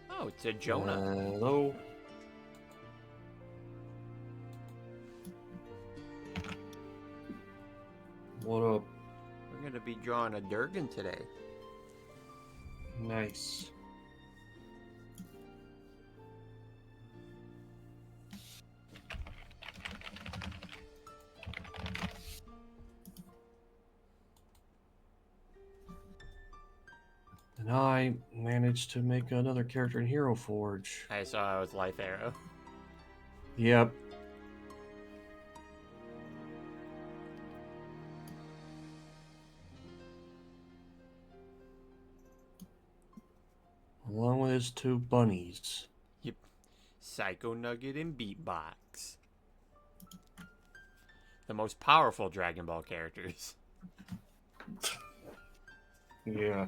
Oh, it's a Jonah. Hello. What up? We're going to be drawing a Durgan today. Nice. And I managed to make another character in Hero Forge. I saw it was Life Arrow. Yep. Along with his two bunnies. Yep. Psycho Nugget and Beatbox. The most powerful Dragon Ball characters. Yeah.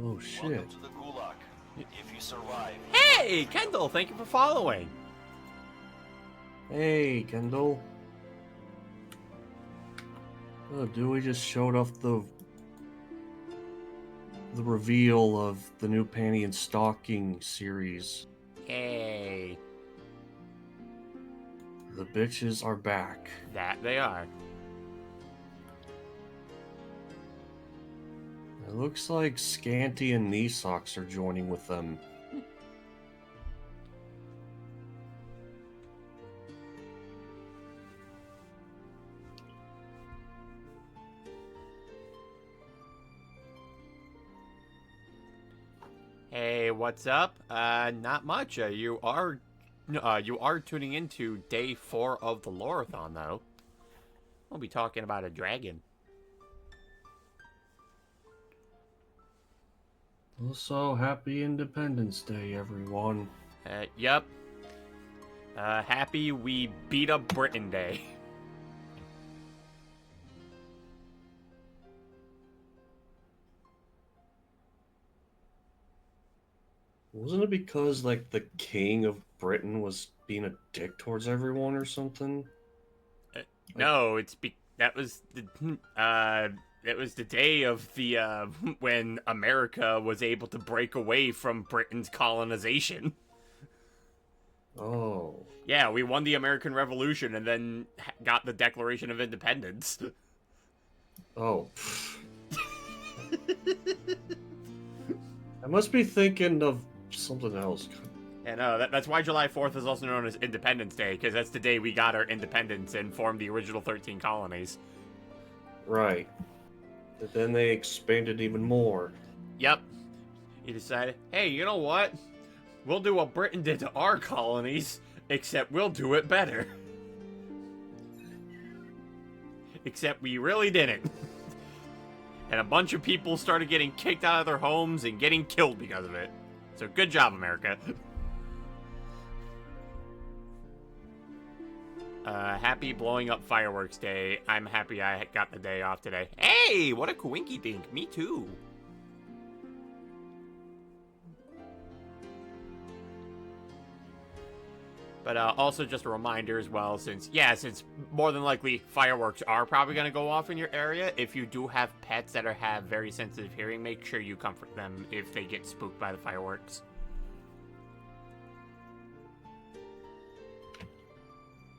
Oh shit. Welcome to the Gulag. If you survive, Hey, Kendall, thank you for following. Hey, Kendall. Oh, Dewey just showed off the reveal of the new Panty and Stocking series. Hey, The bitches are back. that they are. It looks like Scanty and Knee Socks are joining with them. Hey, what's up? Not much. You are tuning into day 4 of the Lore-a-thon, though. We'll be talking about a dragon. Also, happy Independence Day, everyone. Yep. Happy we beat up Britain Day. Wasn't it because, like, the king of Britain was being a dick towards everyone or something? No, that was the day of the when America was able to break away from Britain's colonization. Oh. Yeah, we won the American Revolution and then got the Declaration of Independence. Oh. I must be thinking of something else. And that's why July 4th is also known as Independence Day, because that's the day we got our independence and formed the original 13 colonies. Right. But then they expanded even more. Yep. You decided, hey, you know what? We'll do what Britain did to our colonies, except we'll do it better. Except we really didn't. And a bunch of people started getting kicked out of their homes and getting killed because of it. So good job, America. Happy blowing up fireworks day. I'm happy I got the day off today. Hey, what a coinky dink. Me too. But also just a reminder as well, since more than likely fireworks are probably going to go off in your area, if you do have pets that have very sensitive hearing, make sure you comfort them if they get spooked by the fireworks.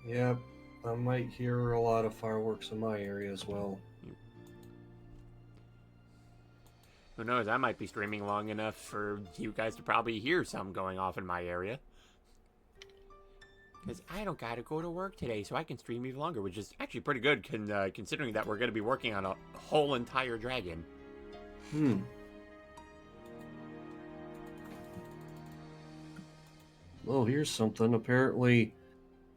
Yep, I might hear a lot of fireworks in my area as well. Who knows, I might be streaming long enough for you guys to probably hear some going off in my area. Because I don't gotta go to work today, so I can stream even longer, which is actually pretty good, considering that we're going to be working on a whole entire dragon. Oh, here's something. Apparently,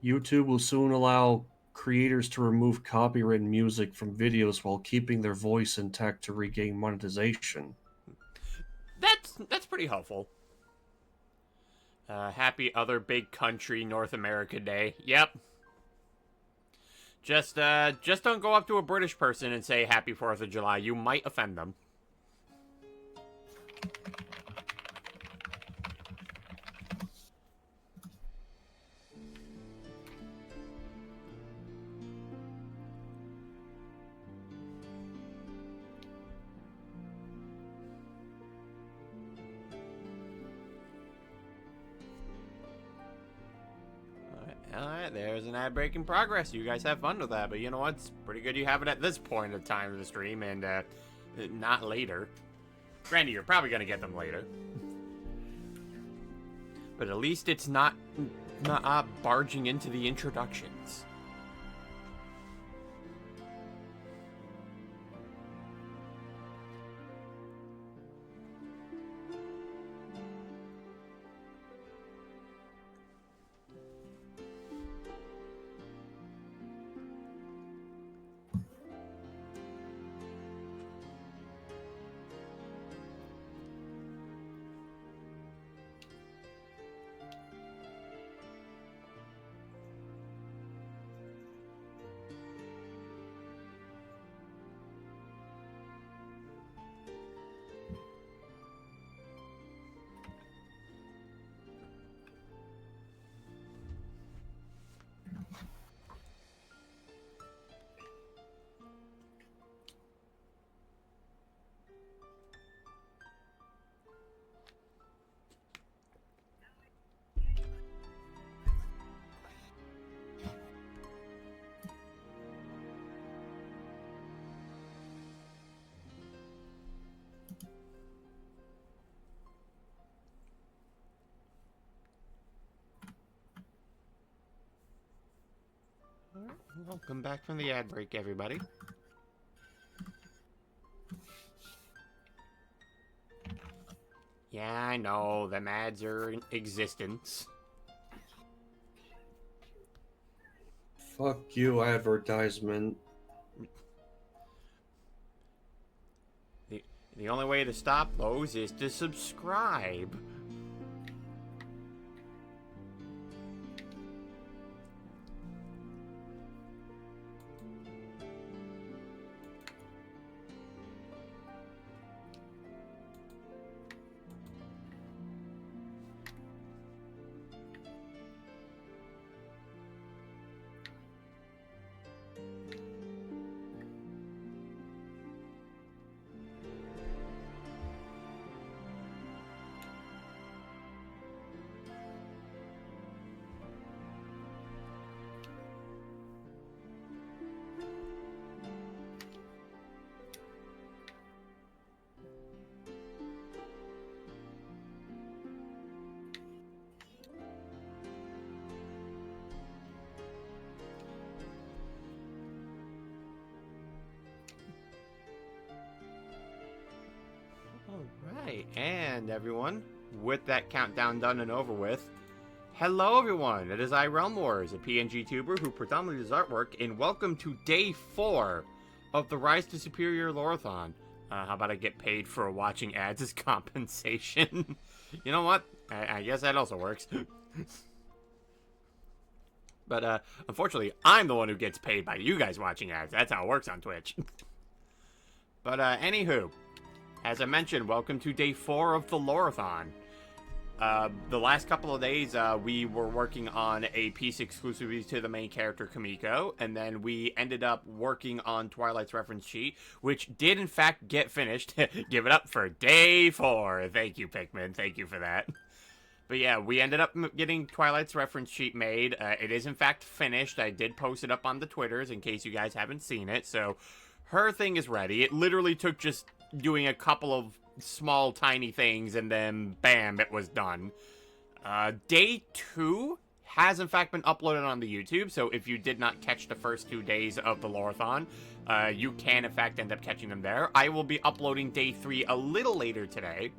YouTube will soon allow creators to remove copyrighted music from videos while keeping their voice intact to regain monetization. That's pretty helpful. Happy other big country North America Day. Yep. Just don't go up to a British person and say Happy 4th of July. You might offend them. Alright, there's an ad break in progress. You guys have fun with that, but you know what? It's pretty good you have it at this point of time of the stream and not later. Granted, you're probably going to get them later. But at least it's not barging into the introductions. Alright, welcome back from the ad break, everybody. Yeah, I know, the ads are in existence. Fuck you, advertisement. The only way to stop those is to subscribe. Alright, and everyone, with that countdown done and over with, hello everyone, it is I, Realm Wars, a PNG tuber who predominantly does artwork, and welcome to day 4 of the Rise to Superior Lore-a-thon. How about I get paid for watching ads as compensation? You know what? I guess that also works. But, unfortunately, I'm the one who gets paid by you guys watching ads. That's how it works on Twitch. But, anywho, as I mentioned, welcome to day 4 of the Lore-a-thon. The last couple of days, we were working on a piece exclusively to the main character, Kamiko, and then we ended up working on Twilight's reference sheet, which did in fact get finished. Give it up for day 4. Thank you, Pikmin. Thank you for that. But yeah, we ended up getting Twilight's reference sheet made. It is in fact finished. I did post it up on the Twitters in case you guys haven't seen it. So her thing is ready. It literally took just doing a couple of small tiny things and then bam, it was done. Day 2 has in fact been uploaded on the YouTube. So if you did not catch the first 2 days of the Lore-a-thon, you can in fact end up catching them there. I will be uploading day 3 a little later today.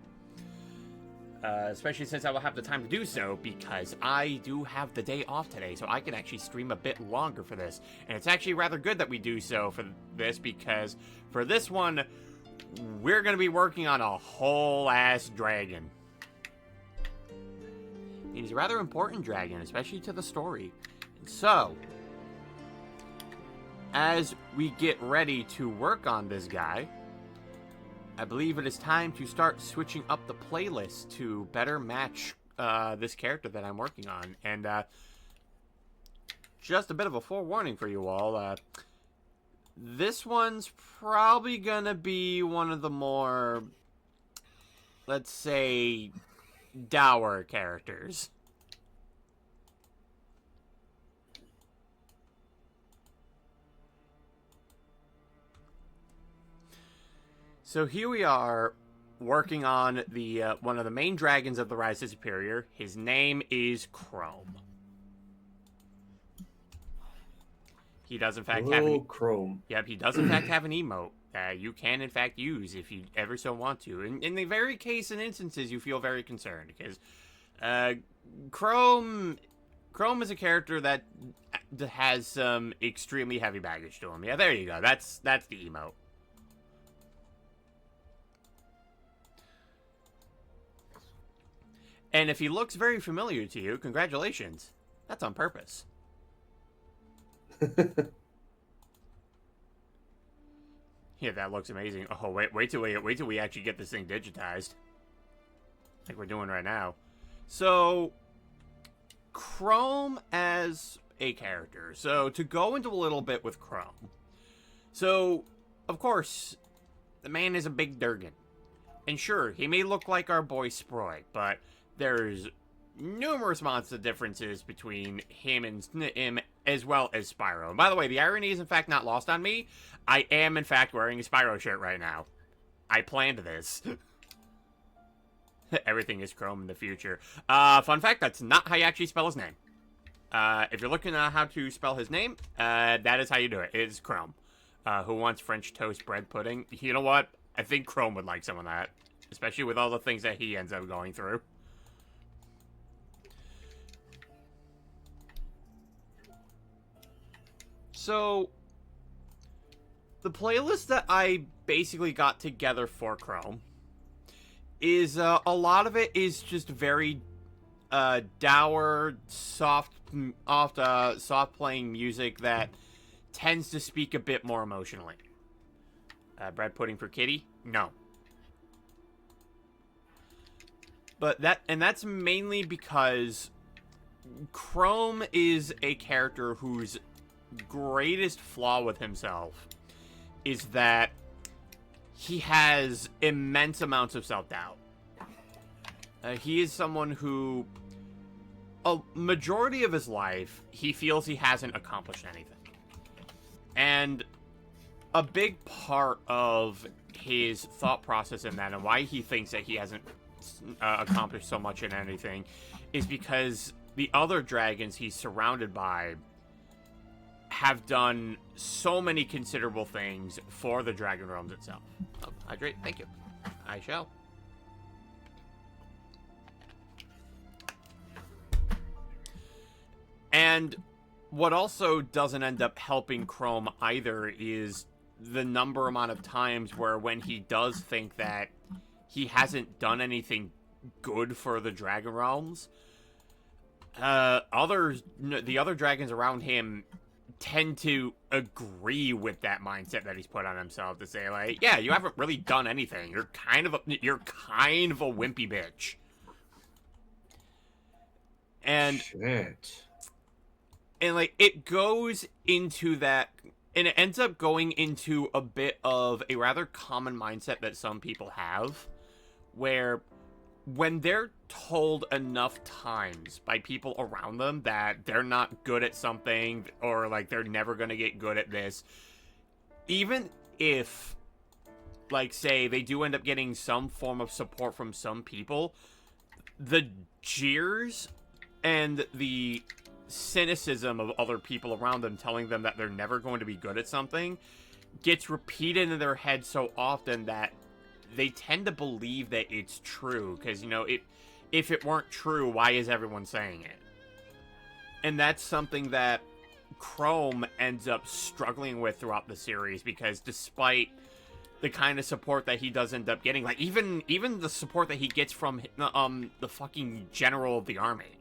especially since I will have the time to do so, because I do have the day off today, so I can actually stream a bit longer for this. And it's actually rather good that we do so for this, because for this one, we're going to be working on a whole-ass dragon. He's a rather important dragon, especially to the story. And so, as we get ready to work on this guy, I believe it is time to start switching up the playlist to better match this character that I'm working on. And just a bit of a forewarning for you all. This one's probably gonna be one of the more, let's say, dour characters. So here we are, working on the one of the main dragons of the Rise of Superior. His name is Chrome. He does in fact have an Chrome. Yep, he does in fact have an emote that you can in fact use if you ever so want to. In the very case and instances you feel very concerned, because Chrome is a character that has some extremely heavy baggage to him. Yeah, there you go. That's the emote. And if he looks very familiar to you, congratulations. That's on purpose. Yeah, that looks amazing. Oh, wait till we actually get this thing digitized. Like we're doing right now. So, Chrome as a character. So, to go into a little bit with Chrome. So, of course, the man is a big Durgan. And sure, he may look like our boy Sproy, but there's numerous amounts of differences between him and him, as well as Spyro. And by the way, the irony is in fact not lost on me. I am in fact wearing a Spyro shirt right now. I planned this. Everything is Chrome in the future. Fun fact, that's not how you actually spell his name. If you're looking at how to spell his name, that is how you do it. It's Chrome. Who wants French toast bread pudding? You know what? I think Chrome would like some of that. Especially with all the things that he ends up going through. So, the playlist that I basically got together for Chrome is, a lot of it is just very, dour, soft playing music that tends to speak a bit more emotionally. Bread pudding for Kitty? No. But that's mainly because Chrome is a character whose greatest flaw with himself is that he has immense amounts of self-doubt. He is someone who, a majority of his life, he feels he hasn't accomplished anything. And a big part of his thought process in that, and why he thinks that he hasn't accomplished so much in anything, is because the other dragons he's surrounded by have done so many considerable things for the Dragon Realms itself. Oh, hydrate, thank you. I shall. And what also doesn't end up helping Chrome either is the amount of times where when he does think that he hasn't done anything good for the Dragon Realms, the other dragons around him tend to agree with that mindset that he's put on himself, to say like, yeah, you haven't really done anything. You're kind of a wimpy bitch. And Shit. And like it goes into that, and it ends up going into a bit of a rather common mindset that some people have, where when they're told enough times by people around them that they're not good at something, or like they're never going to get good at this, even if, like, say they do end up getting some form of support from some people, the jeers and the cynicism of other people around them telling them that they're never going to be good at something gets repeated in their head so often that they tend to believe that it's true, because, you know, if it weren't true, why is everyone saying it? And that's something that Chrome ends up struggling with throughout the series, because despite the kind of support that he does end up getting, like, even the support that he gets from the fucking general of the army,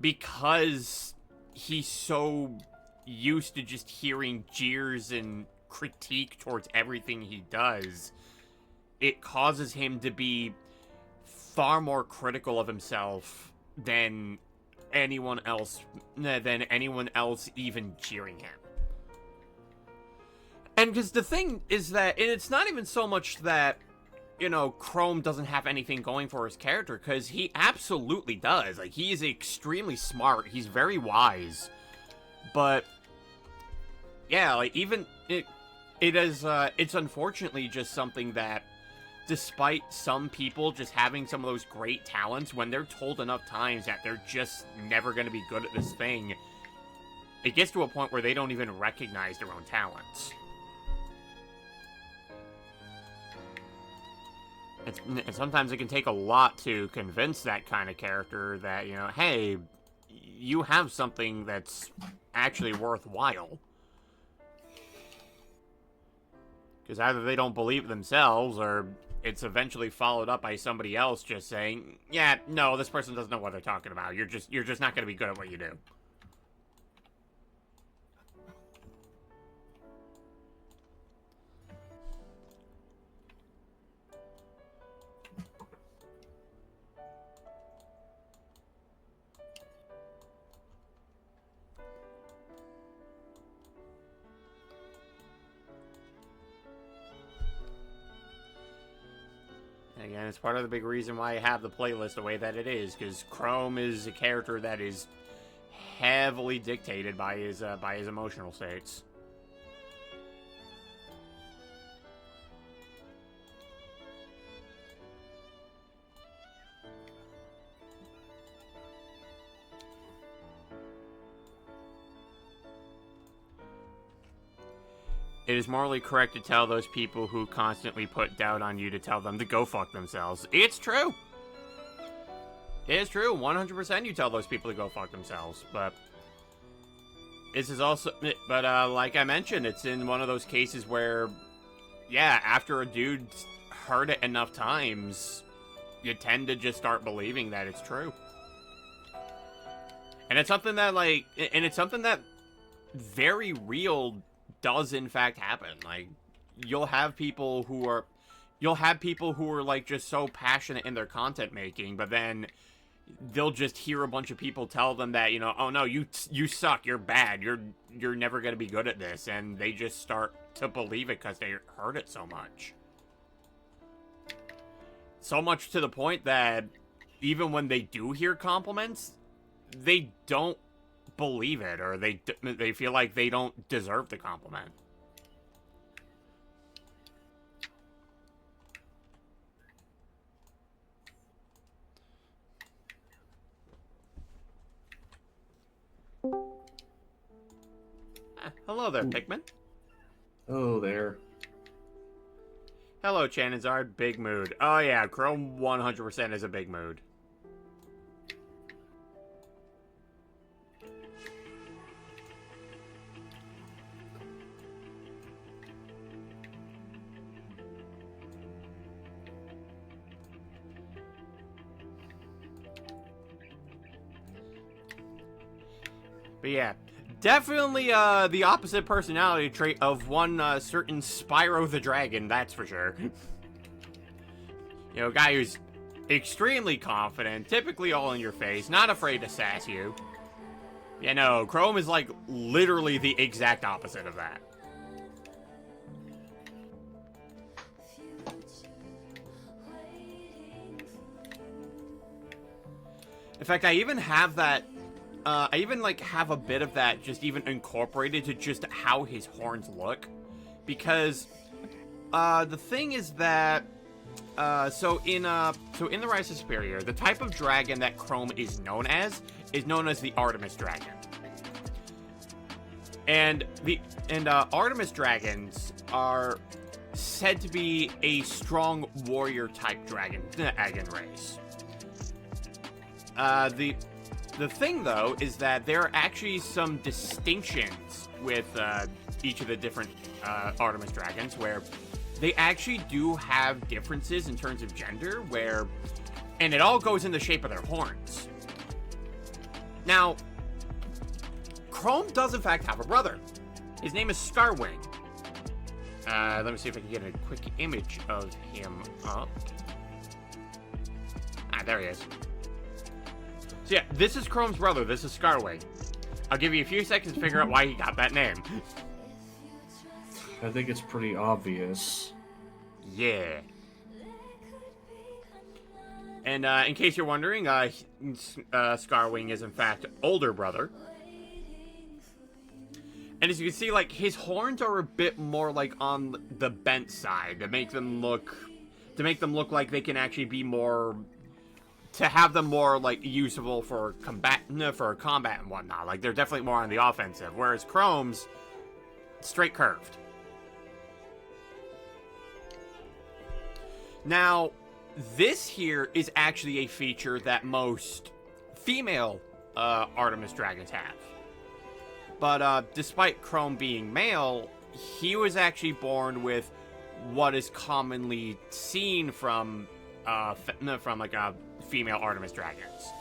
because he's so used to just hearing jeers and critique towards everything he does, it causes him to be far more critical of himself than anyone else even cheering him. And because the thing is that, and it's not even so much that, you know, Chrome doesn't have anything going for his character, because he absolutely does. Like, he is extremely smart, he's very wise, but yeah, like, even it's unfortunately just something that, despite some people just having some of those great talents, when they're told enough times that they're just never going to be good at this thing, it gets to a point where they don't even recognize their own talents. And sometimes it can take a lot to convince that kind of character that, you know, hey, you have something that's actually worthwhile. Because either they don't believe themselves, or it's eventually followed up by somebody else just saying, yeah, no, this person doesn't know what they're talking about. You're just not going to be good at what you do. Again, it's part of the big reason why I have the playlist the way that it is, because Chrome is a character that is heavily dictated by his emotional states. It is morally correct to tell those people who constantly put doubt on you to tell them to go fuck themselves. It's true. It's true. 100% you tell those people to go fuck themselves. But this is also... But like I mentioned, it's in one of those cases where, yeah, after a dude's heard it enough times, you tend to just start believing that it's true. And it's something that, like... And it's something that very real does in fact happen. Like, you'll have people who are like just so passionate in their content making, but then they'll just hear a bunch of people tell them that, you know, oh no, you suck, you're bad, you're never gonna be good at this, and they just start to believe it because they heard it so much. So much to the point that even when they do hear compliments, they don't believe it, or they feel like they don't deserve the compliment. Hello there, Pikmin. Oh, there. Hello, Chanazard. Big mood. Oh yeah, Chrome 100% is a big mood. But yeah, definitely the opposite personality trait of one certain Spyro the Dragon, that's for sure. You know, a guy who's extremely confident, typically all in your face, not afraid to sass you. Yeah, no, Chrome is like literally the exact opposite of that. In fact, I even have that I even, like, have a bit of that just even incorporated to just how his horns look. Because, the thing is that, so in the Rise of Superior, the type of dragon that Chrome is known as the Artemis Dragon. And Artemis Dragons are said to be a strong warrior-type dragon race. The thing, though, is that there are actually some distinctions with each of the different Artemis dragons, where they actually do have differences in terms of gender, and it all goes in the shape of their horns. Now, Chrome does in fact have a brother. His name is Scarwing. Let me see if I can get a quick image of him up. Ah, there he is. So yeah, this is Chrome's brother. This is Scarwing. I'll give you a few seconds to figure out why he got that name. I think it's pretty obvious. Yeah. And in case you're wondering, Scarwing is in fact older brother. And as you can see, like, his horns are a bit more like on the bent side to make them look like they can actually be more, to have them more like usable for combat and whatnot. Like, they're definitely more on the offensive, whereas Chrome's straight curved. Now, this here is actually a feature that most female Artemis dragons have. But despite Chrome being male, he was actually born with what is commonly seen from female Artemis dragons.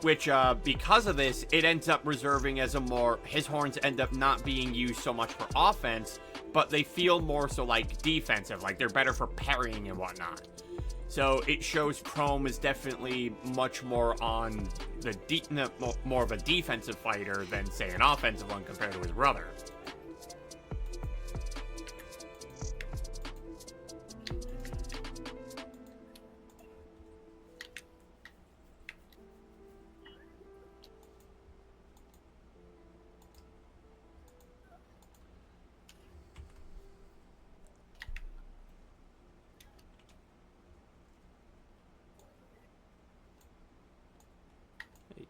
Which, because of this, it ends up reserving as his horns end up not being used so much for offense, but they feel more so like defensive, like they're better for parrying and whatnot. So it shows Chrome is definitely much more on more of a defensive fighter than, say, an offensive one compared to his brother.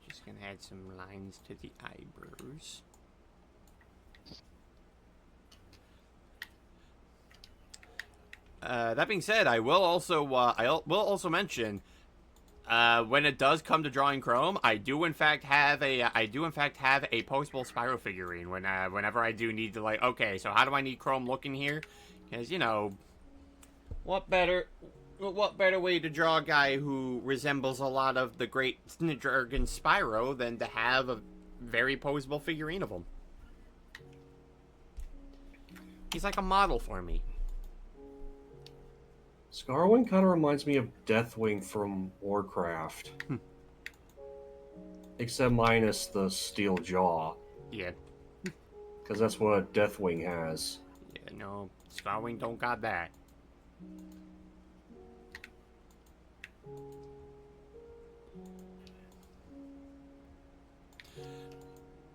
Just gonna add some lines to the eyebrows. That being said, I will also mention when it does come to drawing Chrome, I do in fact have a postable Spyro figurine. Whenever I do need to, like, okay, so how do I need Chrome looking here? Because, you know, what better way to draw a guy who resembles a lot of the great dragon Spyro than to have a very posable figurine of him? He's like a model for me. Scarwing kind of reminds me of Deathwing from Warcraft. Except minus the steel jaw. Yeah. Because that's what Deathwing has. Yeah, no, Scarwing don't got that.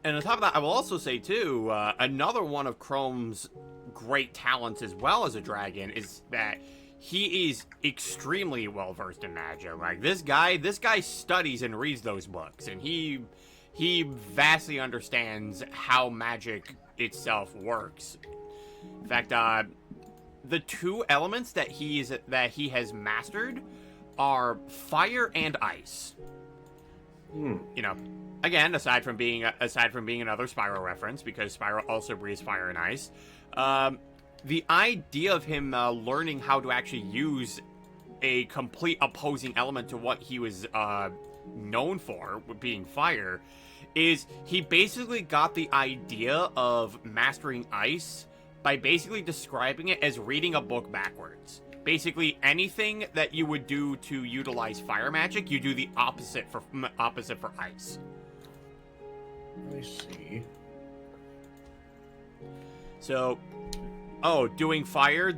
And on top of that, I will also say, too, another one of Chrome's great talents as well as a dragon is that he is extremely well-versed in magic. Like, this guy studies and reads those books, and he vastly understands how magic itself works. In fact, the two elements that he has mastered are fire and ice. You know, again, aside from being another Spyro reference, because Spyro also breathes fire and ice, the idea of him learning how to actually use a complete opposing element to what he was known for, being fire, is he basically got the idea of mastering ice by basically describing it as reading a book backwards. Basically, anything that you would do to utilize fire magic, you do the opposite for ice. I see. So, doing fire,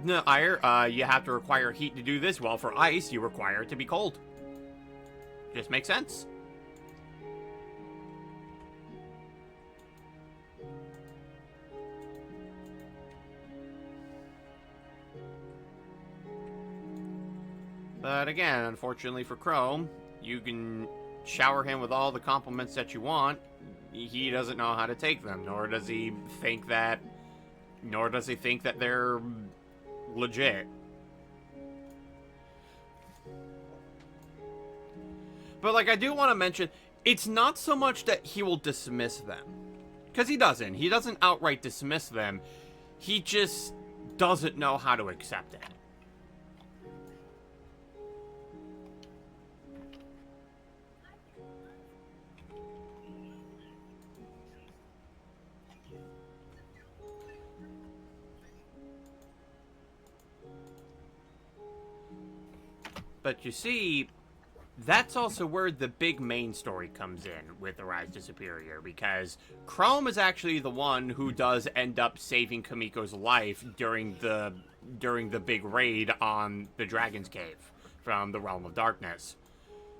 you have to require heat to do this. Well, for ice, you require it to be cold. Just makes sense. But again, unfortunately for Chrome, you can shower him with all the compliments that you want. He doesn't know how to take them, nor does he think that they're legit. But, like, I do want to mention, it's not so much that he will dismiss them. Because he doesn't. He doesn't outright dismiss them. He just doesn't know how to accept it. But you see, that's also where the big main story comes in with the Rise to Superior, because Chrome is actually the one who does end up saving Kamiko's life during the big raid on the Dragon's Cave from the Realm of Darkness.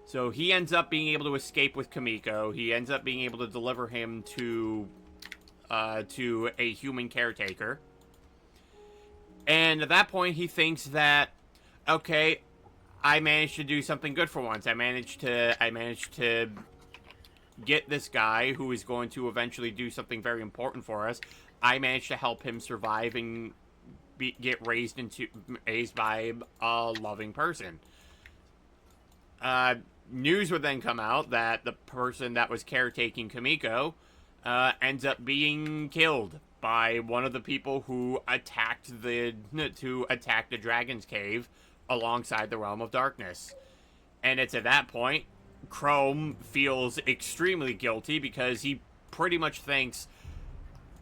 So he ends up being able to escape with Kamiko. He ends up being able to deliver him to a human caretaker. And at that point, he thinks that, okay, I managed to do something good for once. I managed to get this guy who is going to eventually do something very important for us. I managed to help him survive and get raised by a loving person. News would then come out that the person that was caretaking Kamiko ends up being killed by one of the people who attacked the Dragon's Cave alongside the Realm of Darkness. And it's at that point Chrome feels extremely guilty, because he pretty much thinks,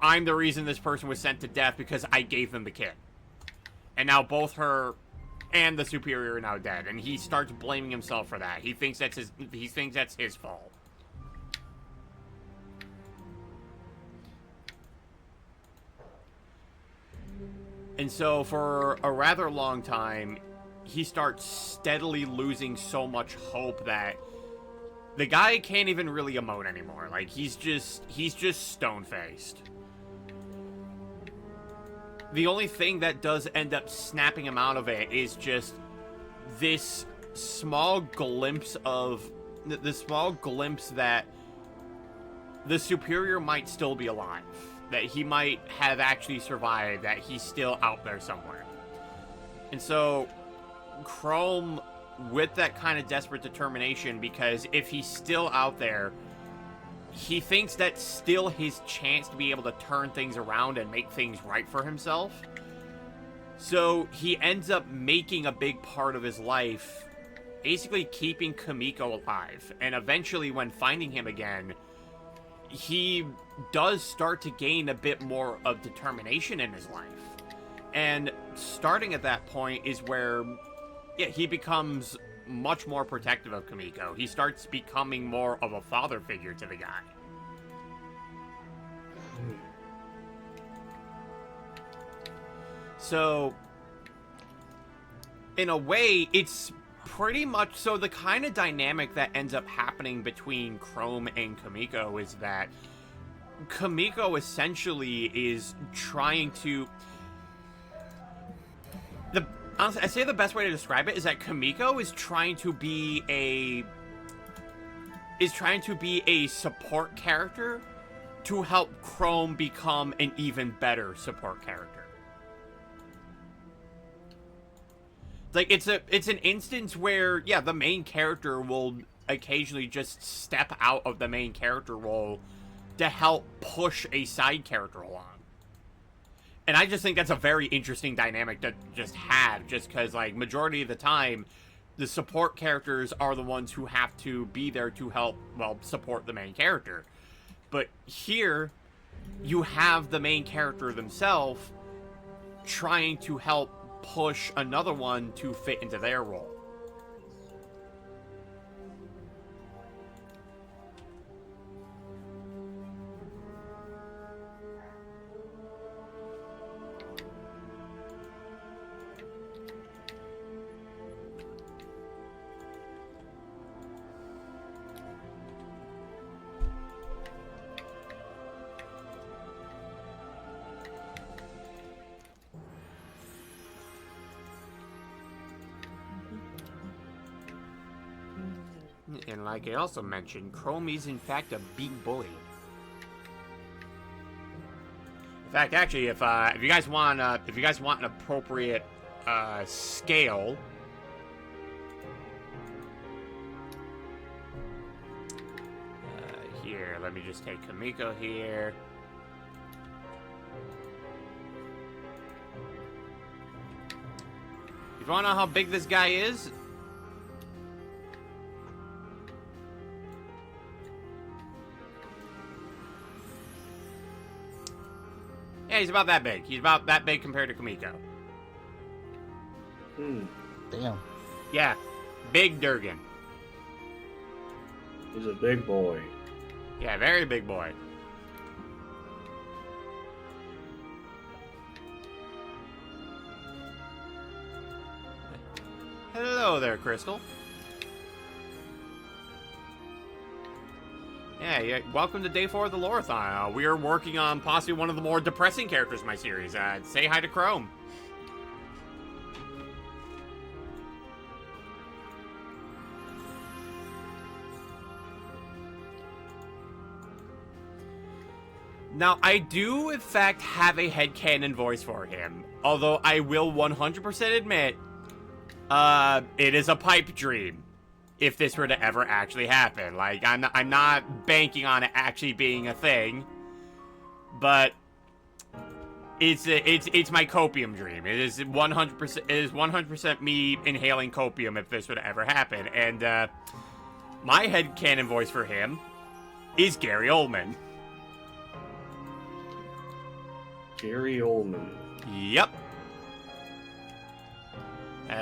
I'm the reason this person was sent to death because I gave them the kid. And now both her and the Superior are now dead, and he starts blaming himself for that. He thinks that's his fault. And so for a rather long time, he starts steadily losing so much hope that the guy can't even really emote anymore. Like, he's just stone-faced. The only thing that does end up snapping him out of it is just this small glimpse that the Superior might still be alive, that he might have actually survived, that he's still out there somewhere. And so Chrome, with that kind of desperate determination, because if he's still out there, he thinks that's still his chance to be able to turn things around and make things right for himself. So he ends up making a big part of his life basically keeping Kamiko alive. And eventually, when finding him again, he does start to gain a bit more of determination in his life. And starting at that point is where he becomes much more protective of Kamiko. He starts becoming more of a father figure to the guy. So, in a way, it's pretty much... So the kind of dynamic that ends up happening between Chrome and Kamiko is that Kamiko essentially is trying to... Honestly, I say the best way to describe it is that Kamiko is trying to be a support character to help Chrome become an even better support character. Like, it's an instance where, yeah, the main character will occasionally just step out of the main character role to help push a side character along. And I just think that's a very interesting dynamic to just have, just because, like, majority of the time, the support characters are the ones who have to be there to help, well, support the main character. But here, you have the main character themselves trying to help push another one to fit into their role. And like I also mentioned, Chrome is in fact a big bully. In fact, actually, if you guys want an appropriate scale. Here, let me just take Kamiko here. You wanna know how big this guy is? Yeah, he's about that big. He's about that big compared to Kamiko. Damn. Yeah, big Durgan. He's a big boy. Yeah, very big boy. Hello there, Crystal. Yeah, welcome to day 4 of the Lore-a-thon. We are working on possibly one of the more depressing characters in my series. Say hi to Chrome. Now, I do, in fact, have a headcanon voice for him. Although I will 100% admit, it is a pipe dream. If this were to ever actually happen. Like, I'm not banking on it actually being a thing. But it's my copium dream. It is 100% me inhaling copium if this would ever happen. And my headcanon voice for him is Gary Oldman. Gary Oldman. Yep.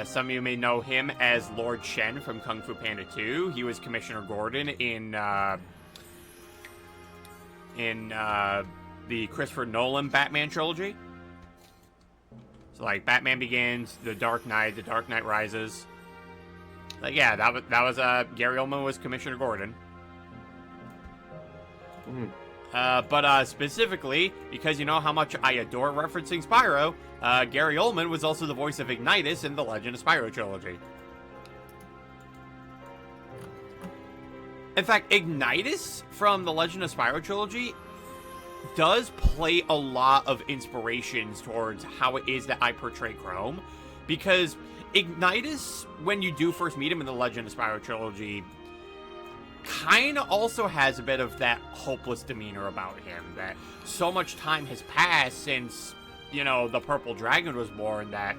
Some of you may know him as Lord Shen from Kung Fu Panda 2. He was Commissioner Gordon in the Christopher Nolan Batman trilogy. So, like, Batman Begins, The Dark Knight Rises. Like, yeah, that was Gary Oldman was Commissioner Gordon. But specifically, because you know how much I adore referencing Spyro, Gary Oldman was also the voice of Ignitus in the Legend of Spyro trilogy. In fact, Ignitus from the Legend of Spyro trilogy does play a lot of inspirations towards how it is that I portray Chrome, because Ignitus, when you do first meet him in the Legend of Spyro trilogy, kind of also has a bit of that hopeless demeanor about him, that so much time has passed since, you know, the Purple Dragon was born, that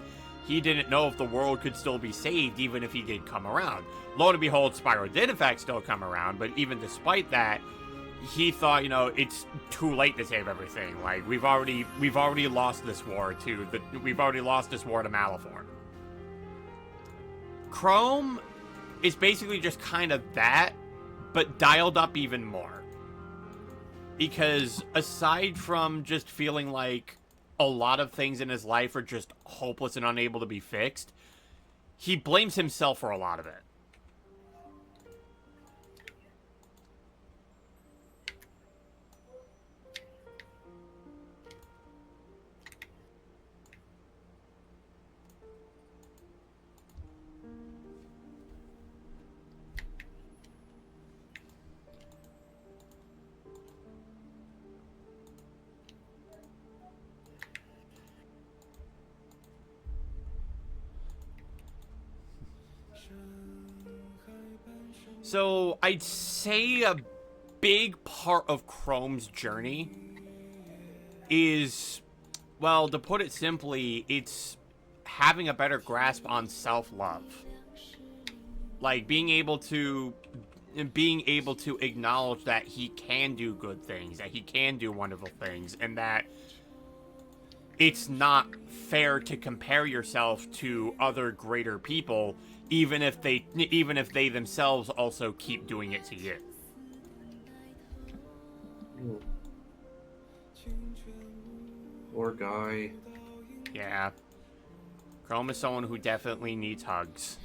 he didn't know if the world could still be saved even if he did come around. Lo and behold, Spyro did in fact still come around, but even despite that, he thought, you know, it's too late to save everything. Like, we've already lost this war to Malifor. Chrome is basically just kind of that, but dialed up even more. Because aside from just feeling like a lot of things in his life are just hopeless and unable to be fixed, he blames himself for a lot of it. So, I'd say a big part of Chrome's journey is, well, to put it simply, it's having a better grasp on self-love. Like, being able to acknowledge that he can do good things, that he can do wonderful things, and that it's not fair to compare yourself to other greater people, even if they themselves also keep doing it to you. Poor guy. Yeah. Chrome is someone who definitely needs hugs.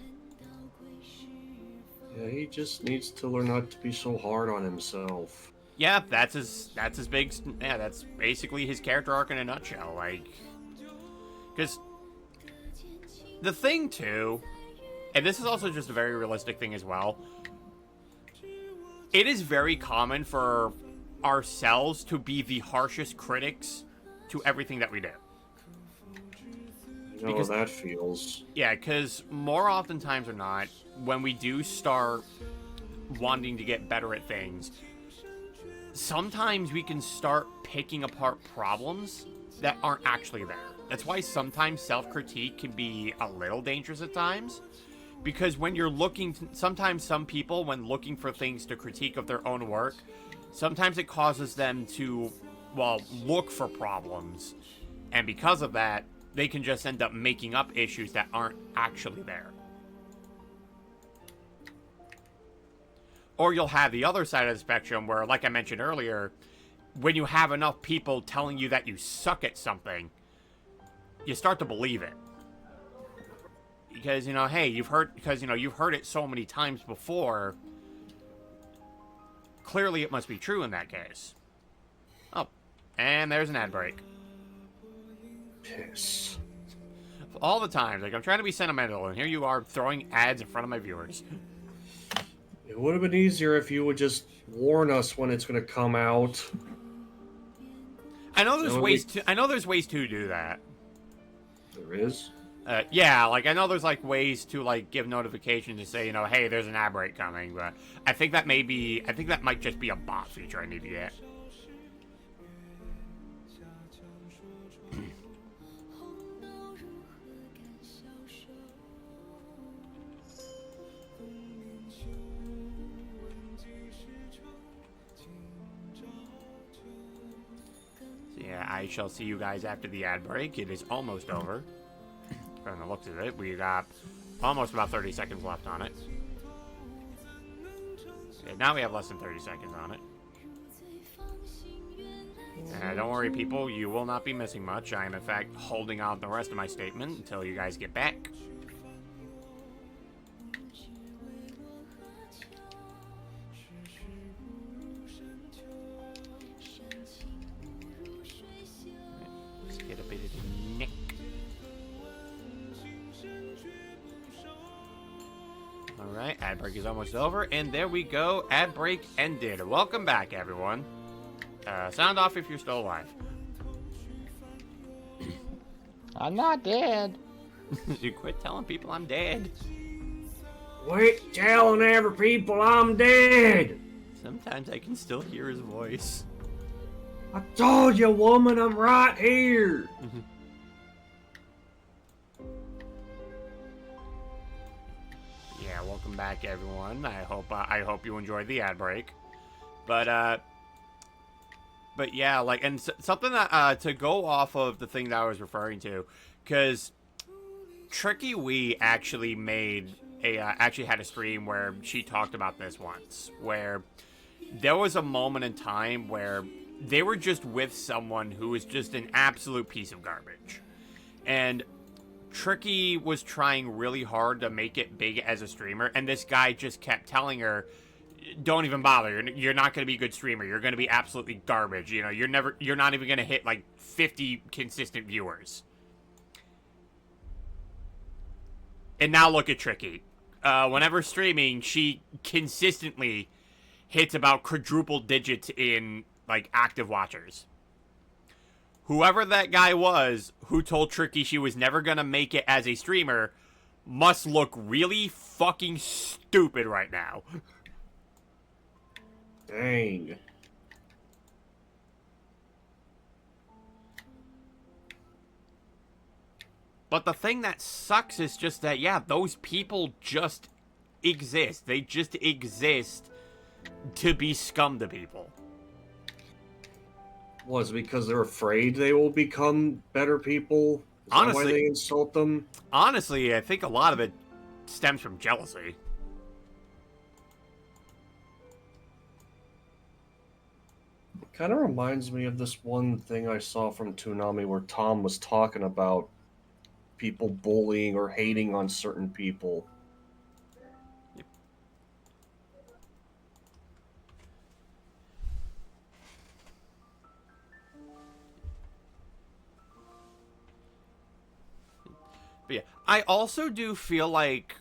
Yeah, he just needs to learn not to be so hard on himself. Yeah, that's basically his character arc in a nutshell. Like, because the thing too, and this is also just a very realistic thing as well, it is very common for ourselves to be the harshest critics to everything that we do. You know how that feels. Yeah, because more oftentimes than not, when we do start wanting to get better at things, sometimes we can start picking apart problems that aren't actually there. That's why sometimes self-critique can be a little dangerous at times. Because when you're looking, sometimes some people, when looking for things to critique of their own work, sometimes it causes them to, well, look for problems. And because of that, they can just end up making up issues that aren't actually there. Or you'll have the other side of the spectrum where, like I mentioned earlier, when you have enough people telling you that you suck at something, you start to believe it. Because, you know, hey, you've heard it so many times before. Clearly it must be true in that case. Oh, and there's an ad break. Piss. All the times, like, I'm trying to be sentimental, and here you are throwing ads in front of my viewers. It would have been easier if you would just warn us when it's going to come out. I know there's ways to do that. There is? Yeah, like, I know there's, like, ways to, like, give notifications to say, you know, hey, there's an ad break coming, but I think that might just be a bot feature I need to get. Yeah, I shall see you guys after the ad break. It is almost over. From the looks of it, we got almost about 30 seconds left on it. Okay, now we have less than 30 seconds on it. Don't worry, people, you will not be missing much. I am, in fact, holding on the rest of my statement until you guys get back. Let's get a bit of the neck. Alright, ad break is almost over, and there we go. Ad break ended. Welcome back, everyone. Sound off if you're still alive. I'm not dead. You quit telling people I'm dead. Quit telling every people I'm dead! Sometimes I can still hear his voice. I told you, woman, I'm right here! Yeah, welcome back, everyone. I hope you enjoyed the ad break. But yeah, like, and something that to go off of the thing that I was referring to, because Tricky Wee actually had a stream where she talked about this once, where there was a moment in time where they were just with someone who was just an absolute piece of garbage, and Tricky was trying really hard to make it big as a streamer, and this guy just kept telling her, don't even bother. You're not going to be a good streamer. You're going to be absolutely garbage. You know, you're not even going to hit like 50 consistent viewers. And now look at Tricky. Whenever streaming, she consistently hits about quadruple digits in like active watchers. Whoever that guy was who told Tricky she was never going to make it as a streamer must look really fucking stupid right now. Dang. But the thing that sucks is just that, yeah, those people just exist. They just exist to be scum to people. Was it because they're afraid they will become better people? Is that why they insult them? Honestly, I think a lot of it stems from jealousy. Kind of reminds me of this one thing I saw from Toonami where Tom was talking about people bullying or hating on certain people. Yep. But yeah, I also do feel like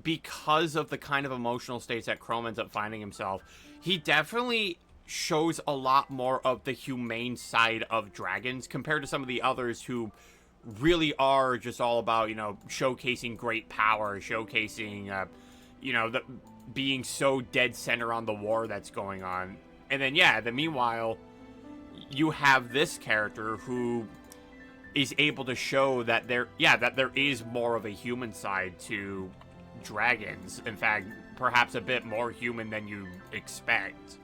because of the kind of emotional states that Chrome ends up finding himself, he definitely shows a lot more of the humane side of dragons compared to some of the others who really are just all about, showcasing great power, showcasing, being so dead center on the war that's going on. And then, meanwhile, you have this character who is able to show that there is more of a human side to dragons. In fact, perhaps a bit more human than you expect.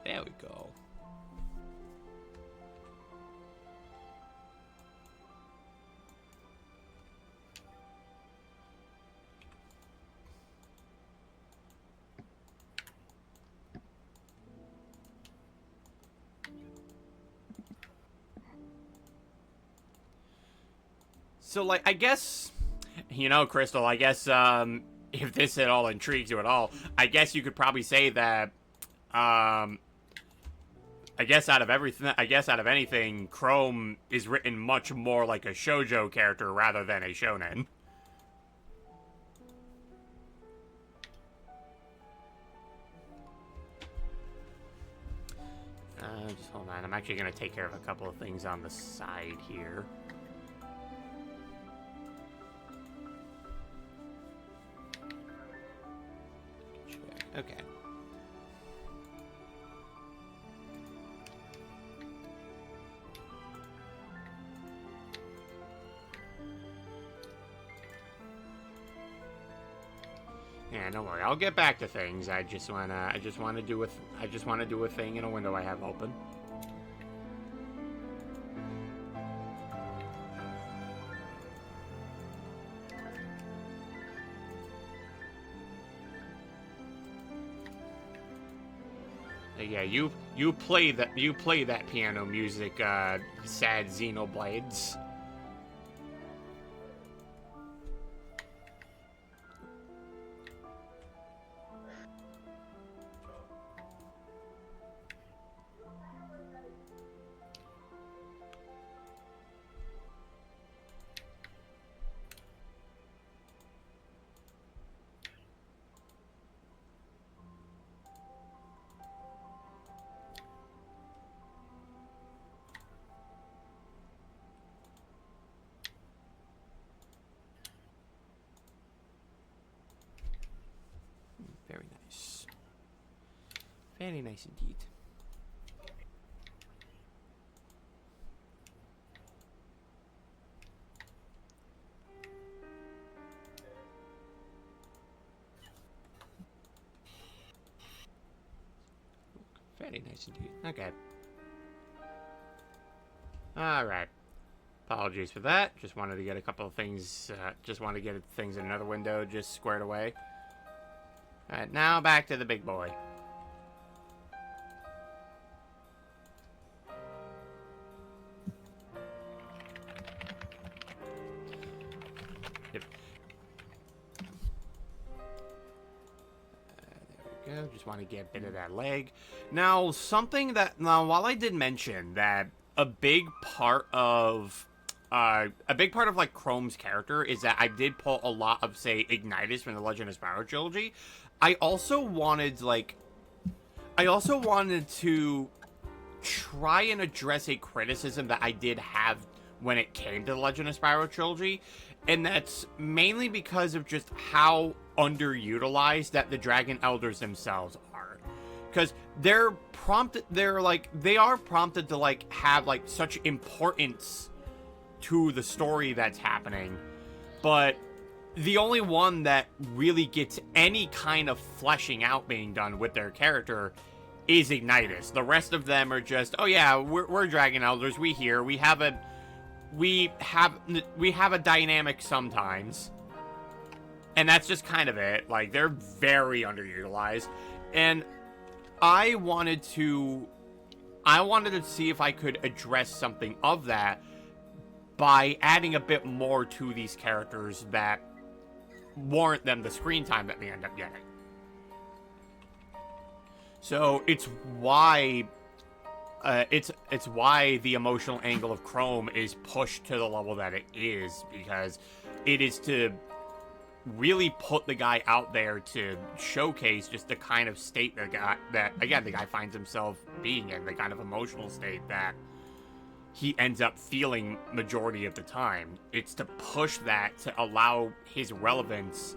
There we go. So, like, I guess, Crystal, I guess, if this at all intrigues you at all, I guess you could probably say that, I guess out of anything, Chrome is written much more like a shoujo character rather than a shonen. Just hold on. I'm actually going to take care of a couple of things on the side here. Okay. Yeah, don't worry. I'll get back to things. I just wanna do a thing in a window I have open. Yeah, you play that piano music, sad Xenoblades. Very nice. Very nice indeed. Very nice indeed. Okay. Alright. Apologies for that. Just wanted to get a couple of things, in another window just squared away. Alright, now back to the big boy. Yep. There we go. Just want to get a bit of that leg. Now, while I did mention that a big part of like Chrome's character is that I did pull a lot of, say, Ignitus from the Legend of Spyro trilogy, I also wanted to try and address a criticism that I did have when it came to the Legend of Spyro trilogy, and that's mainly because of just how underutilized that the Dragon Elders themselves are. Because they are prompted to, like, have, like, such importance to the story that's happening, but the only one that really gets any kind of fleshing out being done with their character is Ignitus. The rest of them are just, oh yeah, we're Dragon Elders, we have a dynamic sometimes, and that's just kind of it. Like, they're very underutilized, and I wanted to see if I could address something of that by adding a bit more to these characters that warrant them the screen time that they end up getting. So it's why the emotional angle of Chrome is pushed to the level that it is, because it is to really put the guy out there to showcase just the kind of state the guy finds himself being in, the kind of emotional state that he ends up feeling majority of the time. It's to push that, to allow his relevance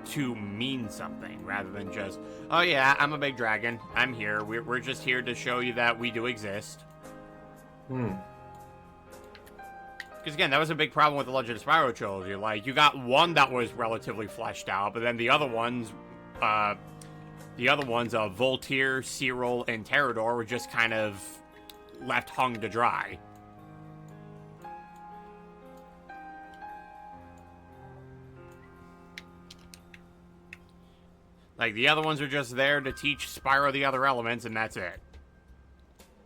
to mean something rather than just, oh yeah, I'm a big dragon, I'm here, we're just here to show you that we do exist. Because again, that was a big problem with the Legend of Spyro trilogy. Like, you got one that was relatively fleshed out, but then the other ones, Voltaire, Cyril, and Terrador were just kind of left hung to dry. Like, the other ones are just there to teach Spyro the other elements, and that's it.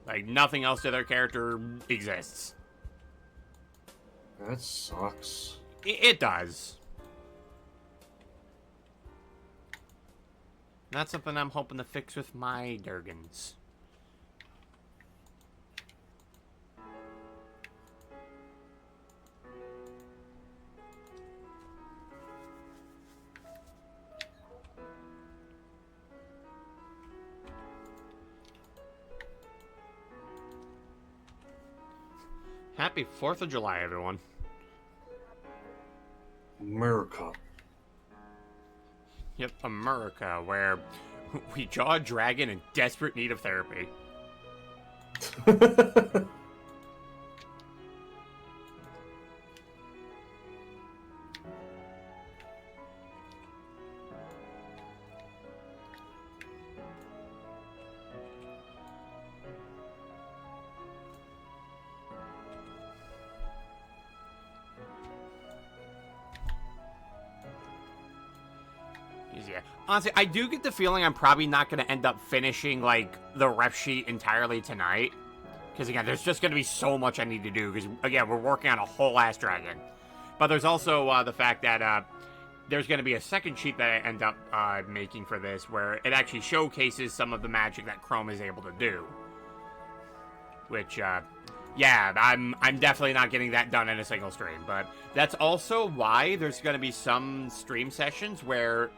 Like, nothing else to their character exists. That sucks. It does. That's something I'm hoping to fix with my Durgans. Happy 4th of July, everyone. America. Yep, America, where we draw a dragon in desperate need of therapy. Yeah. Honestly, I do get the feeling I'm probably not going to end up finishing, like, the rep sheet entirely tonight. Because, again, there's just going to be so much I need to do. Because, again, we're working on a whole-ass dragon. But there's also the fact that there's going to be a second sheet that I end up making for this, where it actually showcases some of the magic that Chrome is able to do. Which, yeah, I'm definitely not getting that done in a single stream. But that's also why there's going to be some stream sessions where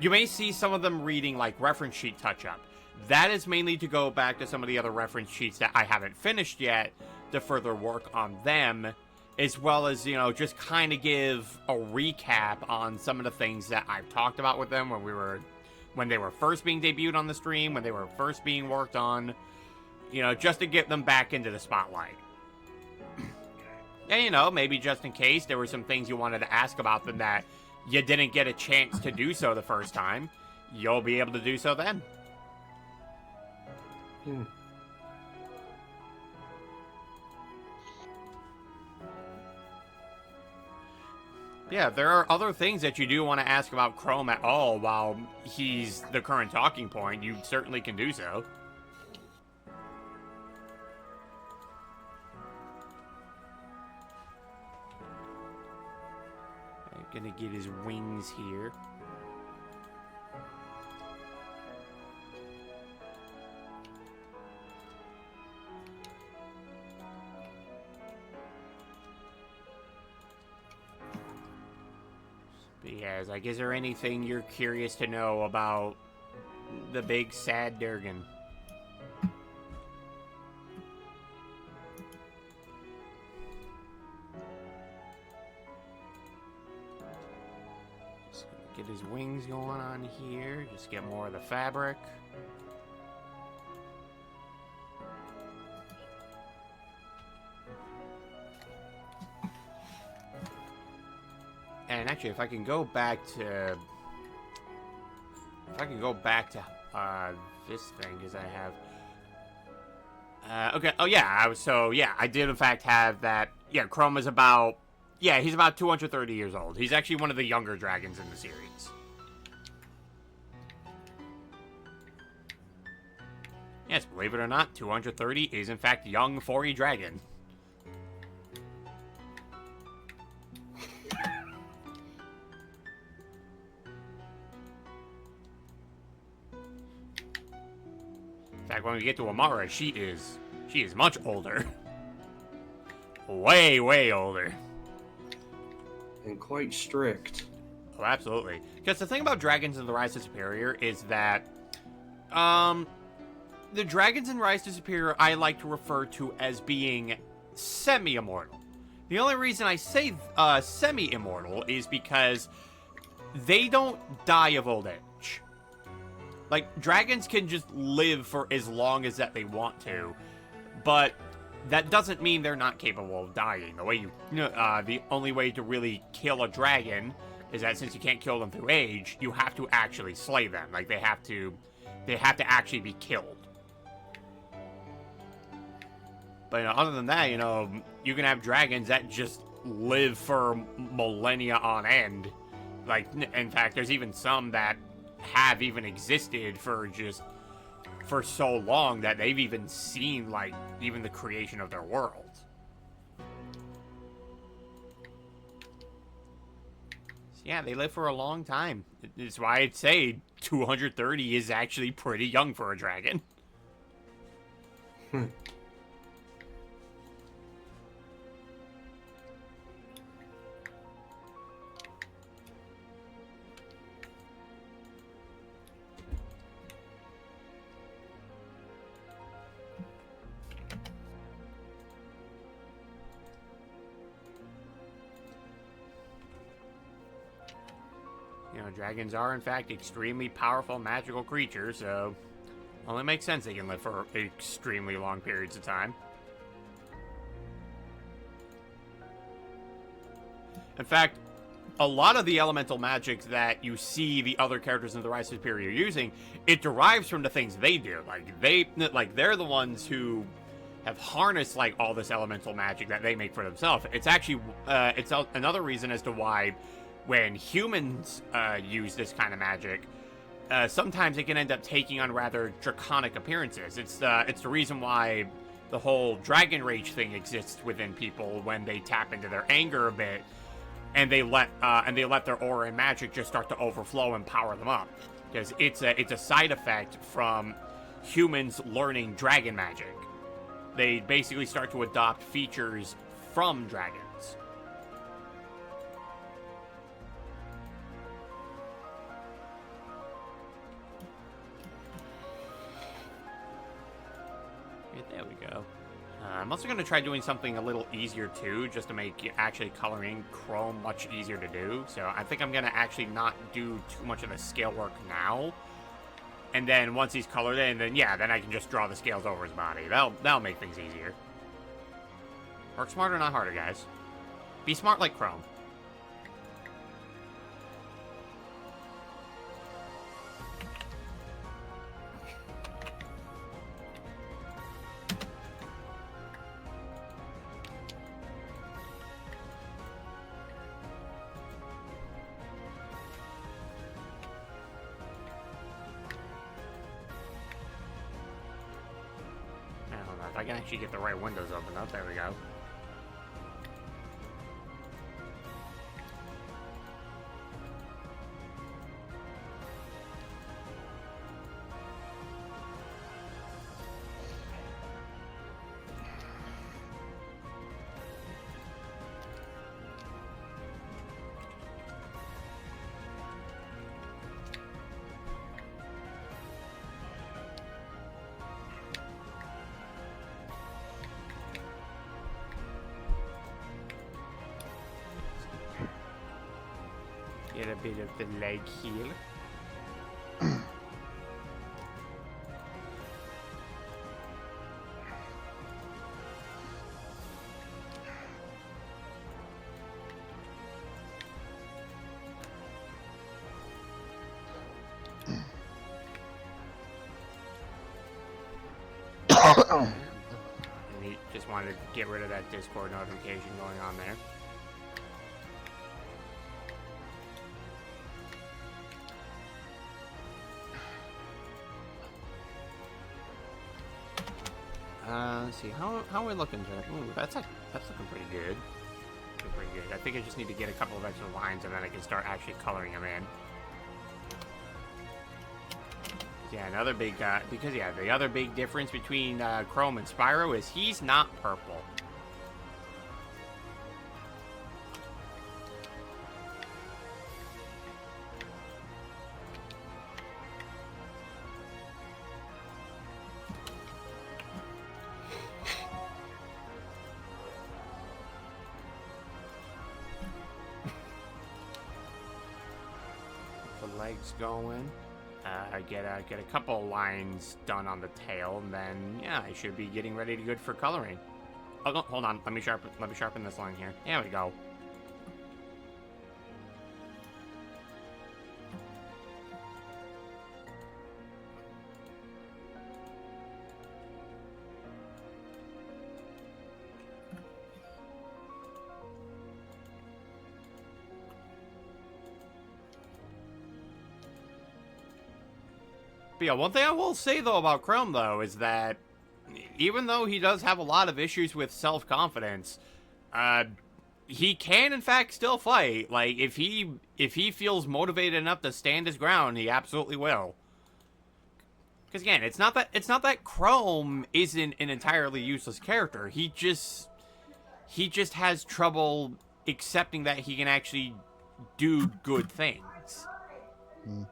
you may see some of them reading, like, reference sheet touch-up. That is mainly to go back to some of the other reference sheets that I haven't finished yet to further work on them, as well as, you know, just kind of give a recap on some of the things that I've talked about with them when they were first being debuted on the stream, when they were first being worked on, you know, just to get them back into the spotlight. And, you know, maybe just in case there were some things you wanted to ask about them that you didn't get a chance to do so the first time, you'll be able to do so then. Yeah, there are other things that you do want to ask about Chrome at all while he's the current talking point. You certainly can do so. I'm gonna get his wings here. But yeah, like, is there anything you're curious to know about the big sad Durgan? Just gonna get his wings going on here. Just get more of the fabric. And actually, if I can go back to this thing, because I have, okay, oh yeah, I did in fact have that. Yeah, Chrome is about, yeah, he's about 230 years old. He's actually one of the younger dragons in the series. Yes, believe it or not, 230 is in fact young for a dragon. In fact, when we get to Amara, she is much older. Way, way older. and quite strict. Oh, absolutely. Because the thing about dragons in the Rise to Superior is that, the dragons in Rise to Superior I like to refer to as being semi-immortal. The only reason I say semi-immortal is because they don't die of old age. Like, dragons can just live for as long as that they want to, but that doesn't mean they're not capable of dying. The only way to really kill a dragon is that since you can't kill them through age, you have to actually slay them. Like, they have to actually be killed. But other than that, you can have dragons that just live for millennia on end. Like, in fact, there's even some that have even existed for so long that they've even seen, like, even the creation of their world. So yeah, they live for a long time. It's why I'd say 230 is actually pretty young for a dragon. Dragons are, in fact, extremely powerful magical creatures, so only makes sense they can live for extremely long periods of time. In fact, a lot of the elemental magic that you see the other characters in the Rise of Superior using, it derives from the things they do. They're the ones who have harnessed, like, all this elemental magic that they make for themselves. It's actually, another reason as to why when humans use this kind of magic, sometimes it can end up taking on rather draconic appearances. It's the reason why the whole dragon rage thing exists within people when they tap into their anger a bit, and they let their aura and magic just start to overflow and power them up. Because it's a side effect from humans learning dragon magic. They basically start to adopt features from dragons. There we go. I'm also going to try doing something a little easier too, just to make actually coloring chrome much easier to do. So I think I'm going to actually not do too much of the scale work now. And then once he's colored in, then I can just draw the scales over his body. That'll make things easier. Work smarter, not harder, guys. Be smart like Chrome. If I can actually get the right windows open up, there we go. Get a bit of the leg heal. And he just wanted to get rid of that Discord notification going on there. Let's see, how are we looking to? Ooh, that's looking pretty good. Pretty good. I think I just need to get a couple of extra lines, and then I can start actually coloring them in. Yeah, another big the other big difference between Chrome and Spyro is he's not purple. legs going. Get a couple lines done on the tail, and then yeah, I should be getting ready to good for coloring. Oh, no, hold on. Let me sharpen this line here. There we go. But yeah, one thing I will say, though, about Chrome, though, is that even though he does have a lot of issues with self-confidence, he can, in fact, still fight. Like, if he feels motivated enough to stand his ground, he absolutely will. Because, again, it's not that Chrome isn't an entirely useless character. He just has trouble accepting that he can actually do good things. Mm.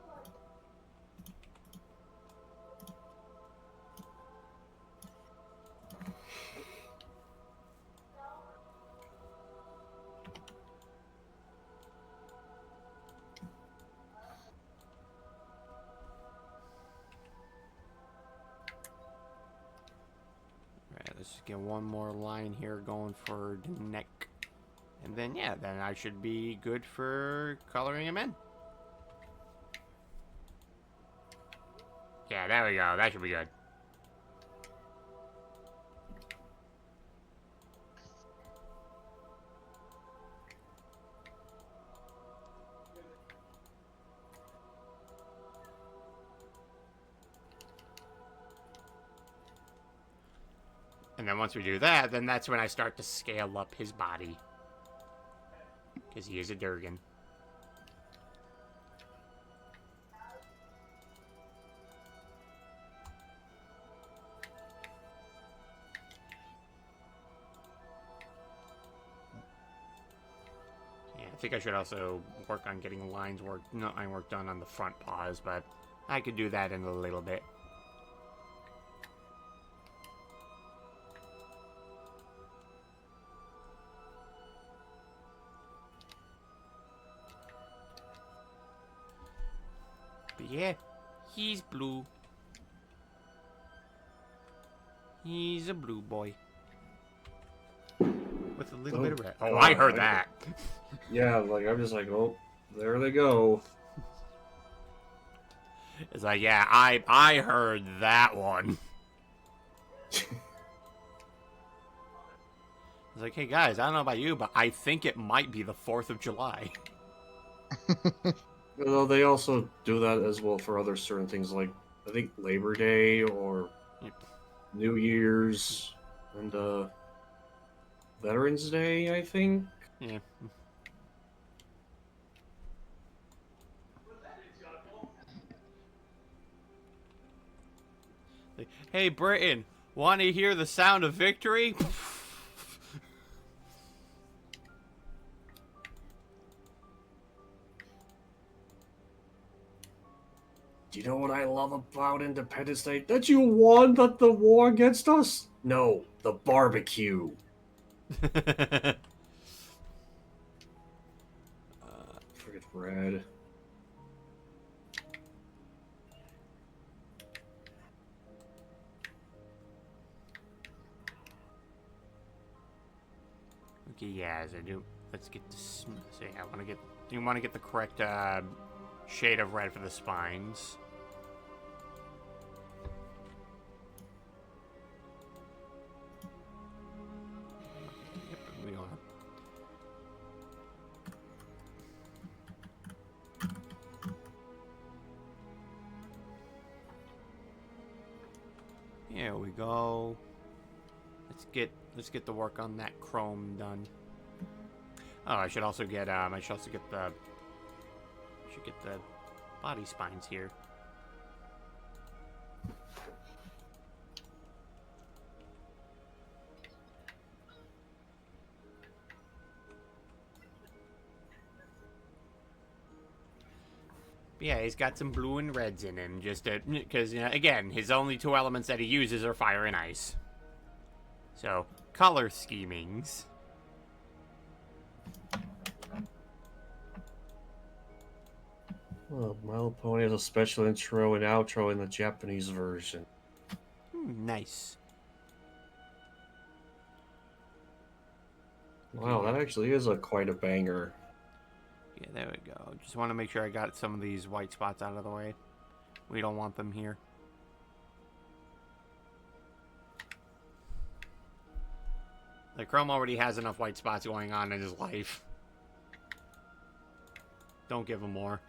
Let's just get one more line here going for the neck. And then, yeah, then I should be good for coloring him in. Yeah, there we go. That should be good. And then once we do that, then that's when I start to scale up his body. Because he is a Durgan. Yeah, I think I should also work on getting line work done on the front paws, but I could do that in a little bit. But yeah, he's blue. He's a blue boy. With a little bit of red. Oh, I heard that. Yeah, like, I'm just like, oh, there they go. It's like, yeah, I heard that one. It's like, hey guys, I don't know about you, but I think it might be the 4th of July. Although they also do that as well for other certain things, like, I think Labor Day or New Year's and Veterans Day, I think. Yeah. Like, hey, Britain, want to hear the sound of victory? Do you know what I love about Independence Day? That you won the war against us? No, the barbecue. Forget red. Okay, yeah, as I do. Let's get this. So yeah, you want to get the correct shade of red for the spines. Yep, we don't have. Here we go. Let's get the work on that chrome done. Oh, I should also get the body spines here. But yeah, he's got some blue and reds in him, just because, you know, again, his only two elements that he uses are fire and ice. So, color schemings. Oh, My Little Pony has a special intro and outro in the Japanese version. Nice. Wow, that actually is quite a banger. Yeah, there we go. Just want to make sure I got some of these white spots out of the way. We don't want them here. Like, Chrome already has enough white spots going on in his life. Don't give him more.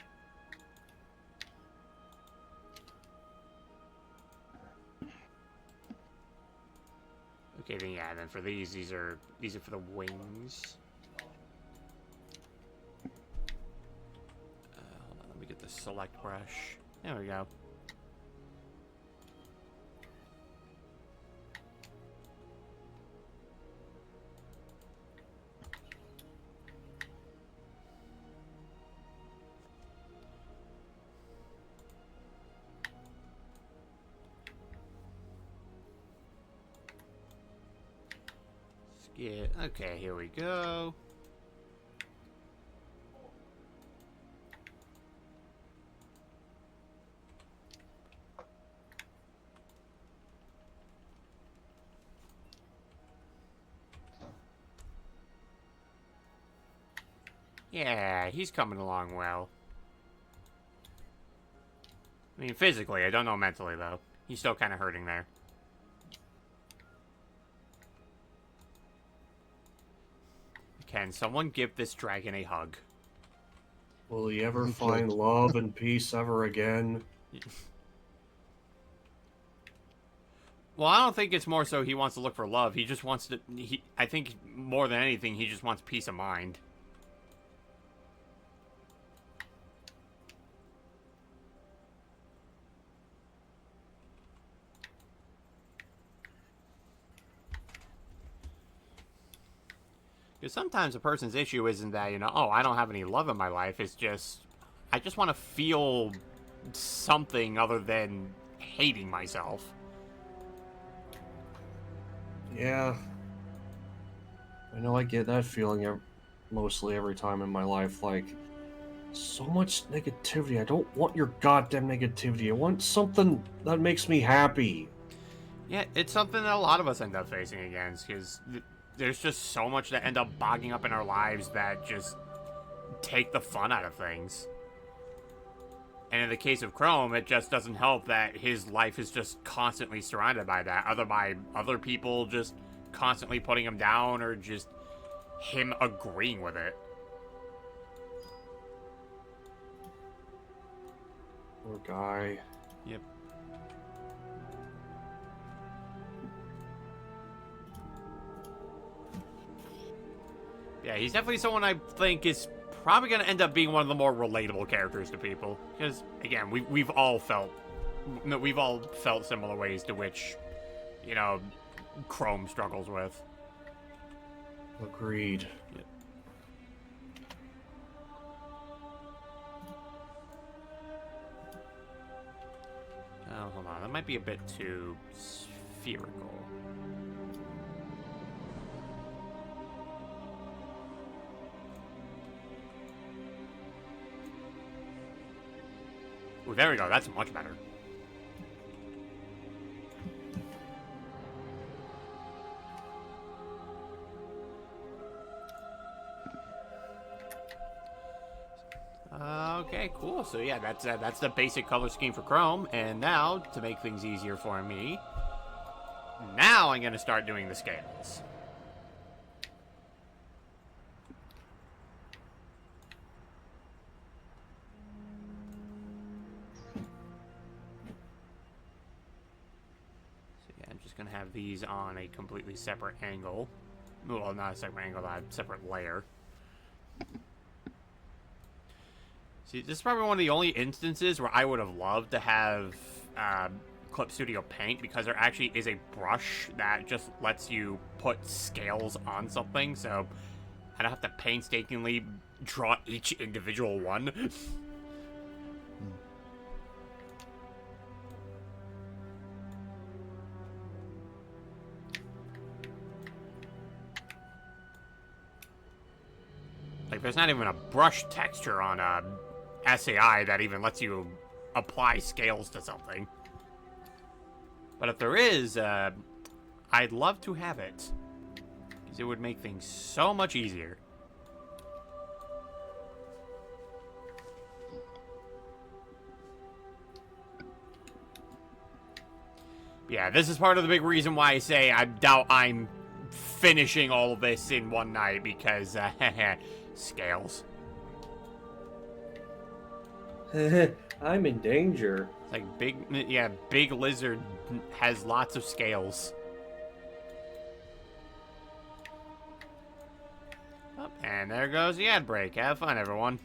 Okay, then yeah, then for these are for the wings. Hold on, let me get the select brush. There we go. Yeah, okay, here we go. Yeah, he's coming along well. I mean, physically, I don't know mentally, though. He's still kind of hurting there. Can someone give this dragon a hug? Will he ever find love and peace ever again? Well, I don't think it's more so he wants to look for love. He just wants to... I think more than anything, he just wants peace of mind. Because sometimes a person's issue isn't that, oh, I don't have any love in my life. It's just, I just want to feel something other than hating myself. Yeah. I know I get that feeling mostly every time in my life. Like, so much negativity. I don't want your goddamn negativity. I want something that makes me happy. Yeah, it's something that a lot of us end up facing against, because there's just so much that end up bogging up in our lives that just take the fun out of things. And in the case of Chrome, it just doesn't help that his life is just constantly surrounded by that, either by other people just constantly putting him down, or just him agreeing with it. Poor guy. Yep. Yeah, he's definitely someone I think is probably going to end up being one of the more relatable characters to people. Because, again, we've all felt similar ways to which, Chrome struggles with. Agreed. Yep. Oh, hold on. That might be a bit too spherical. Ooh, there we go. That's much better. Okay, cool. So yeah, that's the basic color scheme for Chrome. And now, to make things easier for me, now I'm going to start doing the scales. Gonna have these on a completely separate angle. Well, not a separate angle, a separate layer. See, this is probably one of the only instances where I would have loved to have Clip Studio Paint, because there actually is a brush that just lets you put scales on something, so I don't have to painstakingly draw each individual one. Like, there's not even a brush texture on SAI that even lets you apply scales to something. But if there is, I'd love to have it. Because it would make things so much easier. Yeah, this is part of the big reason why I say I doubt I'm finishing all of this in one night, because, scales. I'm in danger. Like, big lizard has lots of scales. Oh, and there goes the ad break. Have fun, everyone.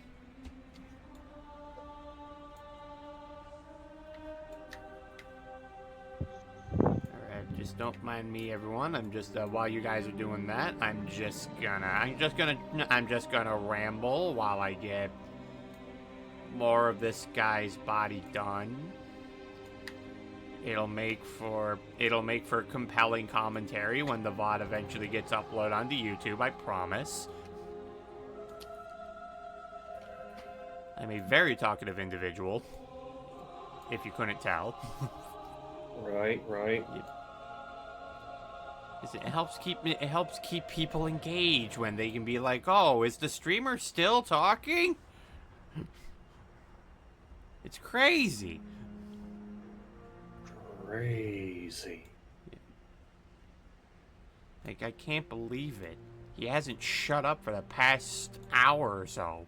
Just don't mind me, everyone. I'm just while you guys are doing that, I'm just gonna ramble while I get more of this guy's body done. It'll make for compelling commentary when the VOD eventually gets uploaded onto YouTube, I promise. I'm a very talkative individual, if you couldn't tell. Right. It helps keep people engaged when they can be like, "Oh, is the streamer still talking?" It's crazy. Like, I can't believe it. He hasn't shut up for the past hour or so.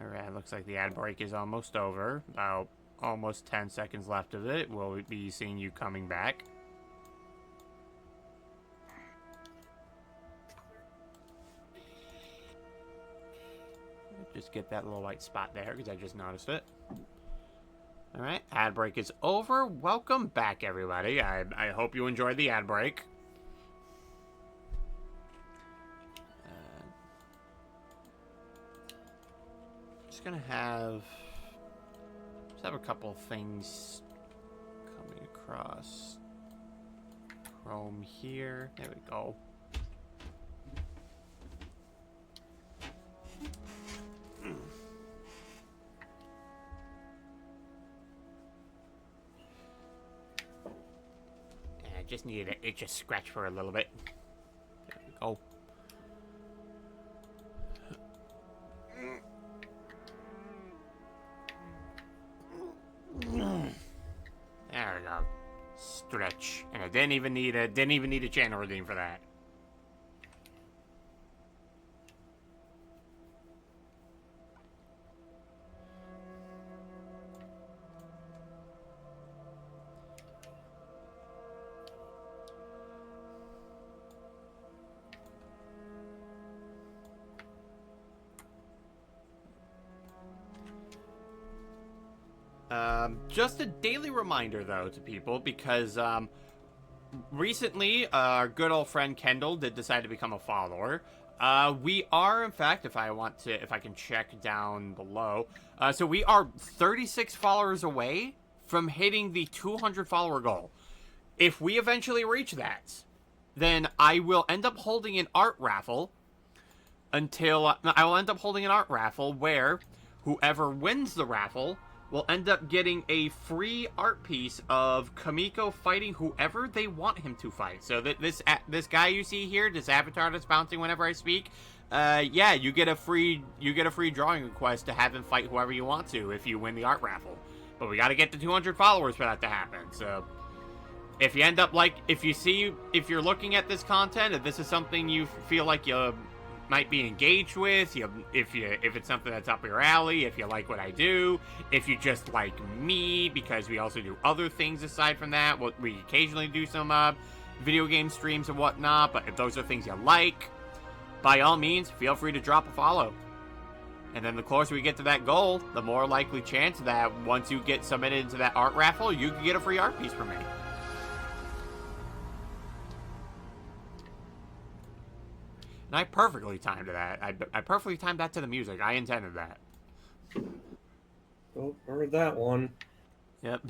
Alright, looks like the ad break is almost over. About almost 10 seconds left of it. We'll be seeing you coming back. Just get that little white spot there, because I just noticed it. Alright, ad break is over. Welcome back, everybody. I hope you enjoyed the ad break. Just gonna have a couple of things coming across Chrome here. There we go. I just needed it just scratch for a little bit. There we go. There we go. Stretch. And I didn't even need a channel redeem for that. Just a daily reminder, though, to people, because recently our good old friend Kendall did decide to become a follower. We are, in fact, if I can check down below, so we are 36 followers away from hitting the 200 follower goal. If we eventually reach that, then I will end up holding an art raffle where whoever wins the raffle will end up getting a free art piece of Kamiko fighting whoever they want him to fight. So that this guy you see here, this avatar that's bouncing whenever I speak, yeah, you get a free drawing request to have him fight whoever you want to if you win the art raffle. But we got to get to 200 followers for that to happen. So if you end up if you're looking at this content, if this is something you feel like you might be engaged with, if it's something that's up your alley, if you like what I do, if you just like me, because we also do other things aside from that. We occasionally do some video game streams and whatnot, but if those are things you like, by all means, feel free to drop a follow. And then the closer we get to that goal, the more likely chance that once you get submitted into that art raffle, you can get a free art piece from me. And I perfectly timed that. I perfectly timed that to the music. I intended that. Oh, heard that one. Yep.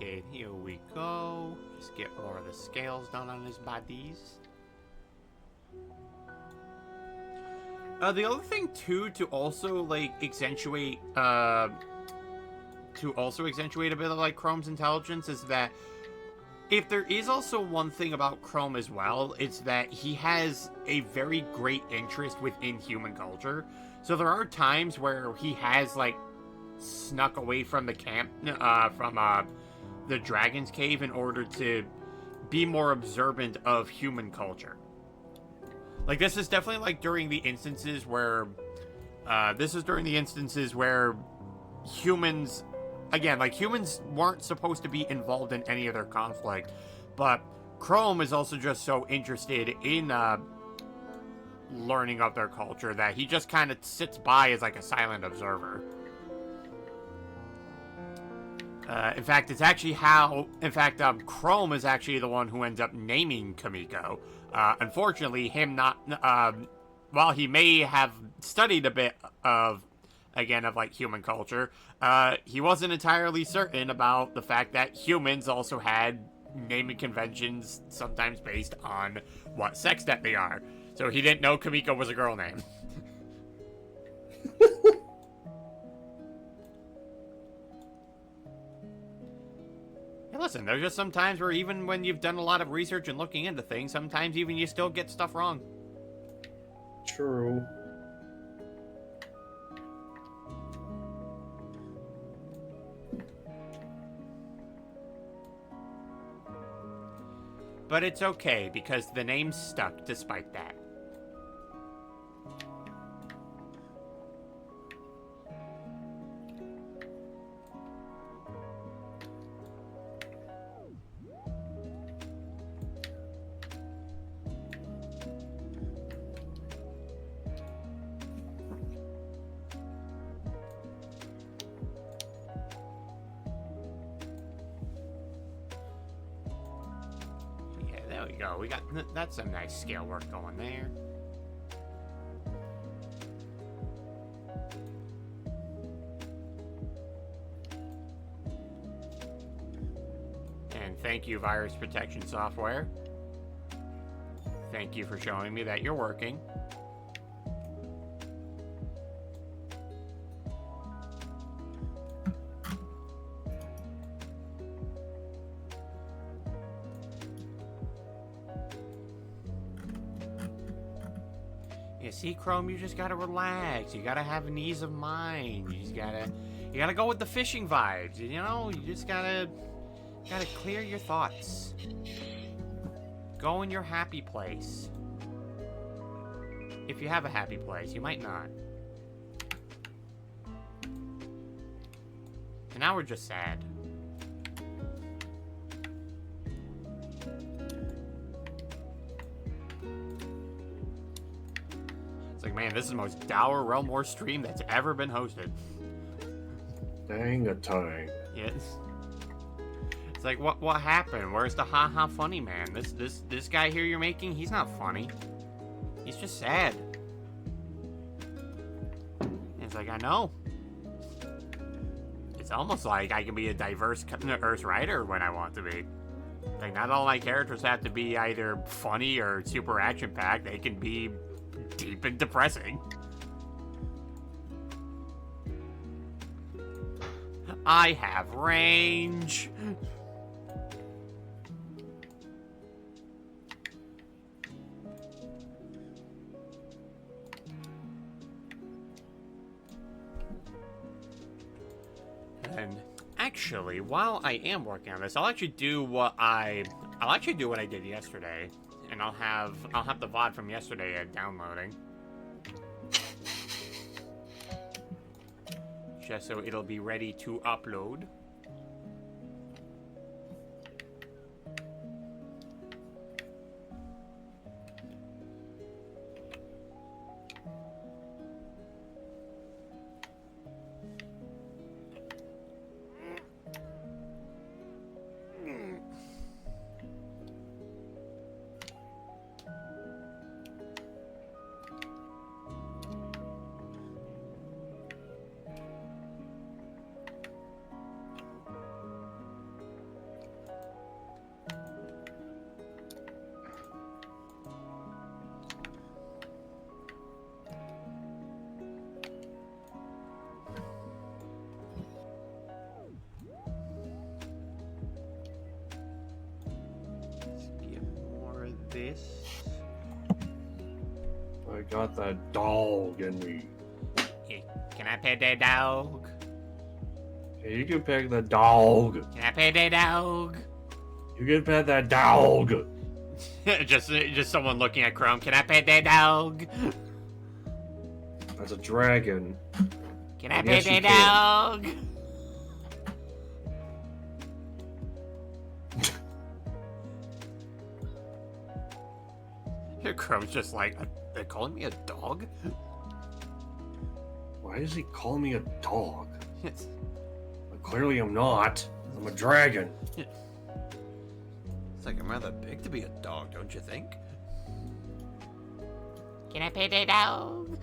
Okay, here we go. Just get more of the scales done on his bodies. The other thing too, to also like accentuate a bit of like Chrome's intelligence, is that if there is also one thing about Chrome as well, it's that he has a very great interest within human culture. So there are times where he has like snuck away from the camp, from the Dragon's Cave, in order to be more observant of human culture. Like, this is definitely like during the instances where humans, again, like, humans weren't supposed to be involved in any of their conflict, but Chrome is also just so interested in learning of their culture that he just kind of sits by as like a silent observer. In fact, Chrome is actually the one who ends up naming Kamiko. Unfortunately, him not, while he may have studied a bit of like human culture, he wasn't entirely certain about the fact that humans also had naming conventions, sometimes based on what sex that they are. So he didn't know Kamiko was a girl name. Hey, listen, there's just some times where even when you've done a lot of research and looking into things, sometimes even you still get stuff wrong. True. But it's okay, because the name stuck despite that. There we go. We got, that's some nice scale work going there. And thank you, virus protection software. Thank you for showing me that you're working. You see, Chrome, you just gotta relax. You gotta have an ease of mind. You gotta go with the fishing vibes. You know, you just gotta clear your thoughts. Go in your happy place. If you have a happy place, you might not. And now we're just sad. Like, man, this is the most dour Realm War stream that's ever been hosted. Dang a tang. Yes. It's like, what happened? Where's the haha funny man? This guy here you're making, he's not funny. He's just sad. And it's like, I know. It's almost like I can be a diverse Earth writer when I want to be. Like, not all my characters have to be either funny or super action-packed. They can be deep and depressing. I have range. And actually, while I am working on this, I'll actually do what I did yesterday. And I'll have the VOD from yesterday downloading. Just so it'll be ready to upload. I got that dog in me. Hey, can I pet that dog? Hey, you can pet the dog. Can I pet that dog? You can pet that dog. just someone looking at Chrome. Can I pet that dog? That's a dragon. Can I Yes, pet you that can. dog? Chrome's just like, they're calling me a dog? Why is he calling me a dog? Yes. Well, clearly I'm not. I'm a dragon. It's like I'm rather big to be a dog, don't you think? Can I pet a dog?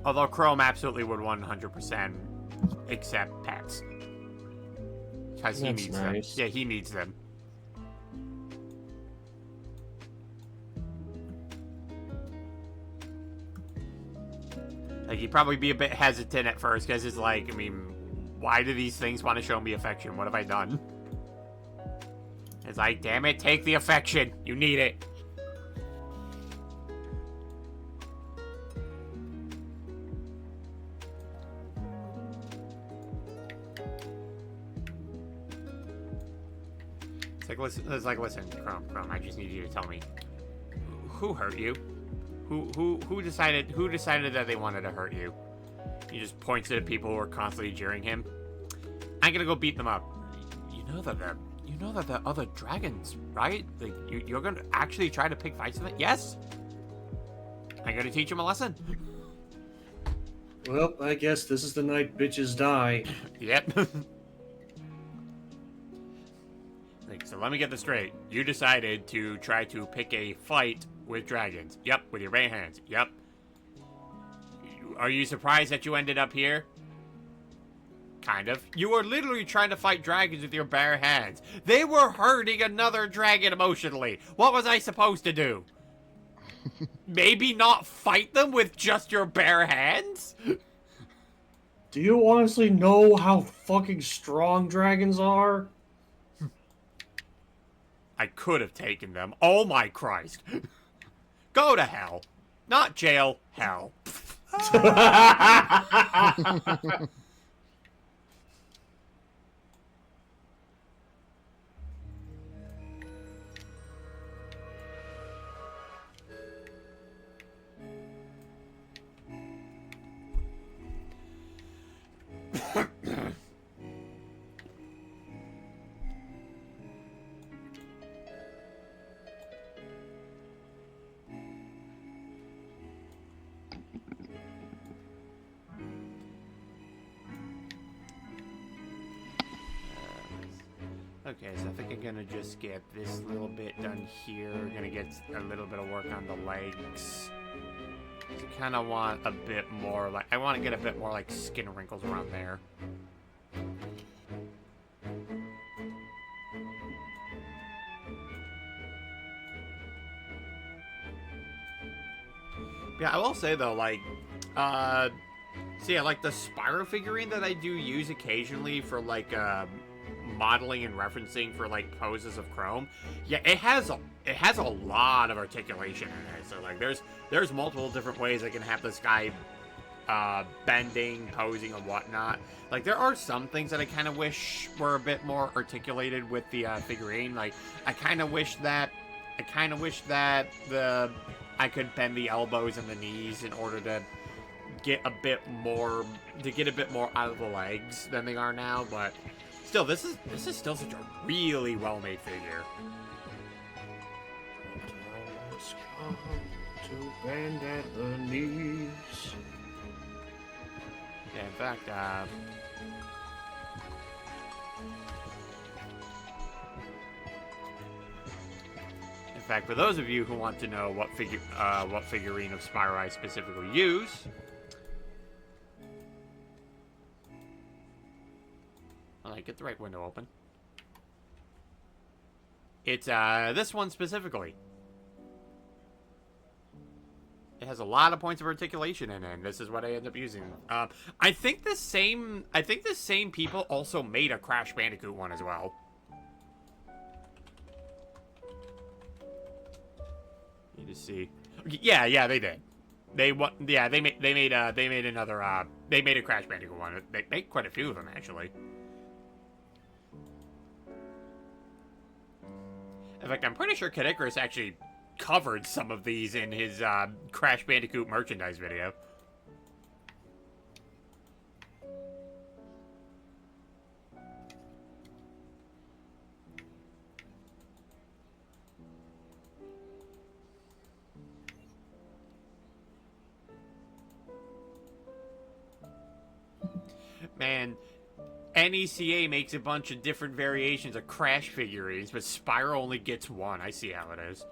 Although Chrome absolutely would 100% accept pets. Because he That's needs nice. them. Yeah, he needs them. Like, he'd probably be a bit hesitant at first, because it's like, I mean, why do these things want to show me affection? What have I done? It's like, damn it, take the affection. You need it. It's like, listen, Chrome, I just need you to tell me, who hurt you? Who decided that they wanted to hurt you? He just points at people who are constantly jeering him. I'm gonna go beat them up. You know that they're other dragons, right? Like, you're gonna actually try to pick fights with them? Yes. I'm gonna teach them a lesson. Well, I guess this is the night bitches die. Yep. Like, so let me get this straight. You decided to try to pick a fight with dragons. Yep, with your bare hands. Yep. Are you surprised that you ended up here? Kind of. You were literally trying to fight dragons with your bare hands. They were hurting another dragon emotionally. What was I supposed to do? Maybe not fight them with just your bare hands? Do you honestly know how fucking strong dragons are? I could have taken them. Oh my Christ. Go to hell. Not jail, hell. Okay, so I think I'm gonna just get this little bit done here. Gonna get a little bit of work on the legs. I kind of want a bit more, like, I want to get a bit more, like, skin wrinkles around there. Yeah, I will say, though, like, so yeah, like, the Spyro figurine that I do use occasionally for, like, modeling and referencing for, like, poses of Chrome, yeah, it has a lot of articulation in it. So, like, there's multiple different ways I can have this guy bending, posing, and whatnot. Like, there are some things that I kind of wish were a bit more articulated with the figurine. Like, I kind of wish that I could bend the elbows and the knees in order to get a bit more out of the legs than they are now, but still, this is still such a really well-made figure. Let's come to bend at the knees. Yeah, in fact, for those of you who want to know what figurine of Spyro I specifically use, get the right window open. It's this one specifically. It has a lot of points of articulation in it, and this is what I end up using. I think the same people also made a Crash Bandicoot one as well. Need to see. Yeah, they did. They made another they made a Crash Bandicoot one. They made quite a few of them actually. In fact, I'm pretty sure Kid Icarus actually covered some of these in his Crash Bandicoot merchandise video. Man, NECA makes a bunch of different variations of Crash figurines, but Spyro only gets one. I see how it is.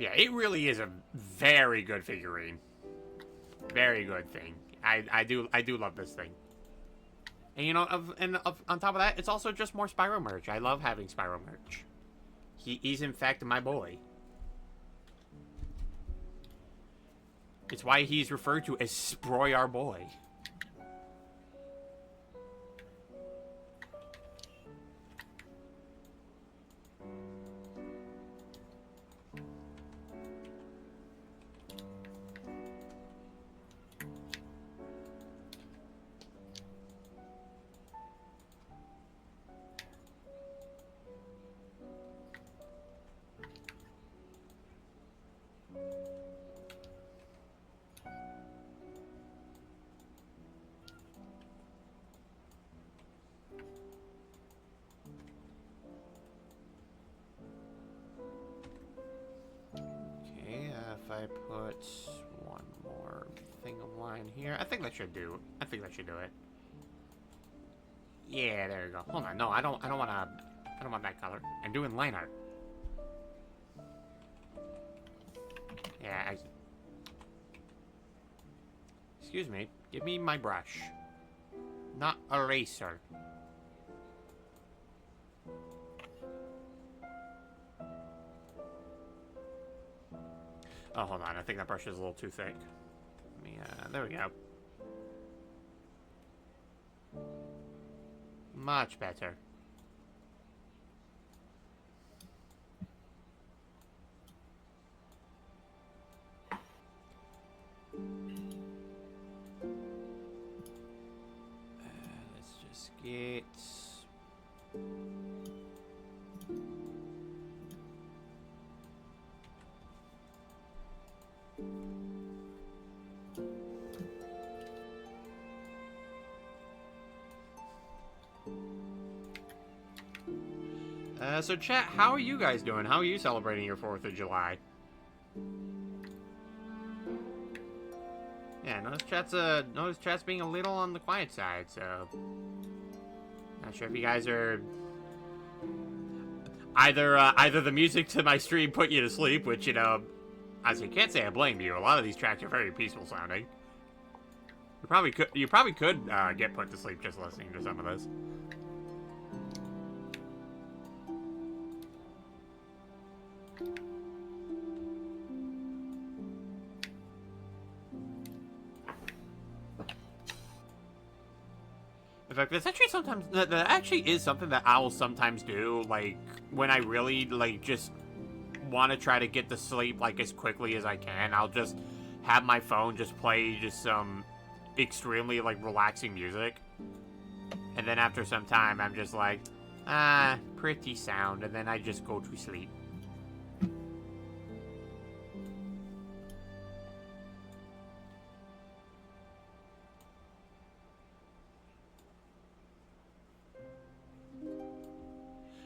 Yeah, it really is a very good figurine. Very good thing. I do love this thing. And you know, on top of that, it's also just more Spyro merch. I love having Spyro merch. He's in fact my boy. It's why he's referred to as Sproy our boy. If I put one more thing of line here, I think that should do. I think that should do it. Yeah, there you go. Hold on, no, I don't want that color. I'm doing line art. Yeah. Excuse me. Give me my brush, not eraser. Oh, hold on. I think that brush is a little too thick. Let me, there we go. Much better. Let's just get... So chat, how are you guys doing? How are you celebrating your 4th of July? Yeah, notice chat's being a little on the quiet side, so not sure if you guys are either the music to my stream put you to sleep, which, you know, as you can't say I blame you. A lot of these tracks are very peaceful sounding. You probably could get put to sleep just listening to some of this. In fact, that's actually sometimes that actually is something that I will sometimes do, like when I really like just want to try to get to sleep like as quickly as I can. I'll just have my phone just play just some extremely like relaxing music, and then after some time I'm just like, pretty sound, and then I just go to sleep.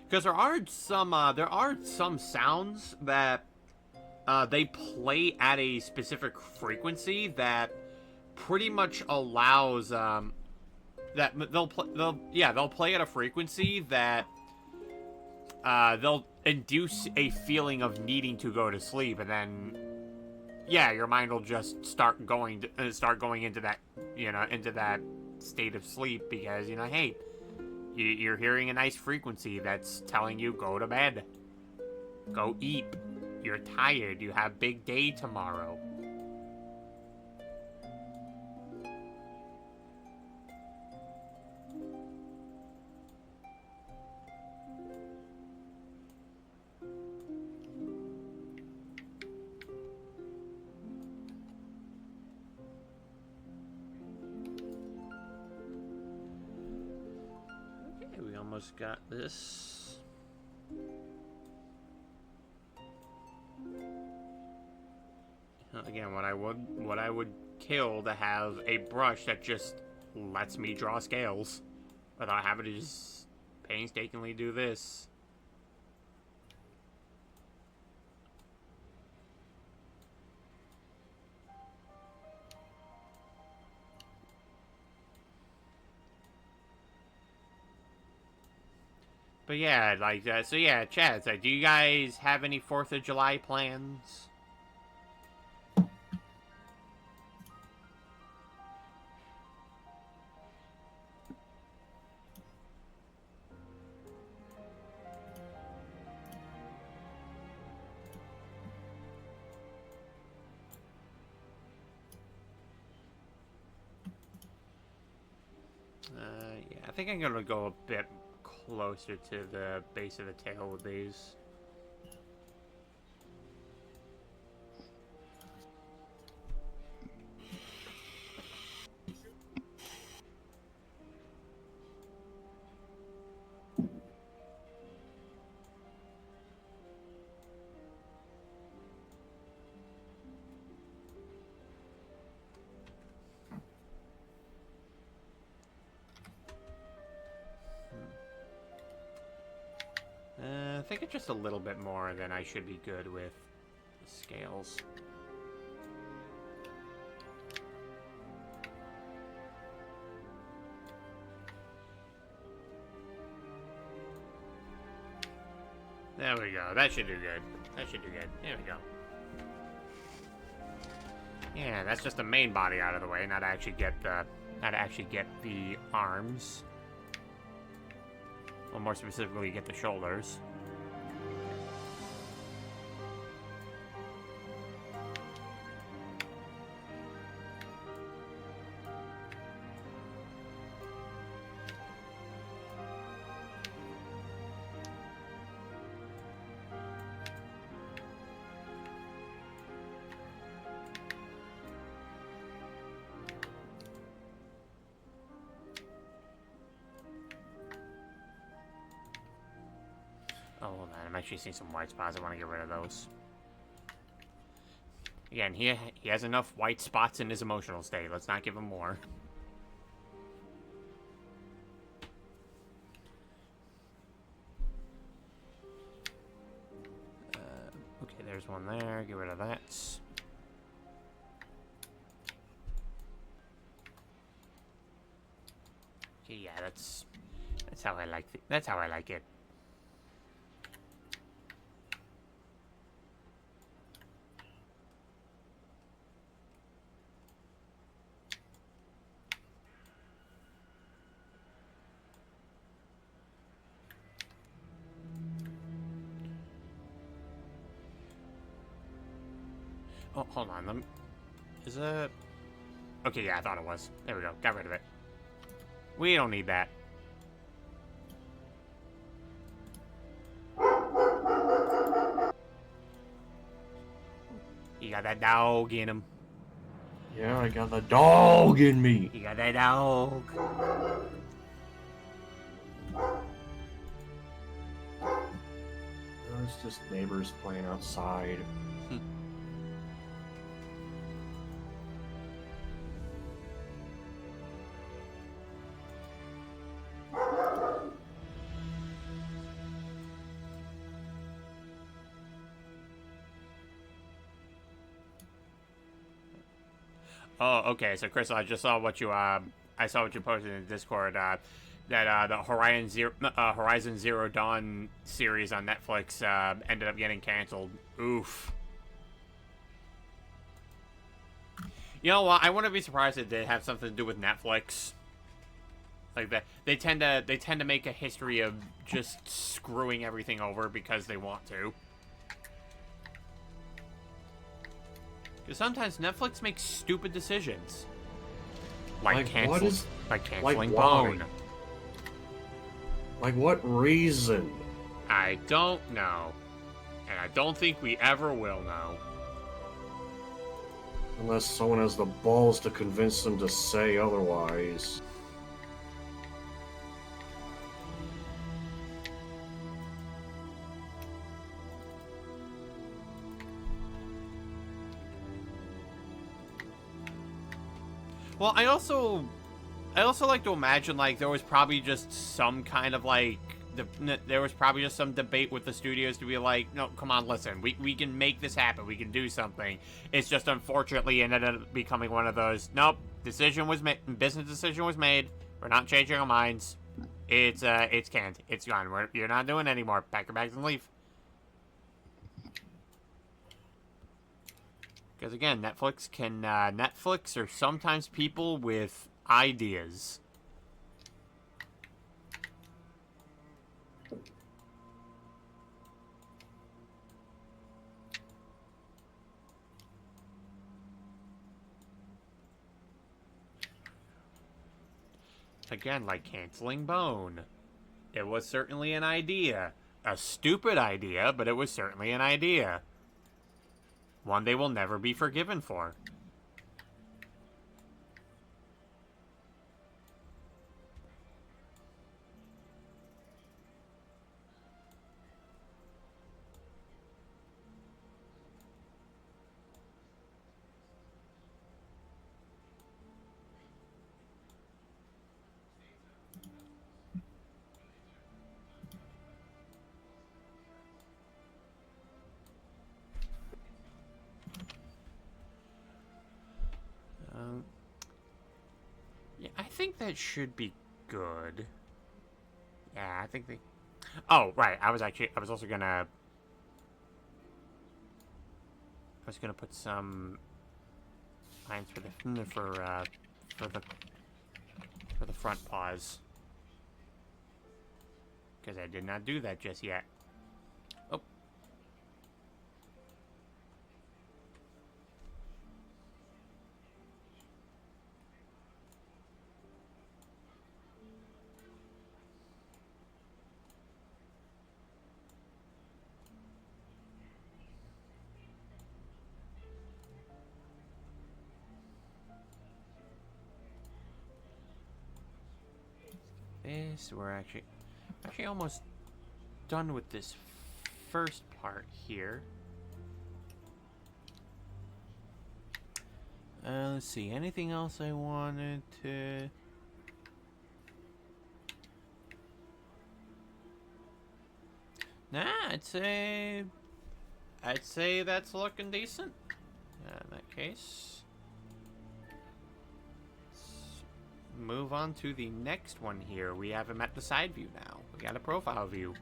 Because there are some sounds that they play at a specific frequency that pretty much allows that they'll play at a frequency that they'll induce a feeling of needing to go to sleep, and then, yeah, your mind will just start going into that, into that state of sleep because, hey, you're hearing a nice frequency that's telling you go to bed, go eat, you're tired, you have big day tomorrow. We almost got this. Again, what I would kill to have a brush that just lets me draw scales without having to just painstakingly do this. But yeah, like, so yeah, Chad, do you guys have any 4th of July plans? Yeah, I think I'm gonna go a bit closer to the base of the tail with these. I think it's just a little bit more than I should be good with the scales. There we go. That should do good. That should do good. There we go. Yeah, that's just the main body out of the way, not to actually get the arms. Well, more specifically, get the shoulders. Oh, hold on. I'm actually seeing some white spots. I want to get rid of those. Again, he has enough white spots in his emotional state. Let's not give him more. Okay, there's one there. Get rid of that. Okay, yeah, that's how I like it. That's how I like it. Oh, hold on. Is it? Okay, yeah, I thought it was. There we go. Got rid of it. We don't need that. You got that dog in him. Yeah, I got the dog in me. You got that dog. It's just neighbors playing outside. Oh, okay. So, Chris, I just saw what you I saw what you posted in Discord. that the Horizon Zero Dawn series on Netflix ended up getting canceled. Oof. You know what? I wouldn't be surprised if they have something to do with Netflix. Like that, they tend to make a history of just screwing everything over because they want to. Because sometimes Netflix makes stupid decisions, like canceling like Bone. why? Like what reason? I don't know, and I don't think we ever will know. Unless someone has the balls to convince them to say otherwise. Well, I also like to imagine, like, there was probably just some kind of, like, there was probably just some debate with the studios to be like, no, come on, listen, we can make this happen, we can do something. It's just, unfortunately, it ended up becoming one of those, nope, business decision was made, we're not changing our minds, it's canned, it's gone, you're not doing it anymore, pack your bags and leave. Because again, Netflix are sometimes people with ideas. Again, like canceling Bone. It was certainly an idea. A stupid idea, but it was certainly an idea. One they will never be forgiven for. Yeah, I think that should be good. Yeah, I think they... Oh, right. I was also gonna... I was gonna put some lines for the front paws. Because I did not do that just yet. Oh. We're actually almost done with this first part here. Let's see, anything else I wanted to... Nah, I'd say that's looking decent. In that case, move on to the next one here. We have him at the side view now. We got a profile view.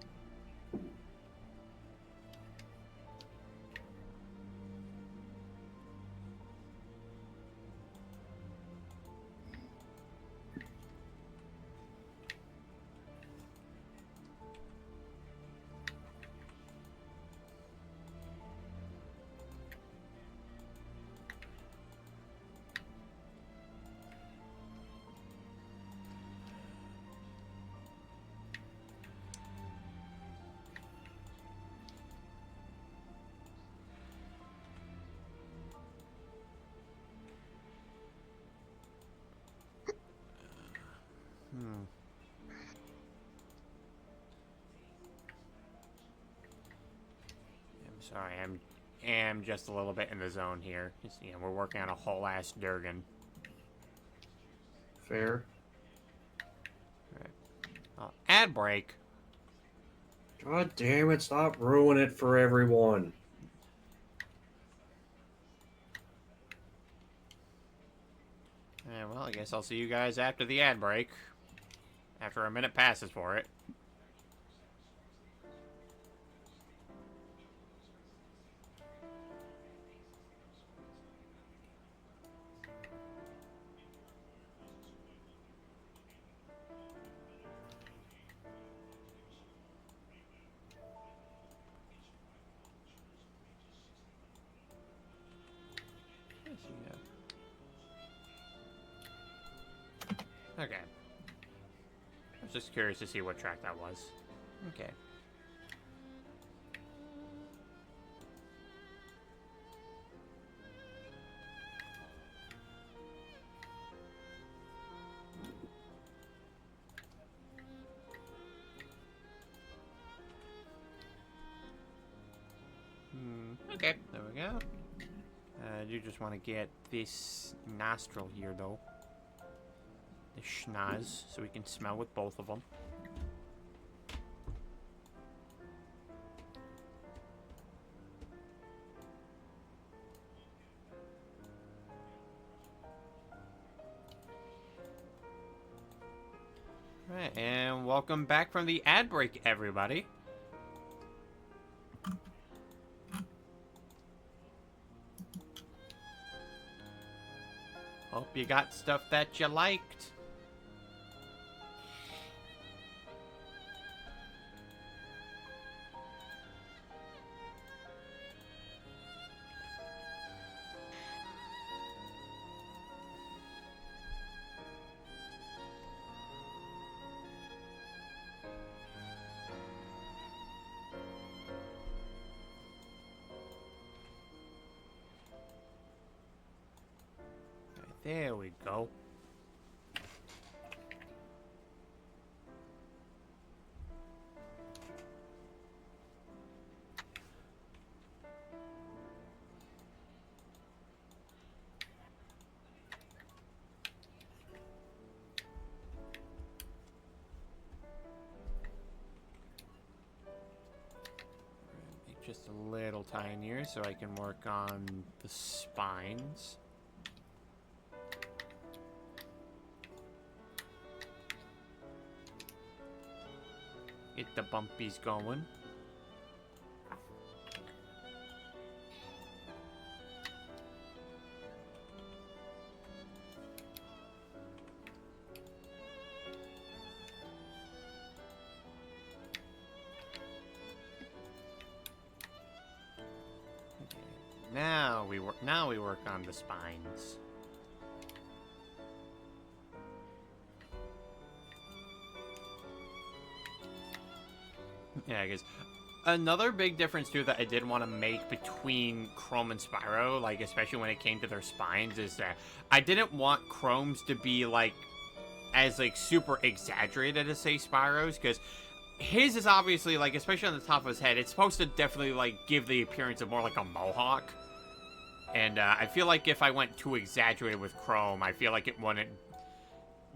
I'm sorry, am just a little bit in the zone here. You know, we're working on a whole ass Durgan. Fair. Right. Ad break. God damn it, stop ruining it for everyone. Yeah, well, I guess I'll see you guys after the ad break. After a minute passes for it. Okay. I was just curious to see what track that was. Okay. Okay, there we go. I do just want to get this nostril here, though. The schnoz, so we can smell with both of them. Alright, and welcome back from the ad break, everybody. Hope you got stuff that you liked. There we go. Make just a little tinier so I can work on the spines. Get the bumpies going. Okay. Now we work on the spines. Yeah, I guess. Another big difference, too, that I did want to make between Chrome and Spyro, like, especially when it came to their spines, is that I didn't want Chrome's to be, like, as, like, super exaggerated as, say, Spyro's, because his is obviously, like, especially on the top of his head, it's supposed to definitely, like, give the appearance of more like a mohawk. And I feel like if I went too exaggerated with Chrome, I feel like it wouldn't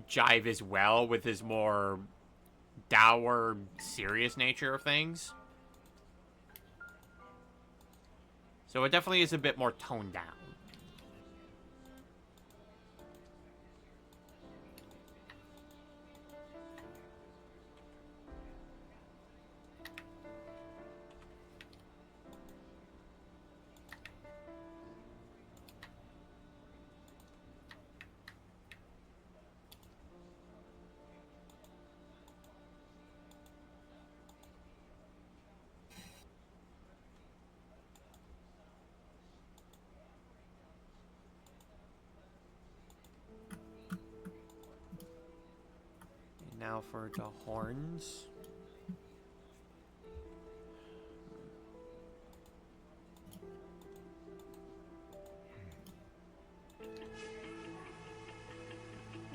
jive as well with his more dour, serious nature of things. So it definitely is a bit more toned down. Now for the horns.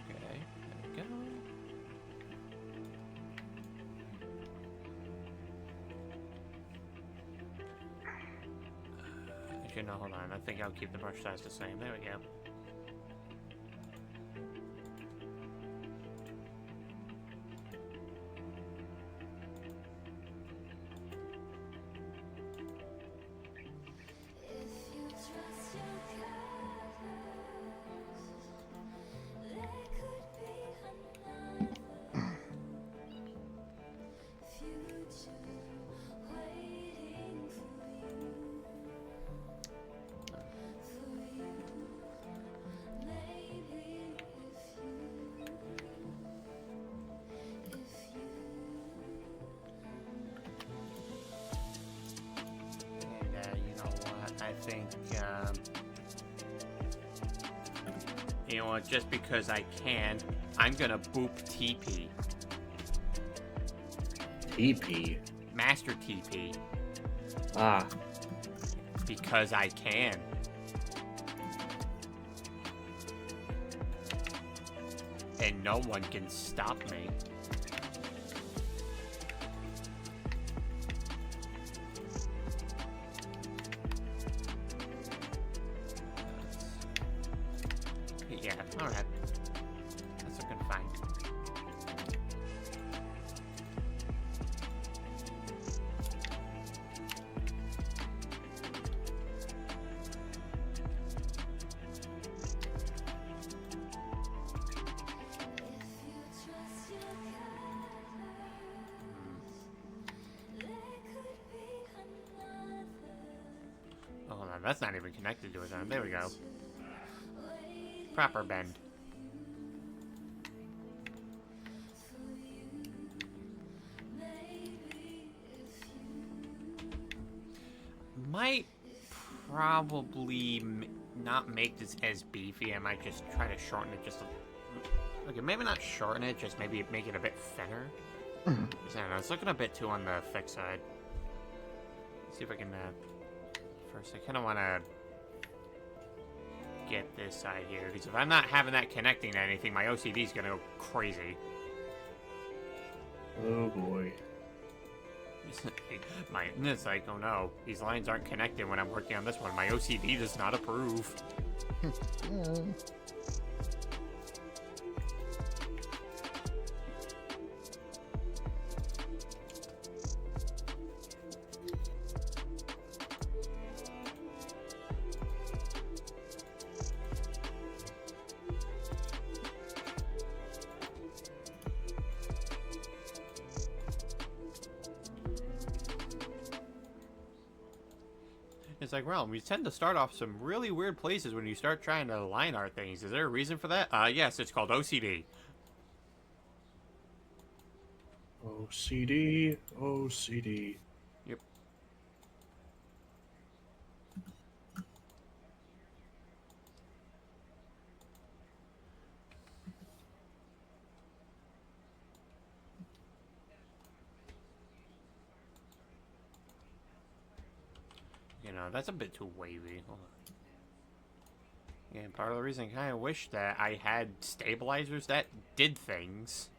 Okay, there we go. Actually, no, hold on. I think I'll keep the brush size the same. There we go. think, you know what, just because I can, I'm gonna boop TP. TP. Master TP. Ah. Because I can. And no one can stop me. Yeah, alright. That's looking fine. Oh, no, that's not even connected to it then. There we go. Proper bend. Might probably not make this as beefy. I might just try to shorten it just a... Okay, maybe not shorten it, just maybe make it a bit thinner. I don't know, it's looking a bit too on the thick side. Let's see if I can... First, I kind of want to get this side here, because if I'm not having that connecting to anything, my OCD is going to go crazy. Oh boy. It's like, oh no, these lines aren't connected when I'm working on this one. My OCD does not approve. It's like, well, we tend to start off some really weird places when you start trying to line art things. Is there a reason for that? Yes, it's called OCD. OCD, OCD. Yep. You know, that's a bit too wavy. Hold on. Yeah, part of the reason I kind of wish that I had stabilizers that did things.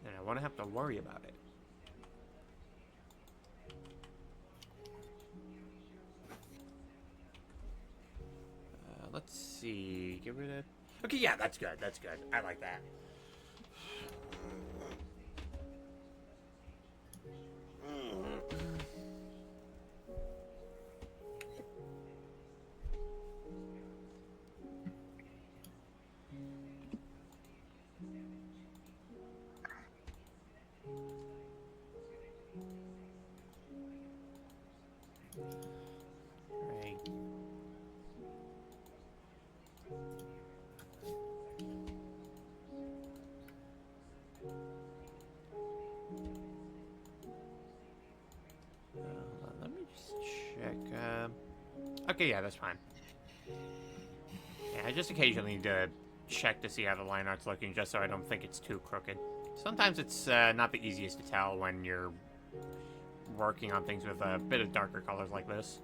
And I wouldn't have to worry about it. Let's see. Get rid of... Okay, yeah, that's good. That's good. I like that. Right. Let me just check. Okay, yeah, that's fine. Yeah, I just occasionally need to check to see how the line art's looking, just so I don't think it's too crooked. Sometimes it's not the easiest to tell when you're working on things with a bit of darker colors like this.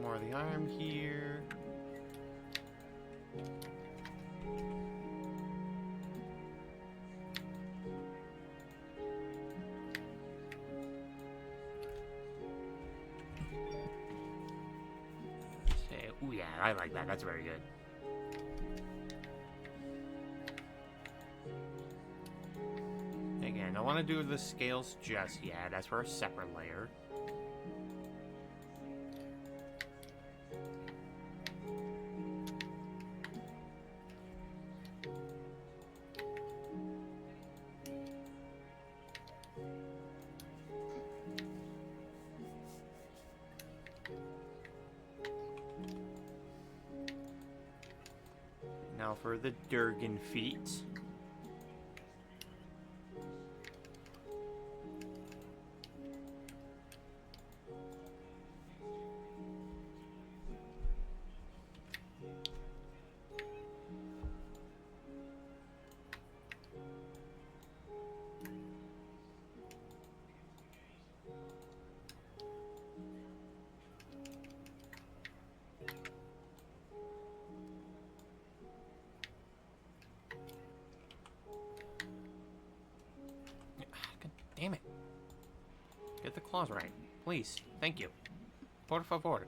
More of the arm here. Oh yeah, I like that. That's very good. Again, I don't want to do the scales just yet. That's for a separate layer. Now for the Durgan feat. God damn it. Get the claws right. Please. Thank you. Por favor.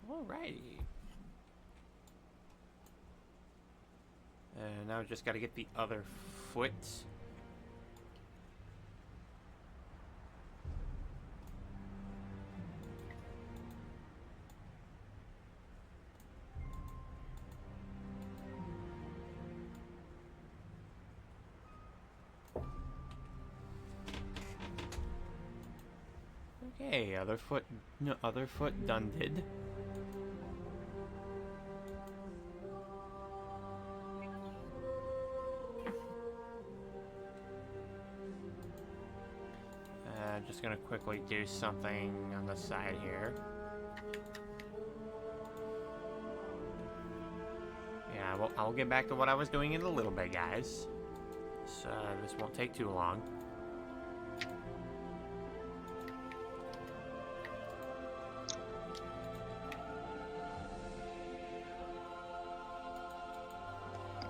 Alrighty. And now just gotta get the other foot. Okay, other foot done did. Just gonna quickly do something on the side here. Yeah, well, I'll get back to what I was doing in a little bit, guys. So this won't take too long.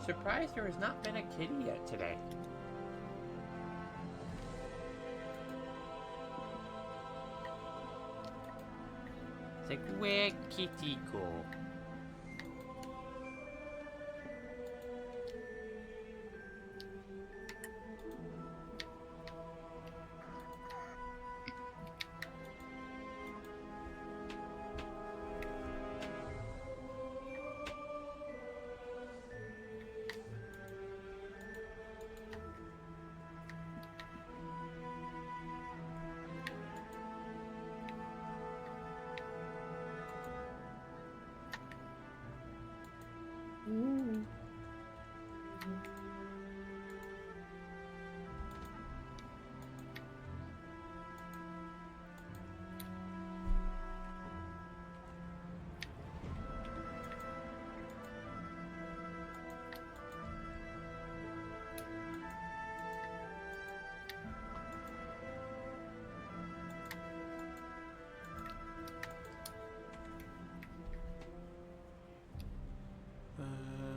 Surprised there has not been a kitty yet today. It's like, where kitty go?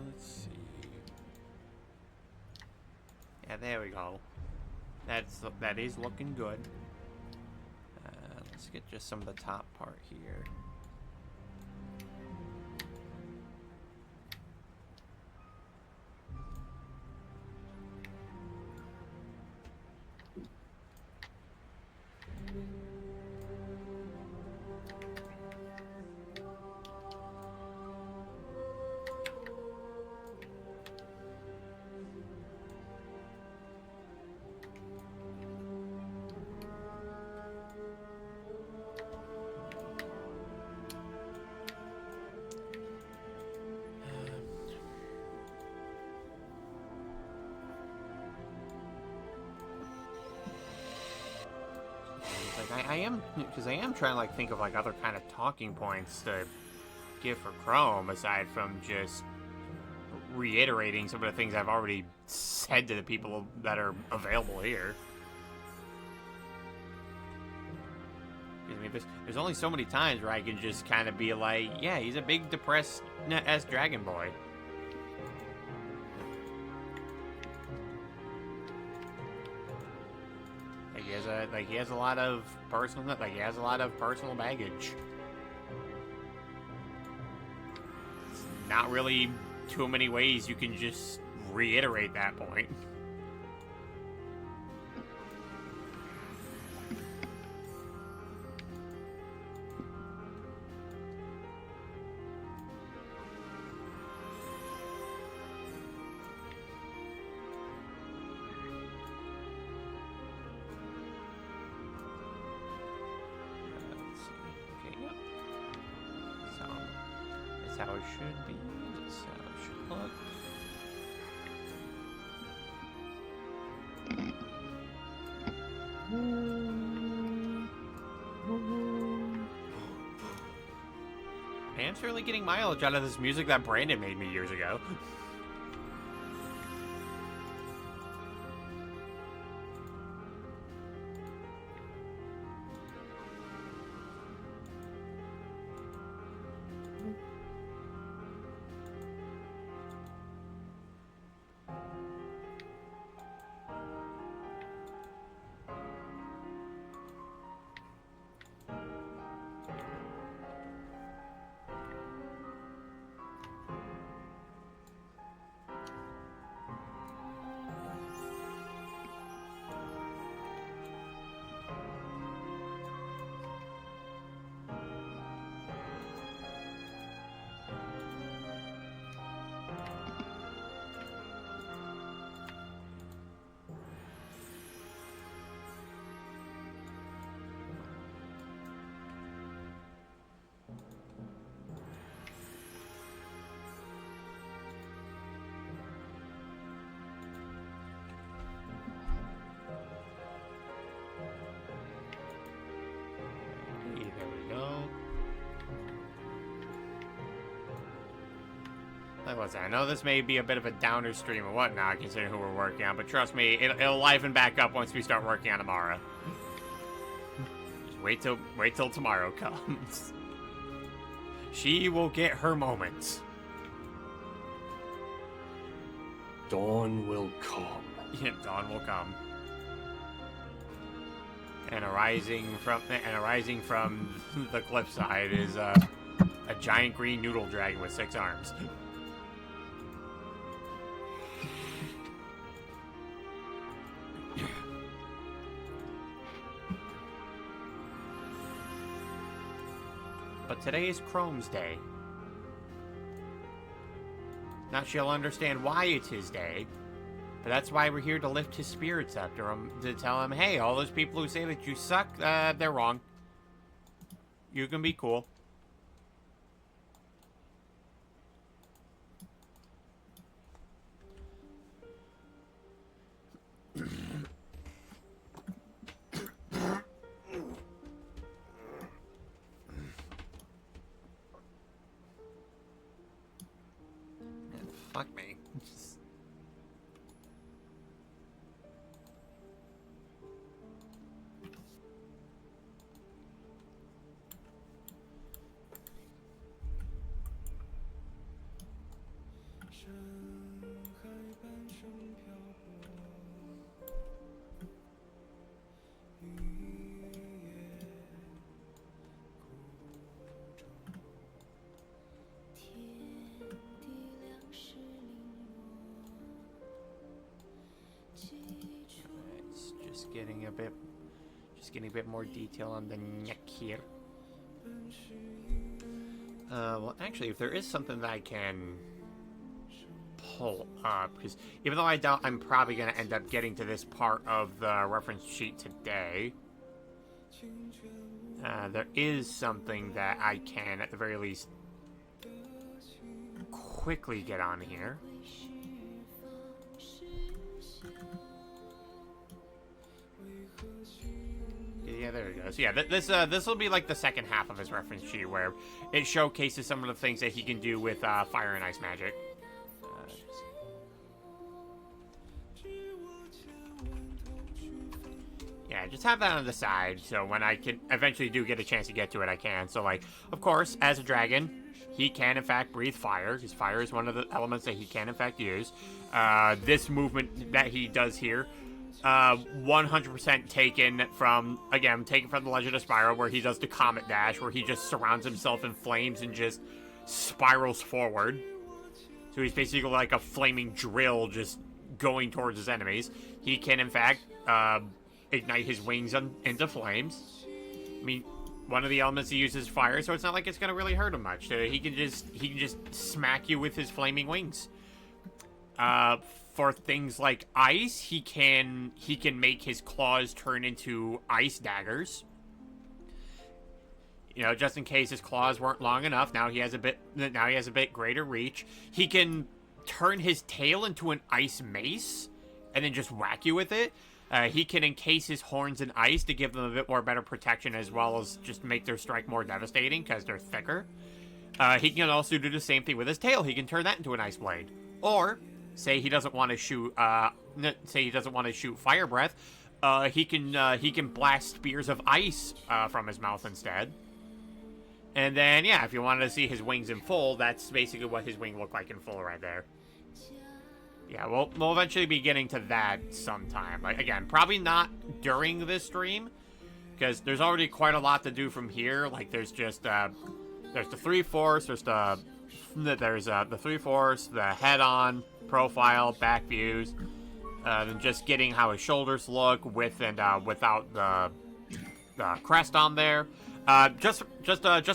Let's see. Yeah, there we go. That is looking good. Let's get just some of the top part here. I am trying to like think of like other kind of talking points to give for Chrome aside from just reiterating some of the things I've already said to the people that are available here. I mean, there's only so many times where I can just kind of be like, yeah, he's a big depressed ass dragon boy. he has a lot of personal baggage. It's not really too many ways you can just reiterate that point. That's how it should be. That's how it should look. Man, it's really getting mileage out of this music that Brandon made me years ago. Listen, I know this may be a bit of a downer stream and whatnot, considering who we're working on, but trust me, it'll liven back up once we start working on Amara. Just wait till tomorrow comes. She will get her moments. Dawn will come. Yeah, dawn will come. And arising from the cliffside is a giant green noodle dragon with 6 arms. But today is Chrome's day. Now she'll understand why it's his day, but that's why we're here to lift his spirits up, to tell him, hey, all those people who say that you suck, they're wrong. You can be cool. Fuck me. Getting a bit more detail on the neck here. Well, actually, if there is something that I can pull up, because even though I doubt I'm probably going to end up getting to this part of the reference sheet today, there is something that I can, at the very least, quickly get on here. Yeah, there it goes. Yeah, this will be like the second half of his reference sheet, where it showcases some of the things that he can do with fire and ice magic. Yeah, just have that on the side, so when I can eventually do get a chance to get to it, I can. So, like, of course, as a dragon, he can, in fact, breathe fire, because fire is one of the elements that he can, in fact, use. This movement that he does here 100% taken from the Legend of Spyro, where he does the Comet Dash, where he just surrounds himself in flames and just spirals forward. So he's basically like a flaming drill just going towards his enemies. He can, in fact, ignite his wings into flames. I mean, one of the elements he uses is fire, so it's not like it's going to really hurt him much. He can just smack you with his flaming wings. For things like ice, he can make his claws turn into ice daggers. You know, just in case his claws weren't long enough, now he has a bit greater reach. He can turn his tail into an ice mace and then just whack you with it. He can encase his horns in ice to give them a bit more better protection, as well as just make their strike more devastating because they're thicker. He can also do the same thing with his tail. He can turn that into an ice blade. Or say he doesn't want to shoot fire breath, he can blast spears of ice from his mouth instead. And then, yeah, if you wanted to see his wings in full, that's basically what his wing looked like in full right there. Yeah, we'll eventually be getting to that sometime. Like, again, probably not during this stream, because there's already quite a lot to do from here. Like, there's just, there's the 3/4, there's the 3/4, the head-on, profile, back views, then just getting how his shoulders look with and without the crest on there. Just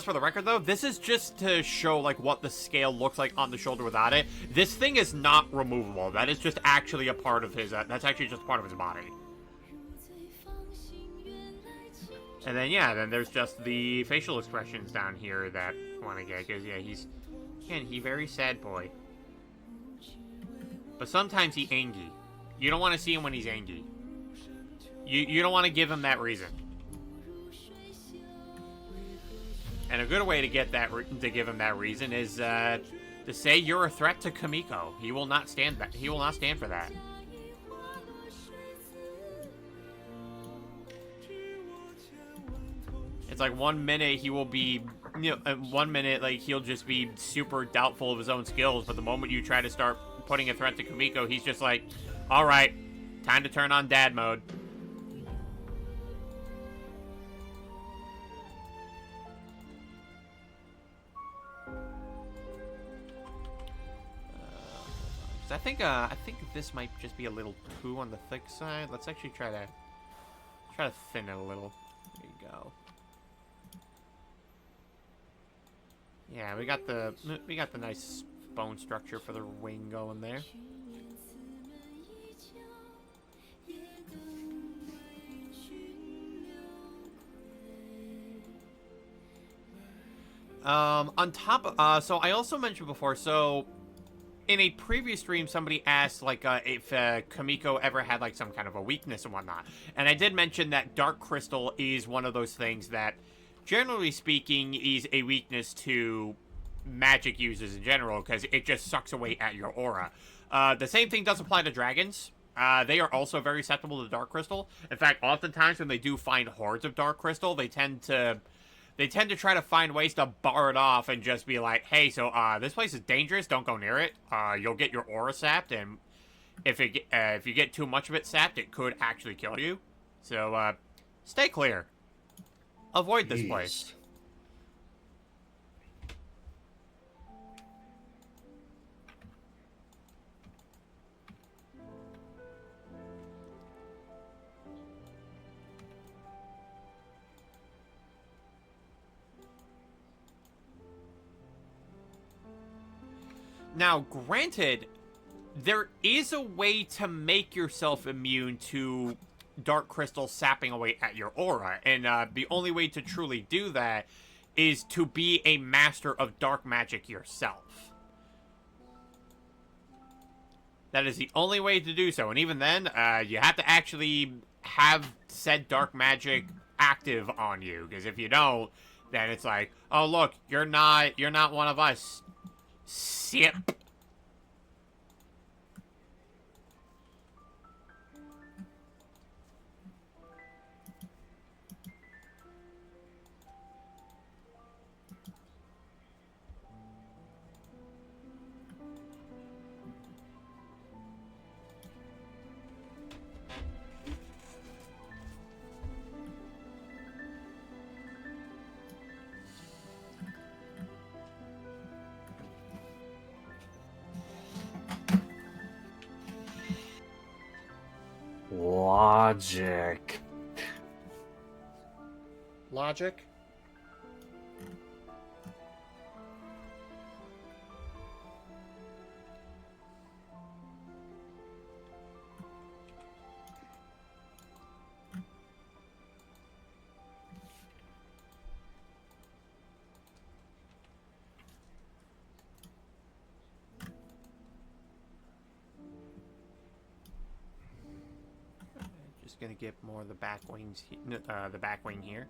for the record, though, this is just to show, like, what the scale looks like on the shoulder without it. This thing is not removable. That is just actually a part of his, that's actually just part of his body. And then, yeah, then there's just the facial expressions down here that I want to get, because, yeah, he's very sad boy. But sometimes he's angry. You don't want to see him when he's angry. You don't want to give him that reason. And a good way to get that to give him that reason is to say you're a threat to Kamiko. He will not stand that. He will not stand for that. It's like 1 minute he will be, you know, 1 minute like he'll just be super doubtful of his own skills, but the moment you try to start putting a threat to Kamiko, he's just like, all right, time to turn on dad mode. I think this might just be a little too on the thick side. Let's actually try to thin it a little. There you go. Yeah, we got the nice bone structure for the wing going there. On top of, so I also mentioned before, so in a previous stream, somebody asked, like, if Kamiko ever had, like, some kind of a weakness and whatnot. And I did mention that Dark Crystal is one of those things that, generally speaking, is a weakness to magic users in general, because it just sucks away at your aura. The same thing does apply to dragons. They are also very susceptible to Dark Crystal. In fact, oftentimes when they do find hordes of Dark Crystal, they tend to try to find ways to bar it off and just be like, hey, so this place is dangerous, don't go near it. You'll get your aura sapped, and if you get too much of it sapped, it could actually kill you. So stay clear. Avoid this place. Now, granted, there is a way to make yourself immune to Dark Crystal sapping away at your aura, and the only way to truly do that is to be a master of dark magic yourself. That is the only way to do so, and even then, you have to actually have said dark magic active on you, because if you don't, then it's like, oh look, you're not one of us. Sip. Logic. Logic? Just gonna get more of the back wings, the back wing here.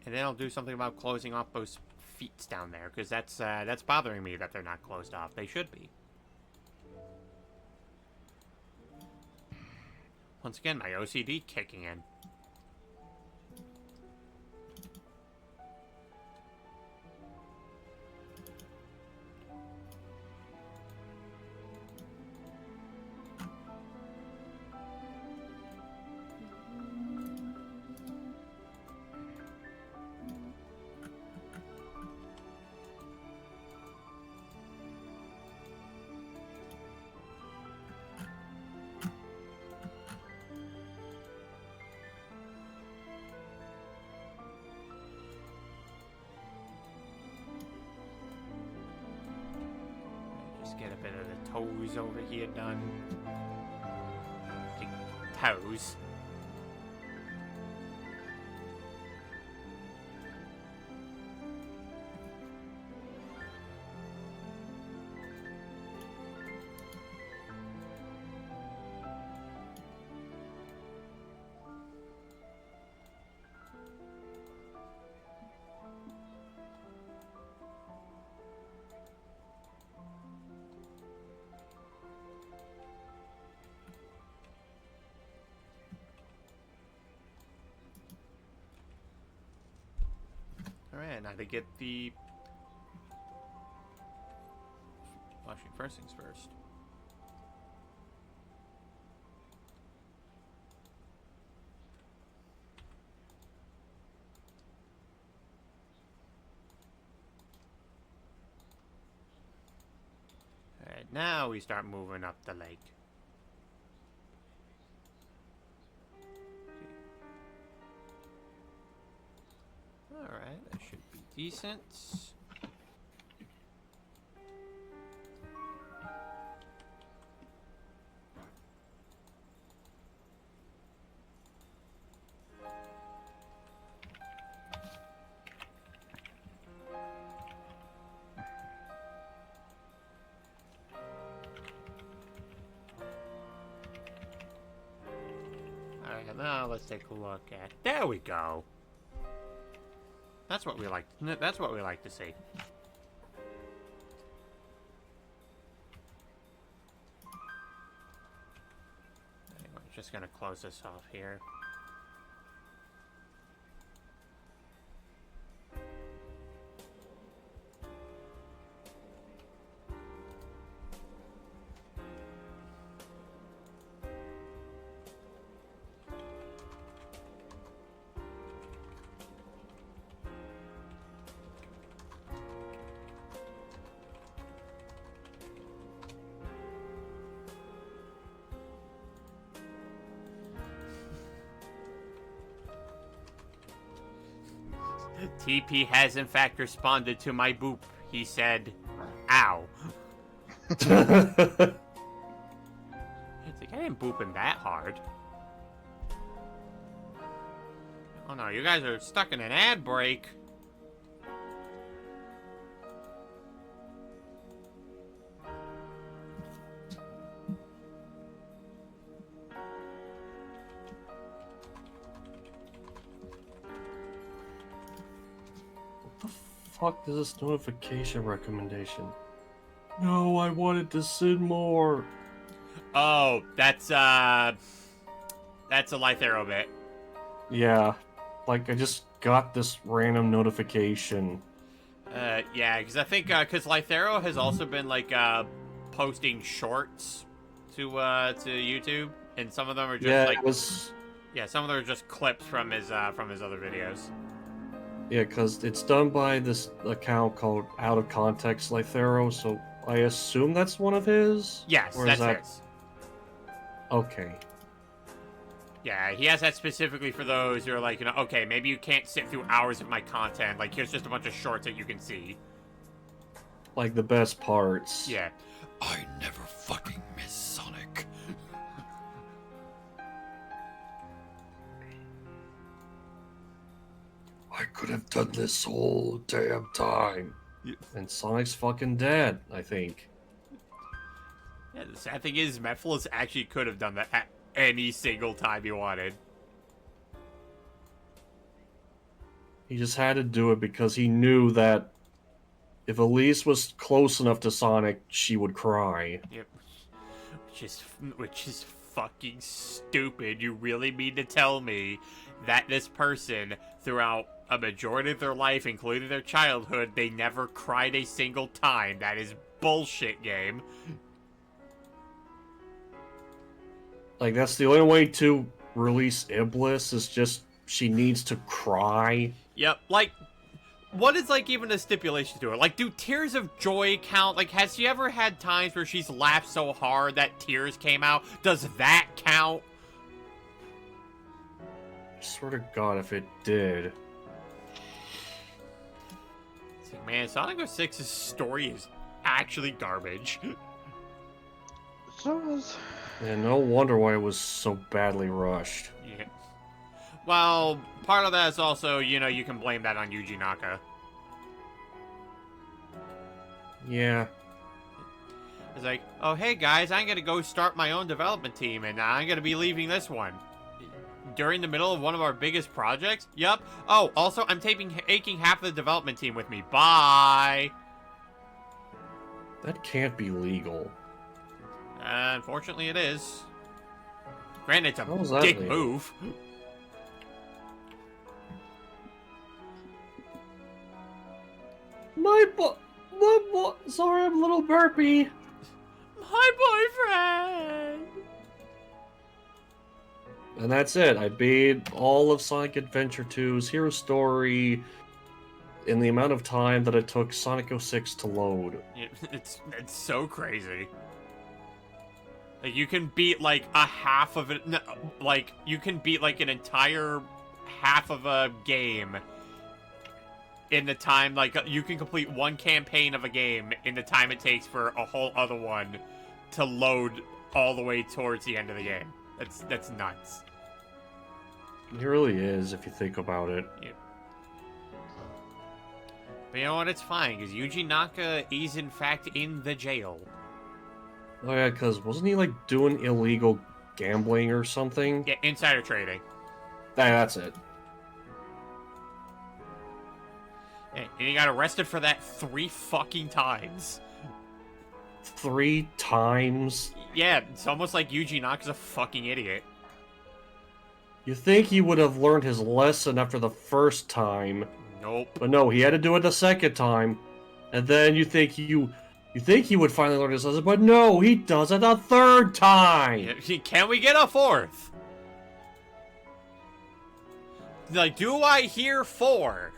And then I'll do something about closing off those feet down there, because that's bothering me that they're not closed off. They should be. Once again, my OCD kicking in. Get a bit of the toes over here done. Toes. Alright, now to get the... Washing first things first. Alright, now we start moving up the lake. Alright, that should be decent. Alright, now let's take a look at... There we go! That's what we like. That's what we like to see. Anyway, just gonna close this off here. TP has in fact responded to my boop. He said, ow. It's like, I didn't boop him that hard. Oh no, you guys are stuck in an ad break. Fuck is this notification recommendation? No, I wanted to send more. Oh, that's a Life Arrow bit. Yeah, like I just got this random notification. Yeah, because I think because Life Arrow has also been like posting shorts to YouTube, and some of them are just some of them are just clips from his other videos. Yeah, because it's done by this account called Out of Context Lithero, so I assume that's one of his? Yes, or that's is that... his. Okay. Yeah, he has that specifically for those who are like, okay, maybe you can't sit through hours of my content. Like, here's just a bunch of shorts that you can see. Like the best parts. Yeah. I never fucking miss Sonic. I could have done this whole damn time. Yeah. And Sonic's fucking dead, I think. Yeah, the sad thing is, Mephiles actually could have done that at any single time he wanted. He just had to do it because he knew that if Elise was close enough to Sonic, she would cry. Yep. Which is fucking stupid. You really mean to tell me that this person, throughout a majority of their life, including their childhood, they never cried a single time? That is bullshit, game. Like, that's the only way to release Iblis, is just she needs to cry. Yep, like, what is, like, even a stipulation to it? Like, do tears of joy count? Like, has she ever had times where she's laughed so hard that tears came out? Does that count? I swear to God, if it did. It's like, man, Sonic 06's story is actually garbage. So is... Yeah, no wonder why it was so badly rushed. Yeah. Well, part of that is also, you can blame that on Yuji Naka. Yeah. It's like, oh, hey guys, I'm gonna go start my own development team, and I'm gonna be leaving this one. During the middle of one of our biggest projects? Yup. Oh, also, I'm taking half of the development team with me. Bye! That can't be legal. Unfortunately, it is. Granted, it's How is a that dick legal? move. Sorry, I'm a little burpy. My boyfriend! And that's it. I beat all of Sonic Adventure 2's Hero Story in the amount of time that it took Sonic 06 to load. Yeah, it's so crazy. Like, you can beat, like, a half of it. No, like, you can beat, like, an entire half of a game in the time, like, you can complete one campaign of a game in the time it takes for a whole other one to load all the way towards the end of the game. That's nuts. It really is, if you think about it. Yeah. But you know what? It's fine, because Yuji Naka is, in fact, in the jail. Oh yeah, because wasn't he, like, doing illegal gambling or something? Yeah, insider trading. That's it. And he got arrested for that 3 fucking times. 3 times? Yeah, it's almost like Yuji Naka's a fucking idiot. You think he would have learned his lesson after the first time, Nope. but no, he had to do it the second time. And then you think he would finally learn his lesson, but no, he does it the third time! Yeah, can we get a 4th? Like, do I hear 4?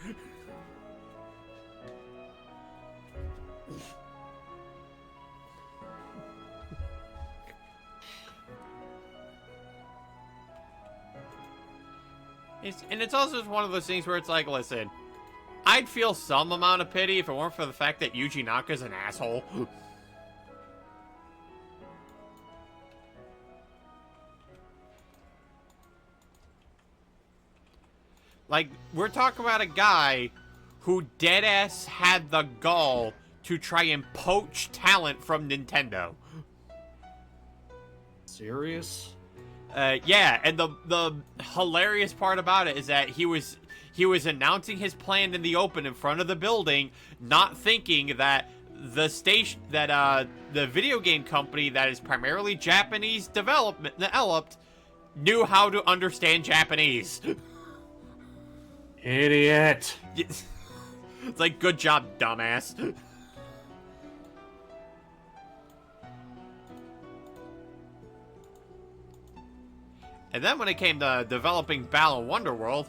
It's also just one of those things where it's like, listen, I'd feel some amount of pity if it weren't for the fact that Yuji Naka's an asshole. Like, we're talking about a guy who deadass had the gall to try and poach talent from Nintendo. Serious? Yeah, and the hilarious part about it is that he was announcing his plan in the open in front of the building, not thinking that the video game company that is primarily Japanese developed knew how to understand Japanese. Idiot! It's like, good job, dumbass. And then when it came to developing Battle Wonderworld,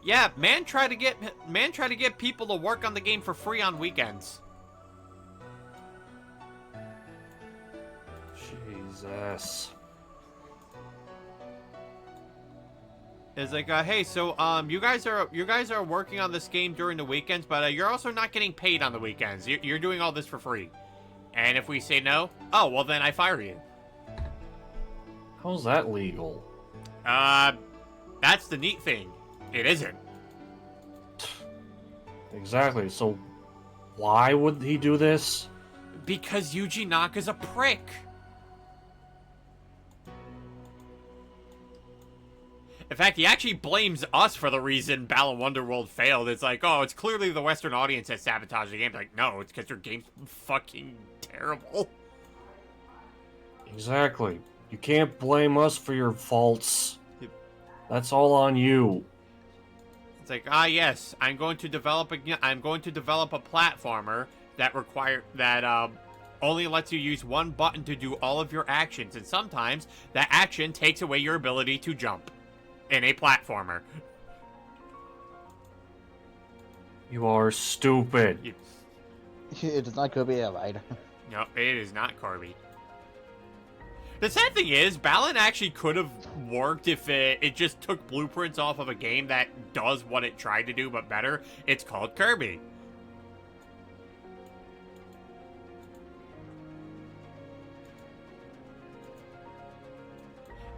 yeah, man tried to get people to work on the game for free on weekends. Jesus. It's like, hey, so you guys are working on this game during the weekends, but you're also not getting paid on the weekends. You're doing all this for free. And if we say no, oh well, then I fire you. How's that legal? That's the neat thing. It isn't. Exactly. So, why would he do this? Because Yuji Naka's a prick. In fact, he actually blames us for the reason Balan Wonderworld failed. It's like, oh, it's clearly the Western audience that sabotaged the game. Like, no, it's because your game's fucking terrible. Exactly. You can't blame us for your faults. That's all on you. It's like, yes, I'm going to develop a platformer that only lets you use one button to do all of your actions, and sometimes that action takes away your ability to jump in a platformer. You are stupid. It is not going to be alright. No, it is not Corby. The sad thing is, Balan actually could have worked if it just took blueprints off of a game that does what it tried to do, but better. It's called Kirby.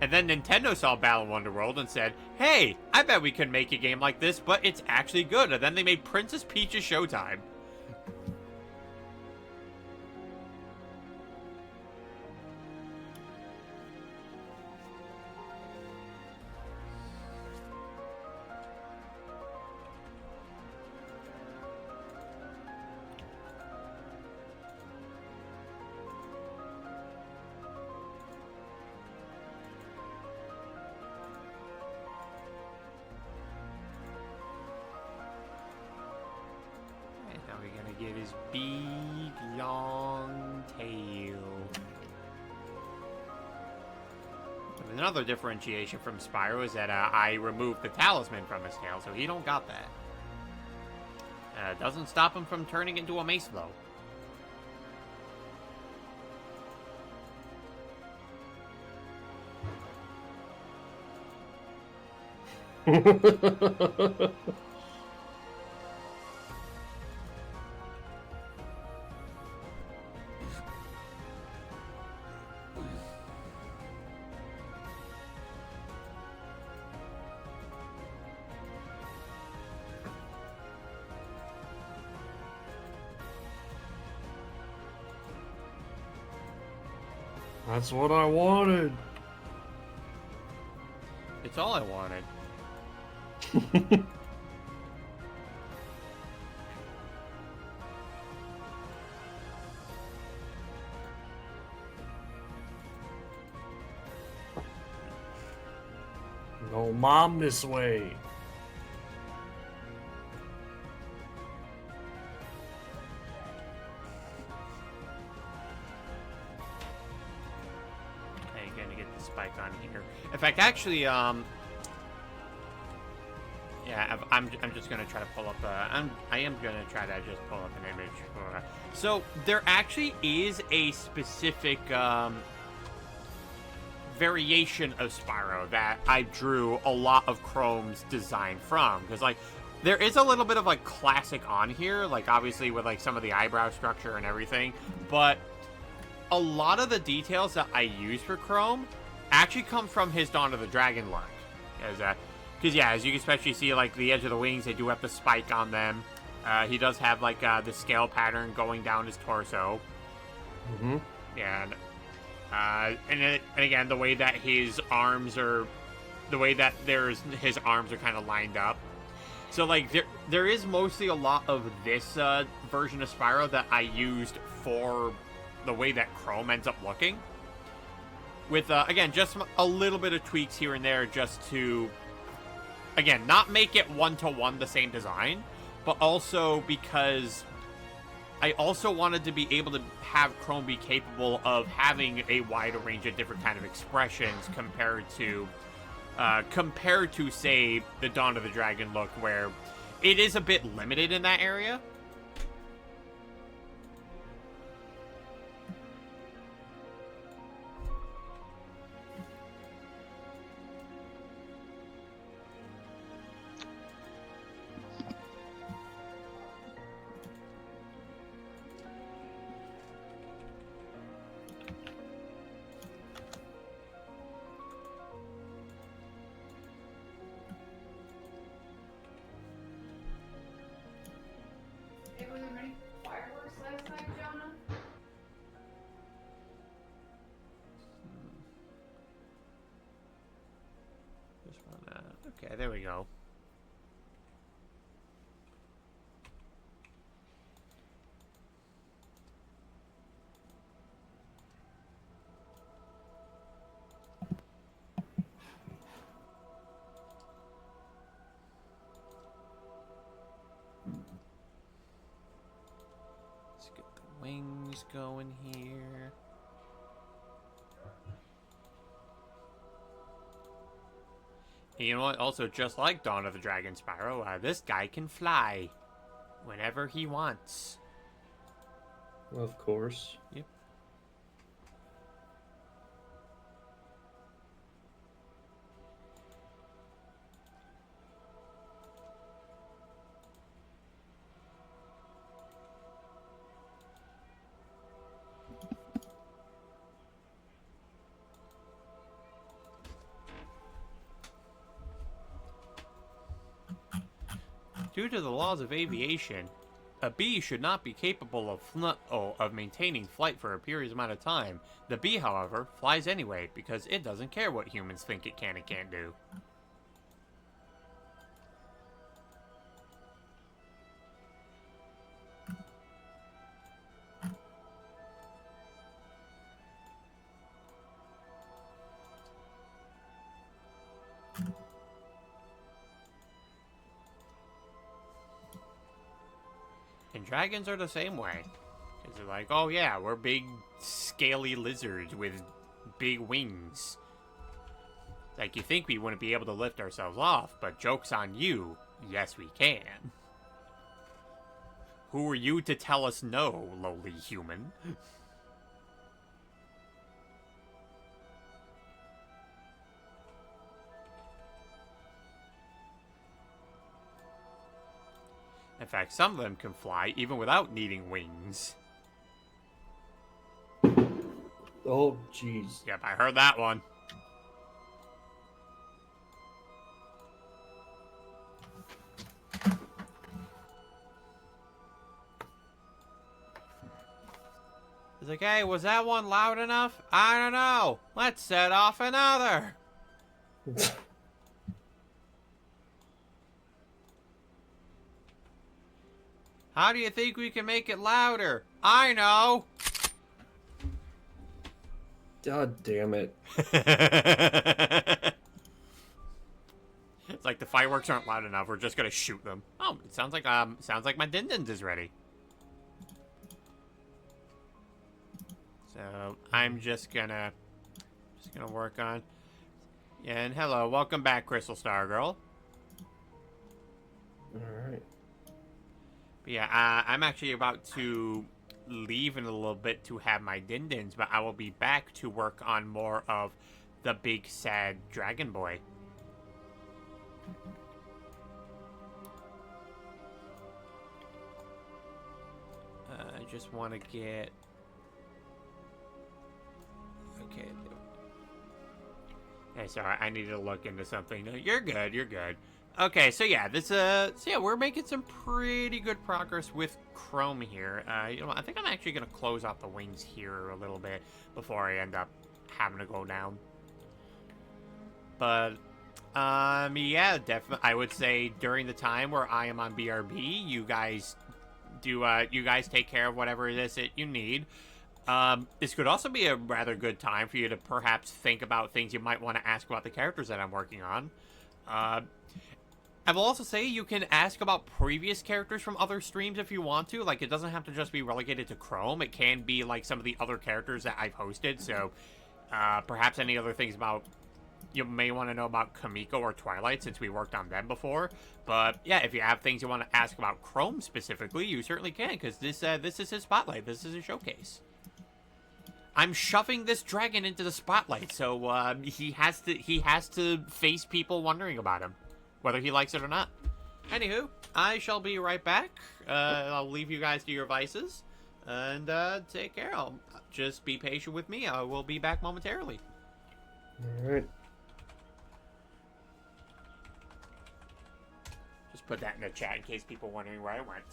And then Nintendo saw Balan Wonderworld and said, hey, I bet we can make a game like this, but it's actually good. And then they made Princess Peach's Showtime. Get his big, long tail. Another differentiation from Spyro is that I removed the talisman from his tail, so he don't got that. Doesn't stop him from turning into a mace, though. That's what I wanted. It's all I wanted. No, Mom, this way. Okay, gonna get the spike on here. In fact, actually, yeah, I'm just gonna try to pull up. I am gonna try to just pull up an image. So there actually is a specific variation of Spyro that I drew a lot of Chrome's design from, because like there is a little bit of like classic on here, like obviously with like some of the eyebrow structure and everything, but a lot of the details that I use for Chrome actually come from his Dawn of the Dragon look. Because yeah, as you can especially see, like the edge of the wings, they do have the spike on them. He does have like the scale pattern going down his torso. Mm-hmm. And and again, the way that his arms are kind of lined up. So like there is mostly a lot of this version of Spyro that I used for the way that Chrome ends up looking. With again, just a little bit of tweaks here and there, just to again not make it one-to-one the same design, but also because I also wanted to be able to have Chrome be capable of having a wider range of different kind of expressions compared to say the Dawn of the Dragon look, where it is a bit limited in that area. Okay, there we go. Let's get the wings going here. And you know what? Also, just like Dawn of the Dragon Spyro, this guy can fly whenever he wants. Of course. Yep. Due to the laws of aviation, a bee should not be capable of maintaining flight for a period amount of time. The bee, however, flies anyway because it doesn't care what humans think it can and can't do. And dragons are the same way. Because they're like, oh yeah, we're big, scaly lizards with big wings. Like, you think we wouldn't be able to lift ourselves off, but joke's on you. Yes, we can. Who are you to tell us no, lowly human? In fact, some of them can fly even without needing wings. Oh, jeez. Yep, I heard that one. It's like, hey, was that one loud enough? I don't know. Let's set off another. How do you think we can make it louder? I know. God damn it. It's like the fireworks aren't loud enough. We're just gonna shoot them. Oh, it sounds like my Dindins is ready. So I'm just gonna work on. And hello, welcome back, Crystal Star Girl. All right. But yeah, I'm actually about to leave in a little bit to have my Dindins, but I will be back to work on more of the big sad dragon boy. I just want to get. Okay. Hey, sorry, I needed to look into something. No, you're good, you're good. Okay, so yeah, we're making some pretty good progress with Chrome here. You know, I think I'm actually gonna close off the wings here a little bit before I end up having to go down. But, yeah, definitely, I would say during the time where I am on BRB, you guys take care of whatever it is that you need. This could also be a rather good time for you to perhaps think about things you might want to ask about the characters that I'm working on. I will also say you can ask about previous characters from other streams if you want to. Like, it doesn't have to just be relegated to Chrome. It can be, like, some of the other characters that I've hosted. So, perhaps any other things about... You may want to know about Kamiko or Twilight, since we worked on them before. But, yeah, if you have things you want to ask about Chrome specifically, you certainly can, because this is his spotlight. This is his showcase. I'm shoving this dragon into the spotlight, so he has to face people wondering about him, whether he likes it or not. Anywho, I shall be right back. I'll leave you guys to your vices, and take care. Just be patient with me. I will be back momentarily. All right. Just put that in the chat in case people wondering where I went.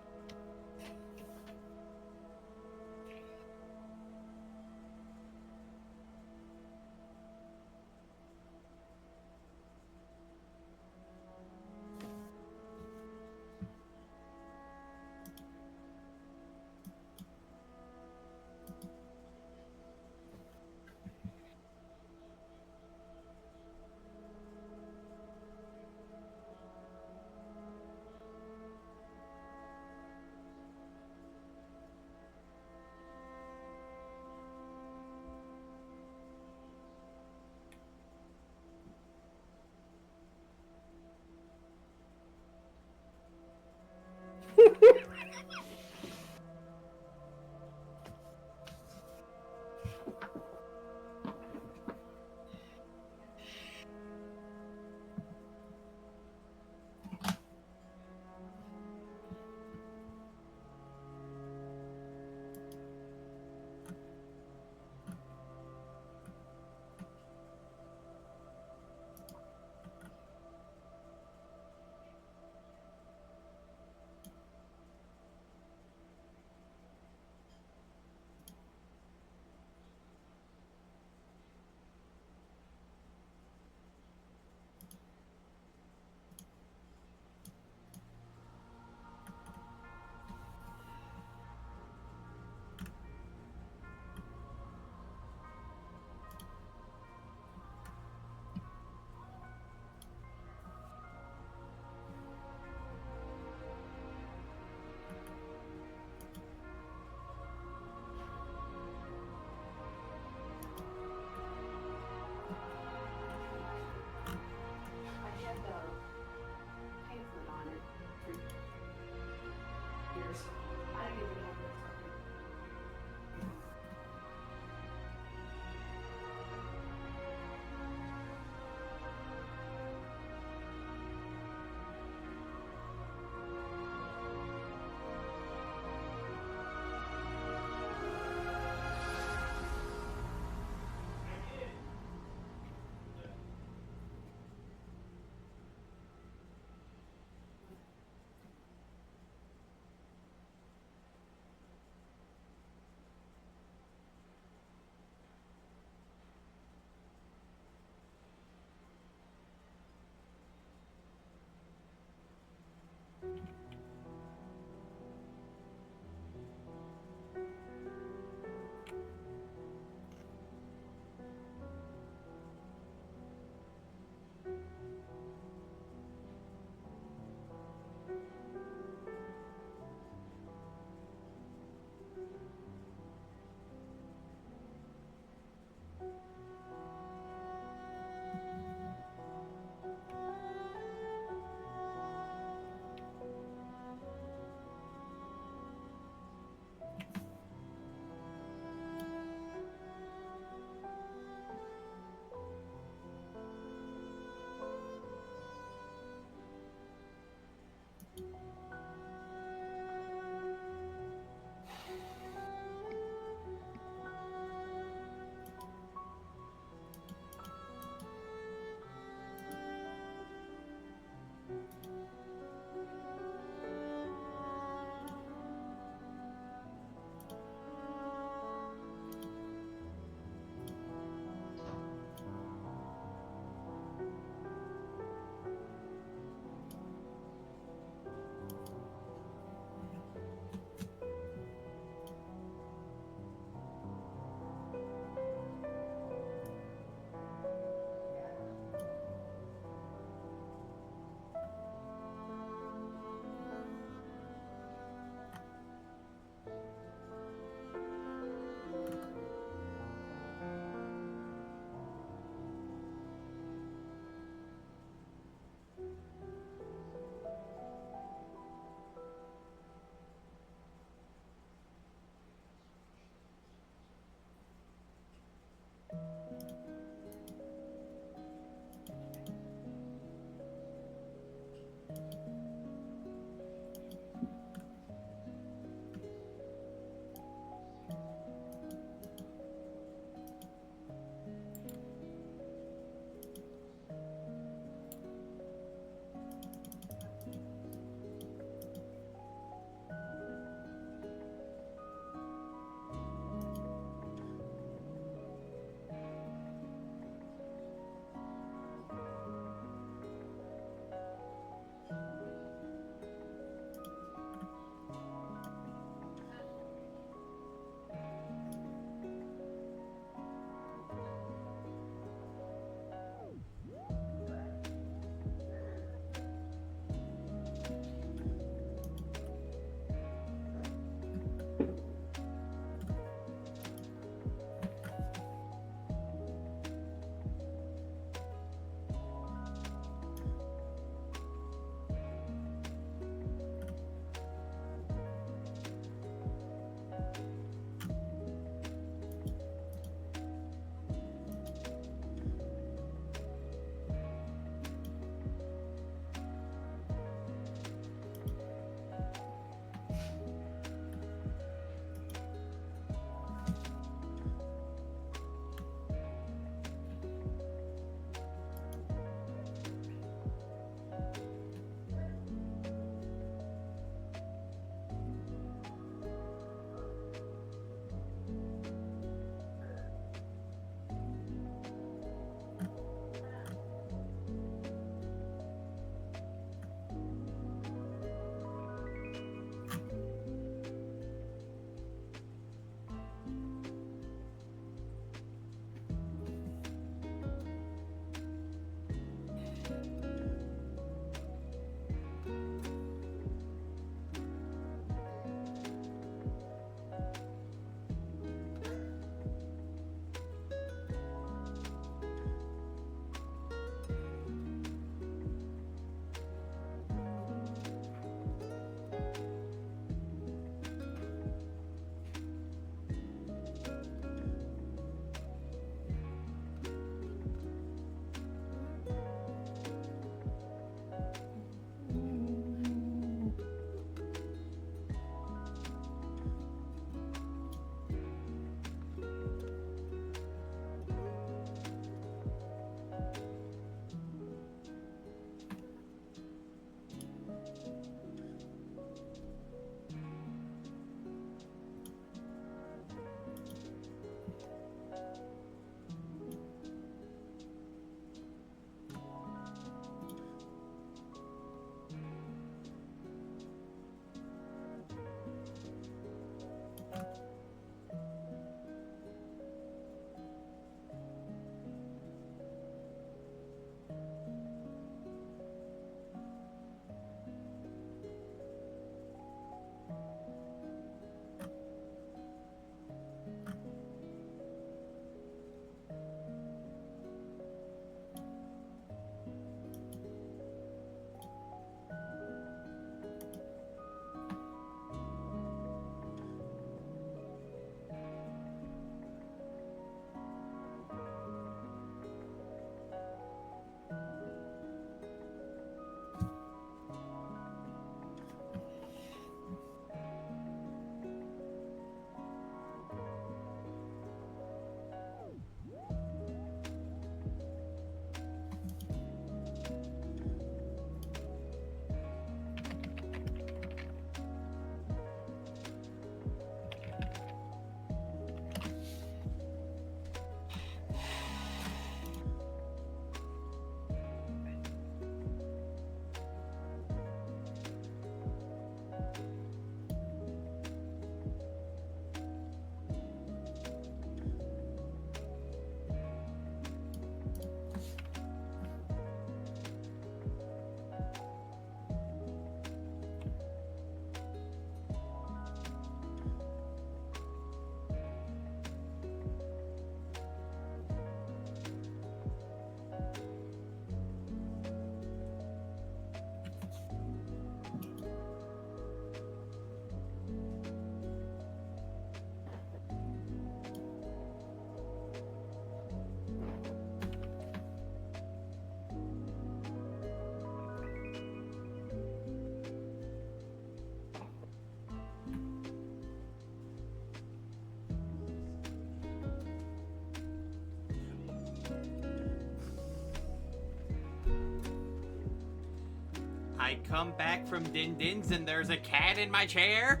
I come back from Din Din's and there's a cat in my chair.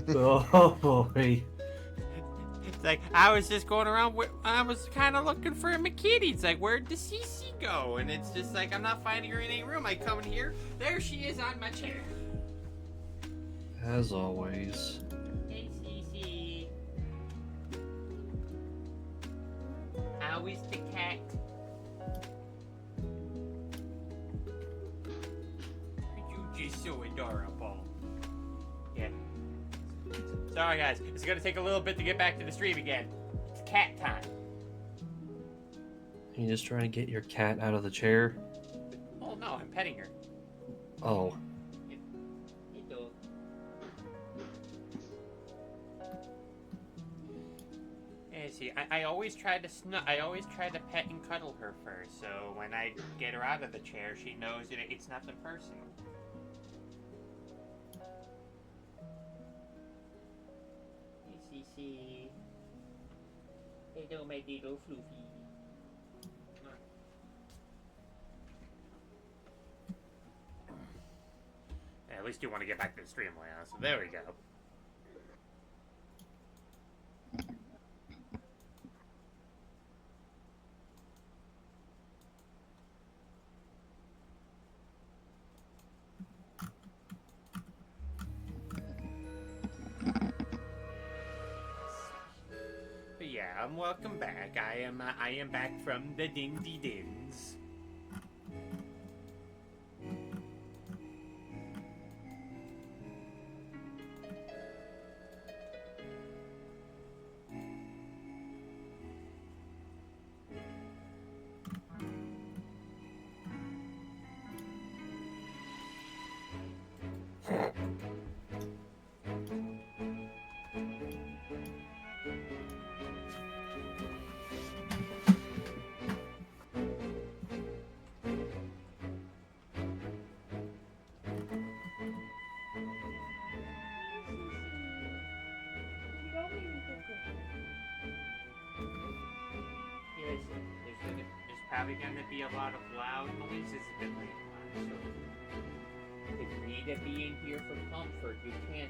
Oh boy. It's like, I was just going around, I was kind of looking for a kitty. It's like, where'd the CC go? And it's just like, I'm not finding her in any room. I come in here, there she is on my chair. As always. Hey, CC. How is the cat? You're just so adorable. Yeah. Sorry, guys. It's gonna take a little bit to get back to the stream again. It's cat time. You just trying to get your cat out of the chair? Oh no, I'm petting her. Oh. Yeah, see, I always try to pet and cuddle her first, so when I get her out of the chair, she knows that it's nothing personal. Hey, Cece. Hello, my little floofy. Yeah, at least you want to get back to the stream, Leon, so there we go. Yeah, welcome back. I am back from the Dindy Dins. There's probably going to be a lot of loud noises a bit later on, so if you need to be in here for comfort, you can.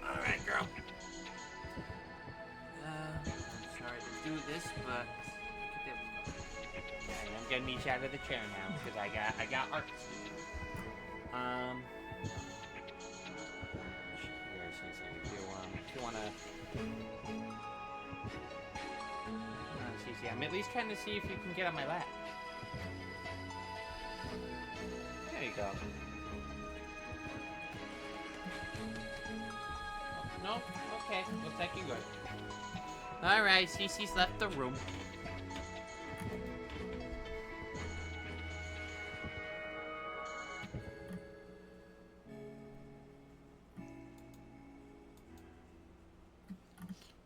Alright, girl. I'm sorry to do this, but I'm gonna need you out of the chair now because I got art. If you wanna, I'm at least trying to see if you can get on my lap. There you go. No? Okay, looks like you're good. Alright, Cece's left the room.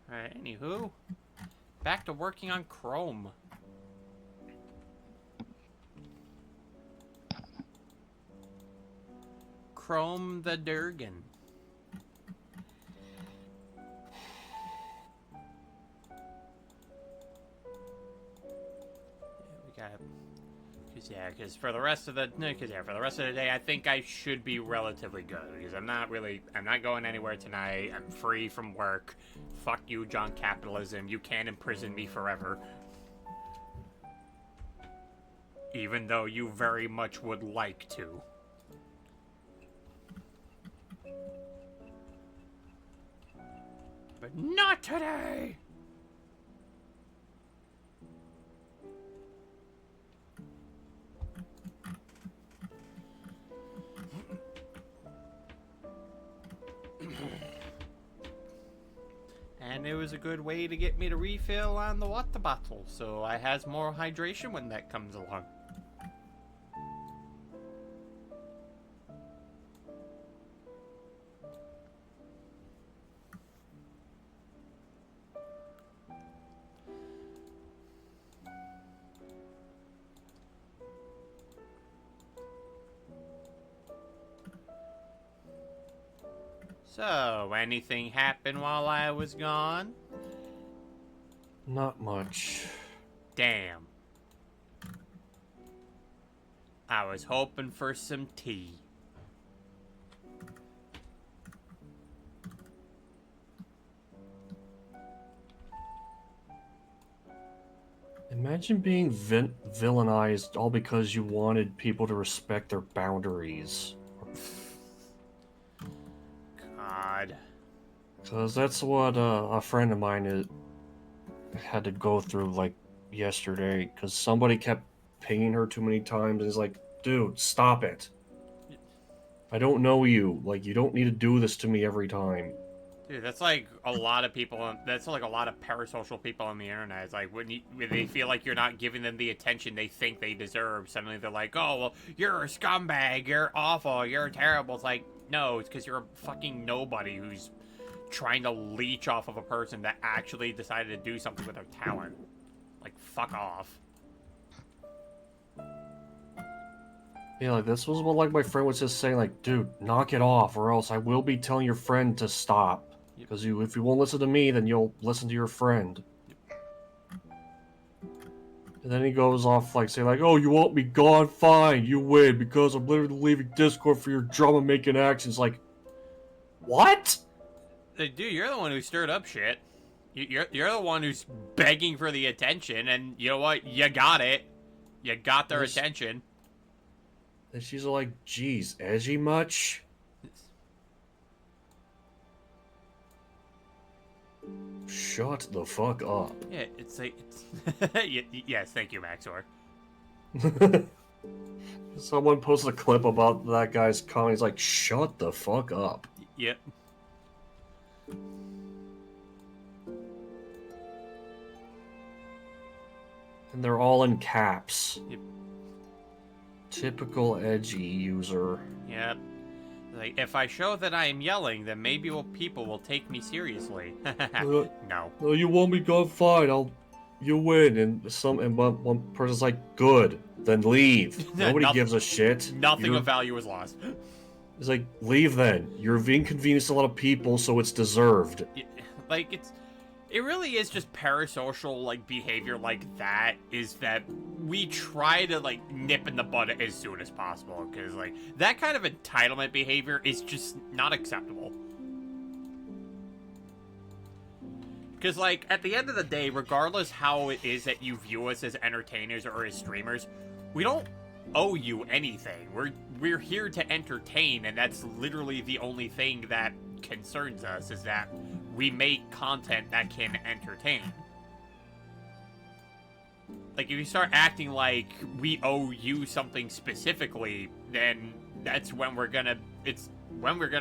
Alright, anywho. Back to working on Chrome. Chrome the Durgan. Because for the rest of the day, I think I should be relatively good. Because I'm not going anywhere tonight. I'm free from work. Fuck you, John Capitalism. You can't imprison me forever. Even though you very much would like to. But not today! And it was a good way to get me to refill on the water bottle, so I has more hydration when that comes along. So, anything happen while I was gone? Not much. Damn. I was hoping for some tea. Imagine being villainized all because you wanted people to respect their boundaries. God. Because that's what a friend of mine had to go through, like, yesterday. Because somebody kept pinging her too many times, and he's like, dude, stop it. I don't know you. Like, you don't need to do this to me every time. Dude, that's like a lot of people. That's like a lot of parasocial people on the internet. It's like when they feel like you're not giving them the attention they think they deserve, suddenly they're like, "Oh, well, you're a scumbag. You're awful. You're terrible." It's like, no, it's because you're a fucking nobody who's trying to leech off of a person that actually decided to do something with their talent. Like, fuck off. Yeah, like, this was what, like, my friend was just saying, like, dude, knock it off, or else I will be telling your friend to stop. Because if you won't listen to me, then you'll listen to your friend. And then he goes off, like, saying, like, oh, you want me gone? Fine, you win, because I'm literally leaving Discord for your drama-making actions. Like, what? Dude, you're the one who stirred up shit. You're the one who's begging for the attention, and you know what? You got it. You got their attention. And she's like, geez, edgy much? Shut the fuck up. Yeah, it's like, yes, thank you, Maxor. Someone posted a clip about that guy's comment. He's like, shut the fuck up. Yep. And they're all in caps. Yep. Typical edgy user. Yep. Like, if I show that I am yelling, then maybe people will take me seriously. No. No, you want me gone? Fine, you win. And one person's like, good, then leave. Nobody gives a shit. Nothing of value is lost. It's like, leave then. You've inconvenienced a lot of people, so it's deserved. Like, it really is just parasocial, like, behavior like that, is that we try to, like, nip in the bud as soon as possible, because, like, that kind of entitlement behavior is just not acceptable. Because, like, at the end of the day, regardless how it is that you view us as entertainers or as streamers, we don't owe you anything. We're here to entertain, and that's literally the only thing that concerns us, is that we make content that can entertain. Like, if you start acting like we owe you something specifically, then that's when we're gonna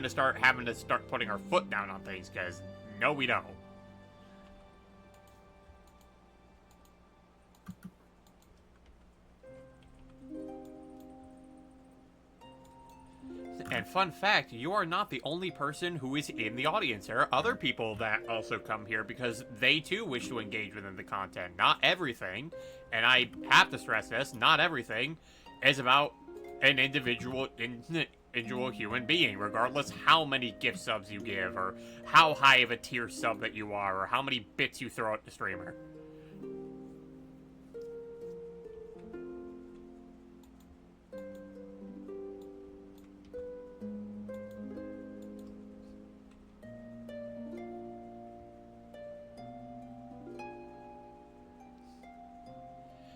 start having to start putting our foot down on things, because no, we don't. And fun fact, you are not the only person who is in the audience. There are other people that also come here because they too wish to engage within the content. Not everything, and I have to stress this, not everything is about an individual human being, regardless how many gift subs you give, or how high of a tier sub that you are, or how many bits you throw at the streamer.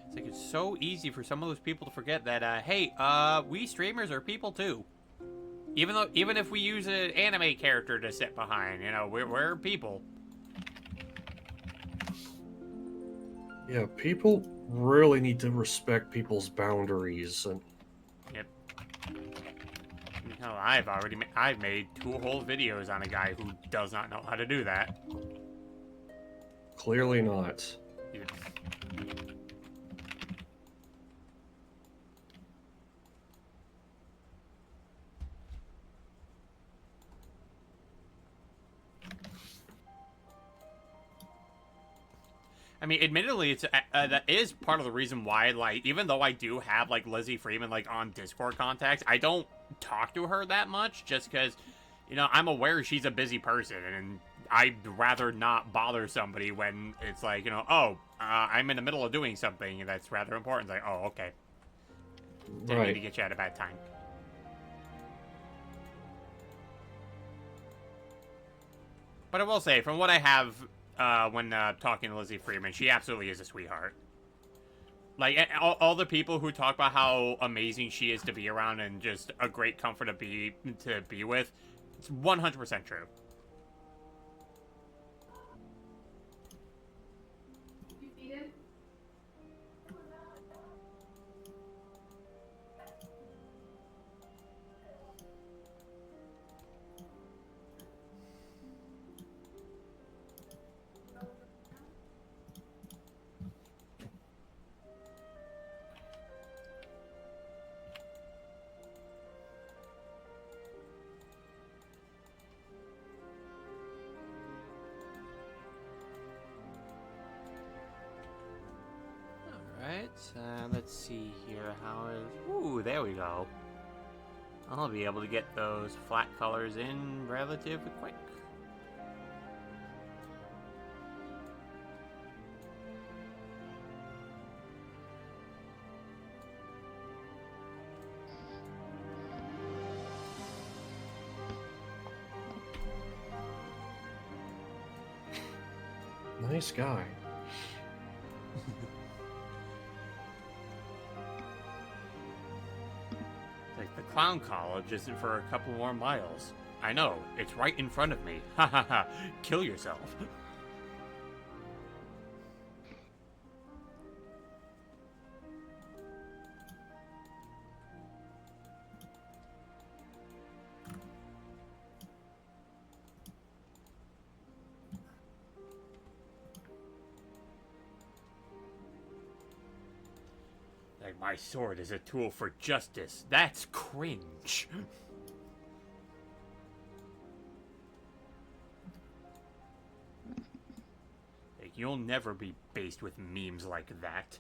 It's like, it's so easy for some of those people to forget that, hey, we streamers are people too. Even if we use an anime character to sit behind, you know, we're people. Yeah, people really need to respect people's boundaries. And Yep. No, I've made 2 whole videos on a guy who does not know how to do that. clearly not. Yep. I mean, admittedly, it's that is part of the reason why, like, even though I do have, like, Lizzie Freeman, like, on Discord contacts, I don't talk to her that much, just because You know, I'm aware she's a busy person, and I'd rather not bother somebody when it's like, you know, oh, I'm in the middle of doing something that's rather important. It's like, oh, okay. Didn't mean to get you at a bad time. But I will say, from what I have when talking to Lizzie Freeman, she absolutely is a sweetheart. Like, all the people who talk about how amazing she is to be around and just a great comfort to be with, it's 100% true. Let's see here. How is... Ooh, there we go. I'll be able to get those flat colors in relatively quick. Nice guy. Like, the clown college isn't for a couple more miles. I know, it's right in front of me. Ha ha ha. Kill yourself. Like, my sword is a tool for justice. That's cringe. Like, you'll never be based with memes like that.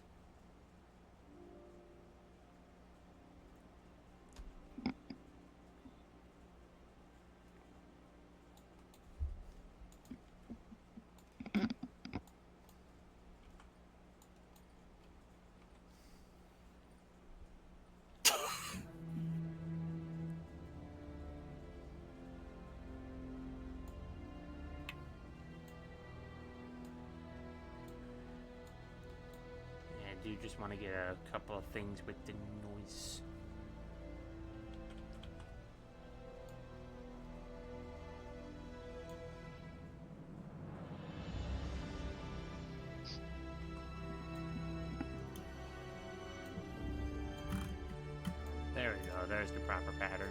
I do just want to get a couple of things with the noise. There we go, there's the proper pattern.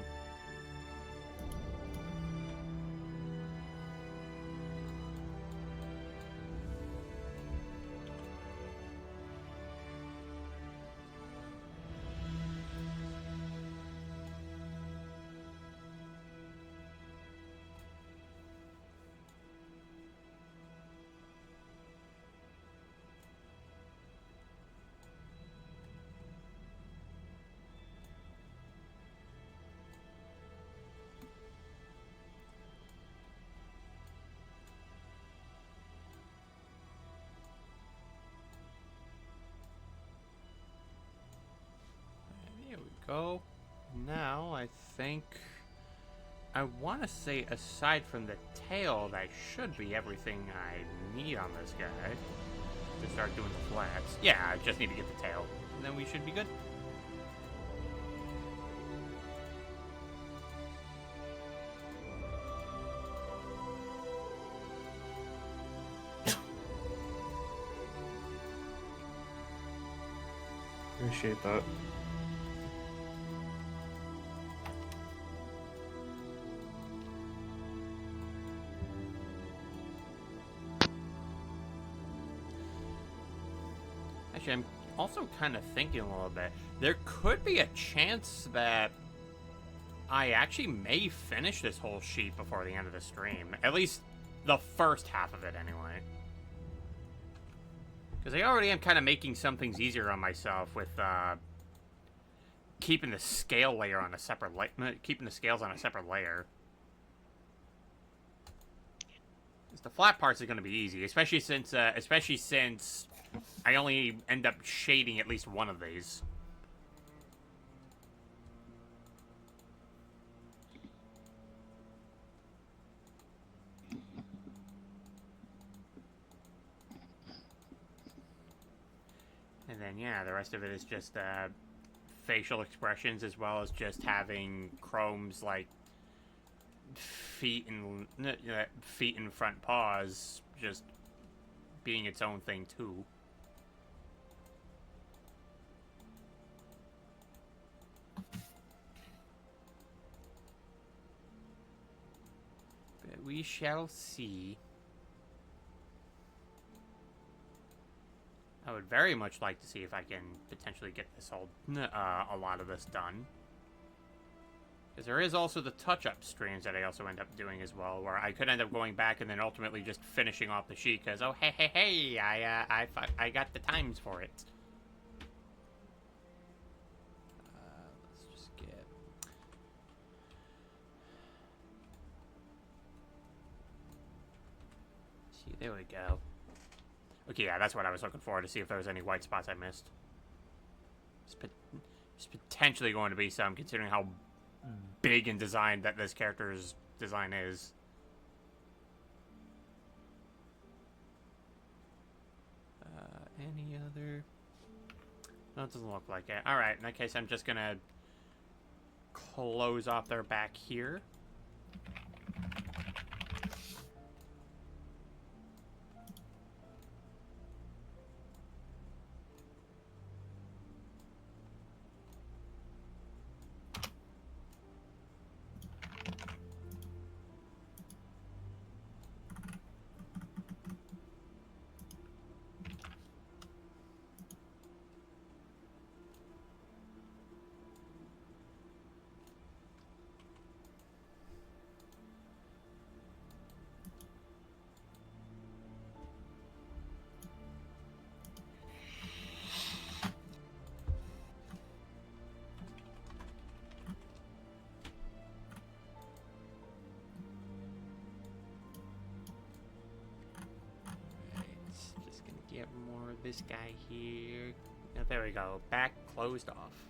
There we go. Now, I think... I want to say, aside from the tail, that should be everything I need on this guy to start doing the flats. Yeah, I just need to get the tail, and then we should be good. Appreciate that. Actually, I'm also kind of thinking a little bit. There could be a chance that I actually may finish this whole sheet before the end of the stream. At least the first half of it, anyway. Because I already am kind of making some things easier on myself with keeping the scale layer on a separate keeping the scales on a separate layer. The flat parts are going to be easy, especially since I only end up shading at least one of these. And then, yeah, the rest of it is just facial expressions, as well as just having Chrome's, like, feet and front paws just being its own thing, too. But we shall see. I would very much like to see if I can potentially get this whole, a lot of this done. Because there is also the touch-up streams that I also end up doing as well, where I could end up going back and then ultimately just finishing off the sheet, because, oh, hey, I got the times for it. Let's just get... See, there we go. Okay, yeah, that's what I was looking for, to see if there was any white spots I missed. It's potentially going to be some, considering how big in design that this character's design is. Any other? No, it doesn't look like it. Alright, in that case, I'm just gonna close off their back here. Get more of this guy here. Oh, there we go. Back closed off.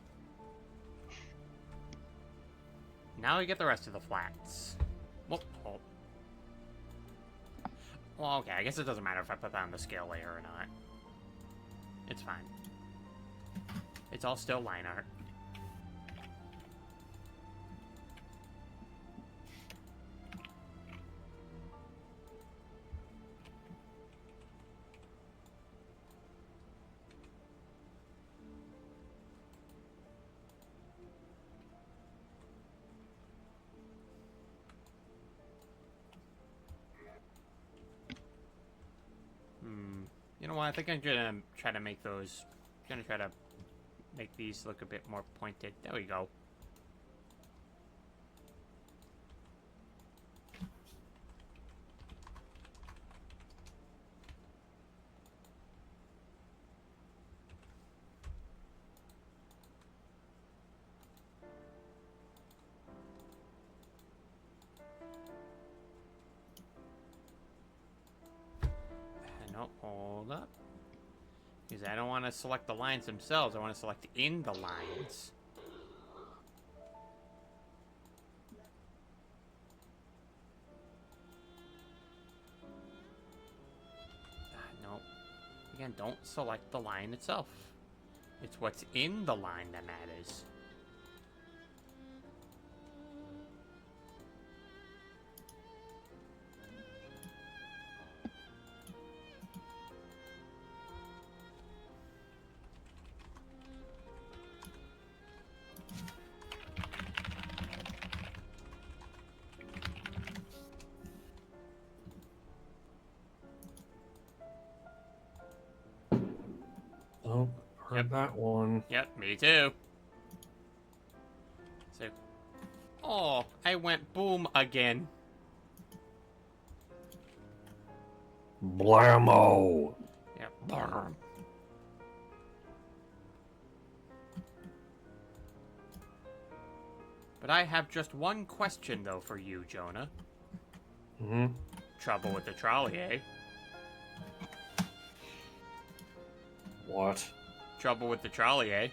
Now we get the rest of the flats. Whoop, hold. Well, okay, I guess it doesn't matter if I put that on the scale layer or not. It's fine. It's all still line art. You know what? I think I'm gonna try to make those. I'm gonna try to make these look a bit more pointed. There we go. No, hold up. Because I don't want to select the lines themselves. I want to select in the lines. No. Again, don't select the line itself. It's what's in the line that matters. Oh, heard that one. Yep, me too. So, oh, I went boom again. Blammo! Yep. Brr. But I have just one question, though, for you, Jonah. Mm-hmm. Trouble with the trolley, eh? What? Trouble with the trolley, eh?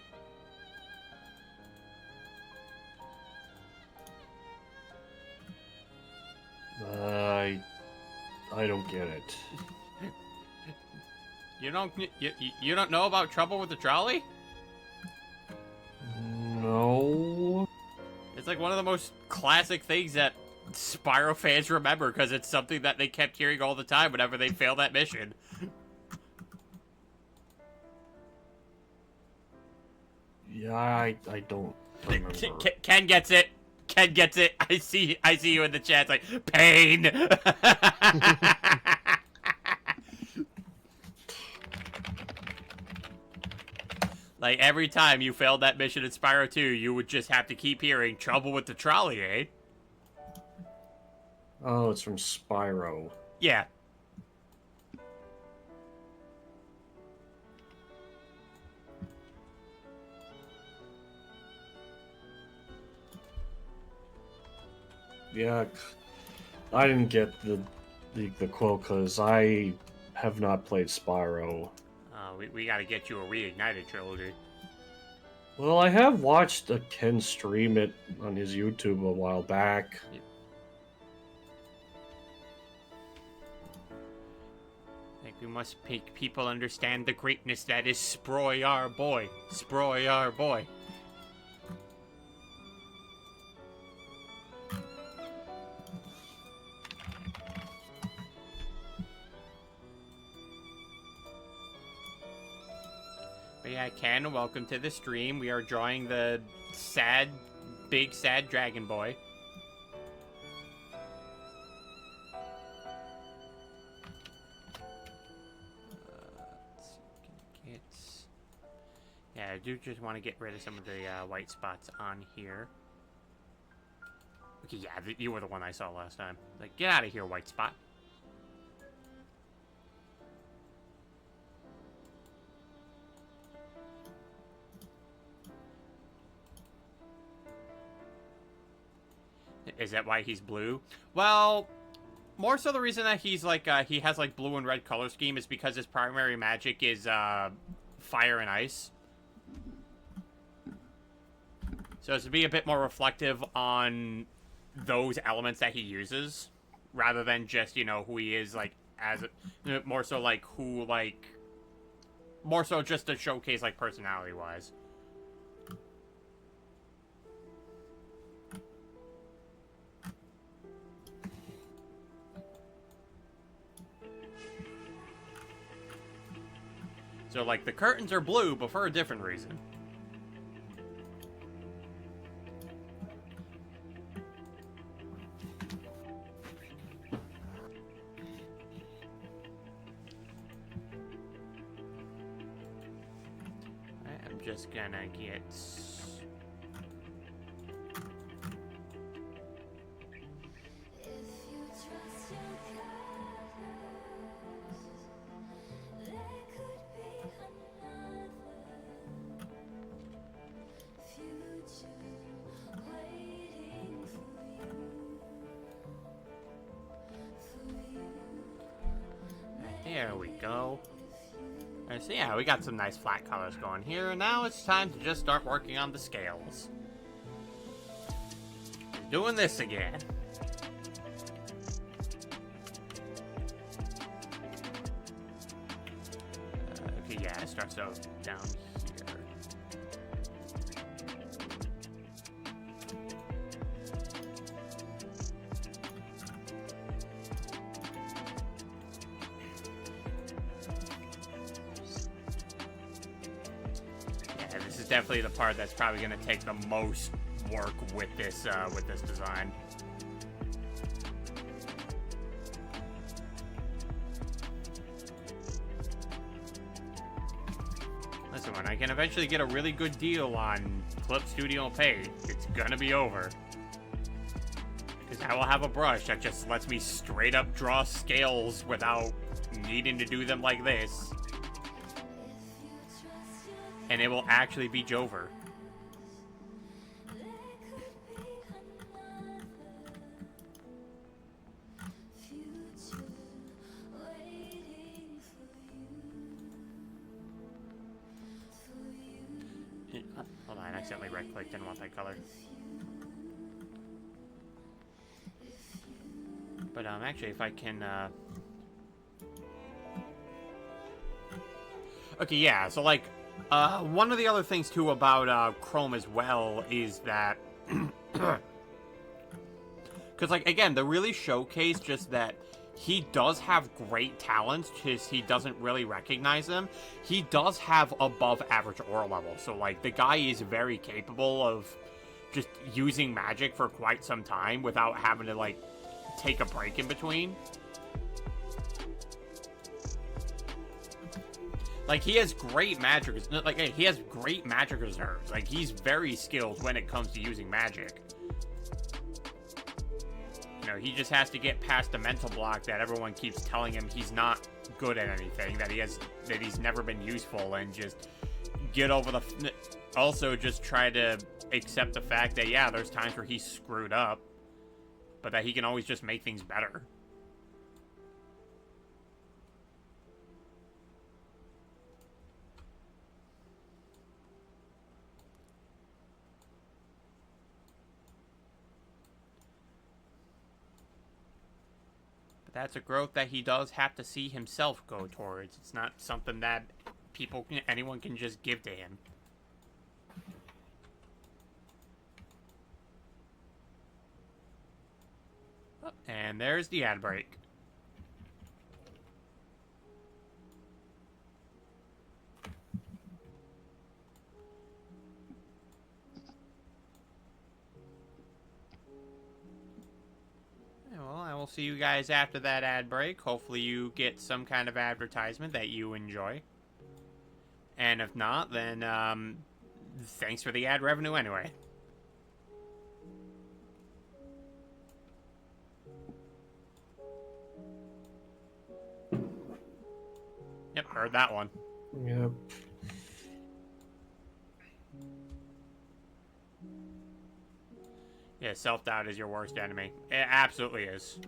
I don't get it. You don't know about Trouble with the trolley? No. It's like one of the most classic things that Spyro fans remember because it's something that they kept hearing all the time whenever they failed that mission. Yeah, I don't remember. Ken gets it. Ken gets it. I see you in the chat. It's like pain. Like every time you failed that mission in Spyro 2, you would just have to keep hearing Trouble with the trolley, eh? Oh, it's from Spyro. Yeah. Yeah, I didn't get the quote because I have not played Spyro. We gotta get you a Reignited trilogy. Well, I have watched a Ken stream it on his YouTube a while back. Yeah. Like, we must make people understand the greatness that is Sproy our boy. Sproy our boy. But yeah, Ken, welcome to the stream. We are drawing the big sad dragon boy. Yeah, I do just want to get rid of some of the white spots on here. Okay, yeah, you were the one I saw last time. Like, get out of here, white spot. Is that why he's blue? Well, more so the reason that he's like, he has like blue and red color scheme is because his primary magic is, fire and ice. So it's to be a bit more reflective on those elements that he uses, rather than just, you know, who he is, like, as, more so like who, like, more so just to showcase, like, personality-wise. So, like, the curtains are blue, but for a different reason. I'm just gonna get... There we go. Alright, so yeah, we got some nice flat colors going here. Now it's time to just start working on the scales. Doing this again. Okay, yeah, it starts out down here. Definitely the part that's probably going to take the most work with this design. Listen, when I can eventually get a really good deal on Clip Studio Paint, it's gonna be over. Because I will have a brush that just lets me straight up draw scales without needing to do them like this. And it will actually be Jover. Hold on, I accidentally right-clicked, didn't want that color. But, actually, if I can, Okay, yeah, so, like, one of the other things, too, about, Chrome as well is that... Because, like, again, they really showcase just that he does have great talents, just he doesn't really recognize them. He does have above average aura level, so, like, the guy is very capable of just using magic for quite some time without having to, like, take a break in between. Like, he has great magic, like, he has great magic reserves. Like, he's very skilled when it comes to using magic. You know, he just has to get past the mental block that everyone keeps telling him he's not good at anything, that he's never been useful, and just get over the... Also, just try to accept the fact that, yeah, there's times where he's screwed up, but that he can always just make things better. That's a growth that he does have to see himself go towards. It's not something that anyone can just give to him. Oh, and there's the ad break. Well, I will see you guys after that ad break. Hopefully you get some kind of advertisement that you enjoy. And if not, then, thanks for the ad revenue anyway. Yep, heard that one. Yep. Yeah, self-doubt is your worst enemy. It absolutely is.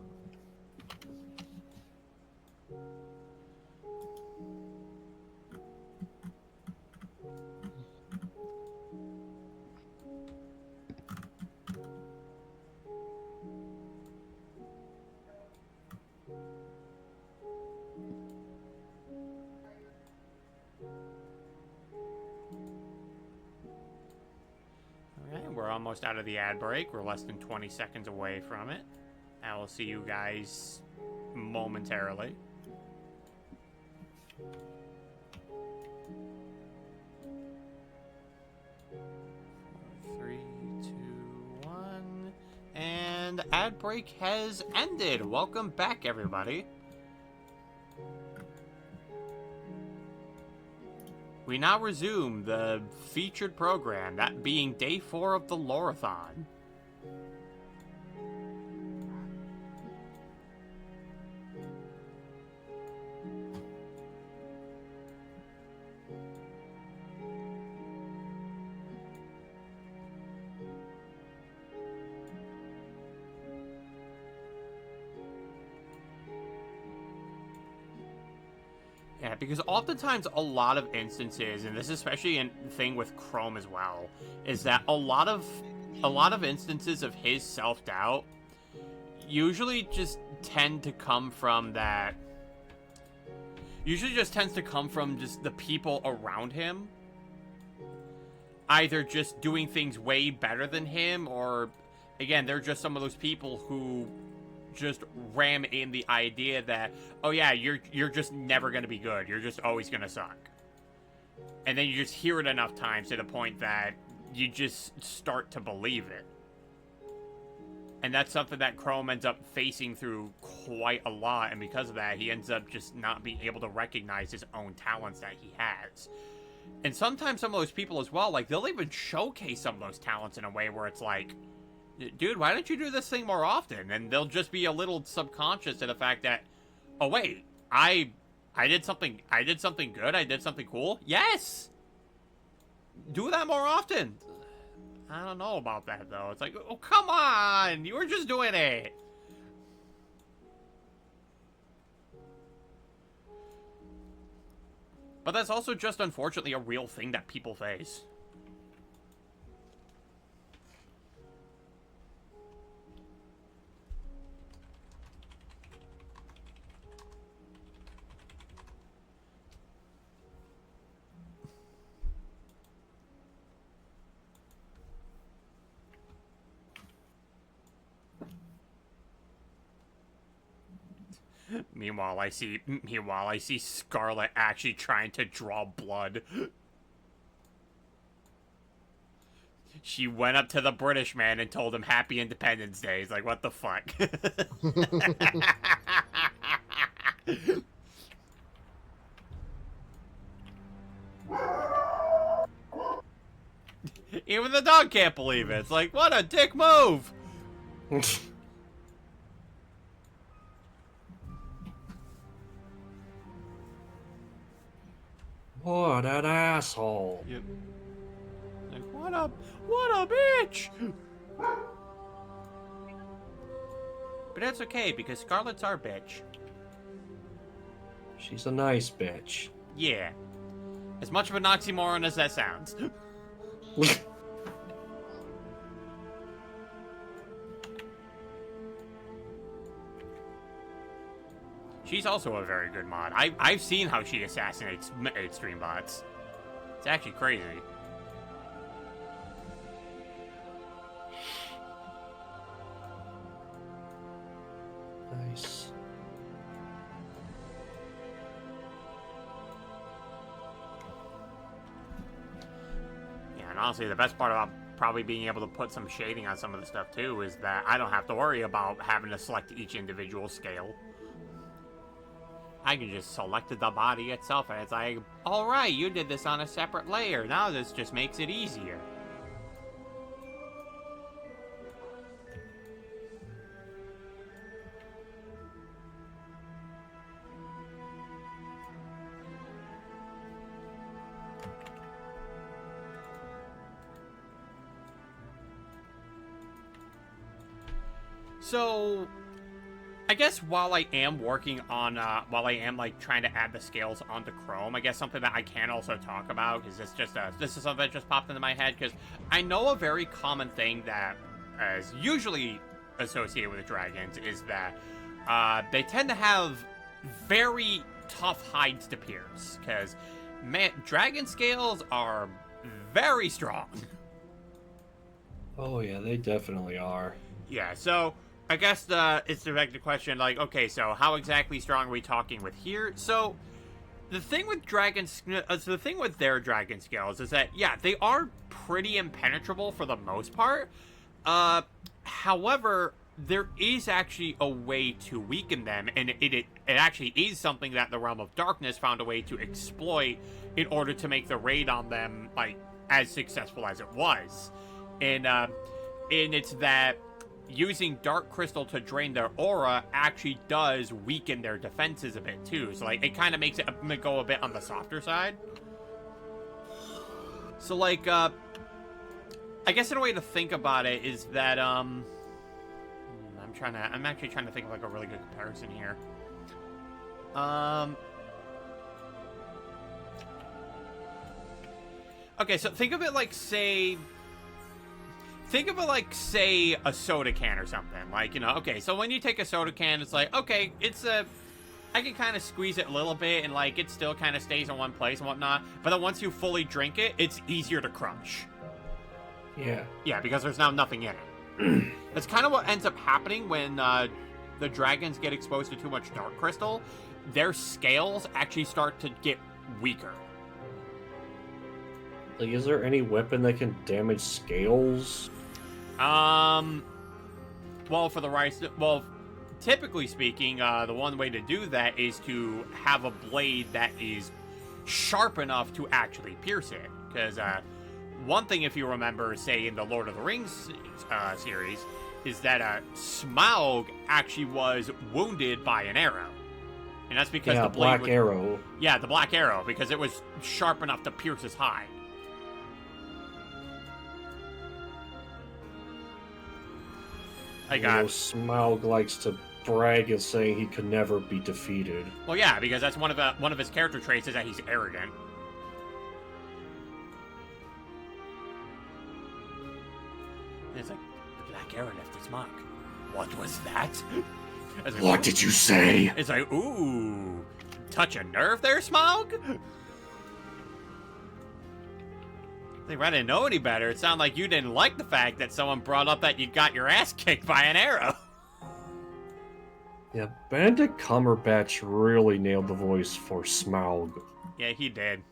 Alright, we're almost out of the ad break. We're less than 20 seconds away from it. I will see you guys momentarily. Three, two, one, and ad break has ended. Welcome back, everybody. We now resume the featured program, that being day 4 of the Lore-a-thon. Yeah, because oftentimes a lot of instances, and this is especially a thing with Chrome as well, is that a lot of instances of his self-doubt usually just tend to come from that... Usually just tends to come from just the people around him. Either just doing things way better than him, or, again, they're just some of those people who just ram in the idea that, oh yeah, you're just never gonna be good, you're just always gonna suck. And then you just hear it enough times to the point that you just start to believe it. And that's something that Chrome ends up facing through quite a lot, and because of that, he ends up just not being able to recognize his own talents that he has. And sometimes some of those people as well, like, they'll even showcase some of those talents in a way where it's like, dude, why don't you do this thing more often? And they'll just be a little subconscious to the fact that, oh wait, I did something good, I did something cool. Yes! Do that more often. I don't know about that though. It's like, oh come on, you were just doing it. But that's also just unfortunately a real thing that people face. Meanwhile, I see Scarlet actually trying to draw blood. She went up to the British man and told him Happy Independence Day. He's like, what the fuck? Even the dog can't believe it. It's like, what a dick move! What an asshole. Yep. Like, what a bitch! But that's okay, because Scarlet's our bitch. She's a nice bitch. Yeah. As much of an oxymoron as that sounds. She's also a very good mod. I've seen how she assassinates stream bots. It's actually crazy. Nice. Yeah, and honestly, the best part about probably being able to put some shading on some of the stuff too is that I don't have to worry about having to select each individual scale. I can just select the body itself, and it's like, alright, you did this on a separate layer. Now this just makes it easier. So, I guess while I am working on, while I am like trying to add the scales onto Chrome, I guess something that I can also talk about, because this is something that just popped into my head, because I know a very common thing that is usually associated with dragons is that they tend to have very tough hides to pierce, because man, dragon scales are very strong. Oh yeah, they definitely are. Yeah, so I guess it's direct the question, like, okay, so how exactly strong are we talking with here? So the thing with their dragon scales is that, yeah, they are pretty impenetrable for the most part. However, there is actually a way to weaken them, and it actually is something that the Realm of Darkness found a way to exploit in order to make the raid on them, like, as successful as it was. And it's that using Dark Crystal to drain their aura actually does weaken their defenses a bit too. So like it kind of makes it go a bit on the softer side. So like I guess in a way to think about it is that I'm actually trying to think of like a really good comparison here. Okay, so think of it like say a soda can or something. Like, you know, okay, so when you take a soda can, it's like, okay, I can kind of squeeze it a little bit and, like, it still kind of stays in one place and whatnot. But then once you fully drink it, it's easier to crush. Yeah. Yeah, because there's now nothing in it. That's kind of what ends up happening when the dragons get exposed to too much Dark Crystal. Their scales actually start to get weaker. Like, is there any weapon that can damage scales? Well, typically speaking, the one way to do that is to have a blade that is sharp enough to actually pierce it. Because one thing, if you remember, say in the Lord of the Rings series, is that Smaug actually was wounded by an arrow. And that's because the blade arrow. Yeah, the black arrow, because it was sharp enough to pierce his hide. Smaug likes to brag and saying he could never be defeated. Well, yeah, because that's one of his character traits is that he's arrogant. And it's like, the black arrow left his mark. What was that? Like, what did you say? It's like, ooh, touch a nerve there, Smaug? I think I didn't know any better. It sounded like you didn't like the fact that someone brought up that you got your ass kicked by an arrow. Yeah, Benedict Cumberbatch really nailed the voice for Smaug. Yeah, he did.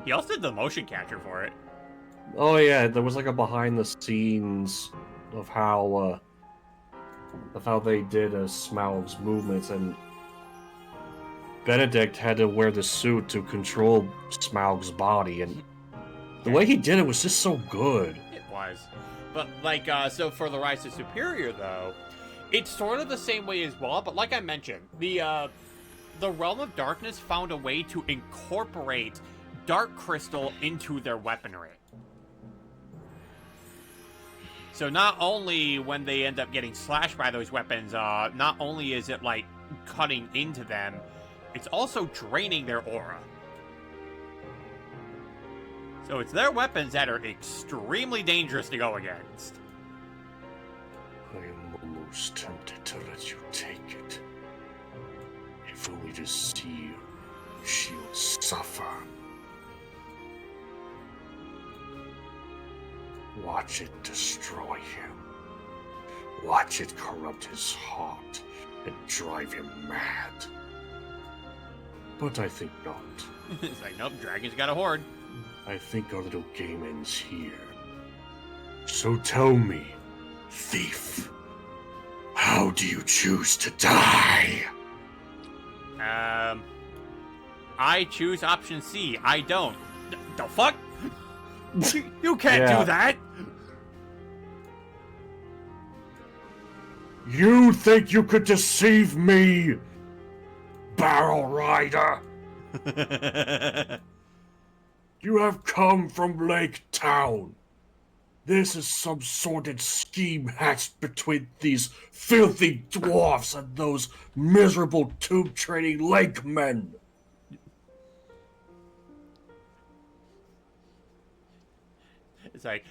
He also did the motion capture for it. Oh yeah, there was like a behind the scenes of how they did Smaug's movements, and Benedict had to wear the suit to control Smaug's body, and the way he did it was just so good. It was. But, like, so for the Rise to Superior, though, it's sort of the same way as well, but like I mentioned, the Realm of Darkness found a way to incorporate Dark Crystal into their weaponry. So not only when they end up getting slashed by those weapons, not only is it, like, cutting into them, it's also draining their aura. So it's their weapons that are extremely dangerous to go against. I am almost tempted to let you take it. If only to see your shield suffer. Watch it destroy him. Watch it corrupt his heart and drive him mad. But I think not. It's like, nope, Dragon's got a horde. I think our little game ends here. So tell me, thief, how do you choose to die? I choose option C. I don't. The fuck? You can't do that! You think you could deceive me, Barrel Rider? You have come from Lake Town. This is some sordid scheme hatched between these filthy dwarfs and those miserable tube-trading lake men. It's like,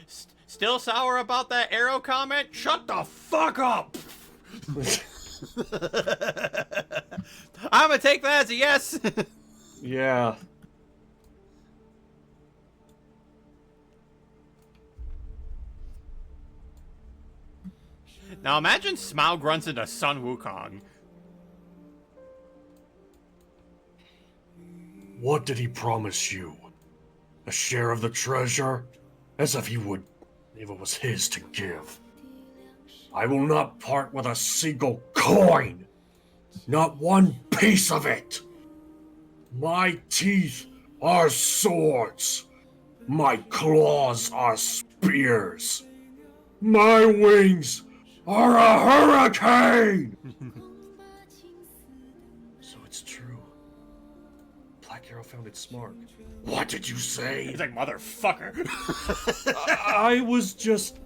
still sour about that arrow comment? Shut the fuck up! I'm gonna take that as a yes! Yeah. Now imagine Smaug runs into Sun Wukong. What did he promise you? A share of the treasure? As if he would, if it was his to give. I will not part with a single coin! Not one piece of it! My teeth are swords. My claws are spears. My wings are a hurricane! So it's true. Black Arrow found it smart. What did you say? He's like, motherfucker. I was just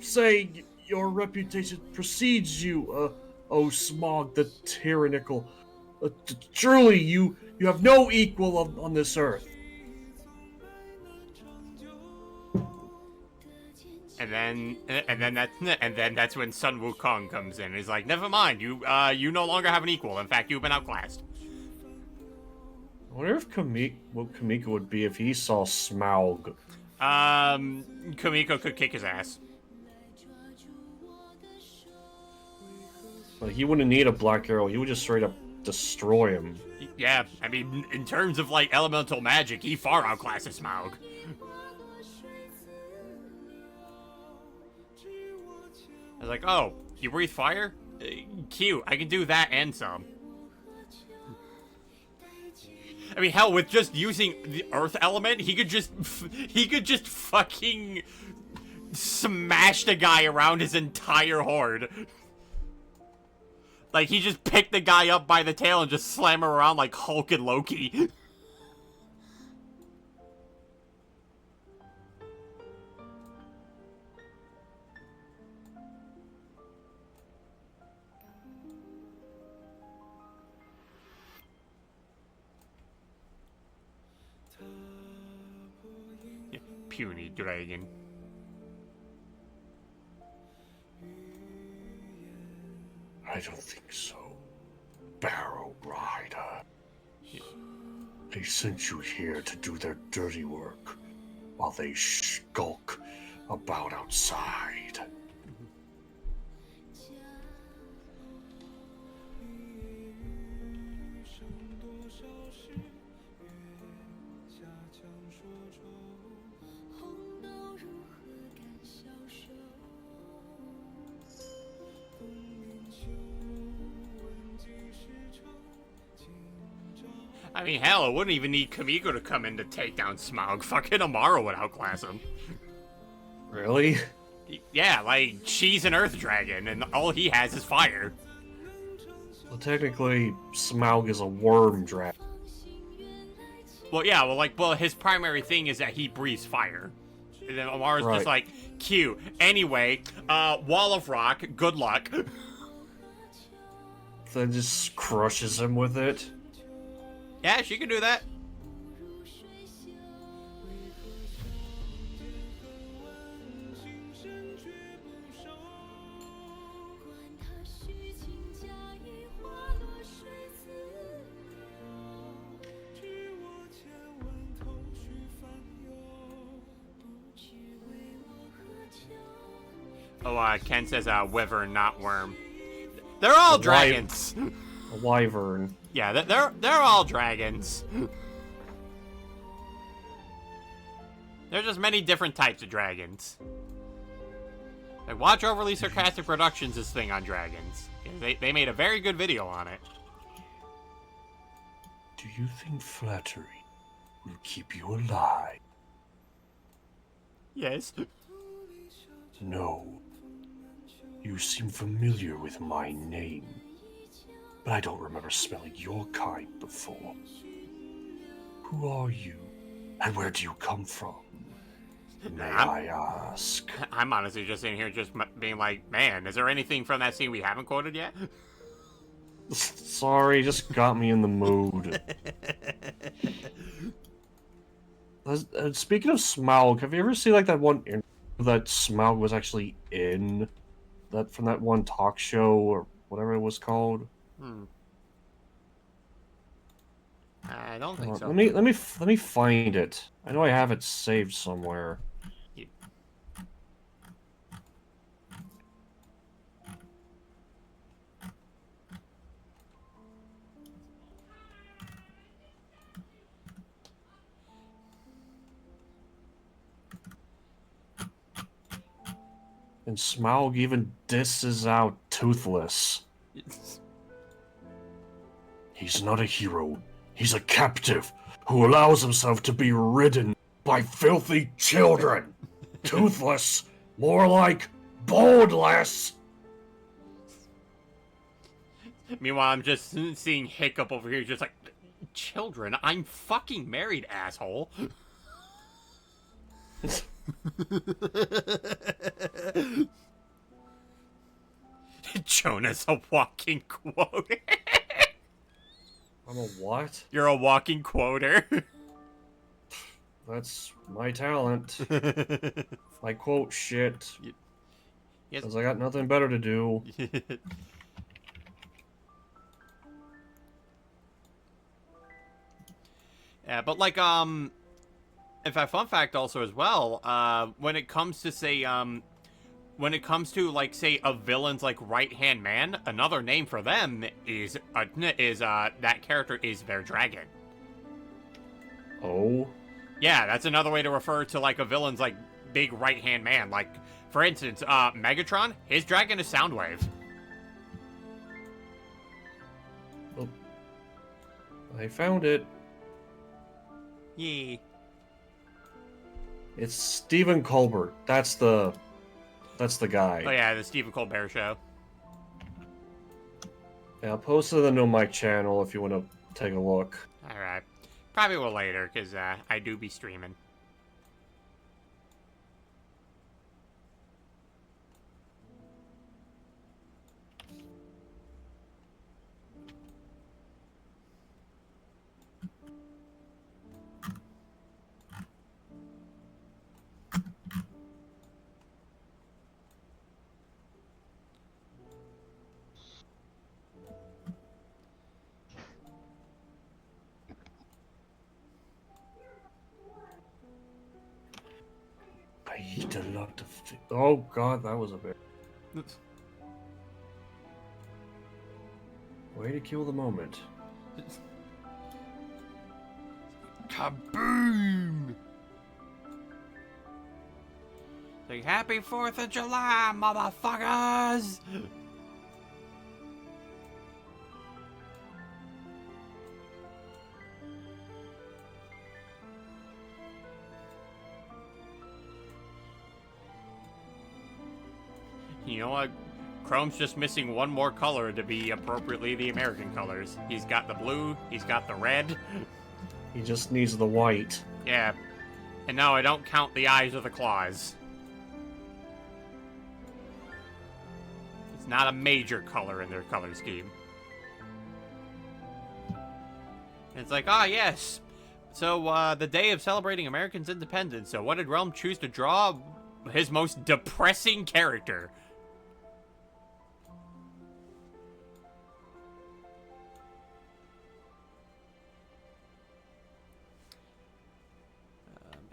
saying your reputation precedes you, oh Smog the Tyrannical. Truly, you have no equal on this earth. And then that's when Sun Wukong comes in. He's like, never mind, you no longer have an equal. In fact, you've been outclassed. I wonder if what Kamiko would be if he saw Smaug. Kamiko could kick his ass. Like, he wouldn't need a Black Arrow. He would just straight up destroy him. Yeah, I mean, in terms of, like, elemental magic, he far outclasses Smaug. I was like, oh, you breathe fire? Cute, I can do that and some. I mean, hell, with just using the earth element, he could just fucking smash the guy around his entire horde. Like, he just picked the guy up by the tail and just slam him around like Hulk and Loki. Yeah, puny dragon. I don't think so. Barrow Rider. They sent you here to do their dirty work, while they skulk about outside. I mean, hell, it wouldn't even need Kamiko to come in to take down Smaug. Fucking Amaro would outclass him. Really? Yeah, like, she's an earth dragon, and all he has is fire. Well, technically, Smaug is a worm dragon. Well, yeah, well, his primary thing is that he breathes fire. And then Amaro's Right. just like, cute. Anyway, Wall of Rock, good luck. Then just crushes him with it. Yeah, she can do that. Oh, Ken says wyvern, not worm. They're all dragons. A wyvern. Yeah, they're all dragons. There's just many different types of dragons. Like, watch Overly Sarcastic Productions' thing on dragons. They made a very good video on it. Do you think flattery will keep you alive? Yes. No. You seem familiar with my name, but I don't remember smelling your kind before. Who are you, and where do you come from? May I ask? I'm honestly just in here just being like, man, is there anything from that scene we haven't quoted yet? Sorry, just got me in the mood. Speaking of Smaug, have you ever seen like that one interview that Smaug was actually in? That from that one talk show or whatever it was called? I don't think so. Let me find it. I know I have it saved somewhere. And Smaug even disses out Toothless. He's not a hero. He's a captive who allows himself to be ridden by filthy children. Toothless, more like boneless. Meanwhile, I'm just seeing Hiccup over here, just like, children, I'm fucking married, asshole. Jonah's a walking quote. I'm a what? You're a walking quoter. That's my talent. I quote shit. Yes. Because I got nothing better to do. Yeah, but like, in fact, fun fact also as well, when it comes to say, when it comes to like say a villain's like right-hand man, another name for them is that character is their dragon. Oh? Yeah, that's another way to refer to like a villain's like big right-hand man. Like, for instance, Megatron, his dragon is Soundwave. Oh. I found it. Yee. It's Stephen Colbert. That's the guy. Oh yeah, the Stephen Colbert Show. Yeah, I'll post it on the No Mic channel if you want to take a look. Alright. Probably will later, because I do be streaming. I eat a lot of... Oh god, that was a bit... Way to kill the moment. Kaboom! Say happy 4th of July, motherfuckers! you know what? Chrome's just missing one more color to be appropriately the American colors. He's got the blue, he's got the red. He just needs the white. Yeah. And no, I don't count the eyes or the claws. It's not a major color in their color scheme. And it's like, yes. So, the day of celebrating Americans' independence. So what did Realm choose to draw? His most depressing character.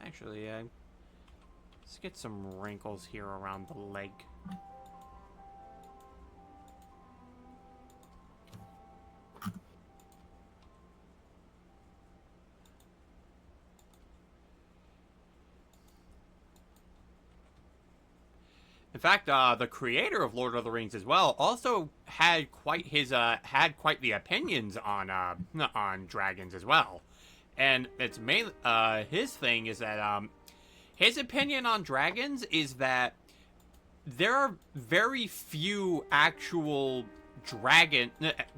Actually, let's get some wrinkles here around the leg. In fact, the creator of Lord of the Rings as well also had quite the opinions on dragons as well. And it's mainly his thing is that his opinion on dragons is that there are very few actual dragon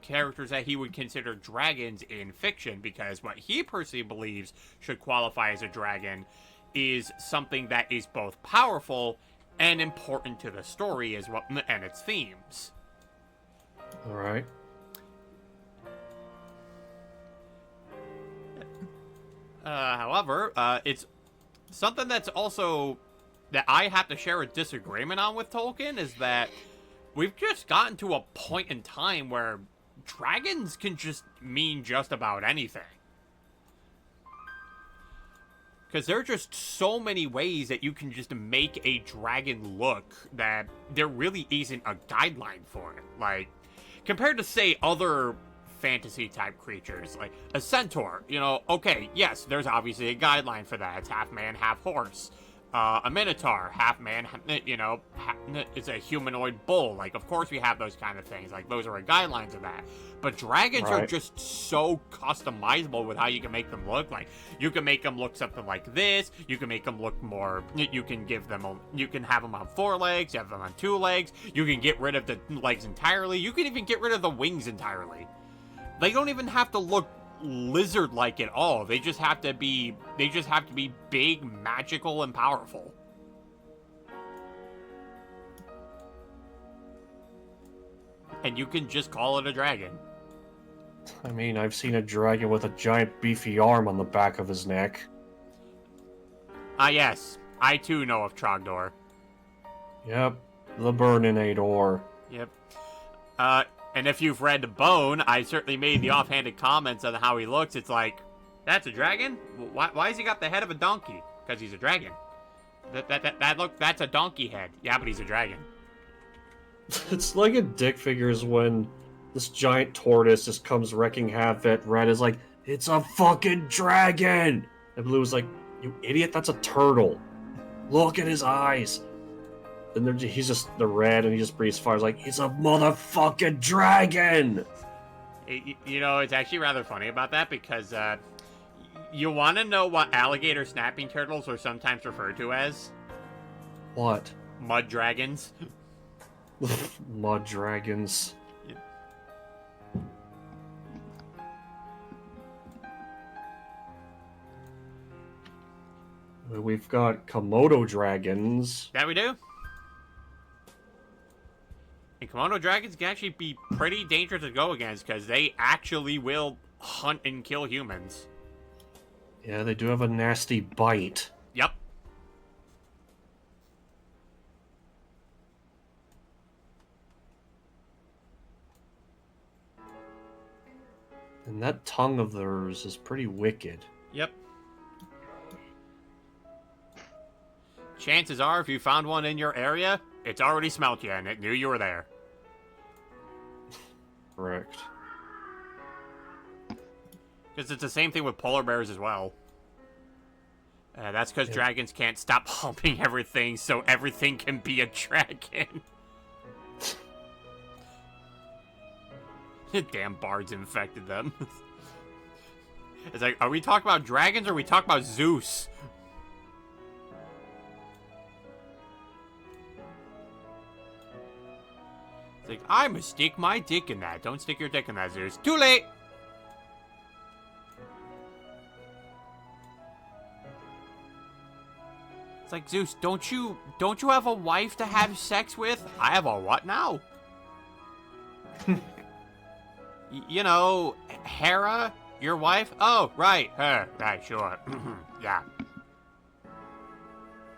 characters that he would consider dragons in fiction, because what he personally believes should qualify as a dragon is something that is both powerful and important to the story as well and its themes. All right. However, it's something that's also that I have to share a disagreement on with Tolkien is that we've just gotten to a point in time where dragons can just mean just about anything. Because there are just so many ways that you can just make a dragon look that there really isn't a guideline for it. Like, compared to, say, other fantasy type creatures like a centaur, okay, yes, there's obviously a guideline for that. It's half man, half horse. A minotaur, half man, it's a humanoid bull. Like, of course we have those kind of things. Like, those are guidelines of that. But dragons are just so customizable with how you can make them look. Like, you can make them look something like this. You can make them look more. You can have them on 4 legs. You have them on 2 legs. You can get rid of the legs entirely. You can even get rid of the wings entirely. They don't even have to look lizard-like at all. They just have to be big, magical, and powerful. And you can just call it a dragon. I mean, I've seen a dragon with a giant beefy arm on the back of his neck. Yes. I too know of Trogdor. Yep. The Burninator. Yep. And if you've read Bone, I certainly made the offhanded comments on how he looks. It's like, that's a dragon? Why has he got the head of a donkey? Because he's a dragon. That's a donkey head. Yeah, but he's a dragon. It's like in Dick Figures when this giant tortoise just comes wrecking havoc. Red is like, it's a fucking dragon! And Blue is like, you idiot, that's a turtle. Look at his eyes. And he's just the red, and he just breathes fire. He's like, he's a motherfucking dragon! It's actually rather funny about that, because you want to know what alligator snapping turtles are sometimes referred to as? What? Mud dragons. Mud dragons. Yeah. We've got Komodo dragons. That we do. And Komodo dragons can actually be pretty dangerous to go against, because they actually will hunt and kill humans. Yeah, they do have a nasty bite. Yep. And that tongue of theirs is pretty wicked. Yep. Chances are, if you found one in your area, it's already smelt you, and it knew you were there. Correct. Because it's the same thing with polar bears as well. That's because dragons can't stop humping everything, so everything can be a dragon. Damn bards infected them. It's like, are we talking about dragons or are we talking about Zeus? It's like, I must stick my dick in that. Don't stick your dick in that, Zeus. Too late! It's like, Zeus, don't you have a wife to have sex with? I have a what now? You know, Hera, your wife? Oh, right, her. Right, sure. Yeah.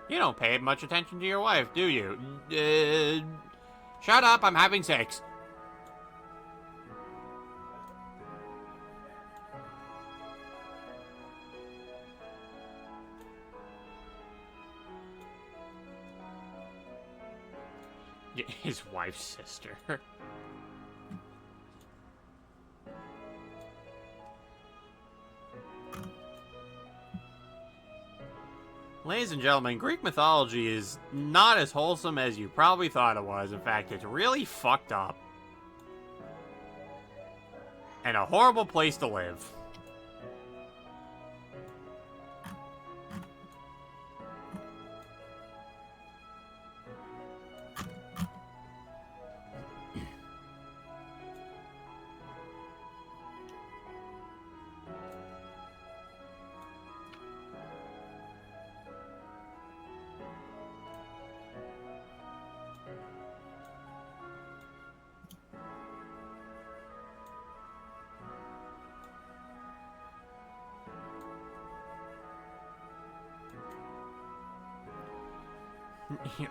You don't pay much attention to your wife, do you? Shut up, I'm having sex. Yeah, his wife's sister. Ladies and gentlemen, Greek mythology is not as wholesome as you probably thought it was. In fact, it's really fucked up. And a horrible place to live.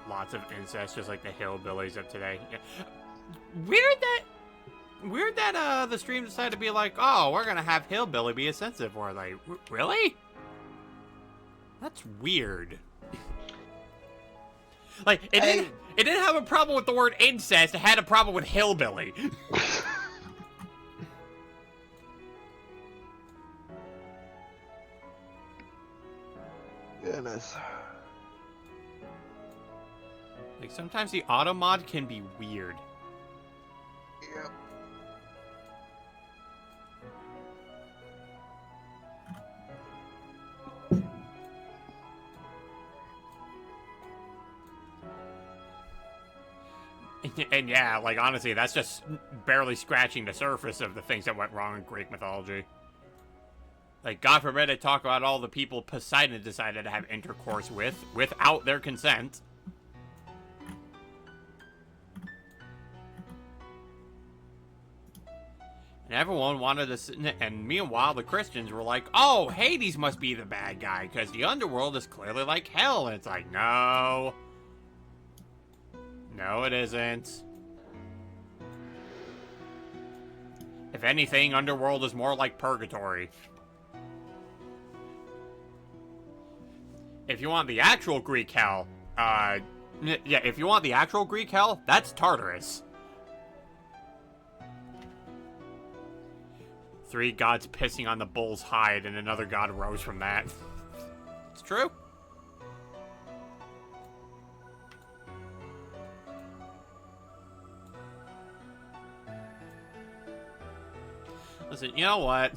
Lots of incest, just like the hillbillies of today. Yeah. Weird that the stream decided to be like, oh, we're gonna have hillbilly be a sensitive word. Like, really? That's weird. Like, it didn't have a problem with the word incest. It had a problem with hillbilly. Goodness. Like, sometimes the auto mod can be weird. Yep. And yeah, like, honestly, that's just barely scratching the surface of the things that went wrong in Greek mythology. Like, God forbid I talk about all the people Poseidon decided to have intercourse with without their consent. And everyone wanted to, and meanwhile the Christians were like, oh, Hades must be the bad guy, because the underworld is clearly like hell. And it's like, no. No, it isn't. If anything, underworld is more like purgatory. If you want the actual Greek hell, yeah, if you want the actual Greek hell, that's Tartarus. 3 gods pissing on the bull's hide, and another god rose from that. It's true. Listen, you know what?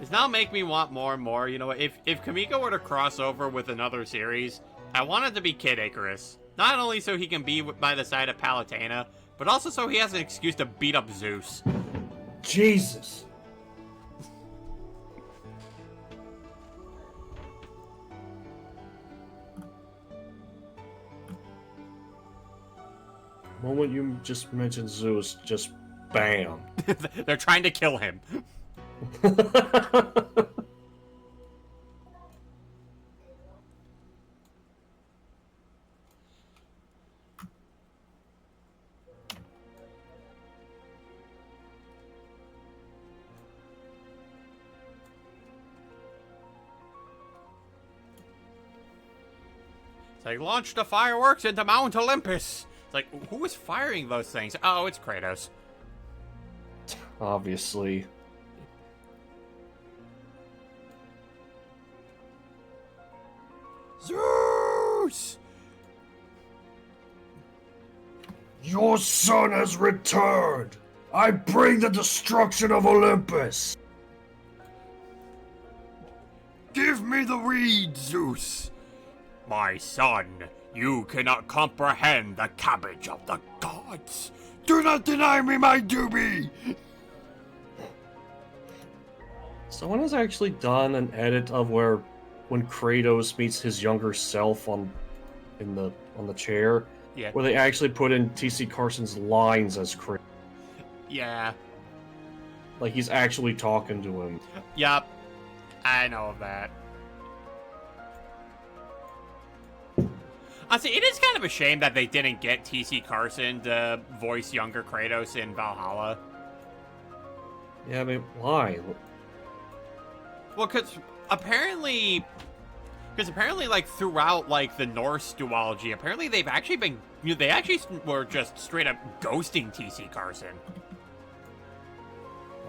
It's now make me want more and more. You know what? If Kamiko were to cross over with another series, I want it to be Kid Icarus. Not only so he can be by the side of Palutena, but also so he has an excuse to beat up Zeus. Jesus. The moment you just mentioned Zeus, just bam. They're trying to kill him. It's like, launch the fireworks into Mount Olympus. It's like, who is firing those things? Oh, it's Kratos. Obviously. Zeus! Your son has returned! I bring the destruction of Olympus! Give me the reed, Zeus! My son, you cannot comprehend the cabbage of the gods. gods! Do not deny me my duty! Someone has actually done an edit of where when Kratos meets his younger self on the chair, Yeah. where they actually put in T.C. Carson's lines as Kratos. Yeah. Like he's actually talking to him. Yup. I know of that. Honestly, it is kind of a shame that they didn't get T.C. Carson to voice younger Kratos in Valhalla. Yeah, I mean, why? Well, because apparently, like, throughout, like, the Norse duology, apparently they've actually been, they actually were just straight up ghosting T.C. Carson.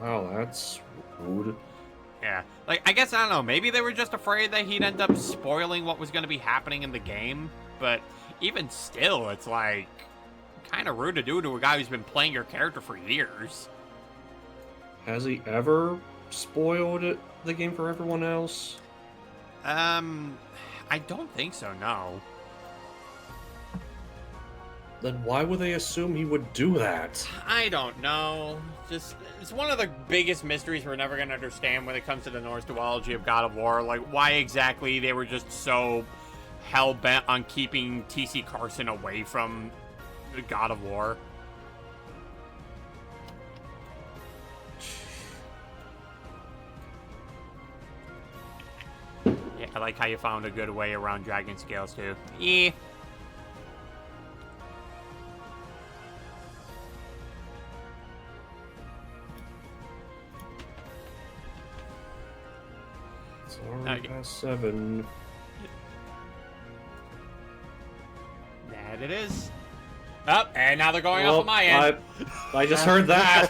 Wow, that's rude. Yeah. Like, I guess, I don't know, maybe they were just afraid that he'd end up spoiling what was going to be happening in the game, but even still, it's, like, kind of rude to do to a guy who's been playing your character for years. Has he ever spoiled the game for everyone else? I don't think so, no. Then why would they assume he would do that? I don't know. Just, it's one of the biggest mysteries we're never going to understand when it comes to the Norse duology of God of War. Like, why exactly they were just so hell-bent on keeping T.C. Carson away from the God of War. Yeah, I like how you found a good way around dragon scales, too. Yeah. It's already past 7. That it is. Up, and now they're going off of my end. I just heard that.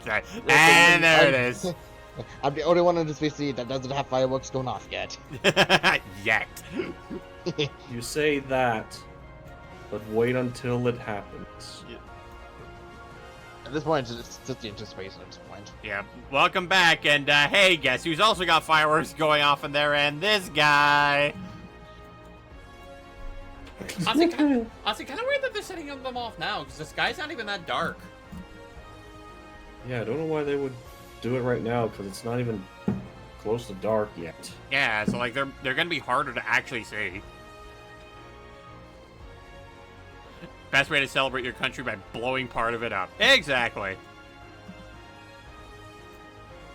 Sorry. And there it is. I'm the only one in this VC that doesn't have fireworks going off yet. Yet. You say that, but wait until it happens. At this point, it's just the anticipation at this point. Yeah. Welcome back, and hey, guess who's also got fireworks going off in their end? This guy. Honestly, kind of weird that they're setting them off now, because the sky's not even that dark. Yeah, I don't know why they would do it right now, because it's not even close to dark yet. Yeah, so like they're gonna be harder to actually see. Best way to celebrate your country by blowing part of it up. Exactly.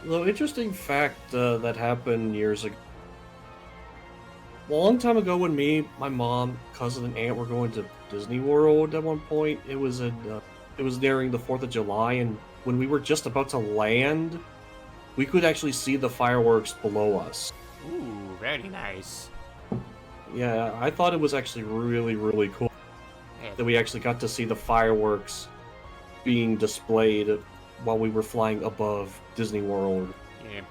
Though, interesting fact that happened years ago. A long time ago when me, my mom, cousin, and aunt were going to Disney World at one point, it was during the 4th of July, and when we were just about to land, we could actually see the fireworks below us. Ooh, very nice. Yeah, I thought it was actually really, really cool that we actually got to see the fireworks being displayed while we were flying above Disney World. Yeah.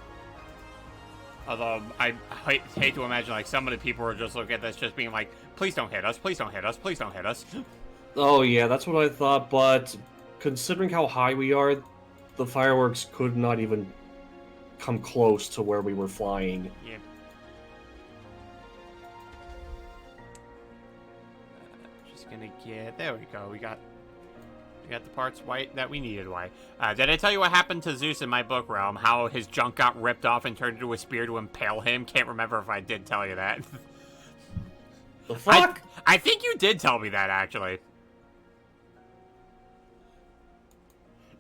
Although, I hate to imagine, like, some of the people were just looking at this just being like, please don't hit us, please don't hit us, please don't hit us. Oh yeah, that's what I thought, but considering how high we are, the fireworks could not even come close to where we were flying. Yeah. Just gonna get... There we go, we got the parts white that we needed white. Did I tell you what happened to Zeus in my book realm? How his junk got ripped off and turned into a spear to impale him? Can't remember if I did tell you that. The fuck? I think you did tell me that, actually.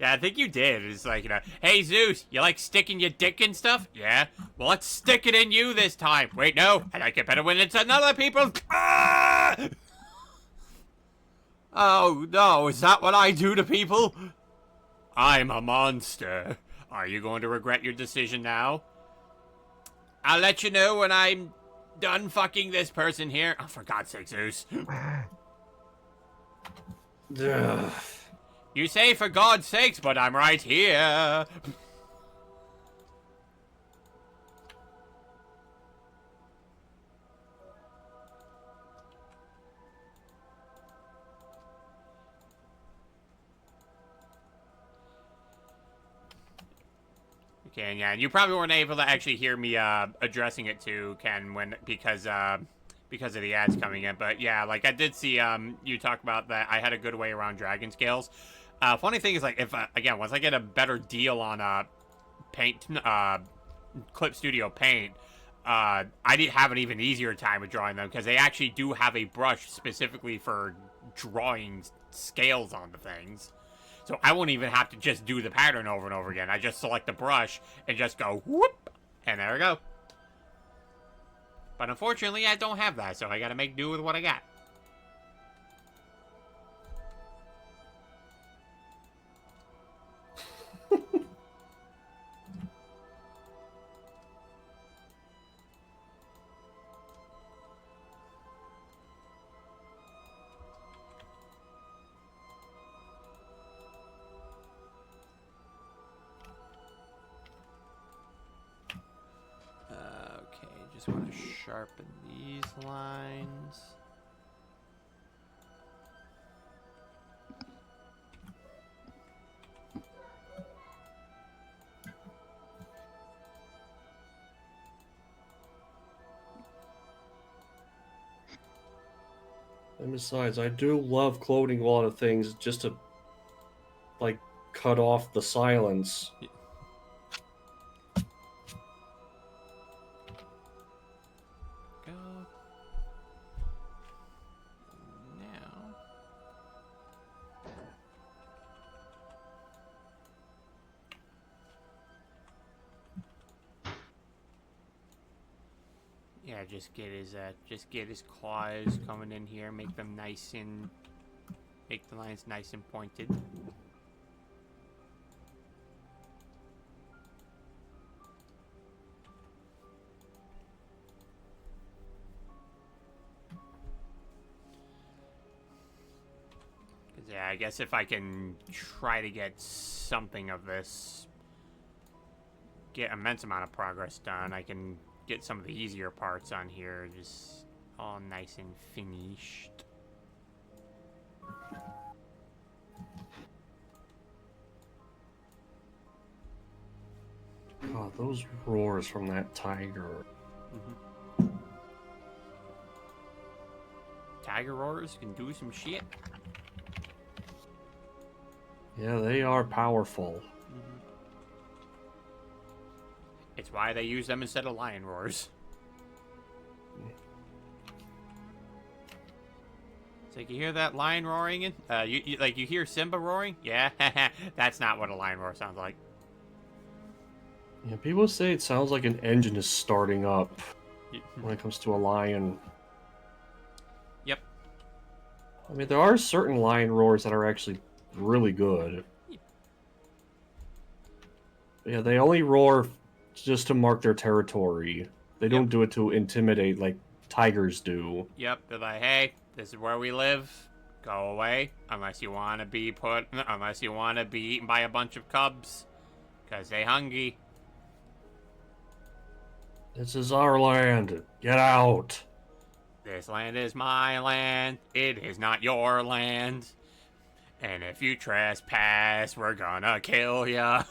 Yeah, I think you did. It's like, hey, Zeus, you like sticking your dick in stuff? Yeah? Well, let's stick it in you this time. Wait, no. I like it better when it's another people. Ah! Oh, no, is that what I do to people? I'm a monster. Are you going to regret your decision now? I'll let you know when I'm done fucking this person here. Oh, for God's sake, Zeus. Ugh. You say for God's sakes, but I'm right here. Okay, and yeah, and you probably weren't able to actually hear me addressing it to Ken because because of the ads coming in. But yeah, like I did see you talk about that. I had a good way around dragon scales. Funny thing is, like, if again, once I get a better deal on paint, Clip Studio Paint, I did have an even easier time with drawing them because they actually do have a brush specifically for drawing scales on the things. So I won't even have to just do the pattern over and over again. I just select the brush and just go whoop, and there we go. But unfortunately, I don't have that, so I gotta make do with what I got. Okay, just want to sharpen these lines. And besides, I do love cloning a lot of things just to, like, cut off the silence. Go. Now. Yeah, just get his claws coming in here, make them nice and make the lines nice and pointed. Yeah, I guess if I can try to get something of this, get immense amount of progress done, I can get some of the easier parts on here, just all nice and finished. God, those roars from that tiger. Tiger roars can do some shit. Yeah, they are powerful. It's why they use them instead of lion roars. It's like, you hear that lion roaring? You hear Simba roaring? Yeah, that's not what a lion roar sounds like. Yeah, people say it sounds like an engine is starting up when it comes to a lion. Yep. I mean, there are certain lion roars that are actually really good. Yeah, they only roar just to mark their territory. They don't do it to intimidate like tigers do. Yep, they're like, hey, this is where we live. Go away unless you want to be eaten by a bunch of cubs, cause they hungry. This is our land. Get out. This land is my land. It is not your land. And if you trespass, we're gonna kill ya.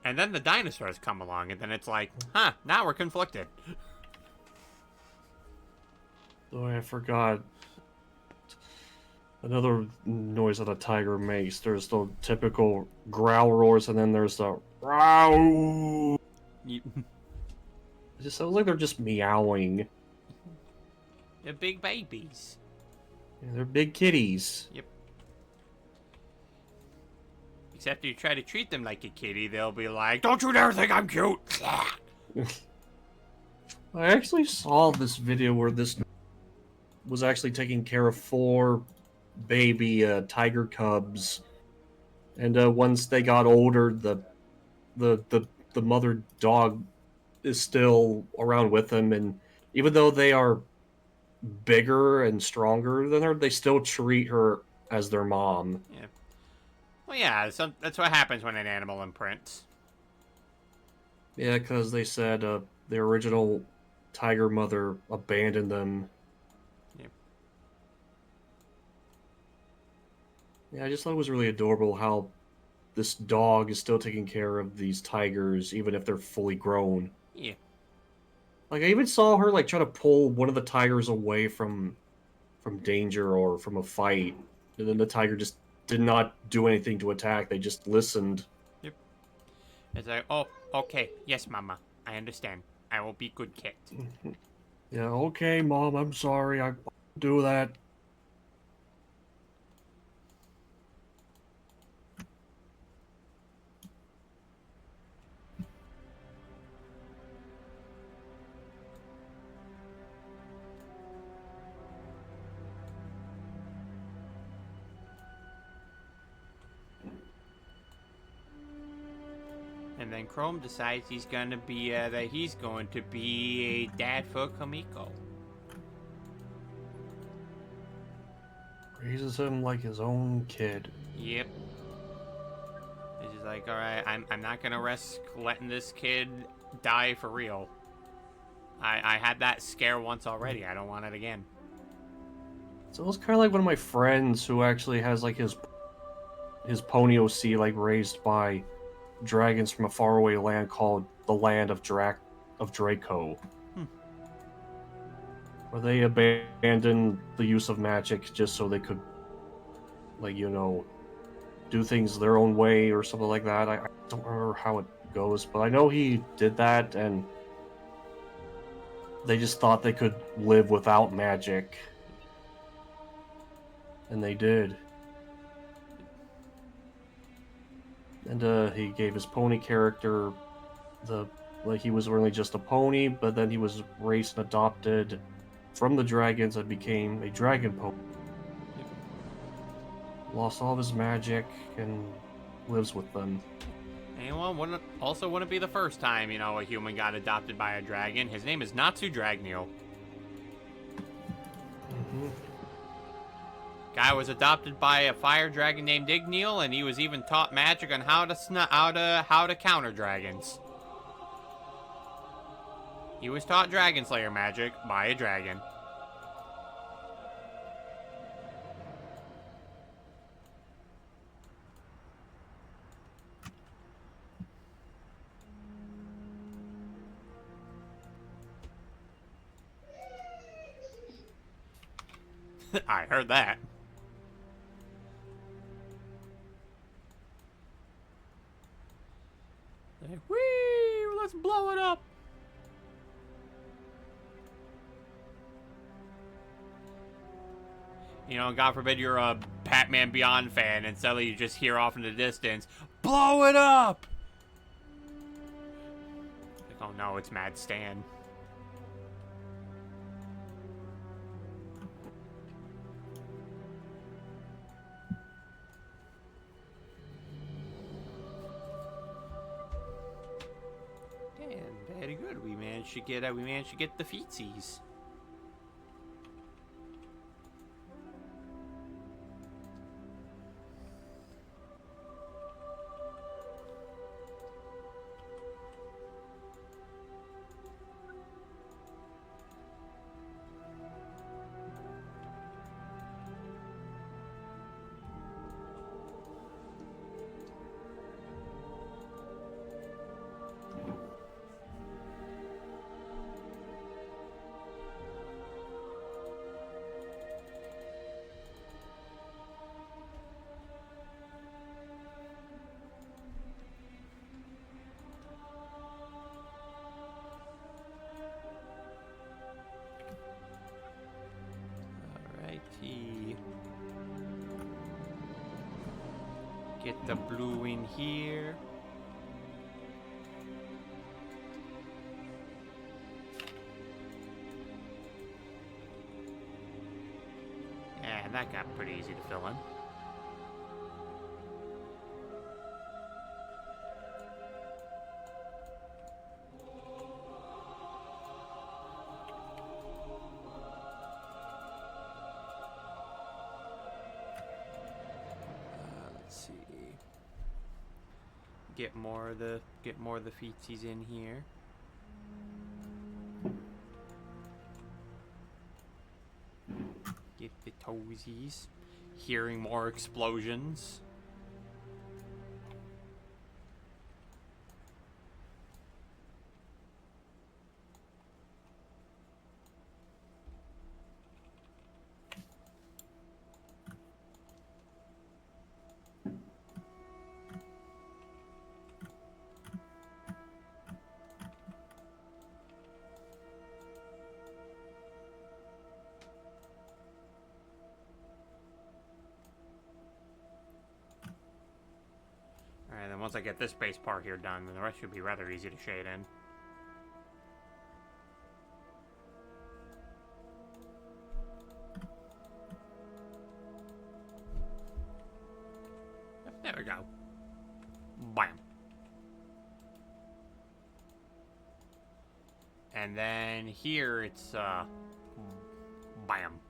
And then the dinosaurs come along, and then it's like, huh, now we're conflicted. Oh, I forgot. Another noise that a tiger makes. There's the typical growl roars, and then there's the row. It just sounds like they're just meowing. They're big babies. Yeah, they're big kitties. Yep. Except if you try to treat them like a kitty, they'll be like, don't you dare think I'm cute! I actually saw this video where this was actually taking care of 4 baby tiger cubs, and once they got older, the mother dog is still around with them, and even though they are bigger and stronger than her, they still treat her as their mom. Yeah. Well, yeah, that's what happens when an animal imprints. Yeah, because they said their original tiger mother abandoned them. Yep. Yeah, I just thought it was really adorable how this dog is still taking care of these tigers, even if they're fully grown. Yeah. Like, I even saw her, like, try to pull one of the tigers away from danger or from a fight, and then the tiger just did not do anything to attack. They just listened. Yep. It's like, oh, okay, yes, Mama, I understand. I will be good cat. Yeah, okay, Mom, I'm sorry. I won't do that. And then Chrome decides he's gonna be that he's going to be a dad for Kamiko. Raises him like his own kid. Yep. He's just like, all right, I'm not gonna risk letting this kid die for real. I had that scare once already. I don't want it again. So it's kind of like one of my friends who actually has like his pony OC like raised by dragons from a faraway land called the Land of Draco. Where they abandoned the use of magic just so they could, like, you know, do things their own way or something like that. I don't remember how it goes, but I know he did that, and they just thought they could live without magic. And they did. And he gave his pony character like he was really just a pony, but then he was raised and adopted from the dragons and became a dragon pony. Lost all of his magic and lives with them. Anyone wouldn't be the first time, you know, a human got adopted by a dragon. His name is Natsu Dragneel. Guy was adopted by a fire dragon named Igneel, and he was even taught magic on how to counter dragons. He was taught Dragon Slayer magic by a dragon. I heard that. Like, whee! Let's blow it up. You know, God forbid you're a Batman Beyond fan and suddenly you just hear off in the distance, blow it up! Like, oh no, it's Mad Stan. Damn, very good. We managed to get the feetsies. Alrighty. Get the blue in here. And that got pretty easy to fill in. Let's see. Get more of the feetsies in here. Get the toesies. Hearing more explosions. Alright, then once I get this base part here done, then the rest should be rather easy to shade in. Yep, there we go. Bam. And then here it's, bam.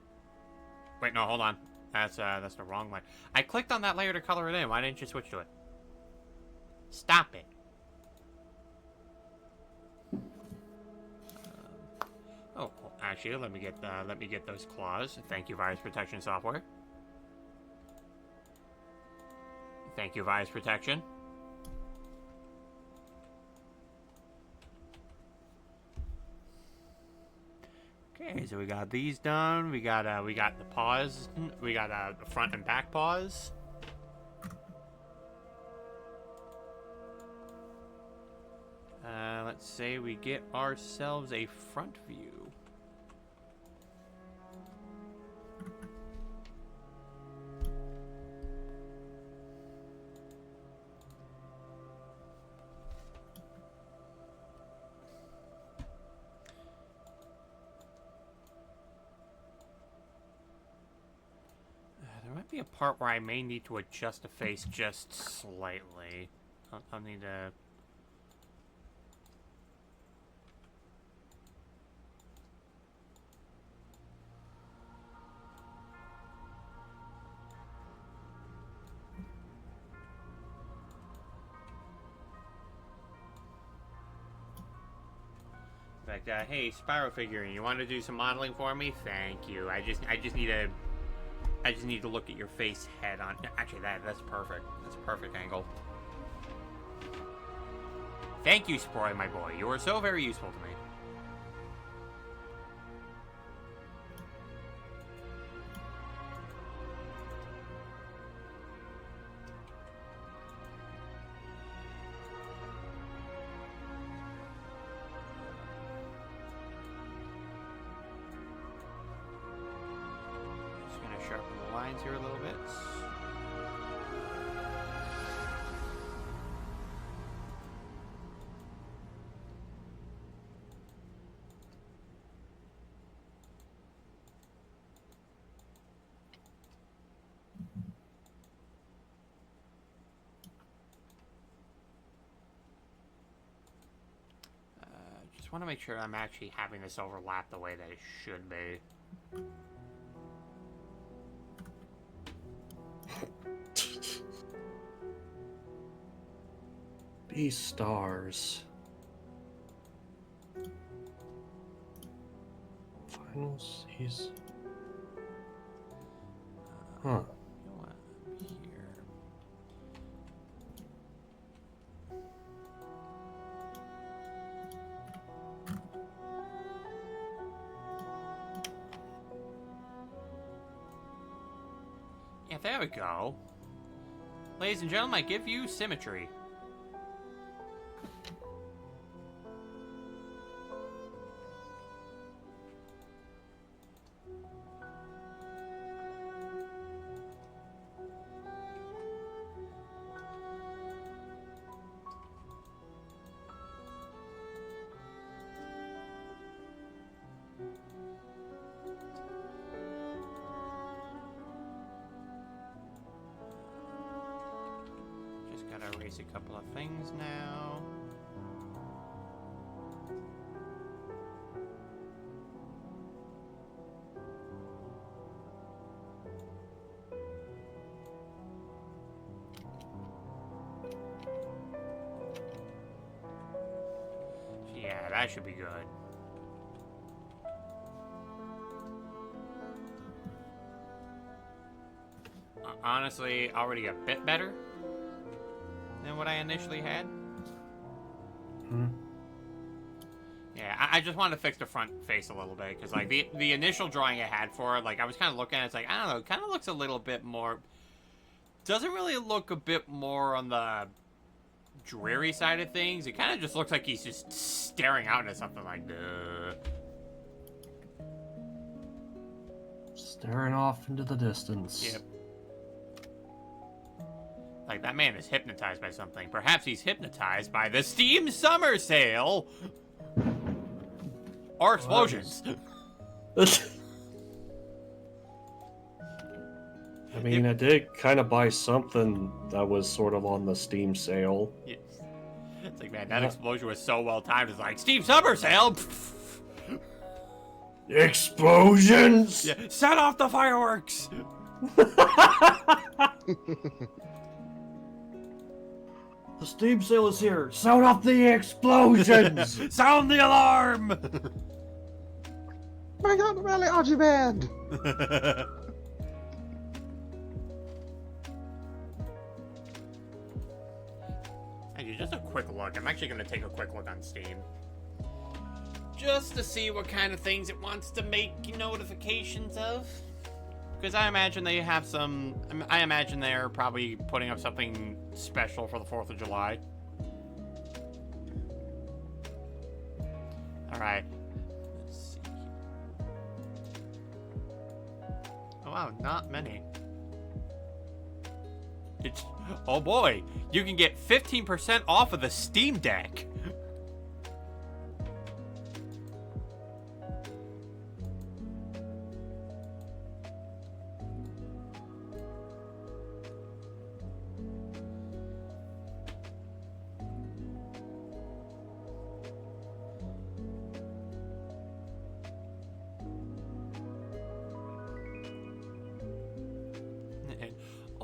Wait, no, hold on. That's the wrong line. I clicked on that layer to color it in. Why didn't you switch to it? Stop it. Oh, actually, let me get those claws. Thank you, virus protection software. Thank you, virus protection. Okay, so we got these done. We got the paws. We got the front and back paws. Let's say we get ourselves a front view. There might be a part where I may need to adjust the face just slightly. I'll need to... Like, hey, Spyro figurine, you want to do some modeling for me? Thank you. I just need to look at your face head on. Actually, that's perfect. That's a perfect angle. Thank you, Sproy, my boy. You are so very useful to me. Sharpen the lines here a little bit. Just want to make sure I'm actually having this overlap the way that it should be. These stars. Final season. Huh. You know what? Here. Yeah, there we go. Ladies and gentlemen, I give you symmetry. Gotta erase a couple of things now. Yeah, that should be good. honestly already a bit better than what I initially had. Hmm. Yeah, I just wanted to fix the front face a little bit, because, like, the initial drawing I had for it, like, I was kind of looking at it, it's like, I don't know, it kind of looks a little bit more... Doesn't really look a bit more on the dreary side of things. It kind of just looks like he's just staring out into something like, duh. Staring off into the distance. Yep. Like, that man is hypnotized by something. Perhaps he's hypnotized by the Steam Summer Sale! Or explosions. I mean, I did kind of buy something that was sort of on the Steam sale. Yes. It's like, man, that explosion was so well timed. It's like, Steam Summer Sale! Explosions! Yeah, set off the fireworks! The Steam sale is here! Sound off the explosions! Sound the alarm! My God, the Rally Archie Band! Hey, just a quick look. I'm actually going to take a quick look on Steam. Just to see what kind of things it wants to make notifications of. Because I imagine they have some... I imagine they're probably putting up something special for the 4th of July. Alright. Let's see. Oh wow, not many. Oh boy, you can get 15% off of the Steam Deck.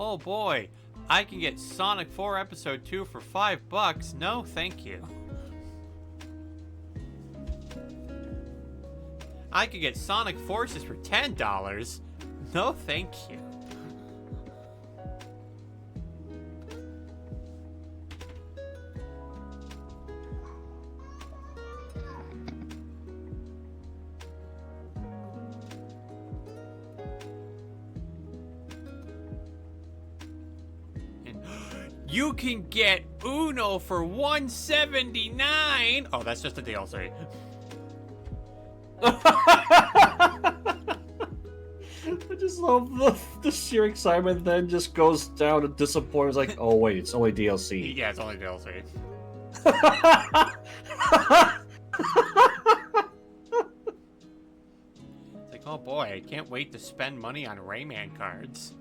Oh boy, I can get Sonic 4 Episode 2 for $5. No, thank you. I could get Sonic Forces for $10. No, thank you. You can get Uno for $179. Oh, that's just a DLC. I just love the sheer excitement, then just goes down to disappointment. It's like, oh wait, it's only DLC. Yeah, it's only DLC. It's like, oh boy, I can't wait to spend money on Rayman cards.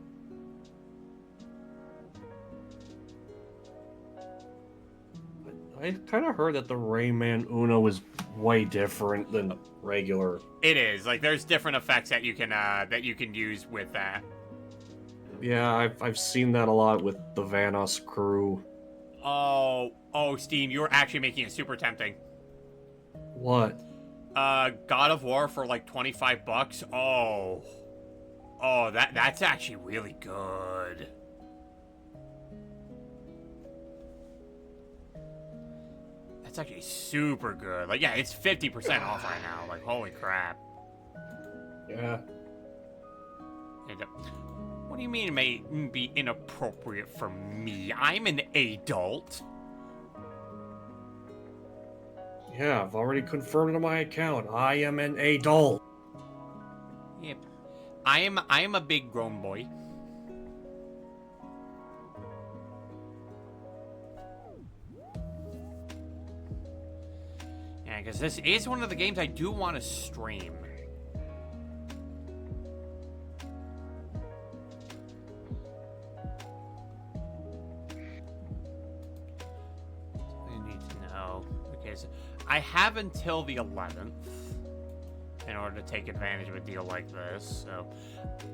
I kind of heard that the Rayman Uno is way different than regular. It is. Like, there's different effects that you can use with that. Yeah, I've seen that a lot with the Vanos crew. Oh, Steam, you're actually making it super tempting. What? God of War for like $25. Oh, that's actually really good. That's actually super good. Like, yeah, it's 50% off right now. Like, holy crap. Yeah. And, what do you mean it may be inappropriate for me? I'm an adult. Yeah, I've already confirmed on my account. I am an adult. Yep. I am a big grown boy. Yeah, because this is one of the games I do want to stream. I need to know. Okay, so I have until the 11th in order to take advantage of a deal like this, so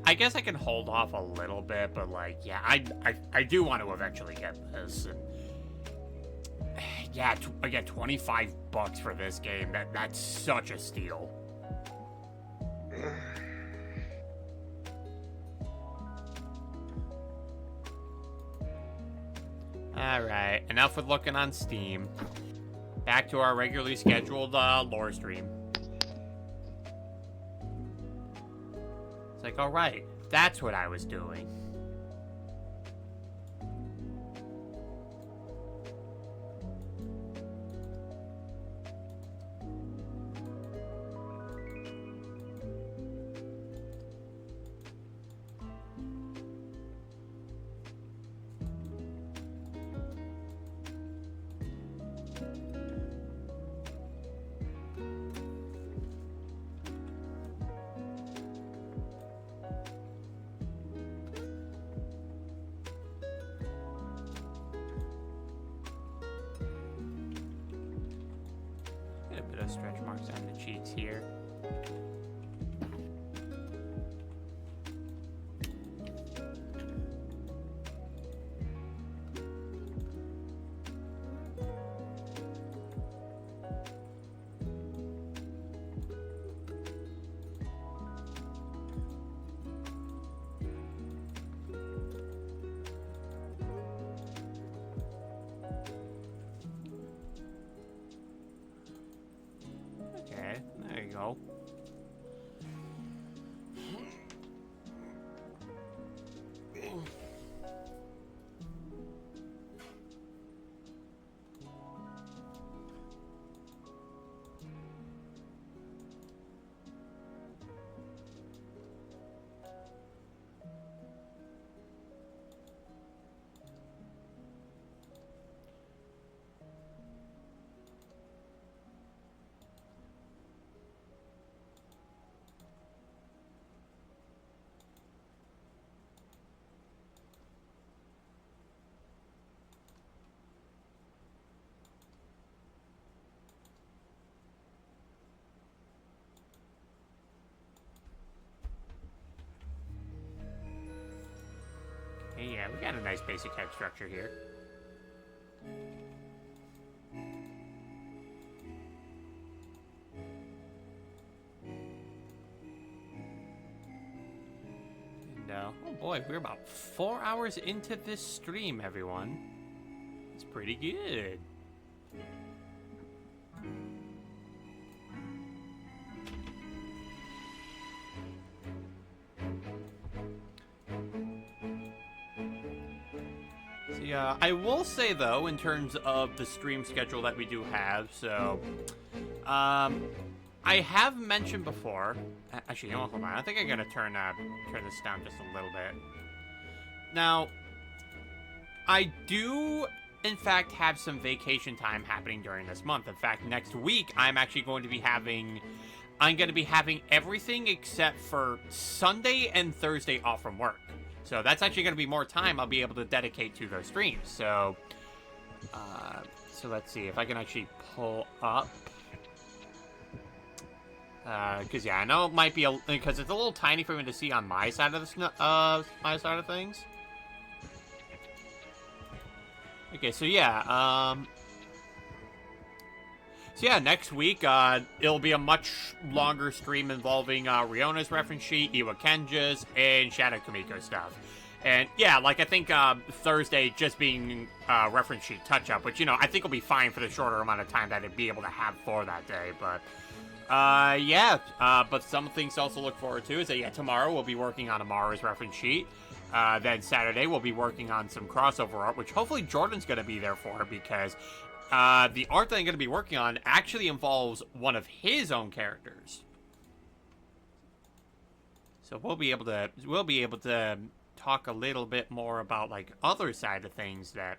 I guess I can hold off a little bit, but like, yeah, I do want to eventually get this, and yeah, I get $25 for this game. That's such a steal. Alright, enough with looking on Steam. Back to our regularly scheduled lore stream. It's like, alright, that's what I was doing. Get a bit of stretch marks on the cheeks here. Okay, there you go. Okay, yeah, we got a nice basic text structure here. And, oh boy, we're about 4 hours into this stream, everyone. It's pretty good. See, I will say, though, in terms of the stream schedule that we do have, so... I have mentioned before... Actually, you know what, hold on. I think I'm gonna turn this down just a little bit. Now, I do, in fact, have some vacation time happening during this month. In fact, next week, I'm actually going to be having... I'm going to be having everything except for Sunday and Thursday off from work. So that's actually going to be more time I'll be able to dedicate to those streams. So, so let's see if I can actually pull up. Because yeah, I know it might be because it's a little tiny for me to see on my side of the my side of things. Okay, so yeah, so yeah, next week, it'll be a much longer stream involving Riona's reference sheet, Iwa Kenja's, and Shadow Kamiko stuff. And yeah, like I think Thursday just being reference sheet touch-up, which, you know, I think will be fine for the shorter amount of time that I'd be able to have for that day. But yeah, but some things to also look forward to is that, yeah, tomorrow we'll be working on Amara's reference sheet. Then Saturday we'll be working on some crossover art, which hopefully Jordan's going to be there for, because the art that I'm going to be working on actually involves one of his own characters. So we'll be able to talk a little bit more about, like, other side of things that,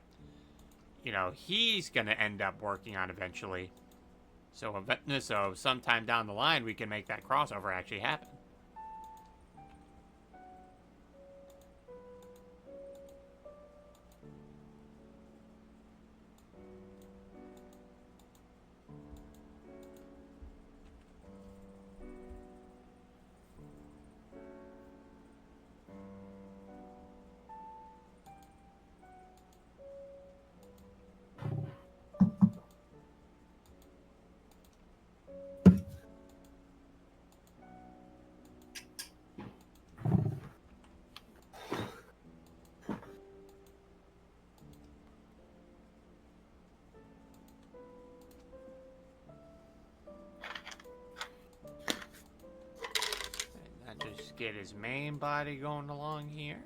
you know, he's going to end up working on eventually. So sometime down the line we can make that crossover actually happen. get his main body going along here.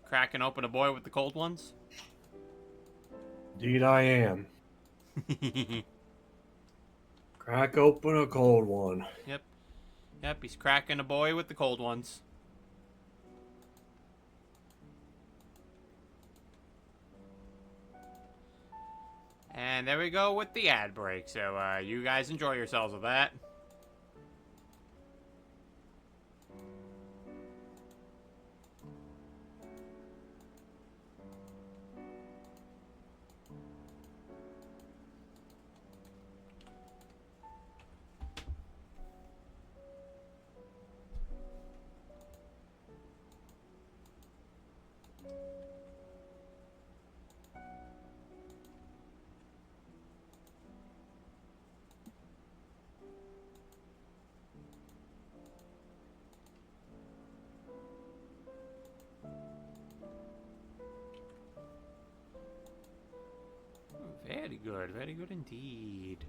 Cracking open a boy with the cold ones? Indeed I am. Crack open a cold one. Yep. Yep, he's cracking a boy with the cold ones. And there we go with the ad break. So, you guys enjoy yourselves with that. Very good indeed.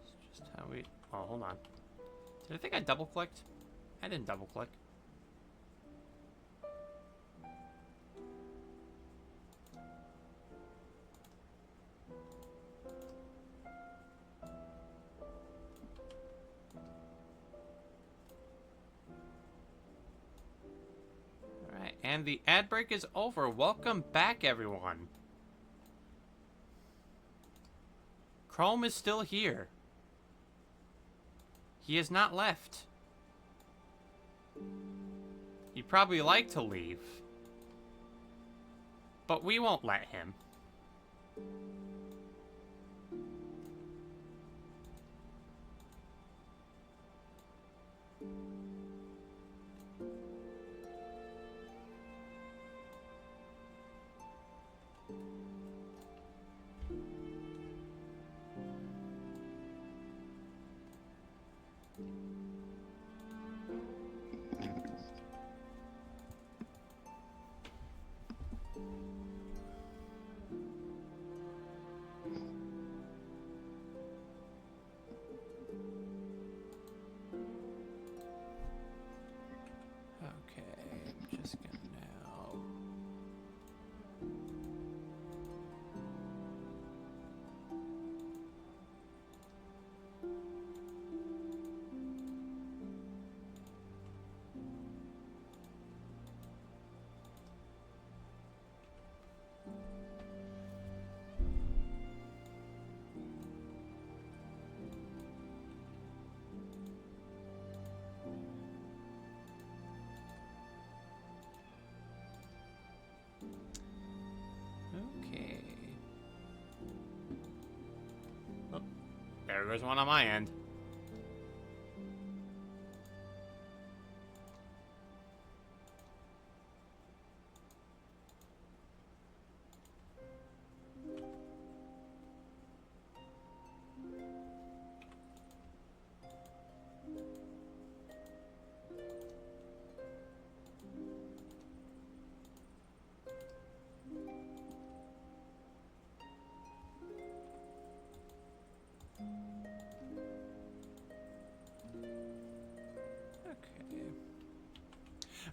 It's just how we... Oh, hold on. Did I think I double-clicked? I didn't double-click. And the ad break is over. Welcome back, everyone. Chrome is still here. He has not left. He'd probably like to leave. But we won't let him. Just gonna now. Okay. Oh, there goes one on my end.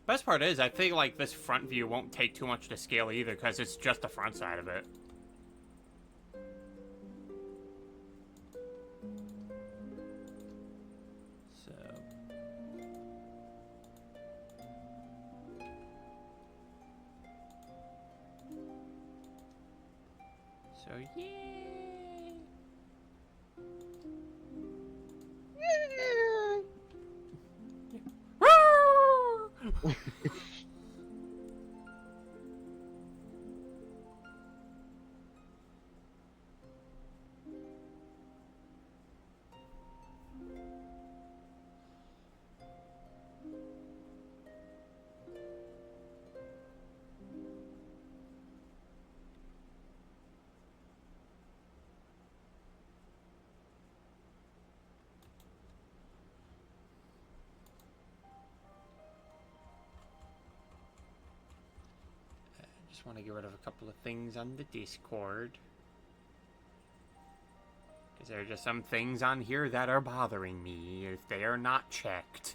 Best part is, I think, like, this front view won't take too much to scale either, because it's just the front side of it. So... yay! just want to get rid of a couple of things on the Discord. Because there are just some things on here that are bothering me if they are not checked.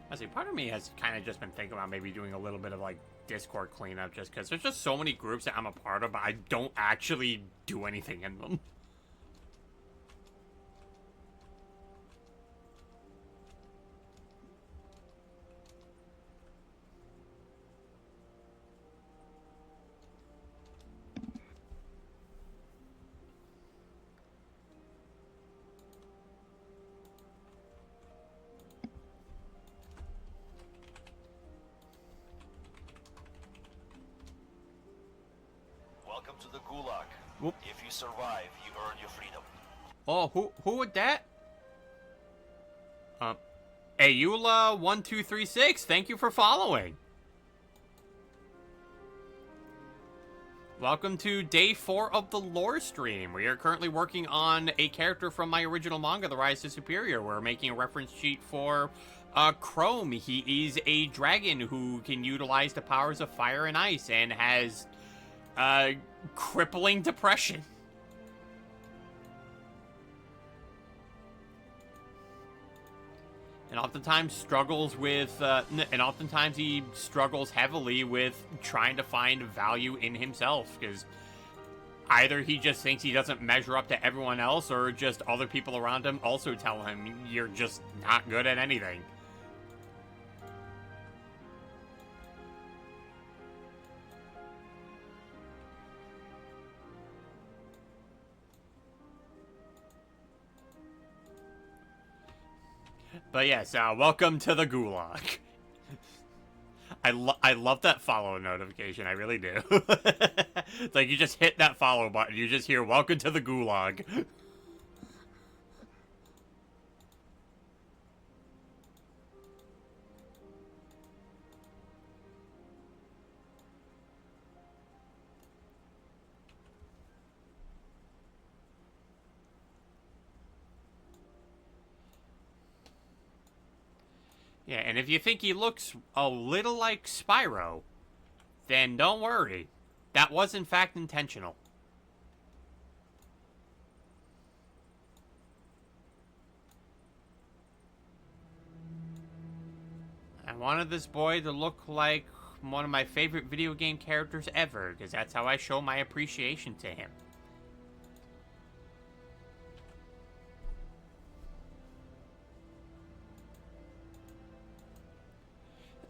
Honestly, part of me has kind of just been thinking about maybe doing a little bit of, like, Discord cleanup, just because there's just so many groups that I'm a part of, but I don't actually do anything in them. Welcome to the Gulag. Whoop. If you survive, you earn your freedom. Oh, who would that? Ayula1236, thank you for following. Welcome to day 4 of the lore stream. We are currently working on a character from my original manga, The Rise to Superior. We're making a reference sheet for Chrome. He is a dragon who can utilize the powers of fire and ice and has crippling depression. And oftentimes he struggles heavily with trying to find value in himself, because either he just thinks he doesn't measure up to everyone else, or just other people around him also tell him you're just not good at anything. But yes, welcome to the Gulag. I love that follow notification, I really do. It's like you just hit that follow button, you just hear, welcome to the Gulag. Yeah, and if you think he looks a little like Spyro, then don't worry. That was in fact intentional. I wanted this boy to look like one of my favorite video game characters ever, because that's how I show my appreciation to him.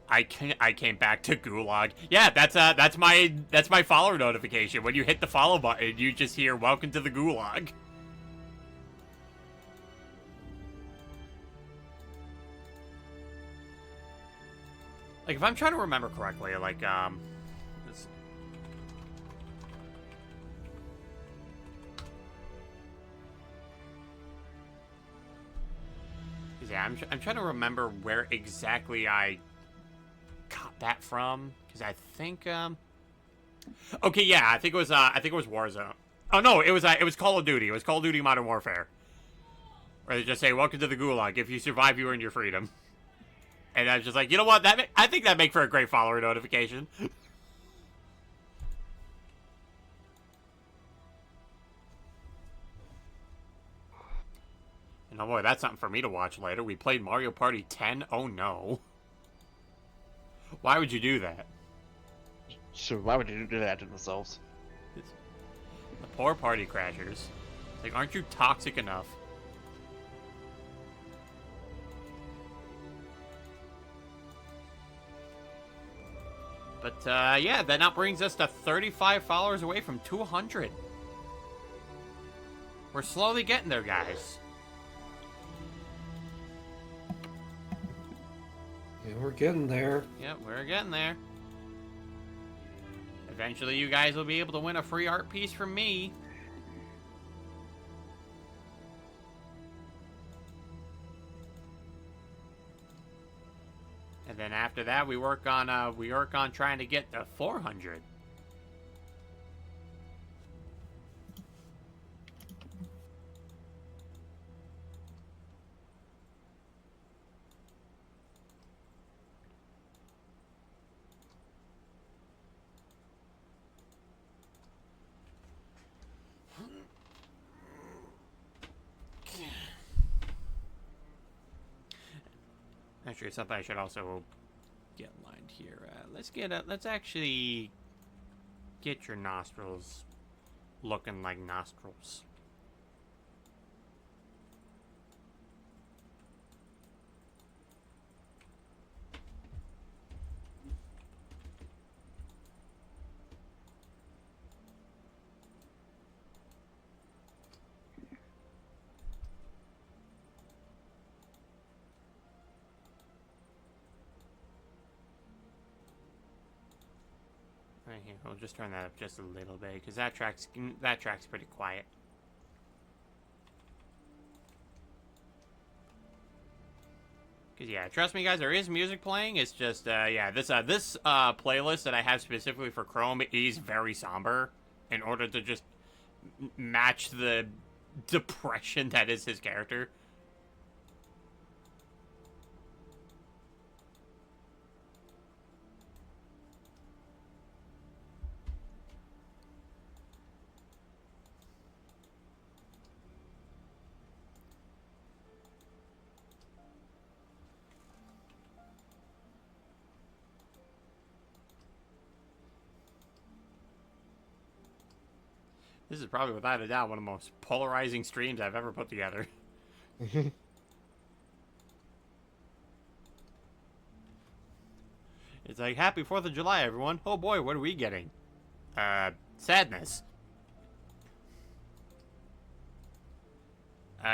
I came back to Gulag. Yeah, that's my follow notification. When you hit the follow button, you just hear welcome to the Gulag. Like, if I'm trying to remember correctly, like this... Yeah, I'm trying to remember where exactly I got that from, because I think okay, yeah, I think it was Warzone. Oh no, it was Call of Duty. It was Call of Duty Modern Warfare, where they just say welcome to the Gulag. If you survive, you earn your freedom. And I was just like, you know what, I think that make for a great follower notification. And oh boy, that's something for me to watch later. We played Mario Party 10. Oh no. Why would you do that? Sure, why would you do that to themselves? The poor party crashers. Like, aren't you toxic enough? But, yeah, that now brings us to 35 followers away from 200. We're slowly getting there, guys. Yeah, we're getting there. Yep, we're getting there. Eventually, you guys will be able to win a free art piece from me. And then after that, we work on trying to get to 400. Actually, something I should also get lined here. Let's actually get your nostrils looking like nostrils. Right here, we'll just turn that up just a little bit because that track's pretty quiet. Cause yeah, trust me, guys, there is music playing. It's just yeah, this playlist that I have specifically for Chrome is very somber in order to just match the depression that is his character. This is probably, without a doubt, one of the most polarizing streams I've ever put together. It's like, happy 4th of July, everyone. Oh boy, what are we getting? Sadness.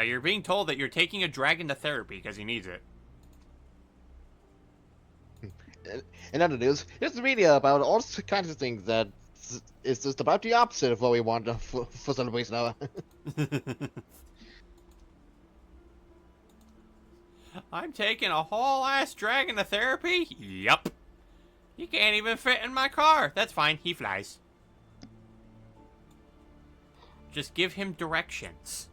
You're being told that you're taking a dragon to therapy because he needs it. In other news, here's the media about all kinds of things that is just about the opposite of what we want for celebration hour. I'm taking a whole ass dragon to therapy? Yup. He can't even fit in my car. That's fine, he flies. Just give him directions.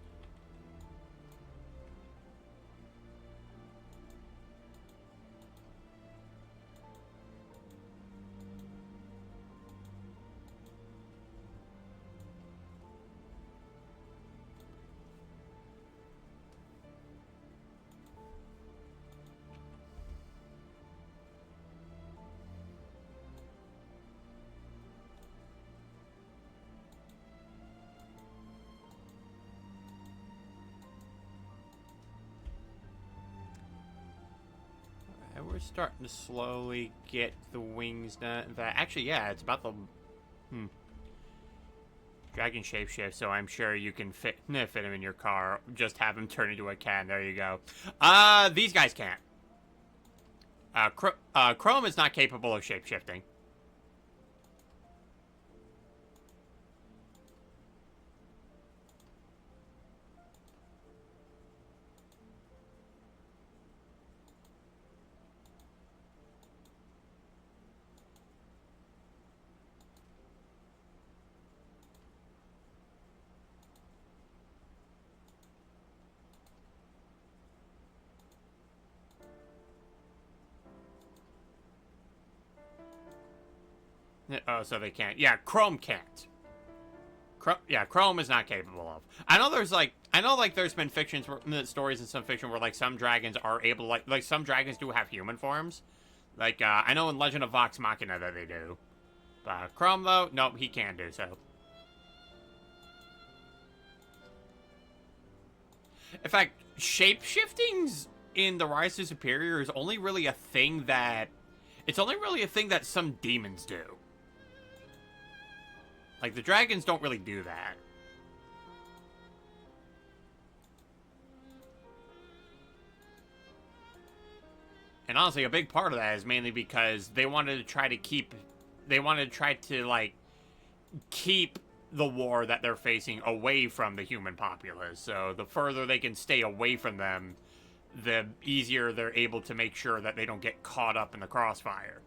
We're starting to slowly get the wings done. Actually, yeah, it's about the dragon shapeshift, so I'm sure you can fit him in your car. Just have him turn into a cat. There you go. These guys can't. Chrome is not capable of shapeshifting. Oh, so they can't. Yeah, Chrome can't. Chrome is not capable of. I know there's been stories in some fiction where like some dragons are able to, like some dragons do have human forms. Like I know in Legend of Vox Machina that they do. But Chrome though, nope, he can't do so. In fact, shapeshifting's in the Rise to Superior is only really a thing that some demons do. Like, the dragons don't really do that. And honestly, a big part of that is mainly because they wanted to try to keep the war that they're facing away from the human populace. So the further they can stay away from them, the easier they're able to make sure that they don't get caught up in the crossfire.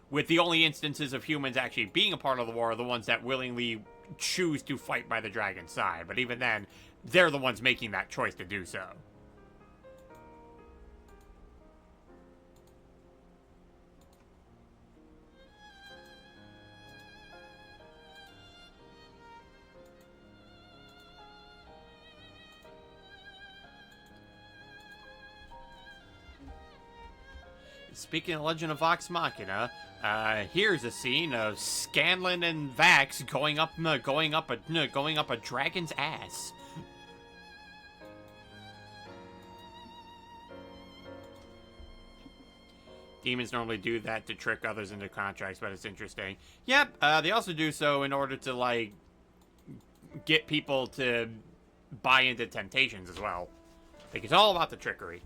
With the only instances of humans actually being a part of the war are the ones that willingly choose to fight by the dragon's side. But even then, they're the ones making that choice to do so. Speaking of Legend of Vox Machina, here's a scene of Scanlan and Vax going up a dragon's ass. Demons normally do that to trick others into contracts, but it's interesting. Yep, they also do so in order to, like, get people to buy into temptations as well. Like, it's all about the trickery.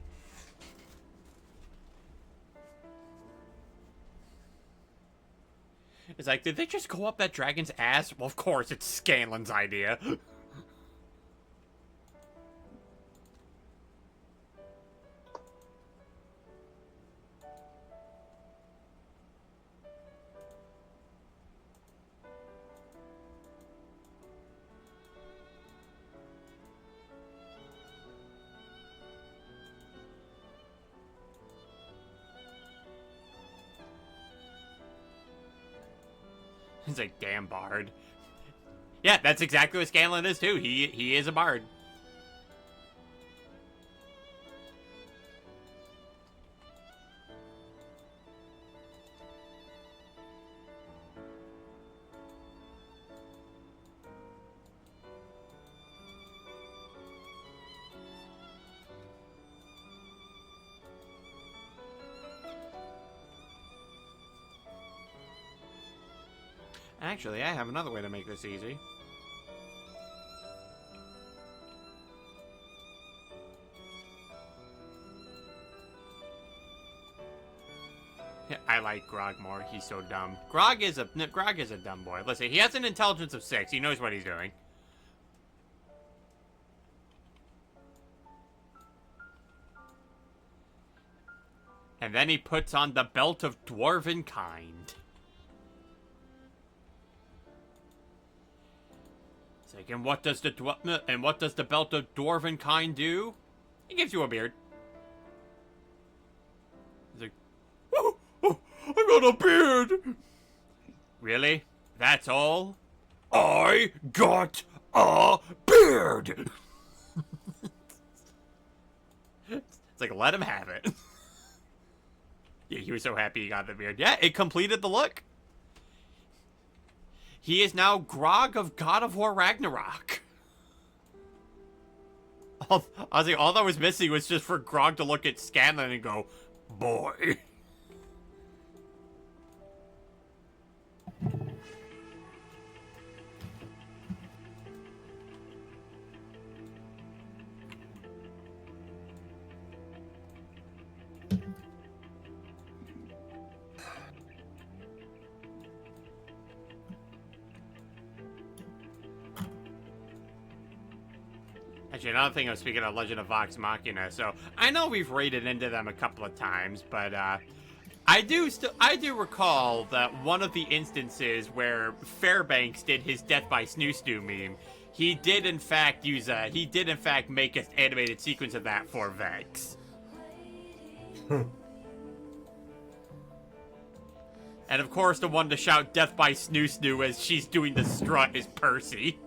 It's like, did they just go up that dragon's ass? Well, of course, it's Scanlan's idea. He's like, damn bard. Yeah, that's exactly what Scanlan is too. He is a bard. Actually, I have another way to make this easy. Yeah, I like Grog more. He's so dumb. Grog is a dumb boy. Listen, he has an intelligence of 6. He knows what he's doing. And then he puts on the belt of dwarven kind. Like, and what does the belt of dwarven kind do? He gives you a beard. He's like, oh, I got a beard. Really? That's all? I got a beard. It's like, let him have it. Yeah, he was so happy he got the beard. Yeah, it completed the look. He is now Grog of God of War Ragnarok. I was like, all that was missing was just for Grog to look at Scanlan and go, boy. Actually, another thing, I was speaking of Legend of Vox Machina, so I know we've raided into them a couple of times, but I do recall that one of the instances where Fairbanks did his Death by Snoo Snoo meme, he did in fact make an animated sequence of that for Vex. And of course, the one to shout Death by Snoo Snoo as she's doing the strut is Percy.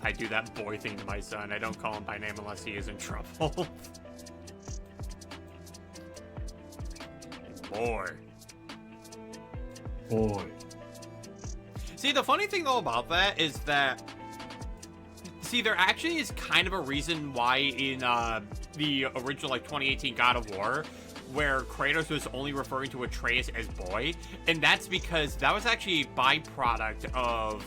I do that boy thing to my son. I don't call him by name unless he is in trouble. Boy. Boy. See, the funny thing though about that is that, there actually is kind of a reason why in the original, like, 2018 God of War, where Kratos was only referring to Atreus as boy, and that's because that was actually a byproduct of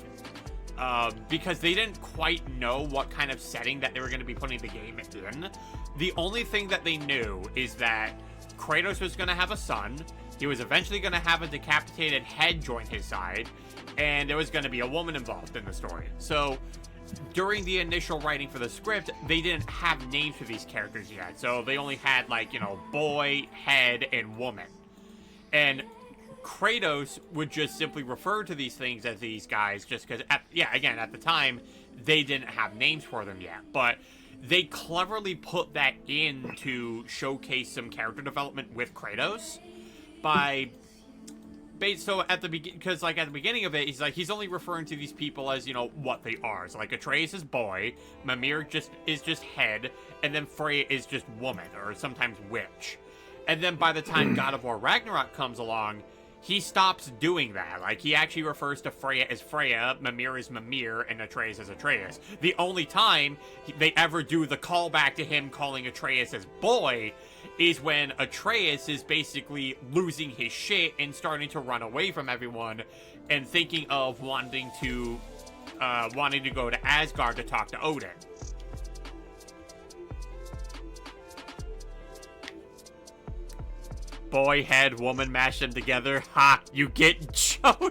because they didn't quite know what kind of setting that they were going to be putting the game in. The only thing that they knew is that Kratos was going to have a son, he was eventually going to have a decapitated head join his side, and there was going to be a woman involved in the story. So, during the initial writing for the script, they didn't have names for these characters yet. So they only had, like, you know, boy, head, and woman. And Kratos would just simply refer to these things as these guys just because, again, at the time, they didn't have names for them yet. But they cleverly put that in to showcase some character development with Kratos by so at the beginning, because like at the beginning of it, he's only referring to these people as, you know, what they are. So like Atreus is boy, Mimir is just head, and then Freya is just woman or sometimes witch. And then by the time God of War Ragnarok comes along, he stops doing that. Like, he actually refers to Freya as Freya, Mimir as Mimir, and Atreus as Atreus. The only time they ever do the callback to him calling Atreus as boy is when Atreus is basically losing his shit and starting to run away from everyone and thinking of wanting to go to Asgard to talk to Odin. Boy, head, woman, mash them together. Ha! You get Jonah!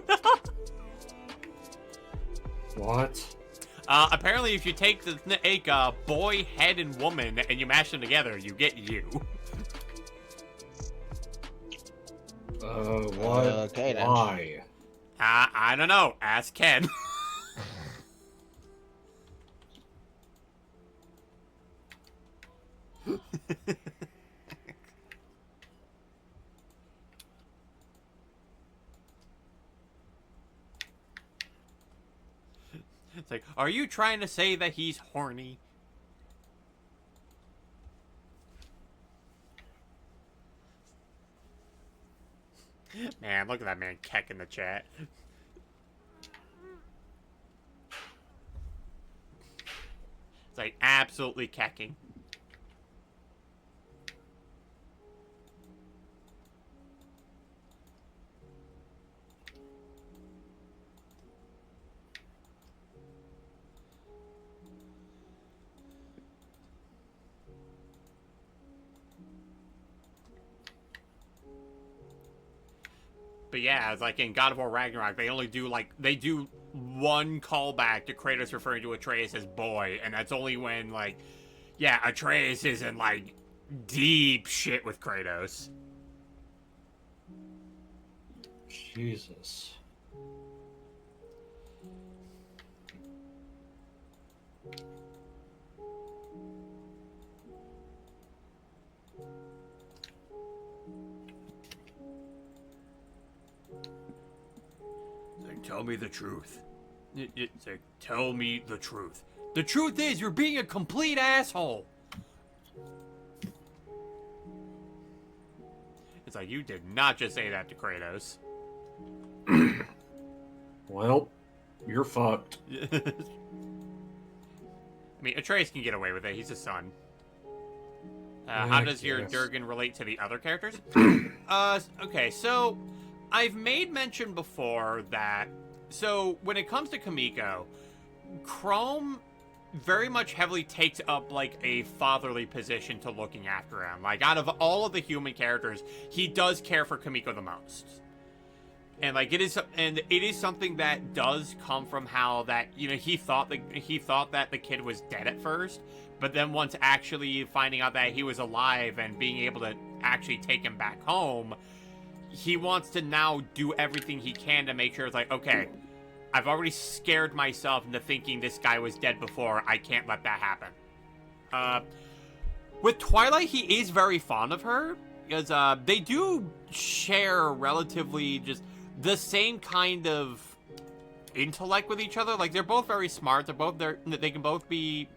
What? Apparently if you take boy, head, and woman and you mash them together, you get you. What? Okay, then. Why? I don't know. Ask Ken. It's like, are you trying to say that he's horny? Man, look at that man keck in the chat. It's like absolutely kecking. But yeah, it's like in God of War Ragnarok, they only do one callback to Kratos referring to Atreus as boy, and that's only when Atreus is in deep shit with Kratos. Jesus. Tell me the truth. It's like, tell me the truth. The truth is, you're being a complete asshole. It's like, you did not just say that to Kratos. Well, you're fucked. I mean, Atreus can get away with it. He's a son. How does your Durgan relate to the other characters? Okay, so I've made mention before that, so when it comes to Kamiko, Chrome very much heavily takes up a fatherly position to looking after him. Out of all of the human characters, he does care for Kamiko the most. And it is something that does come from how that, he thought that the kid was dead at first, but then once actually finding out that he was alive and being able to actually take him back home, he wants to now do everything he can to make sure it's like, okay, I've already scared myself into thinking this guy was dead before. I can't let that happen. With Twilight, he is very fond of her because they do share relatively just the same kind of intellect with each other. They're both very smart. They can both be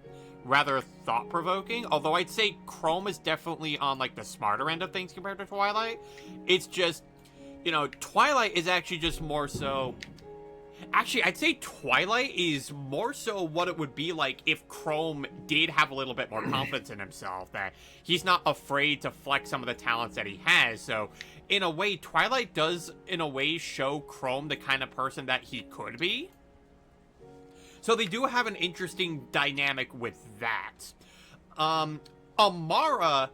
rather thought-provoking, although I'd say Chrome is definitely on the smarter end of things compared to Twilight. It's just, Twilight is actually just more so. Actually, I'd say Twilight is more so what it would be like if Chrome did have a little bit more confidence in himself, that he's not afraid to flex some of the talents that he has. So in a way, Twilight does in a way show Chrome the kind of person that he could be. So they do have an interesting dynamic with that. Amara,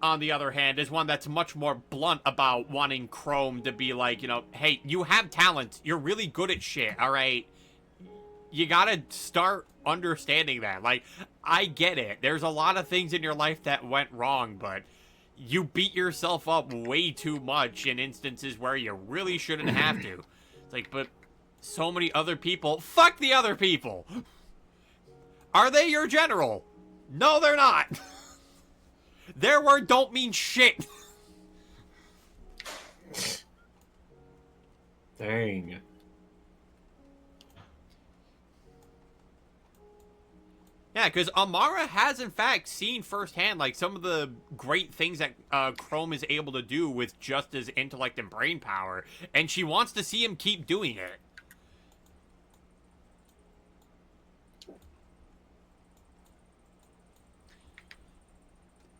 on the other hand, is one that's much more blunt about wanting Chrome to be hey, you have talent. You're really good at shit, all right? You gotta start understanding that. I get it. There's a lot of things in your life that went wrong, but you beat yourself up way too much in instances where you really shouldn't have to. It's but so many other people. Fuck the other people. Are they your general? No, they're not. Their word don't mean shit. Dang. Yeah, because Amara has in fact seen firsthand like some of the great things that Chrome is able to do with just his intellect and brain power, and she wants to see him keep doing it.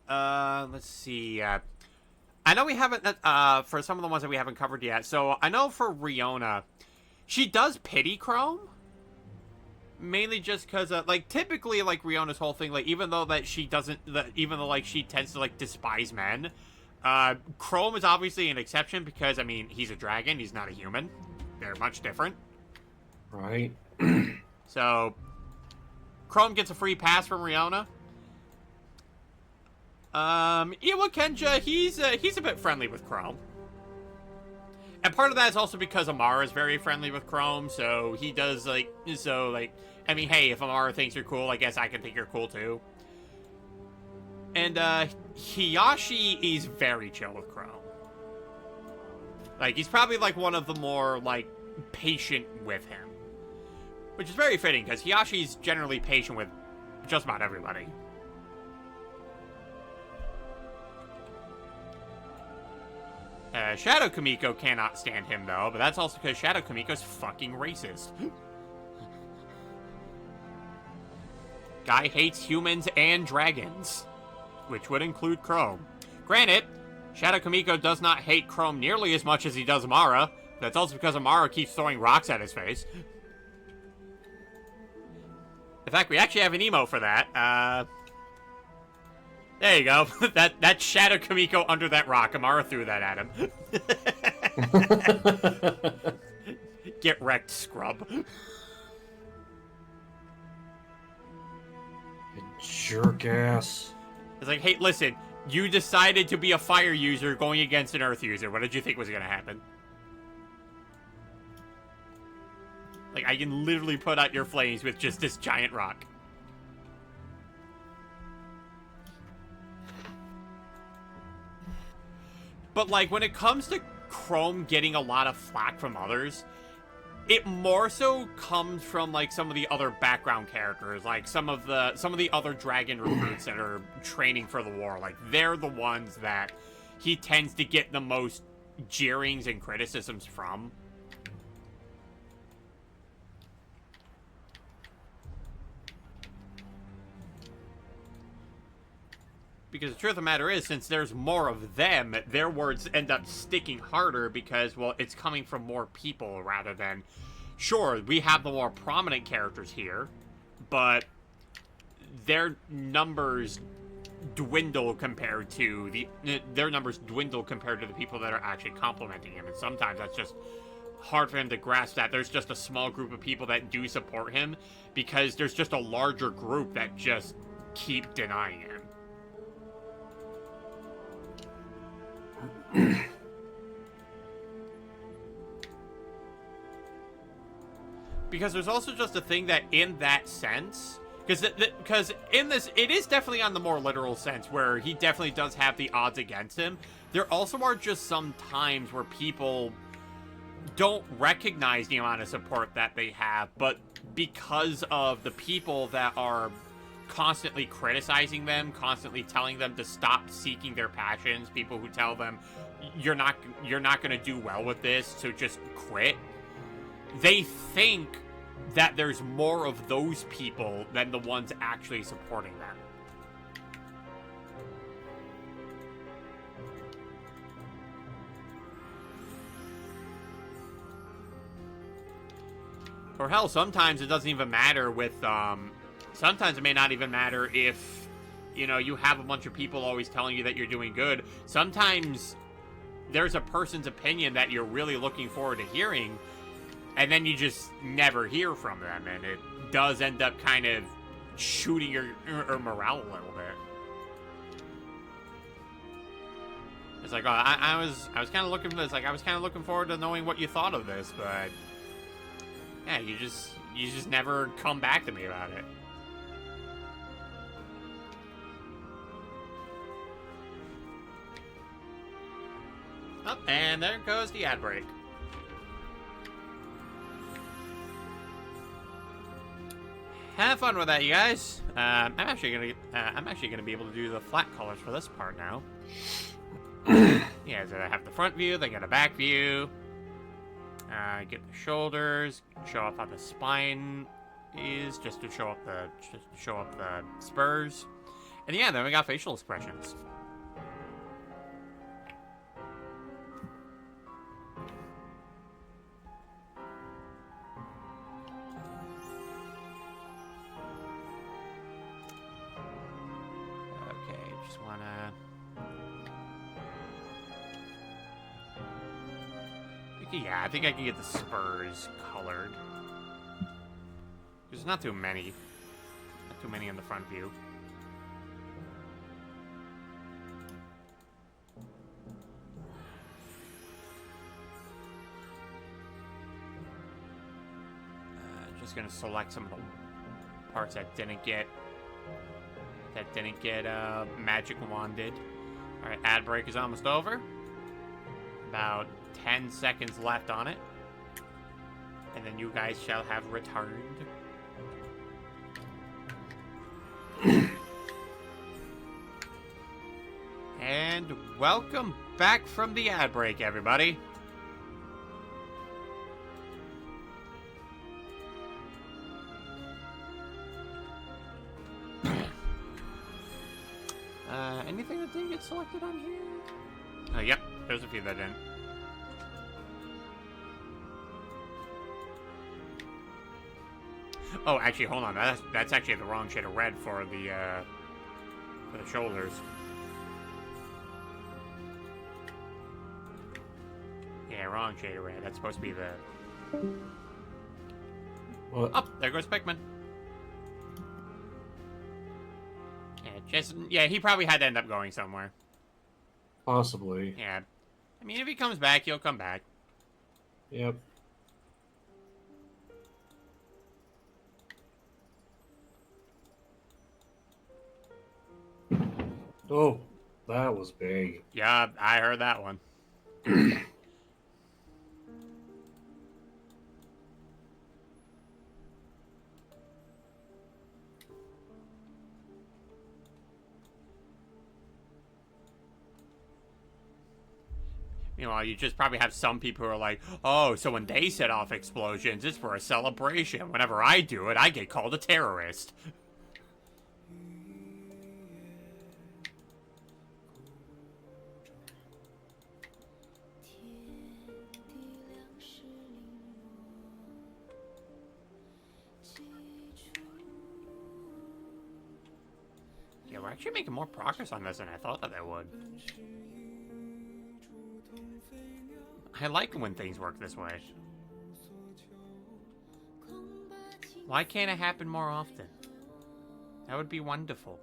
Let's see. I know we haven't for some of the ones that we haven't covered yet. So I know for Riona, she does pity Chrome. Mainly just because, like, typically, like, Riona's whole thing, like, even though that she doesn't, even though, like, she tends to, like, despise men, Chrome is obviously an exception because, I mean, he's a dragon, he's not a human. They're much different. Right. So, Chrome gets a free pass from Riona. Iwa Kenja, he's a bit friendly with Chrome. And part of that is also because Amara is very friendly with Chrome, so he does, like, I mean, hey, if Amara thinks you're cool, I guess I can think you're cool, too. And, Hiyashi is very chill with Chrome. Like, he's probably, like, one of the more, like, patient with him. Which is very fitting, because Hiyashi's generally patient with just about everybody. Shadow Kamiko cannot stand him, though, but that's also because Shadow Kamiko's fucking racist. Guy hates humans and dragons, which would include Chrome. Granted, Shadow Kamiko does not hate Chrome nearly as much as he does Amara. That's also because Amara keeps throwing rocks at his face. In fact, we actually have an emote for that. There you go. That's Shadow Kamiko under that rock. Amara threw that at him. Get wrecked, scrub. You jerk ass. It's like, hey, listen, you decided to be a fire user going against an earth user. What did you think was going to happen? Like, I can literally put out your flames with just this giant rock. But, like, when it comes to Chrome getting a lot of flack from others, it more so comes from, like, some of the other background characters, like some of the other dragon recruits that are training for the war. Like, they're the ones that he tends to get the most jeerings and criticisms from. Because the truth of the matter is, since there's more of them, their words end up sticking harder because, well, it's coming from more people rather than... Sure, we have the more prominent characters here, but their numbers dwindle compared to the people that are actually complimenting him. And sometimes that's just hard for him to grasp that there's just a small group of people that do support him because there's just a larger group that just keep denying him. Because there's also just a thing that in that sense, because in this, it is definitely on the more literal sense where he definitely does have the odds against him. There also are just some times where people don't recognize the amount of support that they have, but because of the people that are constantly criticizing them, constantly telling them to stop seeking their passions, people who tell them you're not going to do well with this, so just quit. They think that there's more of those people than the ones actually supporting them. Or hell, sometimes it doesn't even matter with, sometimes it may not even matter if, you know, you have a bunch of people always telling you that you're doing good. Sometimes there's a person's opinion that you're really looking forward to hearing, and then you just never hear from them, and it does end up kind of shooting your morale a little bit. It's like, oh, I was kind of looking for this. Like, I was kind of looking forward to knowing what you thought of this, but yeah, you just never come back to me about it. Oh, and there goes the ad break. have fun with that, you guys. I'm actually gonna be able to do the flat colors for this part now. Yeah, so I have the front view, then get a back view. Get the shoulders, show off how the spine is, just to show up the spurs, and yeah, then we got facial expressions. Okay, just wanna. Yeah, I think I can get the spurs colored. There's not too many. Not too many in the front view. Just gonna select some of the parts that didn't get magic wanded. All right, ad break is almost over. About 10 seconds left on it, and then you guys shall have returned. And welcome back from the ad break, everybody. Anything that didn't get selected on here? Oh, yep, there's a few that didn't. Oh, actually, hold on. That's actually the wrong shade of red for the shoulders. Yeah, wrong shade of red. That's supposed to be the. What? Oh, there goes Pikmin. Yeah, he probably had to end up going somewhere. Possibly. Yeah, I mean, if he comes back, he'll come back. Yep. Oh, that was big. Yeah, I heard that one. Meanwhile, you just probably have some people who are like, oh, so when they set off explosions, it's for a celebration. Whenever I do it, I get called a terrorist. Yeah, we're actually making more progress on this than I thought that they would. I like when things work this way. Why can't it happen more often? That would be wonderful.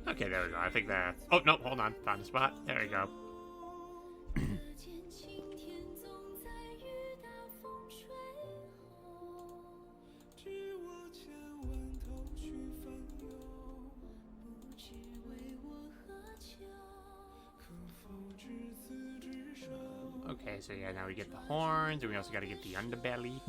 Okay, there we go. I think that... Oh, no, hold on. Found a spot. There we go. Okay, so yeah, now we get the horns, and we also got to get the underbelly.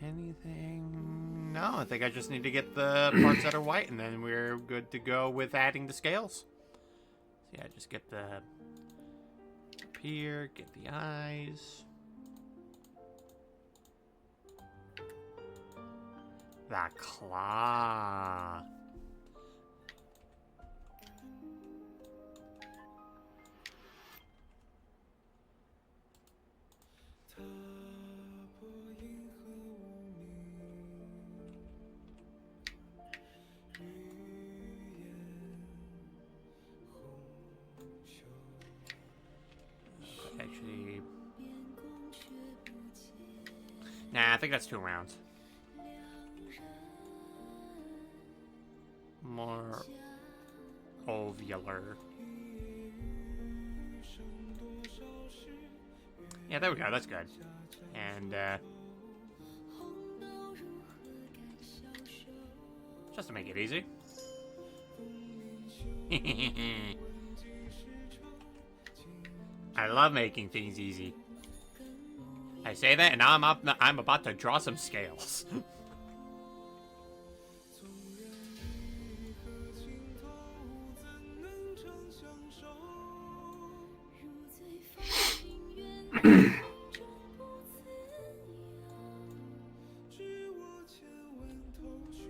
Anything? No, I think I just need to get the parts that are white, and then we're good to go with adding the scales. So yeah, just get the up here, get the eyes. The claw. Nah, I think that's 2 rounds. More ovular. Yeah, there we go. That's good. And, just to make it easy. I love making things easy. I say that, and now I'm about to draw some scales.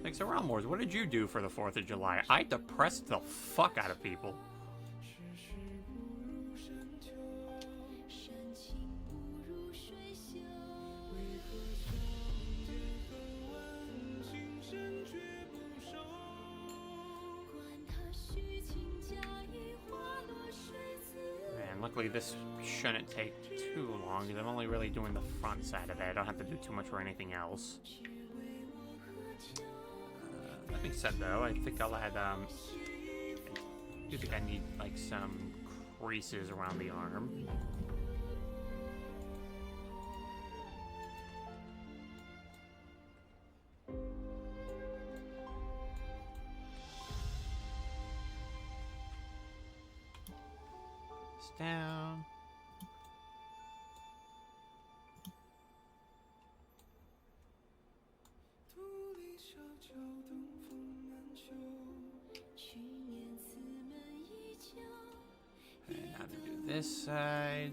Like, so Realmors, what did you do for the 4th of July? I depressed the fuck out of people. Man, luckily this shouldn't take too long, because I'm only really doing the front side of it. I don't have to do too much for anything else. That being said, though, I think I'll add, I do think I need, like, some creases around the arm. This down. And now to do this side.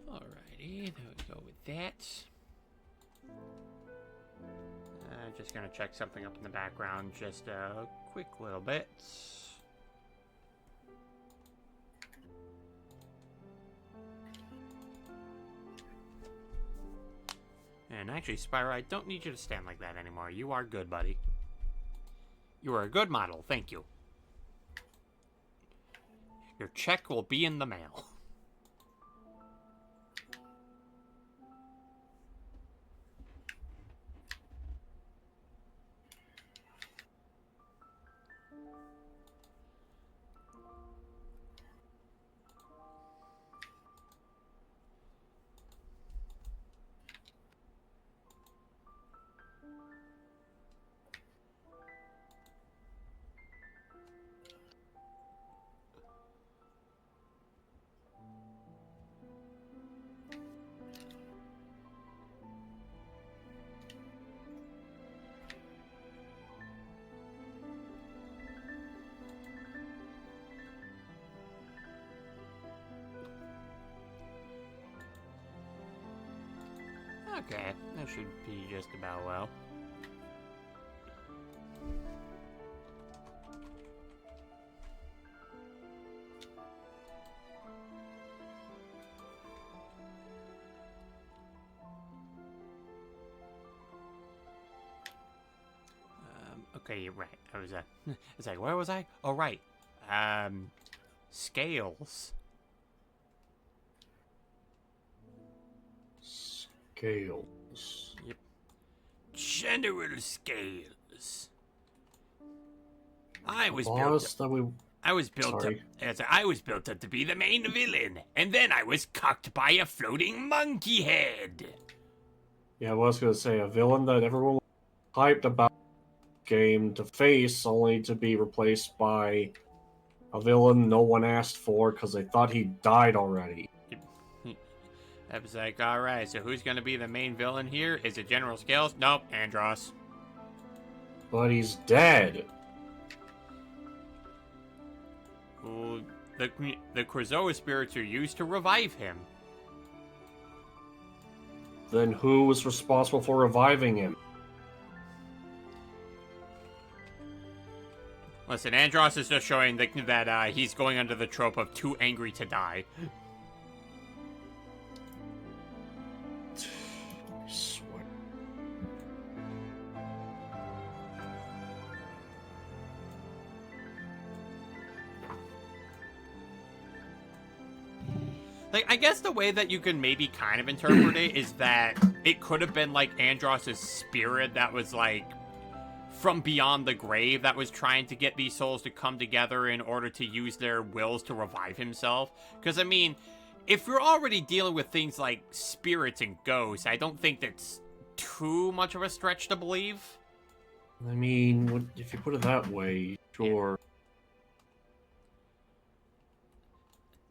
Alrighty, there we go with that. Just gonna check something up in the background, just a quick little bit. And actually, Spyro, I don't need you to stand like that anymore. You are good, buddy. You are a good model, thank you. Your check will be in the mail. Okay, that should be just about well. Okay, you're right. I was, it's like, where was I? Oh, right. Scales. Scales. Yep. General scales. I was built up to be the main villain, and then I was cucked by a floating monkey head. Yeah, I was gonna say a villain that everyone was hyped about game to face, only to be replaced by A villain no one asked for because they thought he died already. I was like, alright, so who's gonna be the main villain here? Is it General Scales? Nope, Andros. But he's dead. Well, the Krazoa spirits are used to revive him. Then who was responsible for reviving him? Listen, Andros is just showing that he's going under the trope of too angry to die. I swear. Like, I guess the way that you can maybe kind of interpret it is that it could have been, like, Andros' spirit that was, like, from beyond the grave that was trying to get these souls to come together in order to use their wills to revive himself. Because, I mean, if you're already dealing with things like spirits and ghosts, I don't think that's too much of a stretch to believe. I mean, if you put it that way, sure.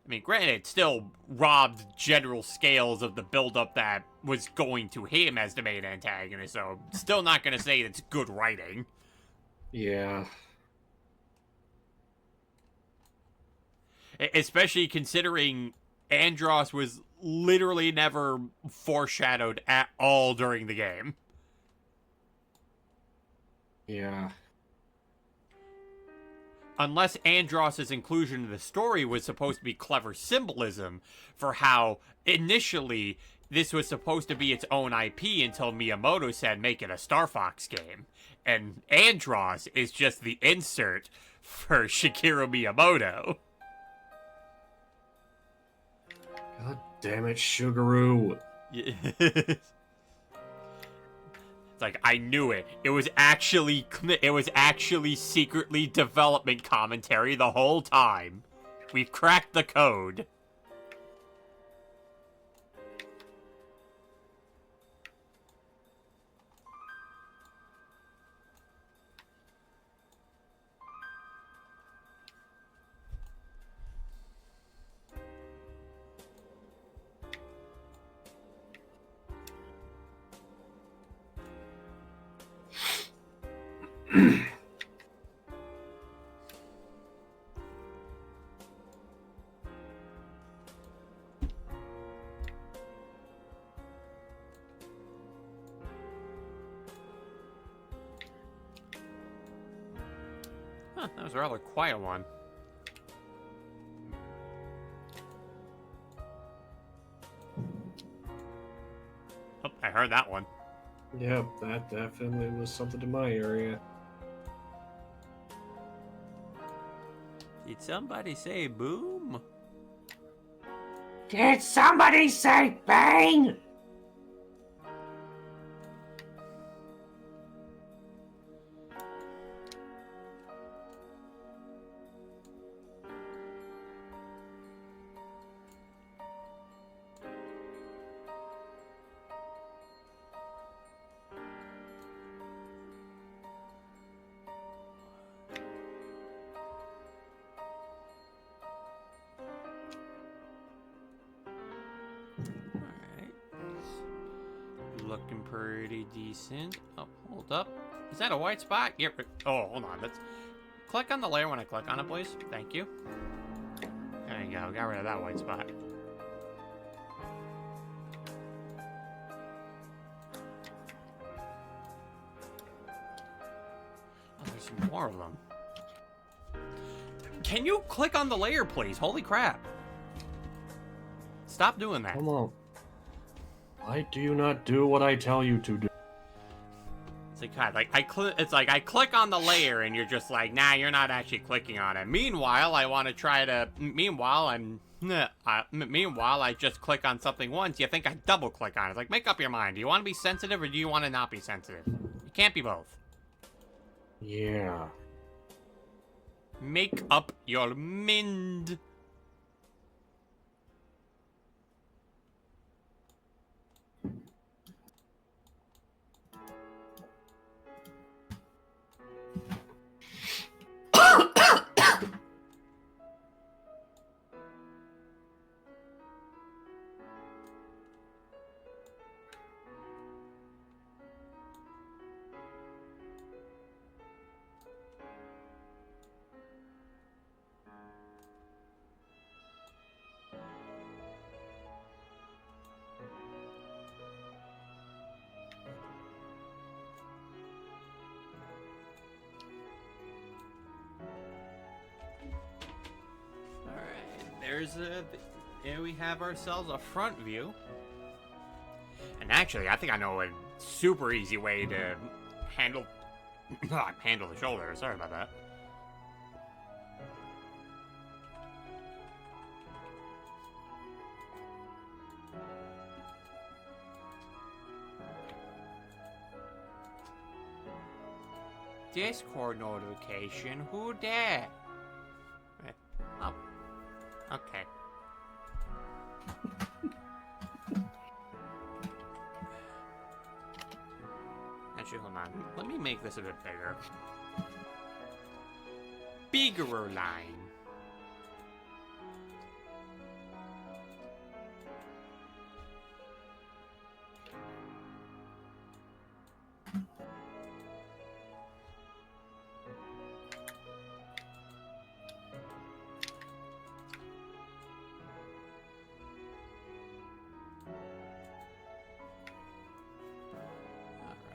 I mean, granted, it still robbed General Scales of the buildup that was going to him as the main antagonist, so still not going to say it's good writing. Yeah. Especially considering Andros was literally never foreshadowed at all during the game. Yeah. Unless Andros' inclusion in the story was supposed to be clever symbolism for how initially this was supposed to be its own IP until Miyamoto said make it a Star Fox game. And Andros is just the insert for Shigeru Miyamoto. God damn it, Sugaru. It's like, I knew it. It was actually secretly development commentary the whole time. We've cracked the code. Huh, that was a rather quiet one. Oh, I heard that one. Yep, that definitely was something in my area. Did somebody say boom? Did somebody say bang? Looking pretty decent. Oh, hold up. Is that a white spot? Get rid. Oh, hold on. Let's click on the layer when I click on it, please. Thank you. There you go. Got rid of that white spot. Oh, there's some more of them. Can you click on the layer, please? Holy crap. Stop doing that. Come on. Why do you not do what I tell you to do? It's like, God, like it's like I click on the layer and you're just like, nah, you're not actually clicking on it. Meanwhile, I want to try to. Meanwhile, I just click on something once. You think I double click on it? It's like, make up your mind. Do you want to be sensitive or do you want to not be sensitive? You can't be both. Yeah. Make up your mind. here we have ourselves a front view. And actually, I think I know a super easy way to handle handle the shoulder. Sorry about that. Discord notification. Who dat? Oh. Okay. Actually, hold on. Let me make this a bit bigger. Bigger line.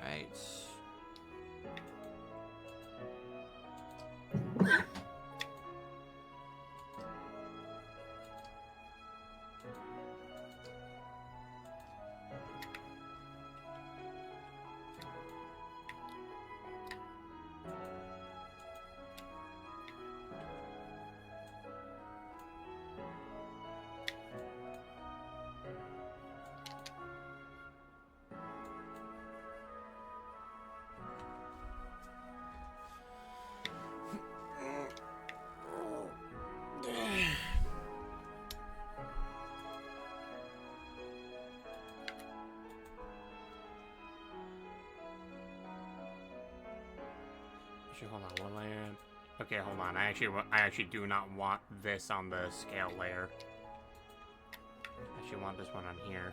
Alright. Hold on, one layer. Okay, hold on. I actually do not want this on the scale layer. I actually want this one on here.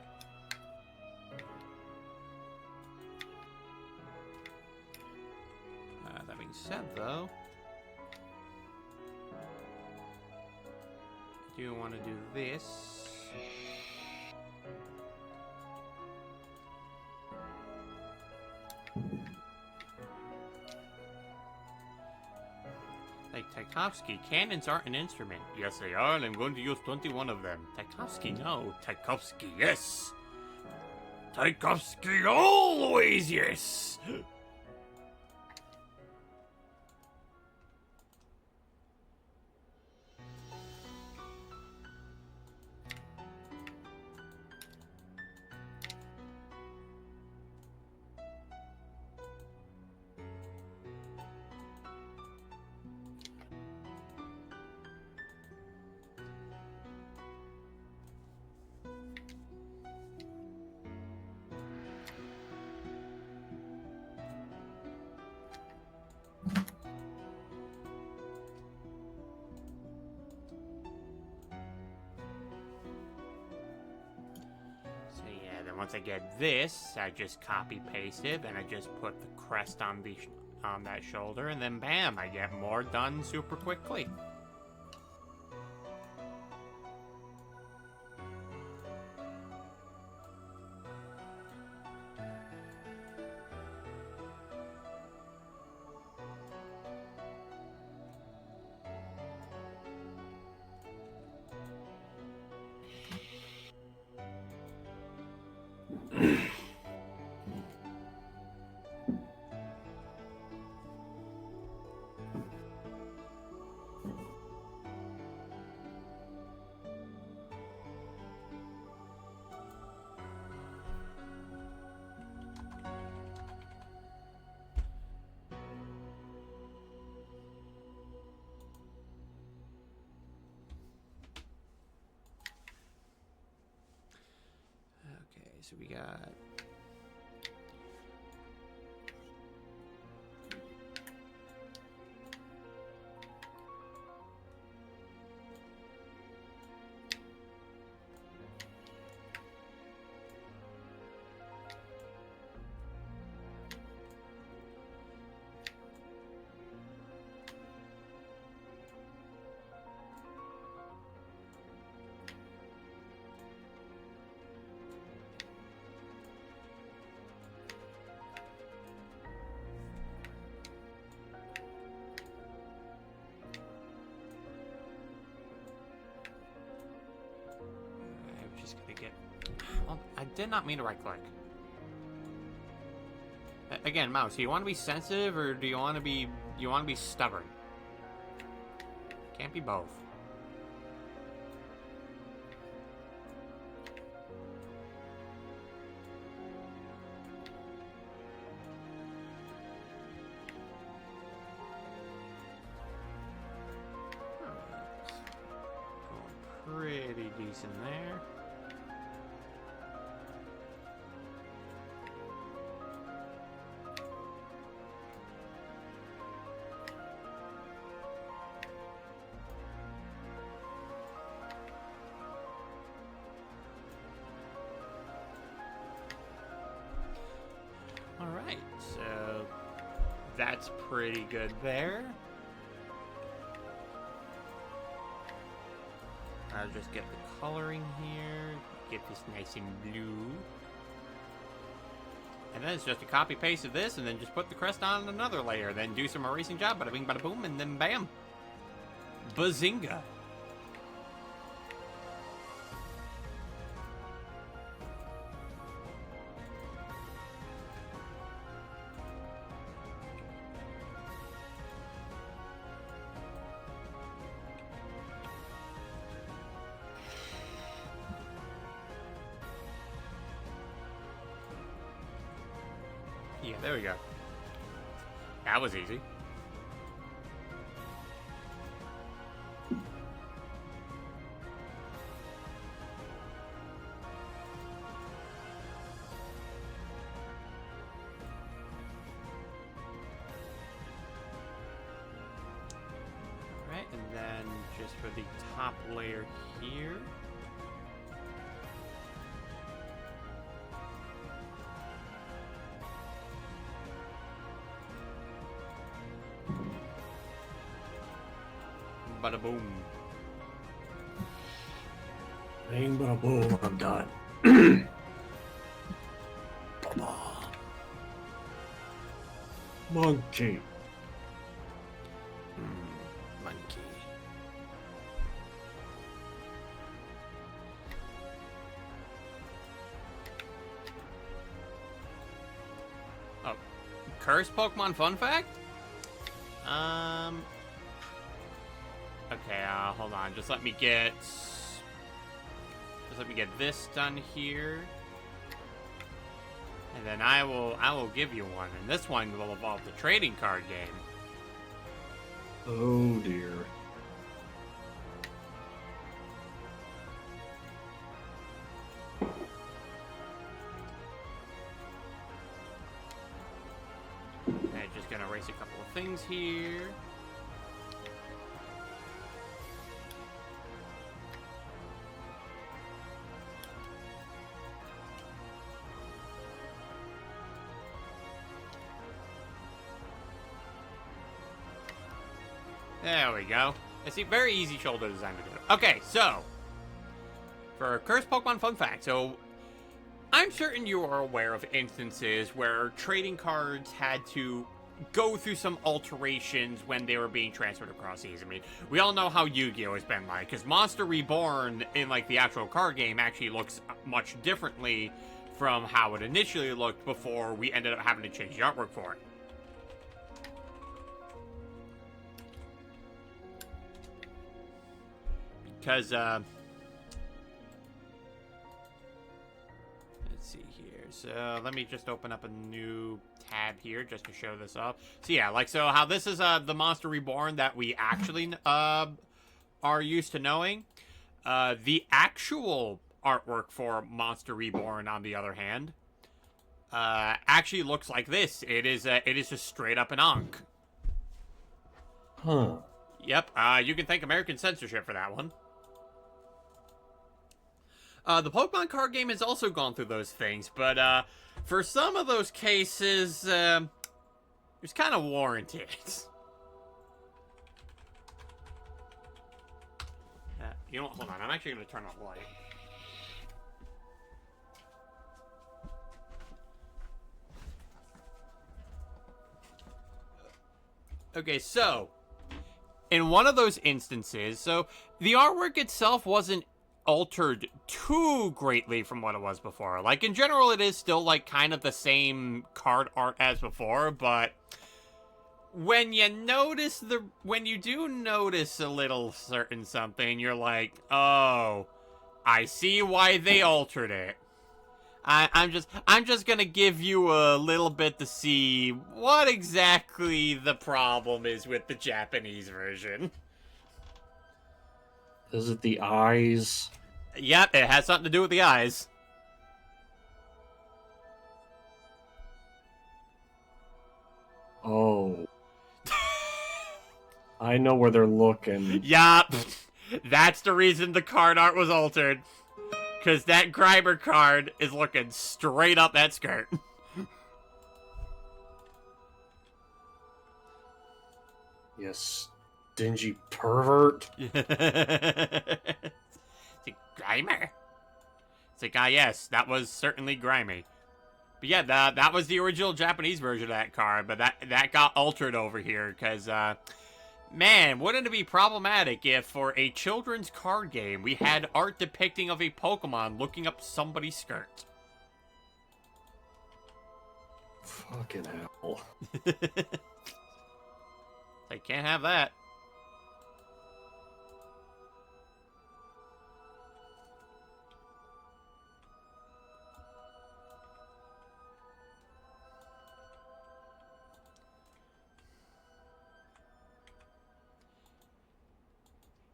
That being said, though, I do want to do this. Like Tchaikovsky, cannons aren't an instrument. Yes, they are, and I'm going to use 21 of them. Tchaikovsky, no. Tchaikovsky, yes. Tchaikovsky, always yes. Once I get this, I just copy paste it, and I just put the crest on that shoulder, and then bam, I get more done super quickly. So we got I did not mean to right-click. Again, mouse, do you want to be sensitive or do you want to be stubborn? Can't be both. Pretty decent there. All right, so that's pretty good there. I'll just get the coloring here, get this nice and blue. And then it's just a copy paste of this and then just put the crest on another layer, then do some erasing job, bada bing bada boom, and then bam. Bazinga. Yeah, there we go. That was easy. Alright, and then just for the top layer here. Bada boom. Bang, bada boom, I'm done. Monkey. Monkey. Oh, cursed Pokemon fun fact? Okay, hold on. Just let me get this done here. And then I will give you one. And this one will involve the trading card game. Oh dear. Okay, just gonna erase a couple of things here. There we go. I see, very easy shoulder design to do. Okay, so for Cursed Pokemon fun fact, so I'm certain you are aware of instances where trading cards had to go through some alterations when they were being transferred across seas. I mean, we all know how Yu-Gi-Oh! Has been like, because Monster Reborn in like the actual card game actually looks much differently from how it initially looked before we ended up having to change the artwork for it. Because, let's see here. So, let me just open up a new tab here just to show this off. So, yeah, like, so how this is the Monster Reborn that we actually are used to knowing. The actual artwork for Monster Reborn, on the other hand, actually looks like this. It is just straight up an Ankh. Huh. Yep, you can thank American censorship for that one. The Pokemon card game has also gone through those things, but for some of those cases, it's kind of warranted. You know what? Hold on. I'm actually going to turn off the light. Okay, so in one of those instances, so the artwork itself wasn't altered too greatly from what it was before. Like, in general, it is still, like, kind of the same card art as before, but when you do notice a little certain something, you're like, oh, I see why they altered it. I'm just gonna give you a little bit to see what exactly the problem is with the Japanese version. Is it the eyes? Yep, it has something to do with the eyes. Oh. I know where they're looking. Yup. That's the reason the card art was altered. Because that Grimer card is looking straight up that skirt. Yes, stingy pervert. It's a Grimer. It's like, yes, that was certainly grimy. But yeah, that was the original Japanese version of that card, but that got altered over here, because, man, wouldn't it be problematic if, for a children's card game, we had art depicting of a Pokemon looking up somebody's skirt? Fucking hell. They can't have that.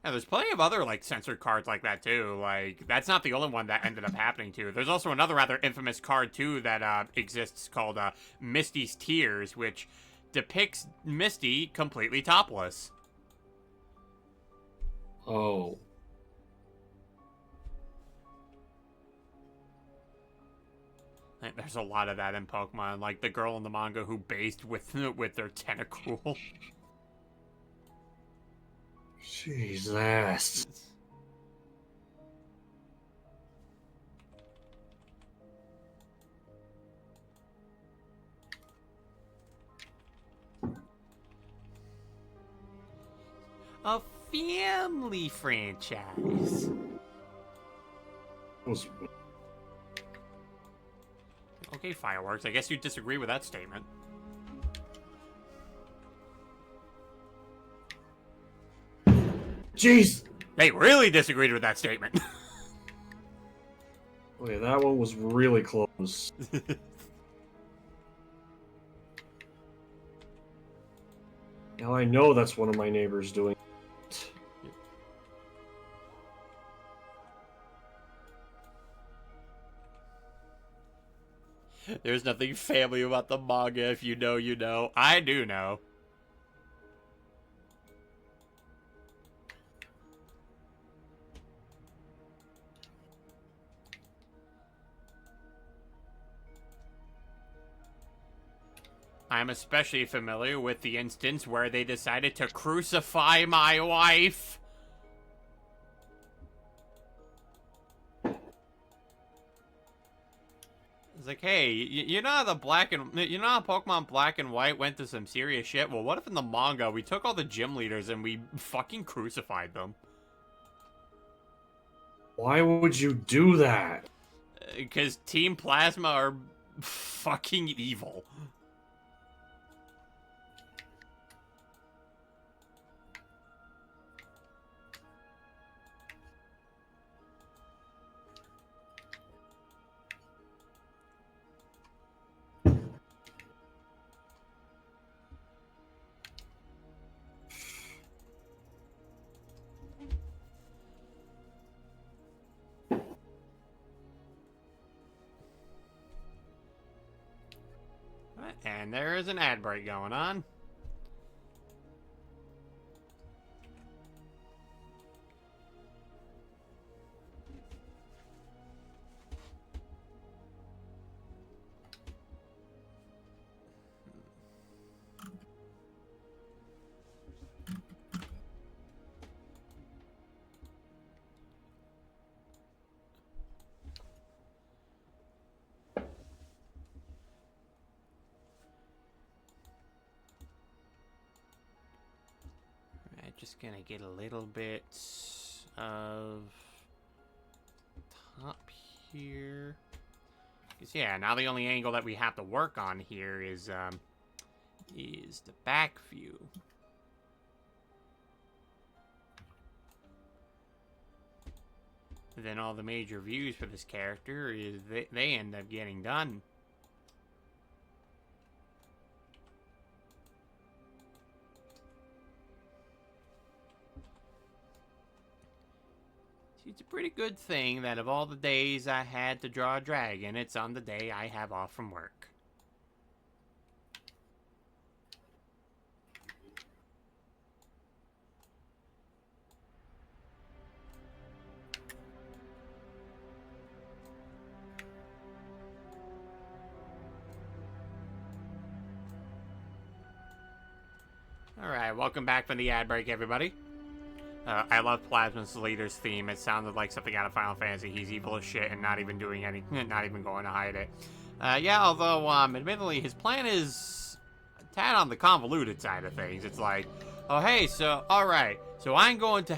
Yeah, there's plenty of other, like, censored cards like that, too. Like, that's not the only one that ended up happening, too. There's also another rather infamous card, too, that exists called Misty's Tears, which depicts Misty completely topless. Oh. Like, there's a lot of that in Pokemon. Like, the girl in the manga who bathed with their tentacle. Jesus. A family franchise. Was Okay, Fireworks. I guess you disagree with that statement. Jeez. They really disagreed with that statement. Okay, that one was really close. Now I know that's one of my neighbors doing it. There's nothing family about the manga. If you know, you know. I do know. I'm especially familiar with the instance where they decided to crucify my wife. It's like, hey, you know how Pokemon Black and White went to some serious shit? Well, what if in the manga we took all the gym leaders and we fucking crucified them? Why would you do that? Because Team Plasma are fucking evil. And there is an ad break going on. Just gonna get a little bit of up here. 'Cause, yeah, now the only angle that we have to work on here is the back view. Then all the major views for this character is they end up getting done. See, it's a pretty good thing that of all the days I had to draw a dragon, it's on the day I have off from work. Alright, welcome back from the ad break, everybody. I love Plasma's leader's theme. It sounded like something out of Final Fantasy. He's evil as shit and not even doing anything, not even going to hide it. Yeah, although, admittedly, his plan is a tad on the convoluted side of things. It's like, oh, hey, so, alright, so I'm going to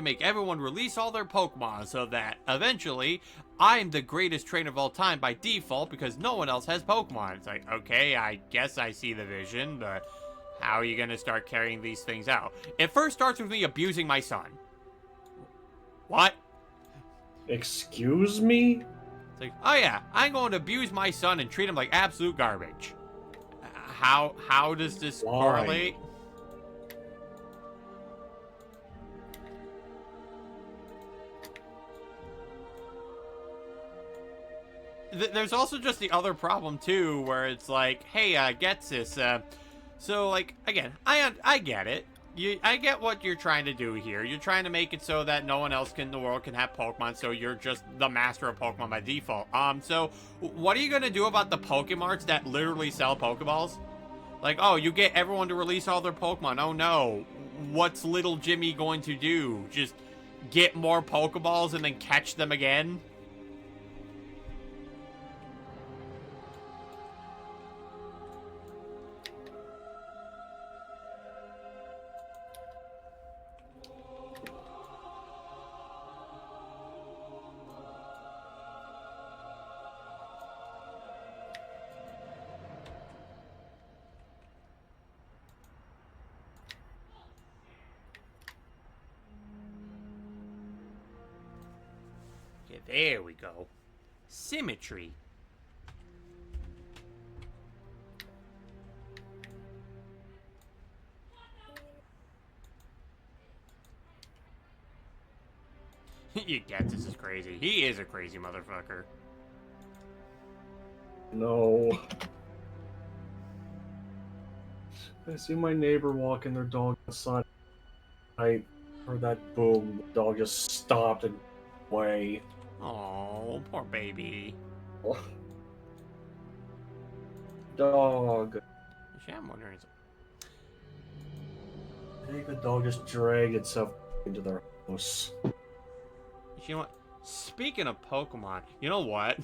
make everyone release all their Pokemon so that, eventually, I'm the greatest trainer of all time by default because no one else has Pokemon. It's like, okay, I guess I see the vision, but how are you going to start carrying these things out? It first starts with me abusing my son. What? Excuse me? It's like, oh yeah, I'm going to abuse my son and treat him like absolute garbage. How does this correlate? There's also just the other problem too, where it's like, hey, gets this, so, like, again, I get it. I get what you're trying to do here. You're trying to make it so that no one else in the world can have Pokemon, so you're just the master of Pokemon by default. So, what are you gonna do about the Pokemarts that literally sell Pokeballs? Like, oh, you get everyone to release all their Pokemon. Oh, no. What's little Jimmy going to do? Just get more Pokeballs and then catch them again? Okay, there we go. Symmetry. You get this is crazy. He is a crazy motherfucker. No. I see my neighbor walking their dog outside. I heard that boom. The dog just stopped and away. Oh, poor baby. Dog. Actually, I'm wondering. I think the dog just dragged itself into their house. You know what? Speaking of Pokemon, you know what?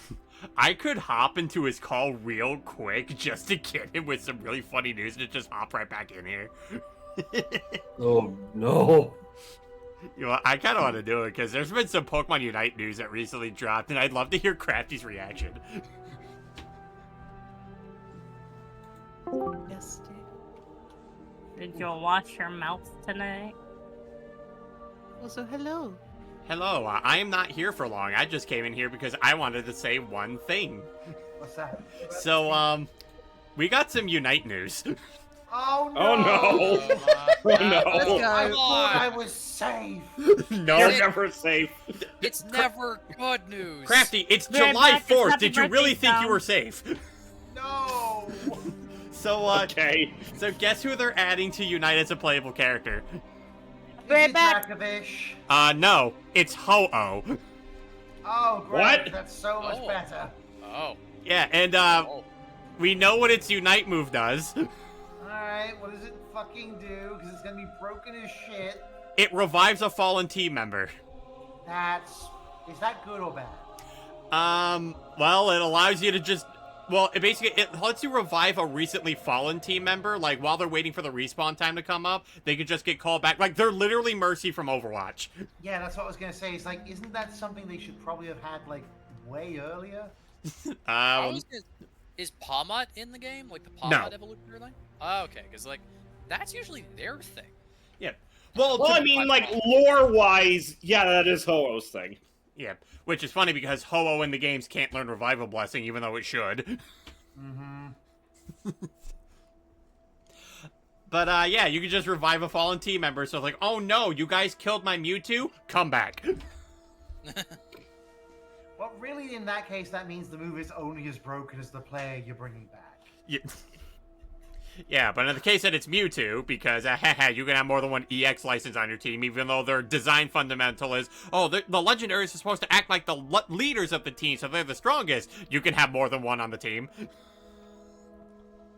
I could hop into his call real quick just to get him with some really funny news and just hop right back in here. Oh, no. You know, I kind of want to do it because there's been some Pokemon Unite news that recently dropped, and I'd love to hear Crafty's reaction. Yes, Did you wash your mouth tonight? Also, hello. Hello, I am not here for long. I just came in here because I wanted to say one thing. What's that? So, we got some Unite news. Oh no! Oh, no. Oh, no. I thought I was safe. No, You're never safe. It's never good news. Crafty, it's Right July back, it's 4th. happy Did you really birthday, think you Tom. were safe? No. So, Okay. so guess who they're adding to Unite as a playable character? Right Is it back. Dracovish? No, it's Ho-Oh. Oh, great. What? That's so much Oh. better. Oh. Yeah, and, Oh. we know what its Unite move does. Alright, what does it fucking do? Because it's gonna be broken as shit. It revives a fallen team member. Is that good or bad? Well, it allows you to just Well, it lets you revive a recently fallen team member. Like, while they're waiting for the respawn time to come up, they could just get called back. Like, they're literally Mercy from Overwatch. Yeah, that's what I was gonna say. It's like, isn't that something they should probably have had like way earlier? Is Palmot in the game? Like the Palmot No. evolutionary line? Oh, okay, because like that's usually their thing. Yeah. Well, I mean, like, lore-wise, yeah, that is Ho-Oh's thing. Yeah, which is funny because Ho-Oh in the games can't learn Revival Blessing, even though it should. Mm-hmm. But, yeah, you can just revive a fallen team member, so it's like, oh no, you guys killed my Mewtwo? Come back. Well, really, in that case, that means the move is only as broken as the player you're bringing back. Yeah. Yeah, but in the case that it's Mewtwo, because you can have more than one EX license on your team, even though their design fundamental is, oh, the legendaries are supposed to act like the leaders of the team, so they're the strongest. You can have more than one on the team.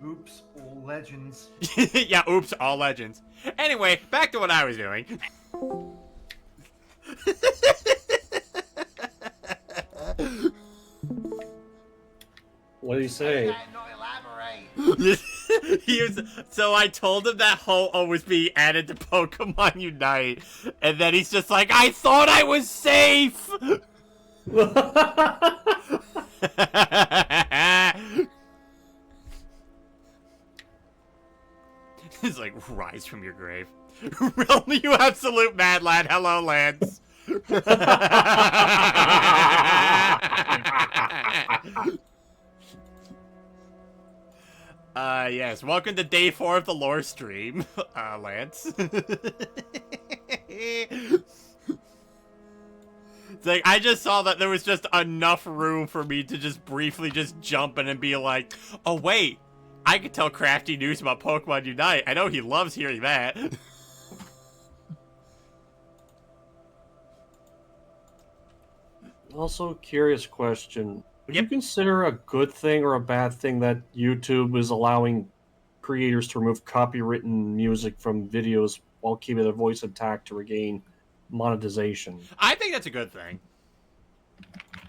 Oops, all legends. Yeah, oops, all legends. Anyway, back to what I was doing. What did he say? So I told him that Ho-Oh was being added to Pokemon Unite, and then he's just like, I thought I was safe! He's like, rise from your grave. Really, you absolute mad lad. Hello, Lance. Yes, welcome to day 4 of the lore stream, Lance. It's like, I just saw that there was just enough room for me to just briefly just jump in and be like, oh wait, I could tell Crafty news about Pokemon Unite. I know he loves hearing that. Also, curious question. Would Yep. you consider a good thing or a bad thing that YouTube is allowing creators to remove copywritten music from videos while keeping their voice intact to regain monetization? I think that's a good thing.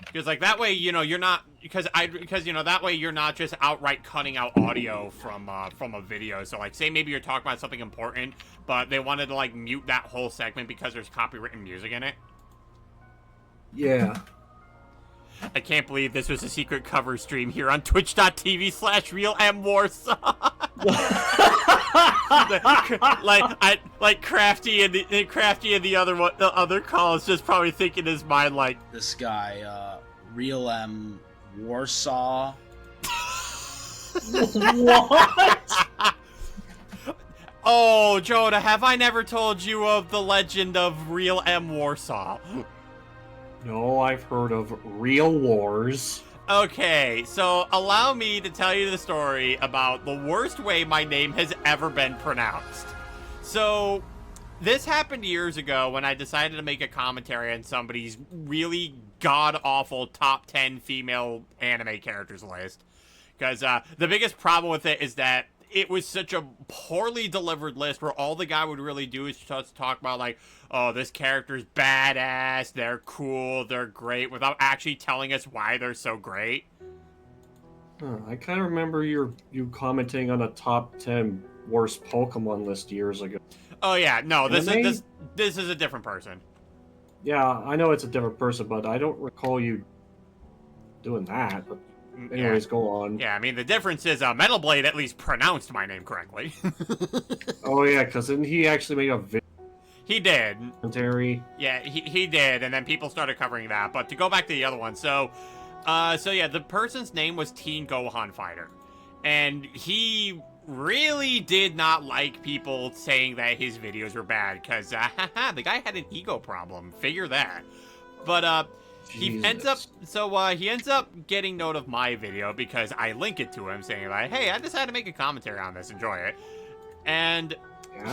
Because, like, that way, you know, you're not... Because, you know, that way you're not just outright cutting out audio from a video. So, like, say maybe you're talking about something important, but they wanted to, like, mute that whole segment because there's copywritten music in it. Yeah. I can't believe this was a secret cover stream here on twitch.tv/RealMWarsaw. like Crafty and the other call is just probably thinking in his mind like, this guy, Real M Warsaw. What? Oh, Joda, have I never told you of the legend of Real M Warsaw? No, I've heard of Real Wars. Okay, so allow me to tell you the story about the worst way my name has ever been pronounced. So, this happened years ago when I decided to make a commentary on somebody's really god-awful top 10 female anime characters list. Because the biggest problem with it is that it was such a poorly delivered list where all the guy would really do is just talk about, like, oh, this character's badass, they're cool, they're great, without actually telling us why they're so great. I kind of remember you commenting on a top 10 worst Pokemon list years ago. Oh yeah, no, this Anime? is a different person. Yeah, I know it's a different person, but I don't recall you doing that. But anyways, Yeah. go on. Yeah, I mean, the difference is Metal Blade at least pronounced my name correctly. Oh yeah, because then he actually made a video He did. commentary. Yeah, he did, and then people started covering that. But to go back to the other one, so yeah, the person's name was Teen Gohan Fighter. And he really did not like people saying that his videos were bad, because the guy had an ego problem. Figure that. But he ends up getting note of my video because I link it to him saying like, hey, I decided to make a commentary on this, enjoy it. And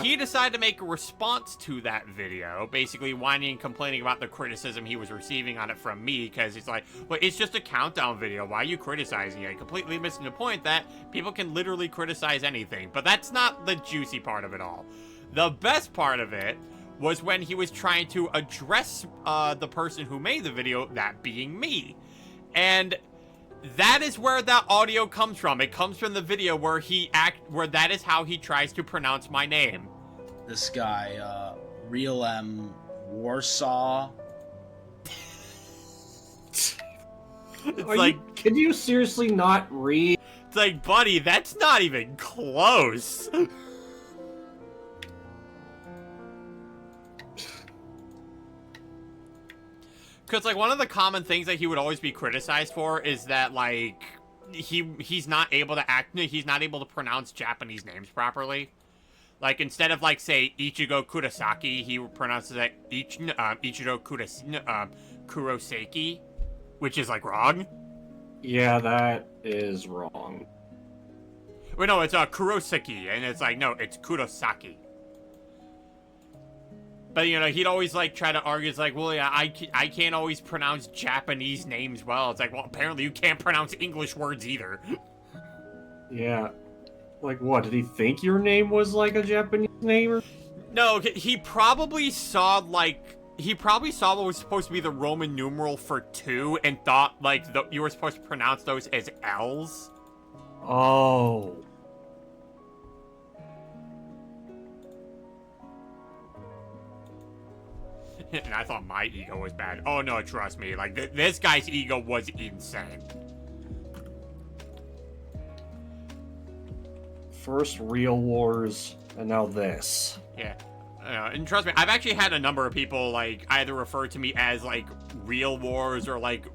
he decided to make a response to that video, basically whining and complaining about the criticism he was receiving on it from me, because he's like, well, it's just a countdown video, why are you criticizing it? Completely missing the point that people can literally criticize anything, but that's not the juicy part of it all. The best part of it was when he was trying to address the person who made the video, that being me. And That is where that audio comes from. It comes from the video where where that is how he tries to pronounce my name. This guy, Real M Warsaw. Can you seriously not read? It's like, buddy, that's not even close. Because, like, one of the common things that he would always be criticized for is that, like, he's not able to pronounce Japanese names properly. Like, instead of, like, say, Ichigo Kurosaki, he pronounces it Ichigo Kurosaki, which is, like, wrong. Yeah, that is wrong. Wait, no, it's Kurosaki, and it's like, no, it's Kurosaki. But, you know, he'd always, like, try to argue, it's like, well, yeah, I can't always pronounce Japanese names well. It's like, well, apparently you can't pronounce English words either. Yeah. Like, what, did he think your name was, like, a Japanese name? Or... No, he probably saw, like... He probably saw what was supposed to be the Roman numeral for 2 and thought, like, you were supposed to pronounce those as L's. Oh. And I thought my ego was bad. Oh, no, trust me. Like, this guy's ego was insane. First Real Wars, and now this. Yeah. And trust me, I've actually had a number of people, like, either refer to me as, like, Real Wars or, like,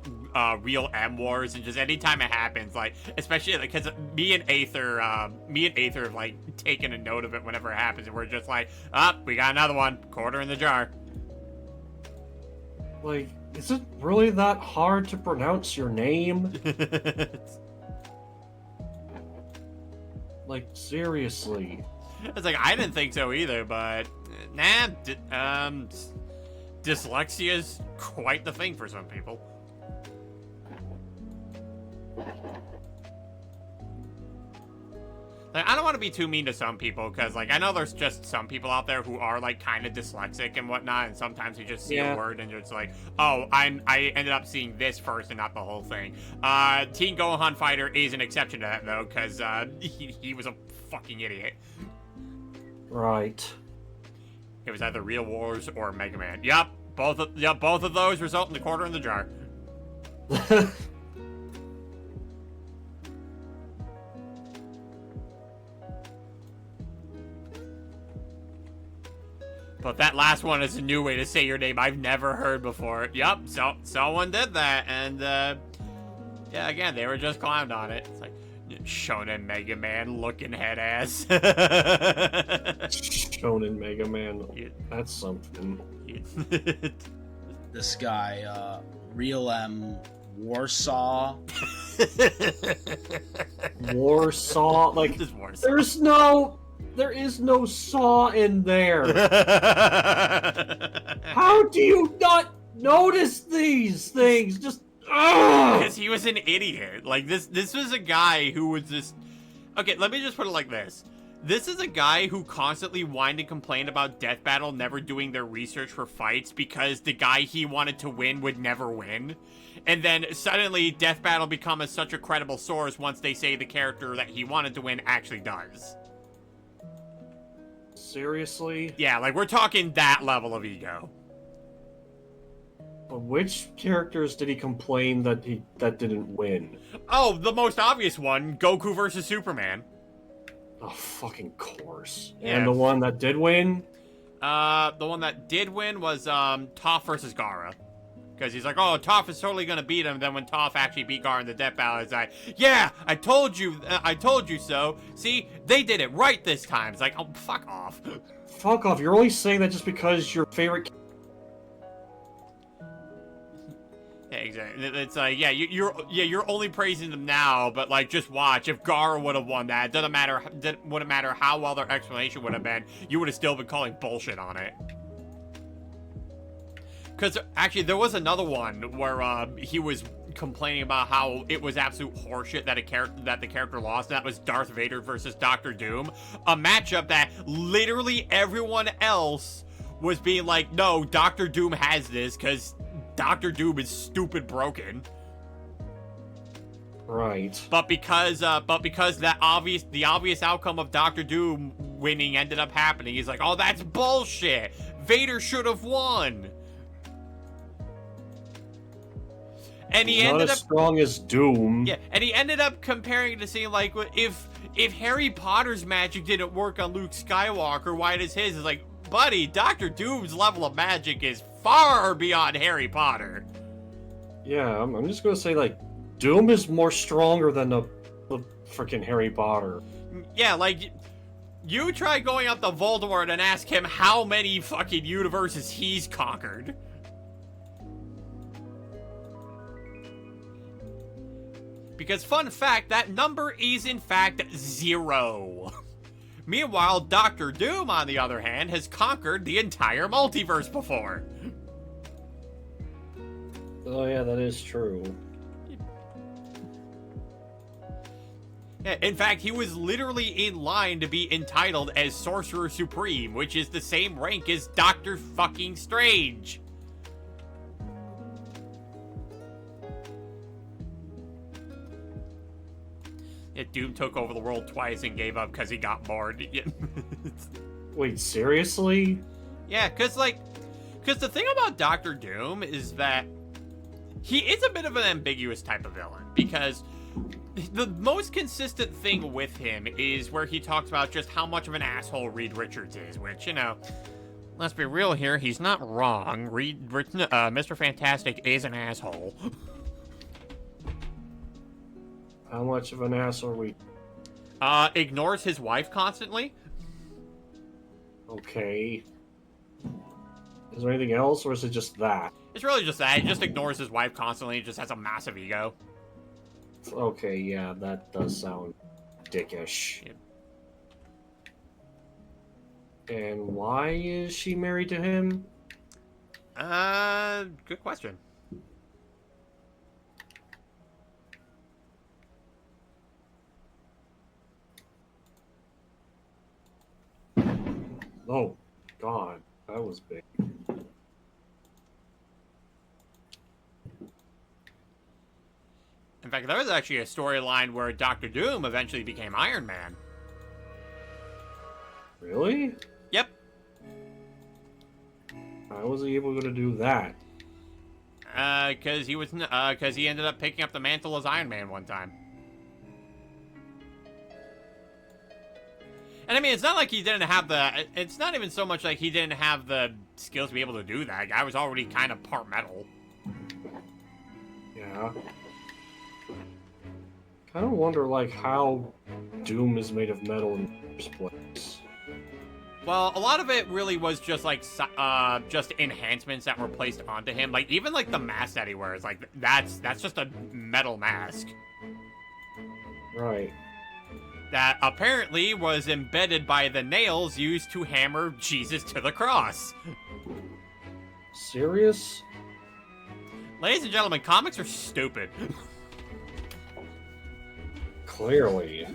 Real M Wars, and just anytime it happens, like, especially, like, because me and Aether have, like, taken a note of it whenever it happens, and we're just like, we got another one, quarter in the jar. Like, is it really that hard to pronounce your name? Like, seriously. It's like, I didn't think so either, but, nah, dyslexia is quite the thing for some people. Like, I don't want to be too mean to some people, because, like, I know there's just some people out there who are, like, kind of dyslexic and whatnot, and sometimes you just see a word and it's like, oh, I ended up seeing this first and not the whole thing. Teen Gohan Fighter is an exception to that, though, because, he was a fucking idiot. Right. It was either Real Wars or Mega Man. Yep, both of those result in the quarter in the jar. But that last one is a new way to say your name I've never heard before. Yep, so someone did that, and yeah, again, they were just clowned on it. It's like, Shonen Mega Man looking head ass. Shonen Mega Man, that's something. This guy, Real M Warsaw. Warsaw? Like, there is no saw in there. How do you not notice these things? Just because he was an idiot. Like, this was a guy who was just... Okay, let me just put it like this. This is a guy who constantly whined and complained about Death Battle never doing their research for fights because the guy he wanted to win would never win. And then suddenly Death Battle becomes such a credible source once they say the character that he wanted to win actually does. Seriously? Yeah, like, we're talking that level of ego. But which characters did he complain that didn't win? Oh, the most obvious one, Goku versus Superman. Oh, fucking course. Yeah. And the one that did win? The one that did win was, Toph versus Gaara. Because he's like, oh, Toph is totally gonna beat him. Then when Toph actually beat Gaara in the Death Battle, it's like, yeah, I told you so. See, they did it right this time. It's like, oh, fuck off. Fuck off. You're only saying that just because your favorite... Yeah, exactly. It's like, yeah, you're only praising them now, but like, just watch. If Gaara would have won that, wouldn't matter how well their explanation would have been. You would have still been calling bullshit on it. Because actually, there was another one where he was complaining about how it was absolute horseshit that the character lost. And that was Darth Vader versus Dr. Doom, a matchup that literally everyone else was being like, no, Dr. Doom has this because Dr. Doom is stupid broken. Right. But because the obvious outcome of Doctor Doom winning ended up happening, he's like, oh, that's bullshit. Vader should have won. And he Not ended as up strong as Doom. Yeah, and he ended up comparing it to saying, like, if Harry Potter's magic didn't work on Luke Skywalker, why does his? It's like, buddy, Doctor Doom's level of magic is far beyond Harry Potter. Yeah, I'm just gonna say, like, Doom is more stronger than the freaking Harry Potter. Yeah, like, you try going up to Voldemort and ask him how many fucking universes he's conquered. Because, fun fact, that number is in fact 0. Meanwhile, Doctor Doom, on the other hand, has conquered the entire multiverse before. Oh yeah, that is true. Yeah, in fact, he was literally in line to be entitled as Sorcerer Supreme, which is the same rank as Doctor fucking Strange. Yeah, Doom took over the world twice and gave up because he got bored. Wait, seriously? Yeah, because the thing about Doctor Doom is that he is a bit of an ambiguous type of villain, because the most consistent thing with him is where he talks about just how much of an asshole Reed Richards is, which, you know, let's be real here, he's not wrong. Mr. Fantastic is an asshole. How much of an ass are we? Ignores his wife constantly. Okay. Is there anything else, or is it just that? It's really just that. He just ignores his wife constantly. He just has a massive ego. Okay, yeah, that does sound dickish. Yep. And why is she married to him? Good question. Oh, God, that was big. In fact, there was actually a storyline where Doctor Doom eventually became Iron Man. Really? Yep. How was he able to do that? Because he ended up picking up the mantle as Iron Man one time. And I mean, it's not like he didn't have the... It's not even so much like he didn't have the skills to be able to do that. Guy was already kind of part metal. Yeah. Kind of wonder, like, how Doom is made of metal in the first place. Well, a lot of it really was just, like, just enhancements that were placed onto him. Like, even, like, the mask that he wears, like, that's just a metal mask. Right. That apparently was embedded by the nails used to hammer Jesus to the cross. Serious? Ladies and gentlemen, comics are stupid. Clearly.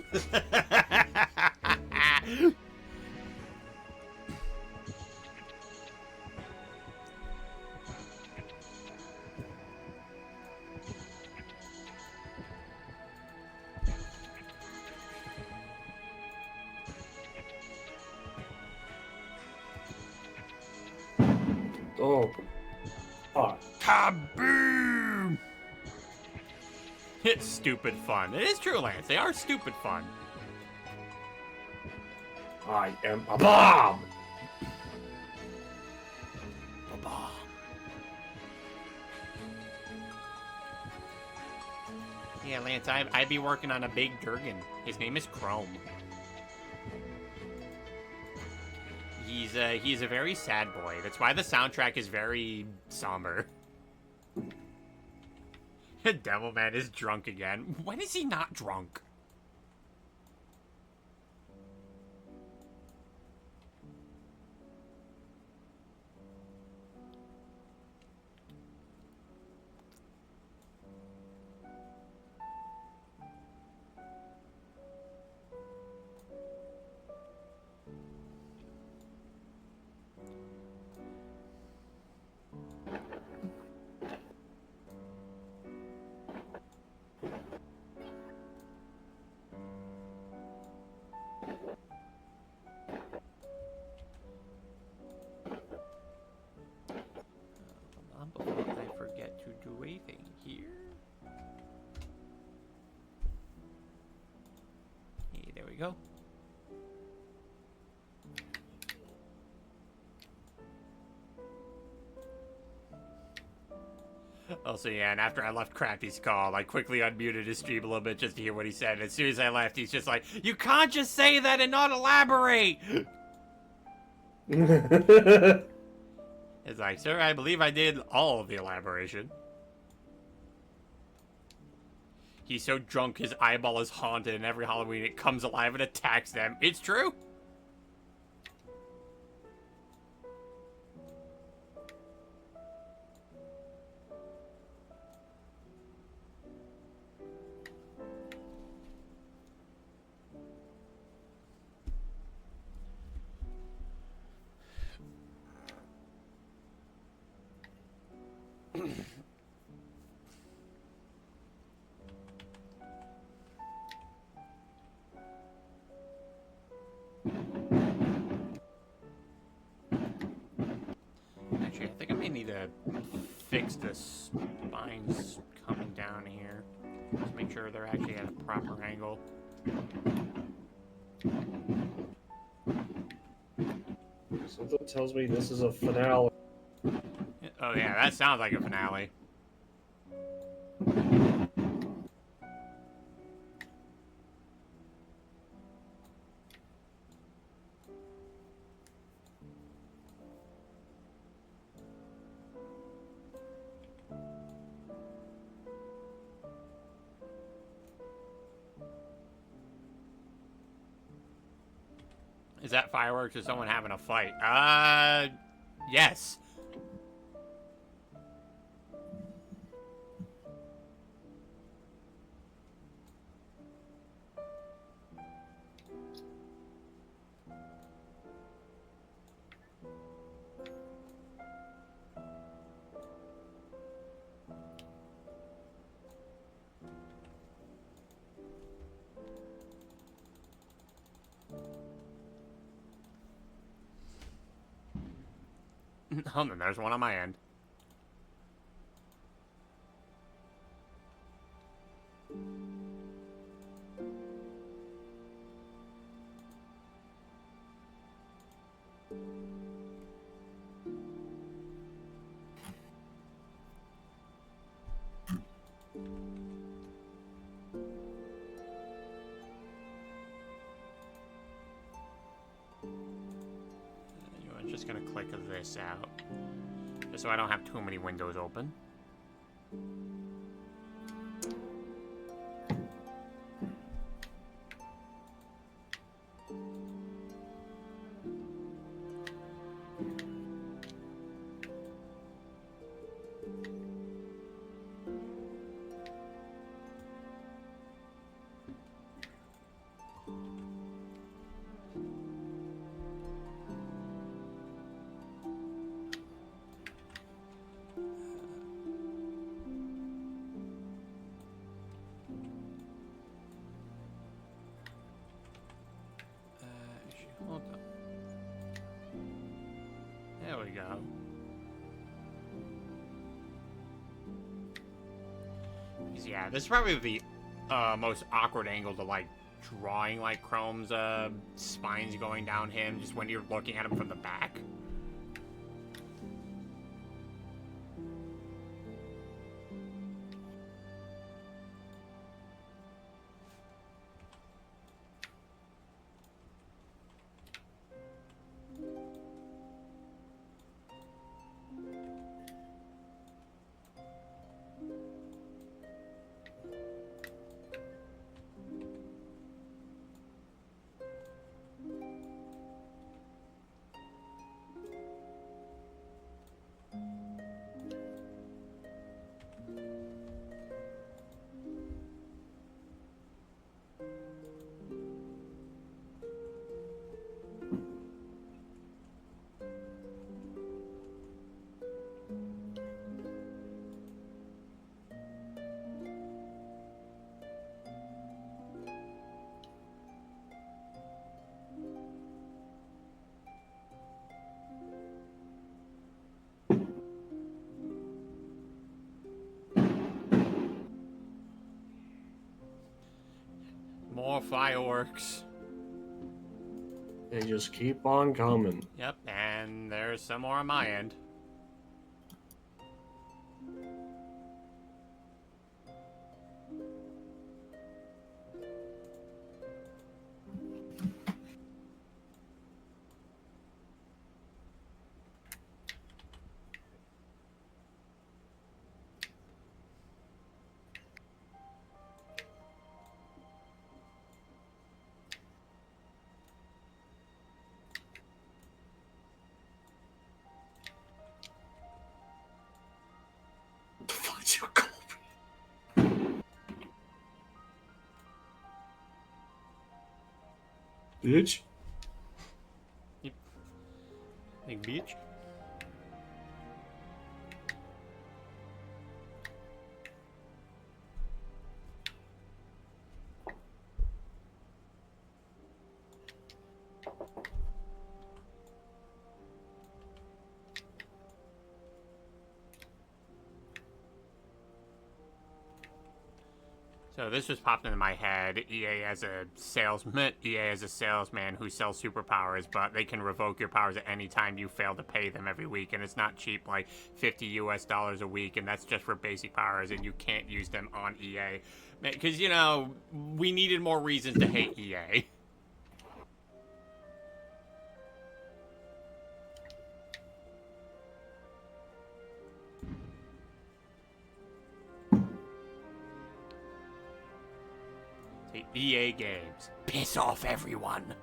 Oh. Fuck. Kaboom! It's stupid fun. It is true, Lance. They are stupid fun. I am a bomb! A bomb. Yeah, Lance, I'd be working on a big Durgan. His name is Chrome. He's a very sad boy. That's why the soundtrack is very somber. Devilman is drunk again. When is he not drunk? we go. Also, yeah, and after I left Crafty's call, I quickly unmuted his stream a little bit just to hear what he said. As soon as I left, he's just like, "You can't just say that and not elaborate!" It's like, sir, I believe I did all of the elaboration. He's so drunk his eyeball is haunted, and every Halloween it comes alive and attacks them. It's true! Actually, I think I may need to fix the spines coming down here. Just make sure they're actually at a proper angle. Something tells me this is a finale. Oh yeah, that sounds like a finale. Is that fireworks or someone having a fight? Yes. Oh, then there's one on my end. I'm just gonna click this out, just so I don't have too many windows open. Hold on. There we go. Yeah, this is probably the most awkward angle to like drawing like Chrome's spines going down him, just when you're looking at him from the back. More fireworks. They just keep on coming. Yep, and there's some more on my end. What's your goal? Bitch. Yep. Big bitch. So this just popped into my head. EA as a salesman who sells superpowers, but they can revoke your powers at any time you fail to pay them every week, and it's not cheap, like $50 a week, and that's just for basic powers, and you can't use them on EA. Because, you know, we needed more reasons to hate EA. EA games. Piss off everyone.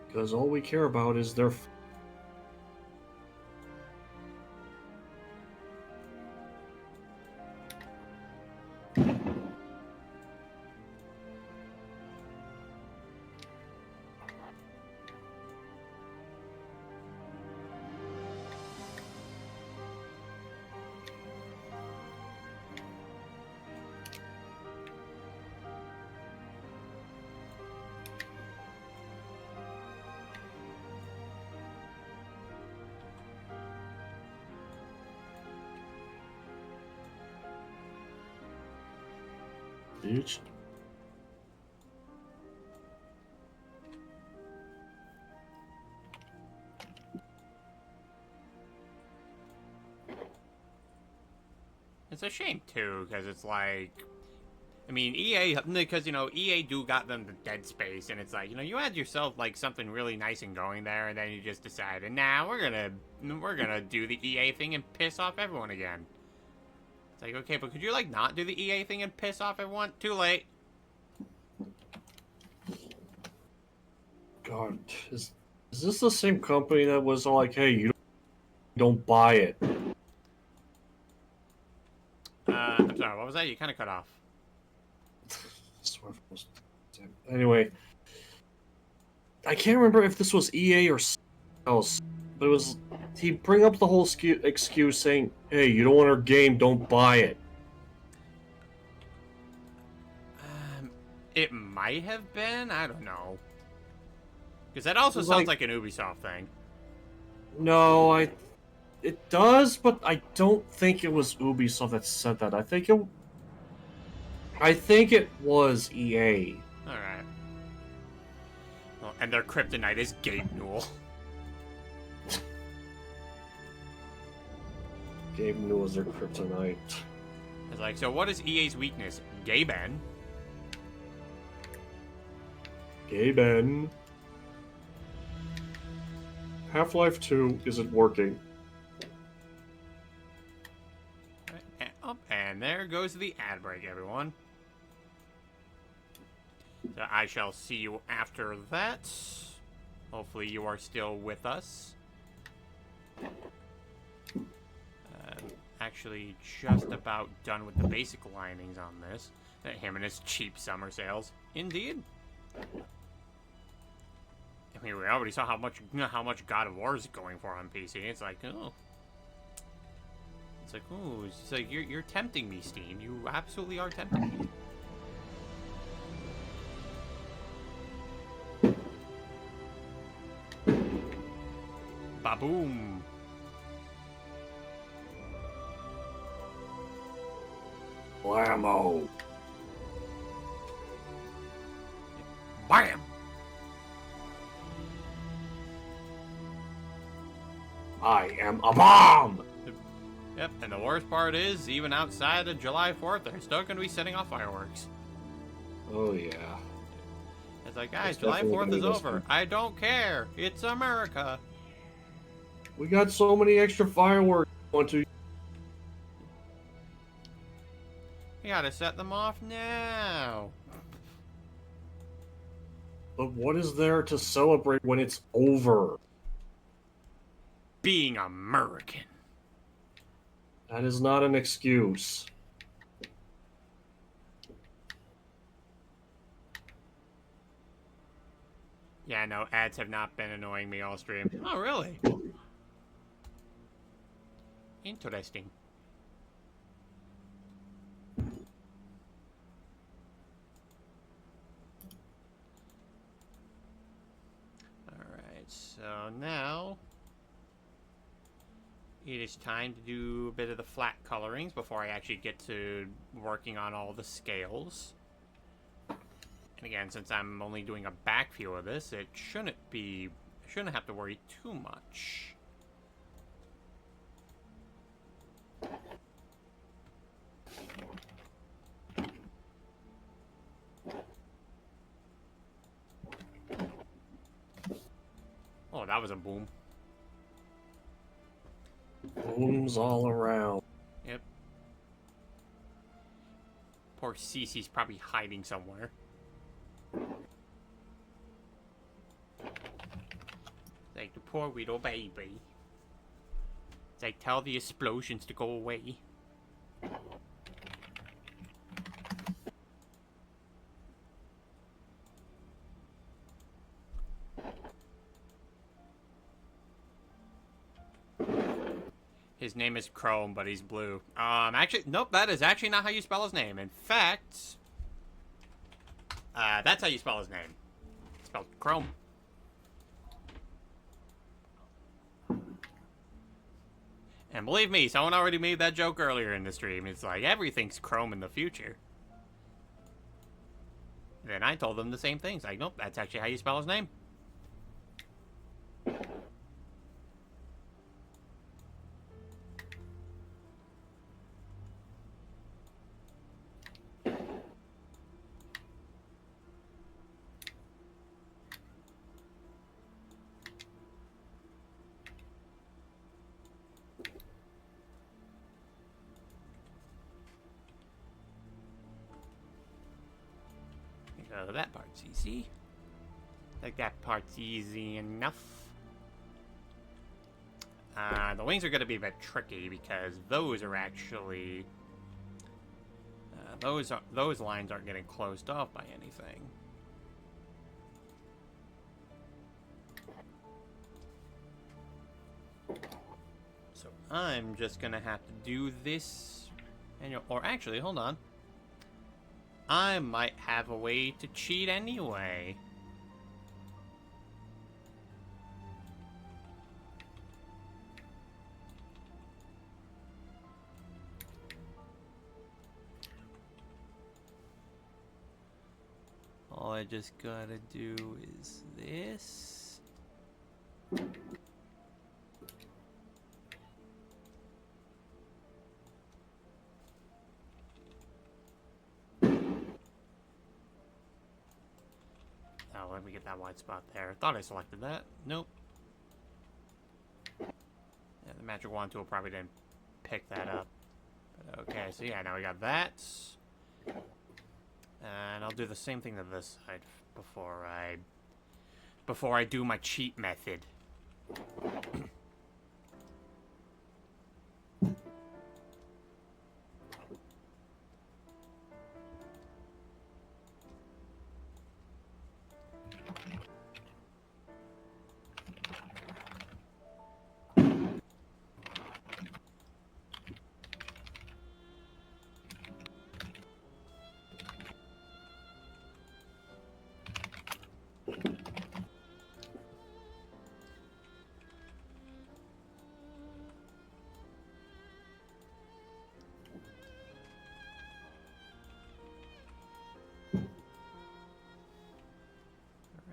Because all we care about is their... Bitch. It's a shame, too, because it's like... I mean, EA, because, you know, EA do got them the Dead Space, and it's like, you know, you had yourself, like, something really nice and going there, and then you just decided, nah, we're gonna do the EA thing and piss off everyone again. It's like, okay, but could you, like, not do the EA thing and piss off everyone? Too late. God, is this the same company that was like, hey, you don't buy it? I'm sorry, what was that? You kind of cut off. Anyway, I can't remember if this was EA or something else, but it was... He'd bring up the whole excuse saying, hey, you don't want our game, don't buy it. It might have been? I don't know. Because that also sounds like an Ubisoft thing. No, it does, but I don't think it was Ubisoft that said that. I think it was EA. Alright. Well, and their kryptonite is Gabe Newell. Gabe Newell is their kryptonite. It's like, so what is EA's weakness? Gaben. Gaben. Half-Life 2 isn't working. And there goes the ad break, everyone. So I shall see you after that. Hopefully you are still with us. Actually, just about done with the basic linings on this. Him and his cheap summer sales. Indeed. I mean, we already saw how much God of War is going for on PC. It's like, oh. It's like, ooh, it's like you're tempting me, Steam. You absolutely are tempting me. Ba-boom. Blammo. Bam! I am a bomb! Yep, and the worst part is, even outside of July 4th, they're still going to be setting off fireworks. Oh, yeah. It's like, guys, It's July definitely 4th gonna is be this over. one. I don't care. It's America. We got so many extra fireworks going to. You gotta set them off now. But what is there to celebrate when it's over? Being American. That is not an excuse. Yeah, no, ads have not been annoying me all stream. Oh, really? Interesting. Alright, so now it is time to do a bit of the flat colorings before I actually get to working on all the scales. And again, since I'm only doing a back view of this, it shouldn't have to worry too much. Oh, that was a boom. Booms all around. Yep. Poor Cece's probably hiding somewhere. Like the poor little baby. It's like, tell the explosions to go away. His name is Chrome, but he's blue. Actually, nope, that is actually not how you spell his name. In fact, that's how you spell his name. It's spelled Chrome. And believe me, someone already made that joke earlier in the stream. It's like, everything's Chrome in the future. Then I told them the same thing. It's like, nope, that's actually how you spell his name. So that part's easy. Like that part's easy enough. The wings are going to be a bit tricky because those are actually those lines aren't getting closed off by anything. So I'm just gonna have to do this, and or actually, hold on. I might have a way to cheat anyway. All I just gotta do is this. Oh, let me get that white spot there. Thought I selected that. Nope. Yeah, the magic wand tool probably didn't pick that up. But okay, so yeah, now we got that. And I'll do the same thing to this side before I do my cheat method.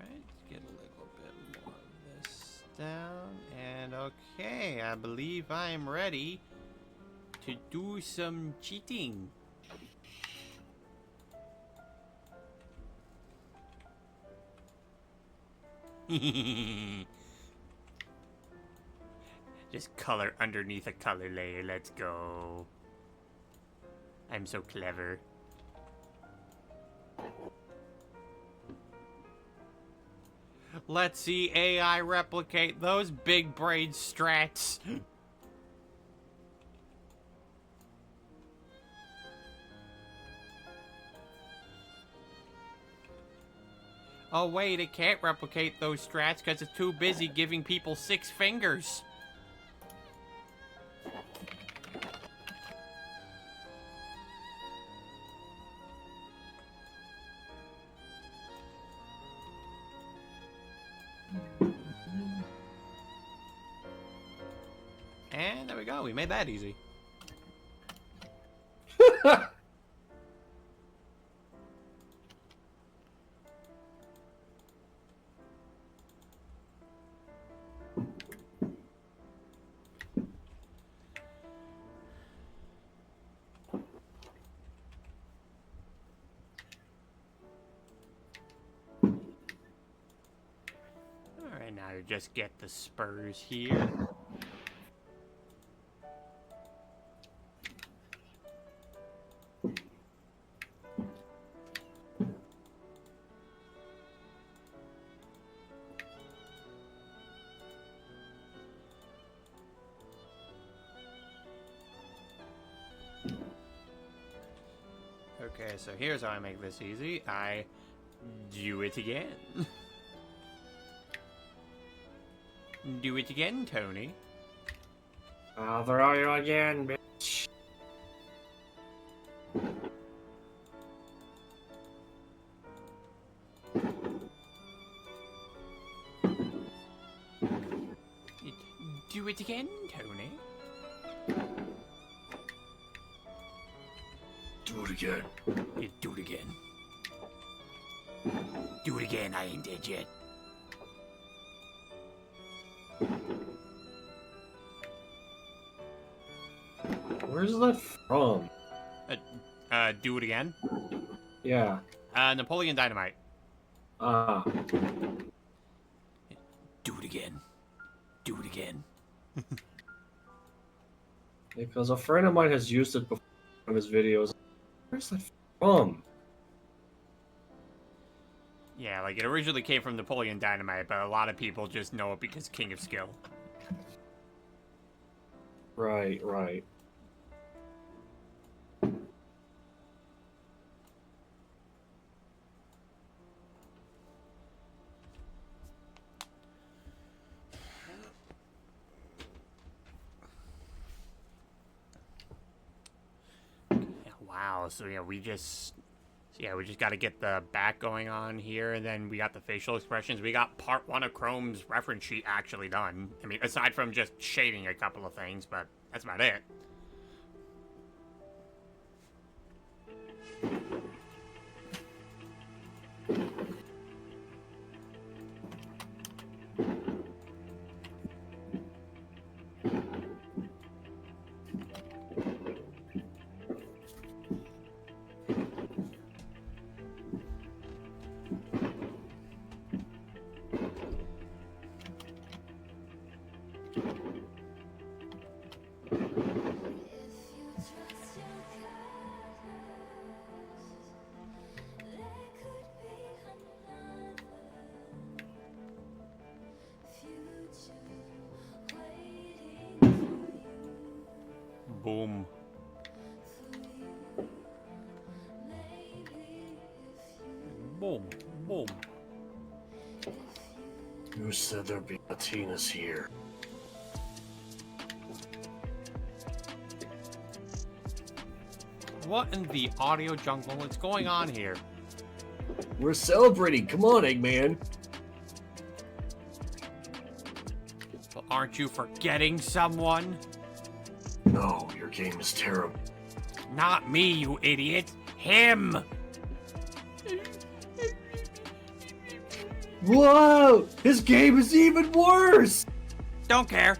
Alright, get a little bit more of this down, and And okay, I believe I'm ready to do some cheating. Just color underneath a color layer. Let's go. I'm so clever. Let's see AI replicate those big braid strats. Oh wait, it can't replicate those strats because it's too busy giving people 6 fingers. And there we go, we made that easy. Alright, now you just get the spurs here. Okay, so here's how I make this easy. I do it again. Do it again, Tony. I'll throw you again, bitch. Do it again, Tony. Do it again. Yeah, do it again. Do it again, I ain't dead yet. Where's that from? Do it again? Yeah. Napoleon Dynamite. Ah. Do it again. Do it again. Because a friend of mine has used it before in his videos. Where's that from? Yeah, like it originally came from Napoleon Dynamite, but a lot of people just know it because King of Skill. Right, right. Wow, so yeah, we just got to get the back going on here, and then we got the facial expressions. We got part 1 of Chrome's reference sheet actually done. I mean, aside from just shading a couple of things, but that's about it. Boom. Boom. Boom. Who said there'd be Latinas here? What in the audio jungle is going on here? We're celebrating. Come on, Eggman. Well, aren't you forgetting someone? No, your game is terrible. Not me, you idiot. Him! Whoa! His game is even worse! Don't care.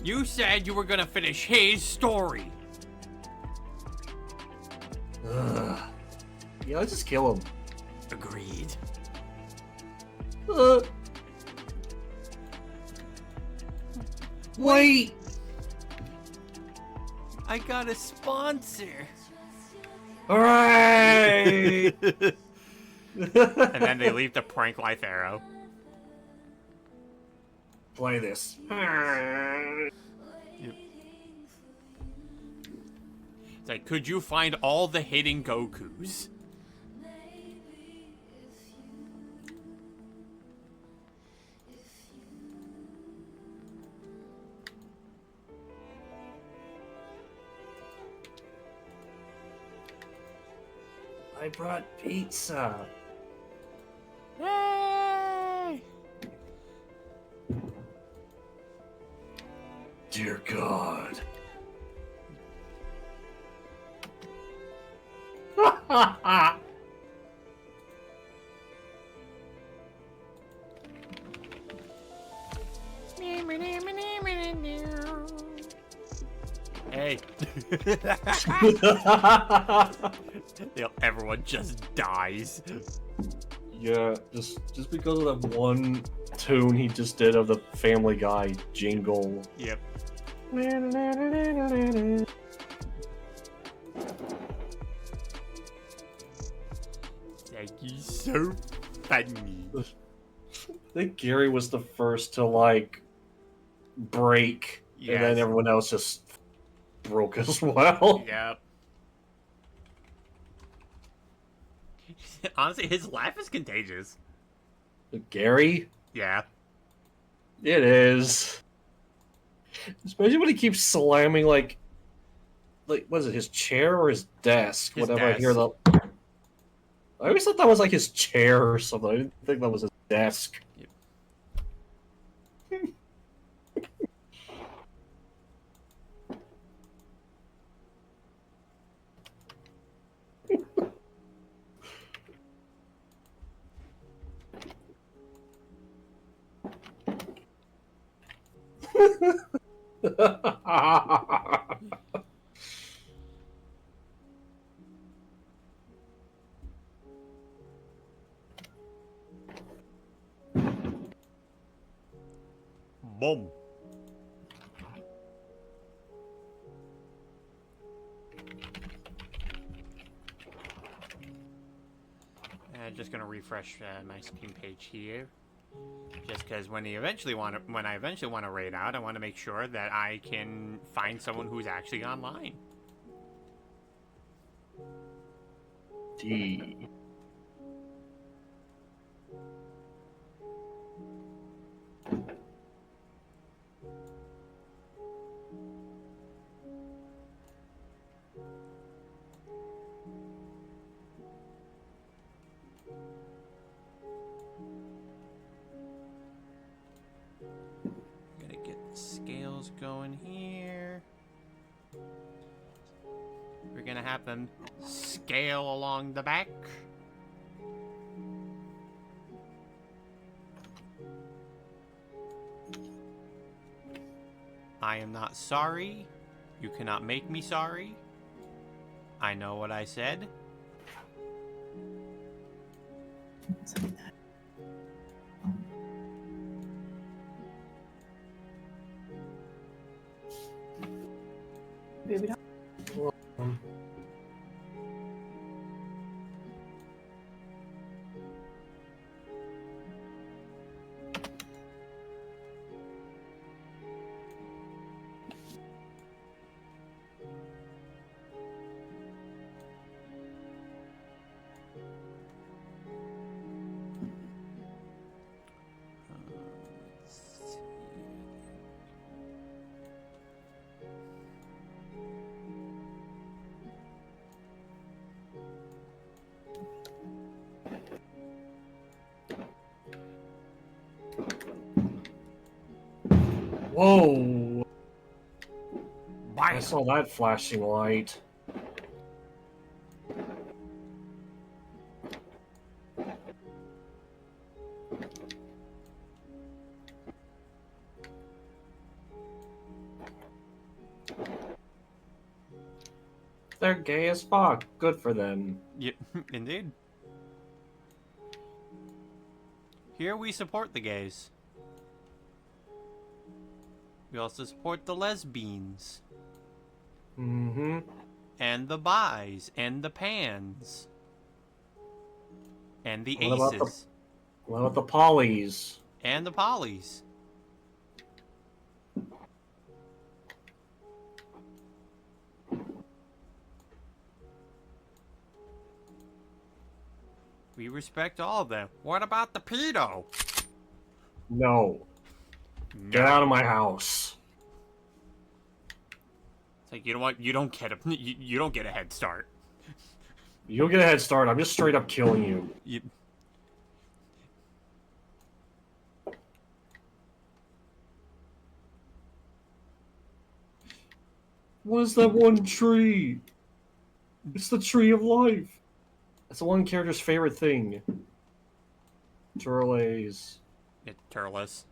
You said you were gonna finish his story. Yeah, let's just kill him. Agreed. Wait! I got a sponsor. Hooray! And then they leave the prank life arrow. Play this. Yep. It's like, could you find all the hidden Gokus? I brought pizza. Yay! Dear God. Hey. Yep, everyone just dies. Yeah, just because of that one tune he just did of the Family Guy jingle. Yep. Thank you, so funny. I think Gary was the first to like break, and then Yes. everyone else just broke as well. Yep. Honestly, his laugh is contagious. Gary? Yeah. It is. Especially when he keeps slamming like was it his chair or his desk? His Whenever I hear desk. the I always thought that was like his chair or something. I didn't think that was his desk. Yep. Boom. Just gonna refresh my Steam page here, just because when I eventually want to raid out, I want to make sure that I can find someone who's actually online. D. Gonna get the scales going here. We're gonna have them scale along the back. I am not sorry. You cannot make me sorry. I know what I said. Whoa! I Bam. saw that flashing light. they're gay as fuck. Good for them. Yep, indeed. Here we support the gays. We also support the lesbians. Mm-hmm. And the bis. And the pans. And the What about aces. What about the polys? And the polys. We respect all of them. What about the pedo? No. Get out of my house. It's like, you know what? You don't get you don't get a head start. You'll get a head start. I'm just straight up killing you. What is that one tree? It's the tree of life. That's the one character's favorite thing. Turles. Turles.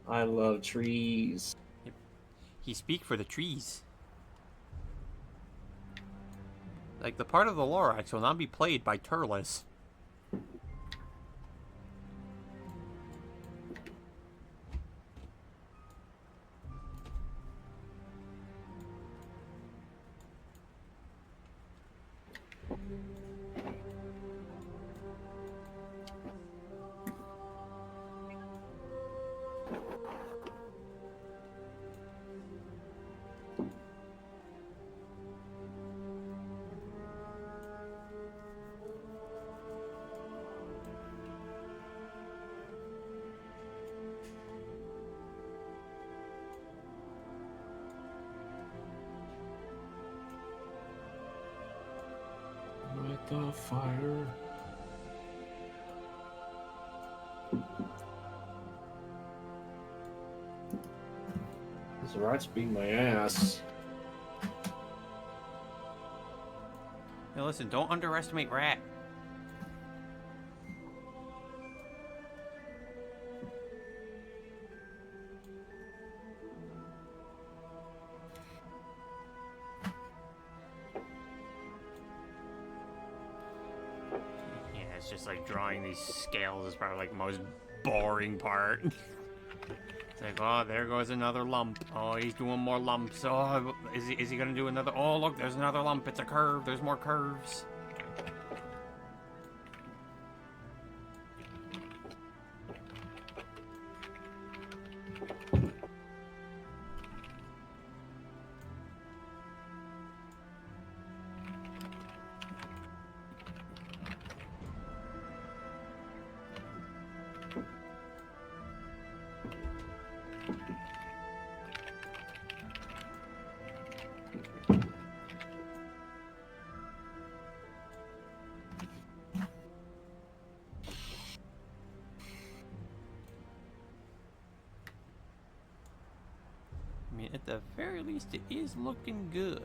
I love trees. He speak for the trees. Like, the part of the Lorax will not be played by Turles. Light the fire. These rats beat my ass. Hey, listen, don't underestimate Rat. Yeah, it's just like drawing these scales is probably like the most boring part. It's like, oh, there goes another lump. Oh, he's doing more lumps. Oh, is he gonna do another? Oh, look, there's another lump. It's a curve. There's more curves. I mean, at the very least, it is looking good.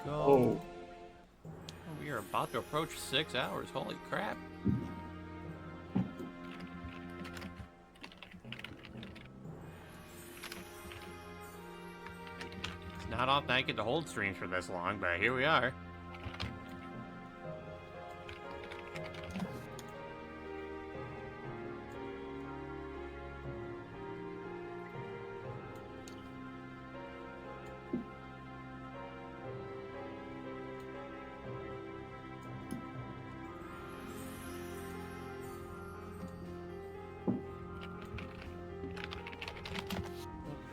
Oh. We are about to approach 6 hours. Holy crap. It's not often I get to hold streams for this long, but here we are.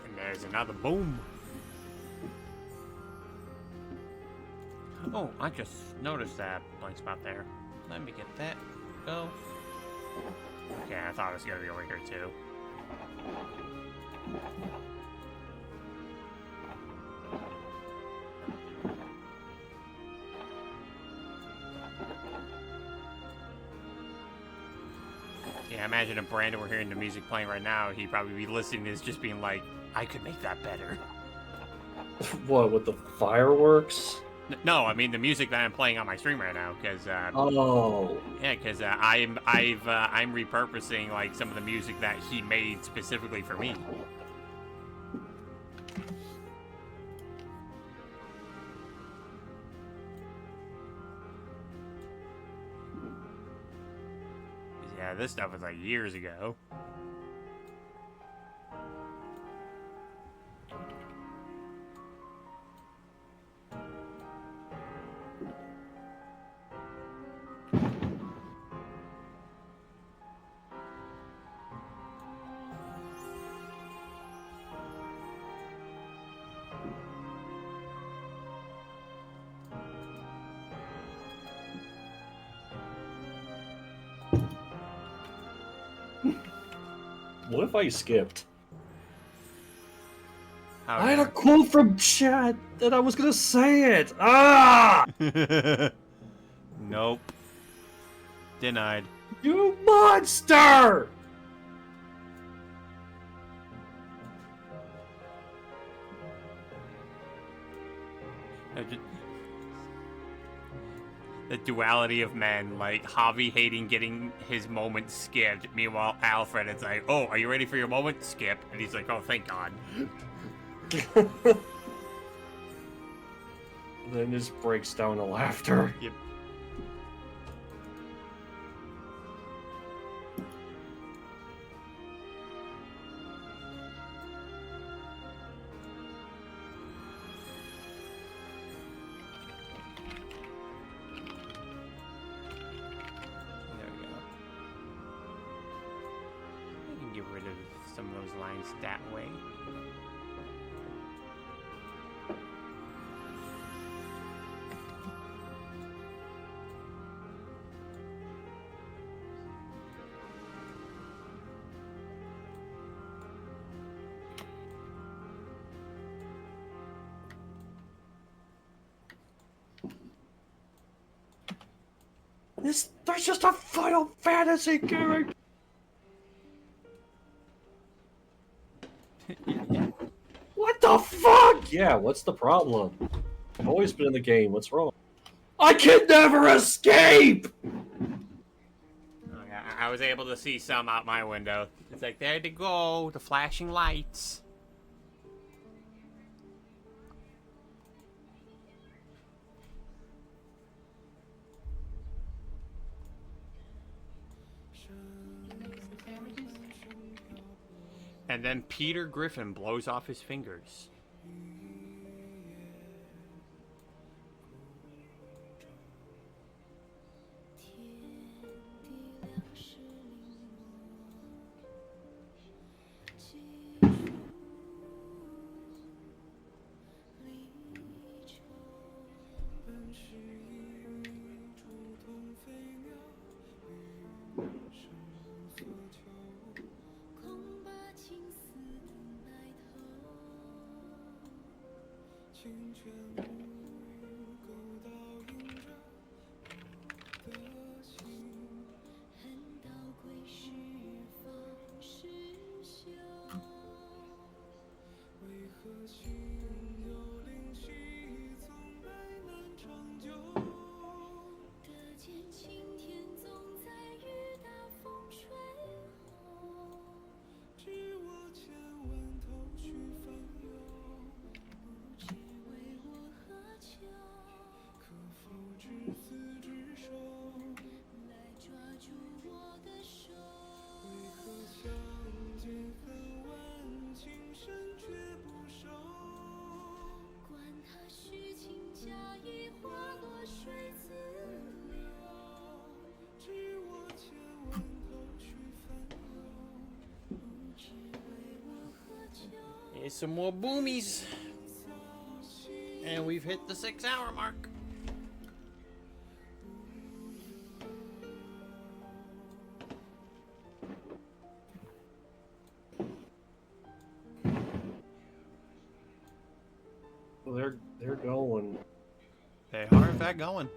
And there's another boom. Oh, I just noticed that blank spot there. Let me get that. Go. Okay, I thought it was gonna be over here too. Yeah, imagine if Brandon were hearing the music playing right now, he'd probably be listening to this just being like, I could make that better. What, with the fireworks? No, I mean the music that I'm playing on my stream right now, because Oh. yeah, because I'm repurposing like some of the music that he made specifically for me. Yeah, this stuff was like years ago. What if I skipped? Oh, I had a yeah. quote from chat that I was gonna say it. Ah! Nope. Denied. You monster! The duality of men, like Javi hating getting his moment skipped. Meanwhile, Alfred, it's like, oh, are you ready for your moment? Skip. And he's like, oh, thank God. Then just breaks down to laughter. Yep. There we go. We can get rid of some of those lines that way. There's just a Final Fantasy character. What the fuck? Yeah, what's the problem? I've always been in the game. What's wrong? I can never escape! Okay, I was able to see some out my window. It's like, there they go, the flashing lights. And then Peter Griffin blows off his fingers. Here's some more boomies. And we've hit the 6-hour mark. They are, in fact, going.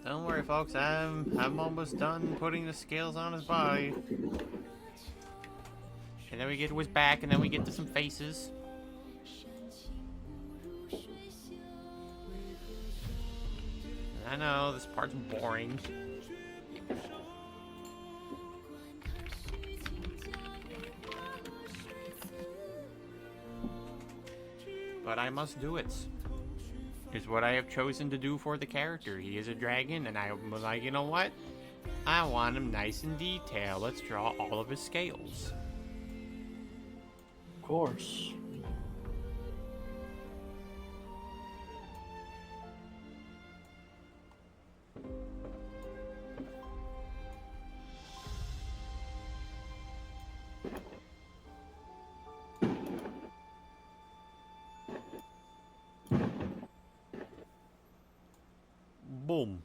Don't worry, folks. I'm almost done putting the scales on his body. And then we get to his back, and then we get to some faces. I know, this part's boring. But I must do it. It's what I have chosen to do for the character. He is a dragon, and I was like, you know what? I want him nice and detailed. Let's draw all of his scales. Of course. Boom.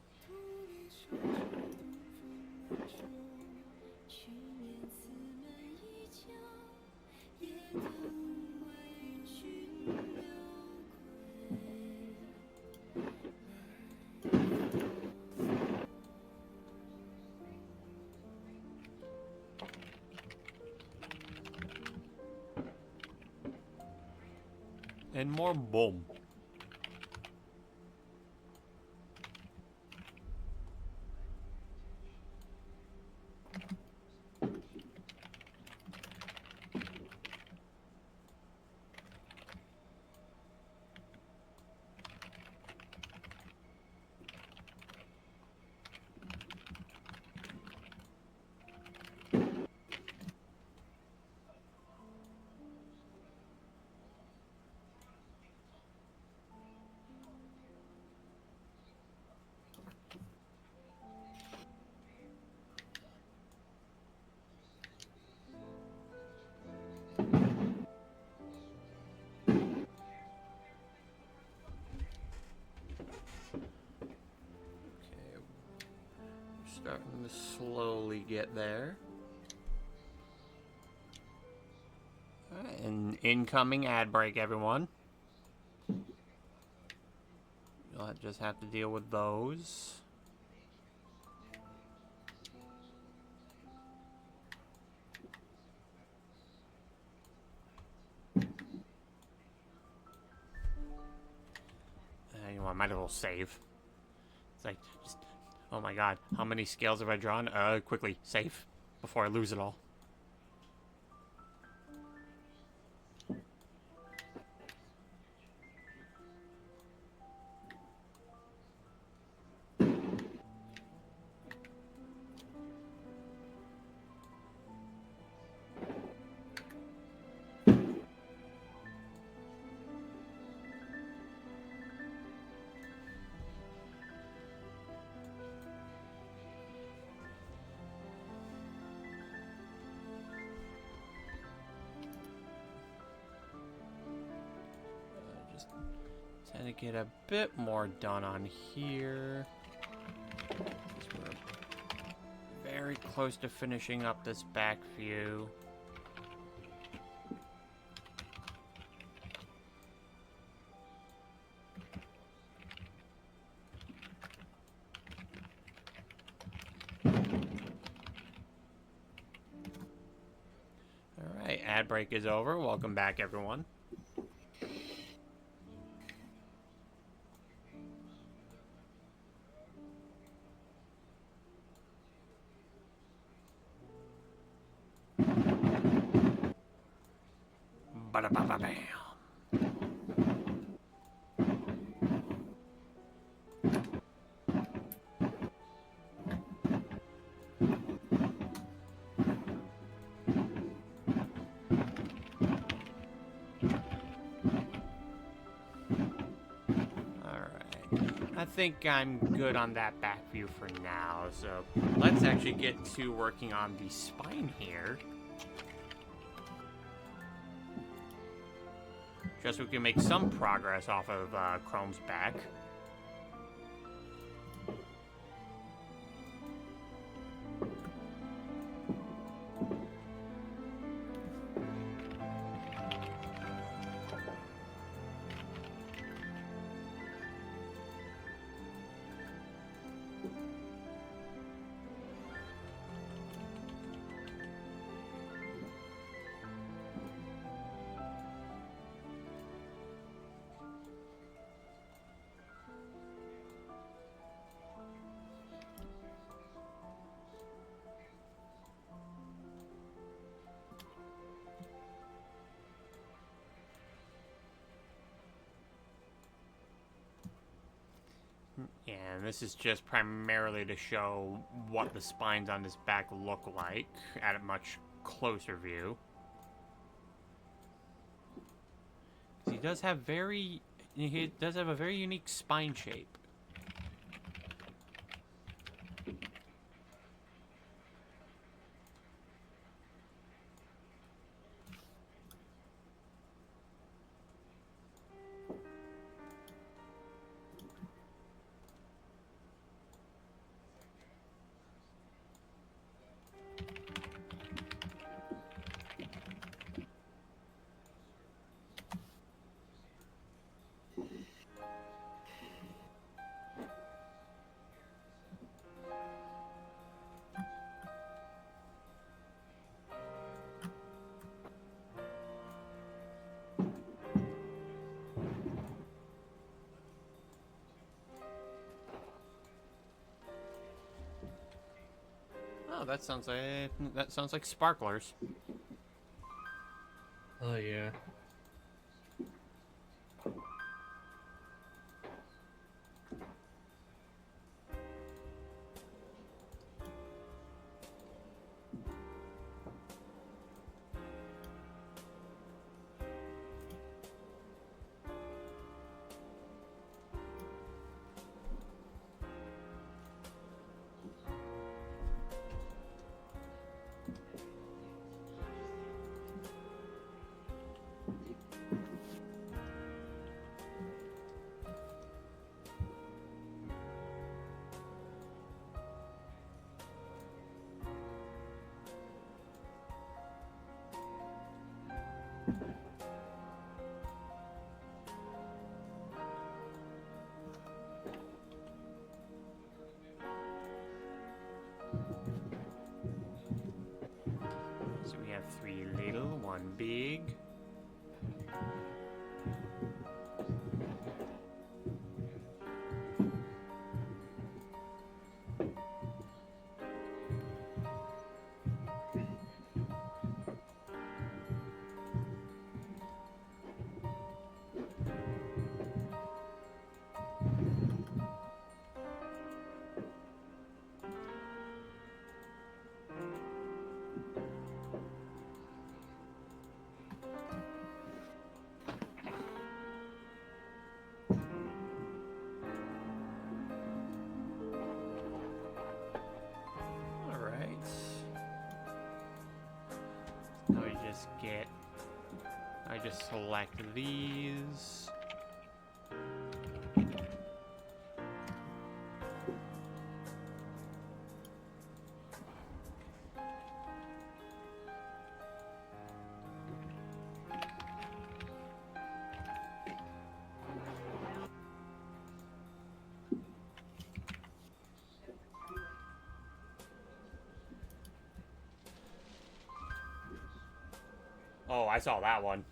And more boom. Starting to slowly get there. Alright, an incoming ad break, everyone. You'll just have to deal with those. You know, I might as well save. It's like, just, oh my god, how many scales have I drawn? Quickly, save, before I lose it all. Trying to get a bit more done on here. We're very close to finishing up this back view. ad break is over. Welcome back, everyone. Ba-da-ba-ba-bam. I think I'm good on that back view for now, so let's actually get to working on the spine here. Just so we can make some progress off of Chrome's back. And this is just primarily to show what the spines on this back look like at a much closer view. He does have a very unique spine shape. Oh, that sounds like sparklers. Oh yeah. So we have 3 little, 1 big. I just select these. I saw that one.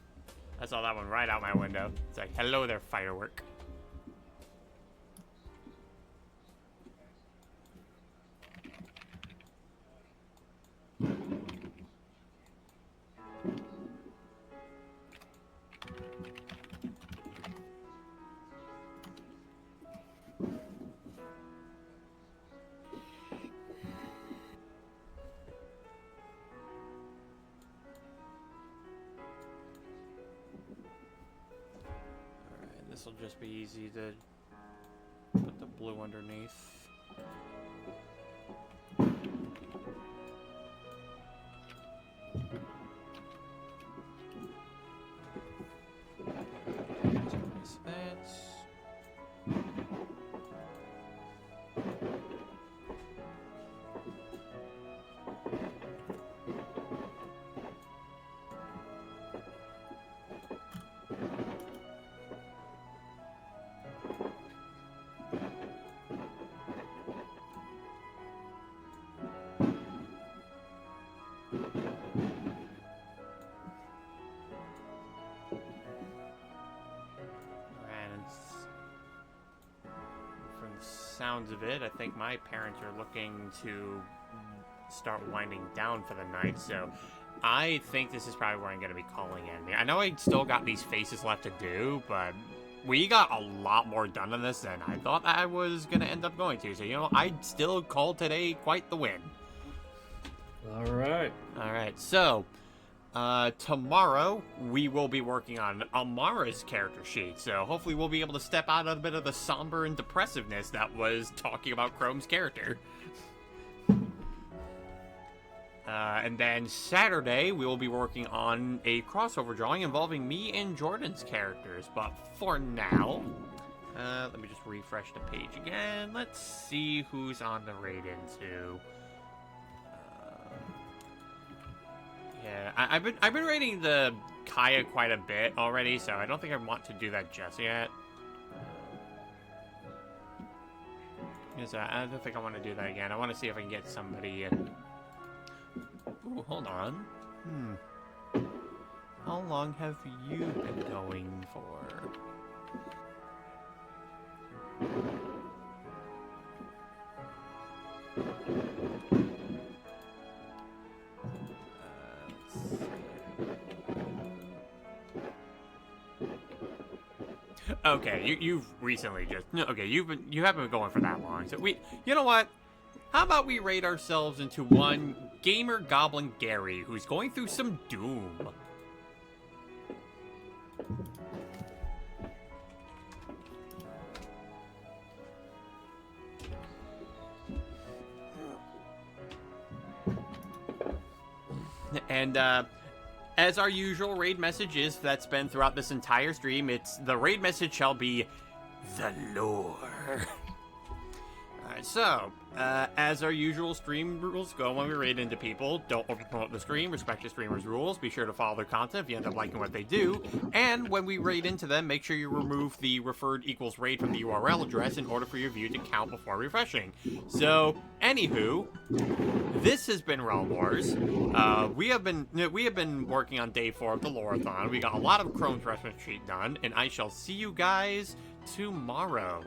I saw that one right out my window. It's like, hello there, firework. This will just be easy to put the blue underneath. Sounds of it, I think my parents are looking to start winding down for the night, so I think this is probably where I'm going to be calling in. I know I still got these faces left to do, but we got a lot more done on this than I thought I was going to end up going to, so, you know, I still called today quite the win. Alright, so tomorrow we will be working on Amara's character sheet, so hopefully we'll be able to step out of a bit of the somber and depressiveness that was talking about Chrome's character. And then Saturday we will be working on a crossover drawing involving me and Jordan's characters, but for now, let me just refresh the page again. Let's see who's on the raid into. Yeah, I've been rating the Kaya quite a bit already, so I don't think I want to do that just yet. Because I don't think I want to do that again. I want to see if I can get somebody in. Ooh, hold on. How long have you been going for? Okay, you've recently just okay. You haven't been going for that long, so you know what? How about we raid ourselves into one Gamer Goblin Gary, who's going through some doom. And as our usual raid message is that's been throughout this entire stream, the raid message shall be the lore. Alright, so, as our usual stream rules go when we raid into people, don't overpromote the stream, respect the streamer's rules, be sure to follow their content if you end up liking what they do, and when we raid into them, make sure you remove the referred equals raid from the URL address in order for your view to count before refreshing. So, anywho, this has been Realm Wars. We have been working on day 4 of the Lore-a-thon. We got a lot of Chrome's reference sheet done, and I shall see you guys tomorrow.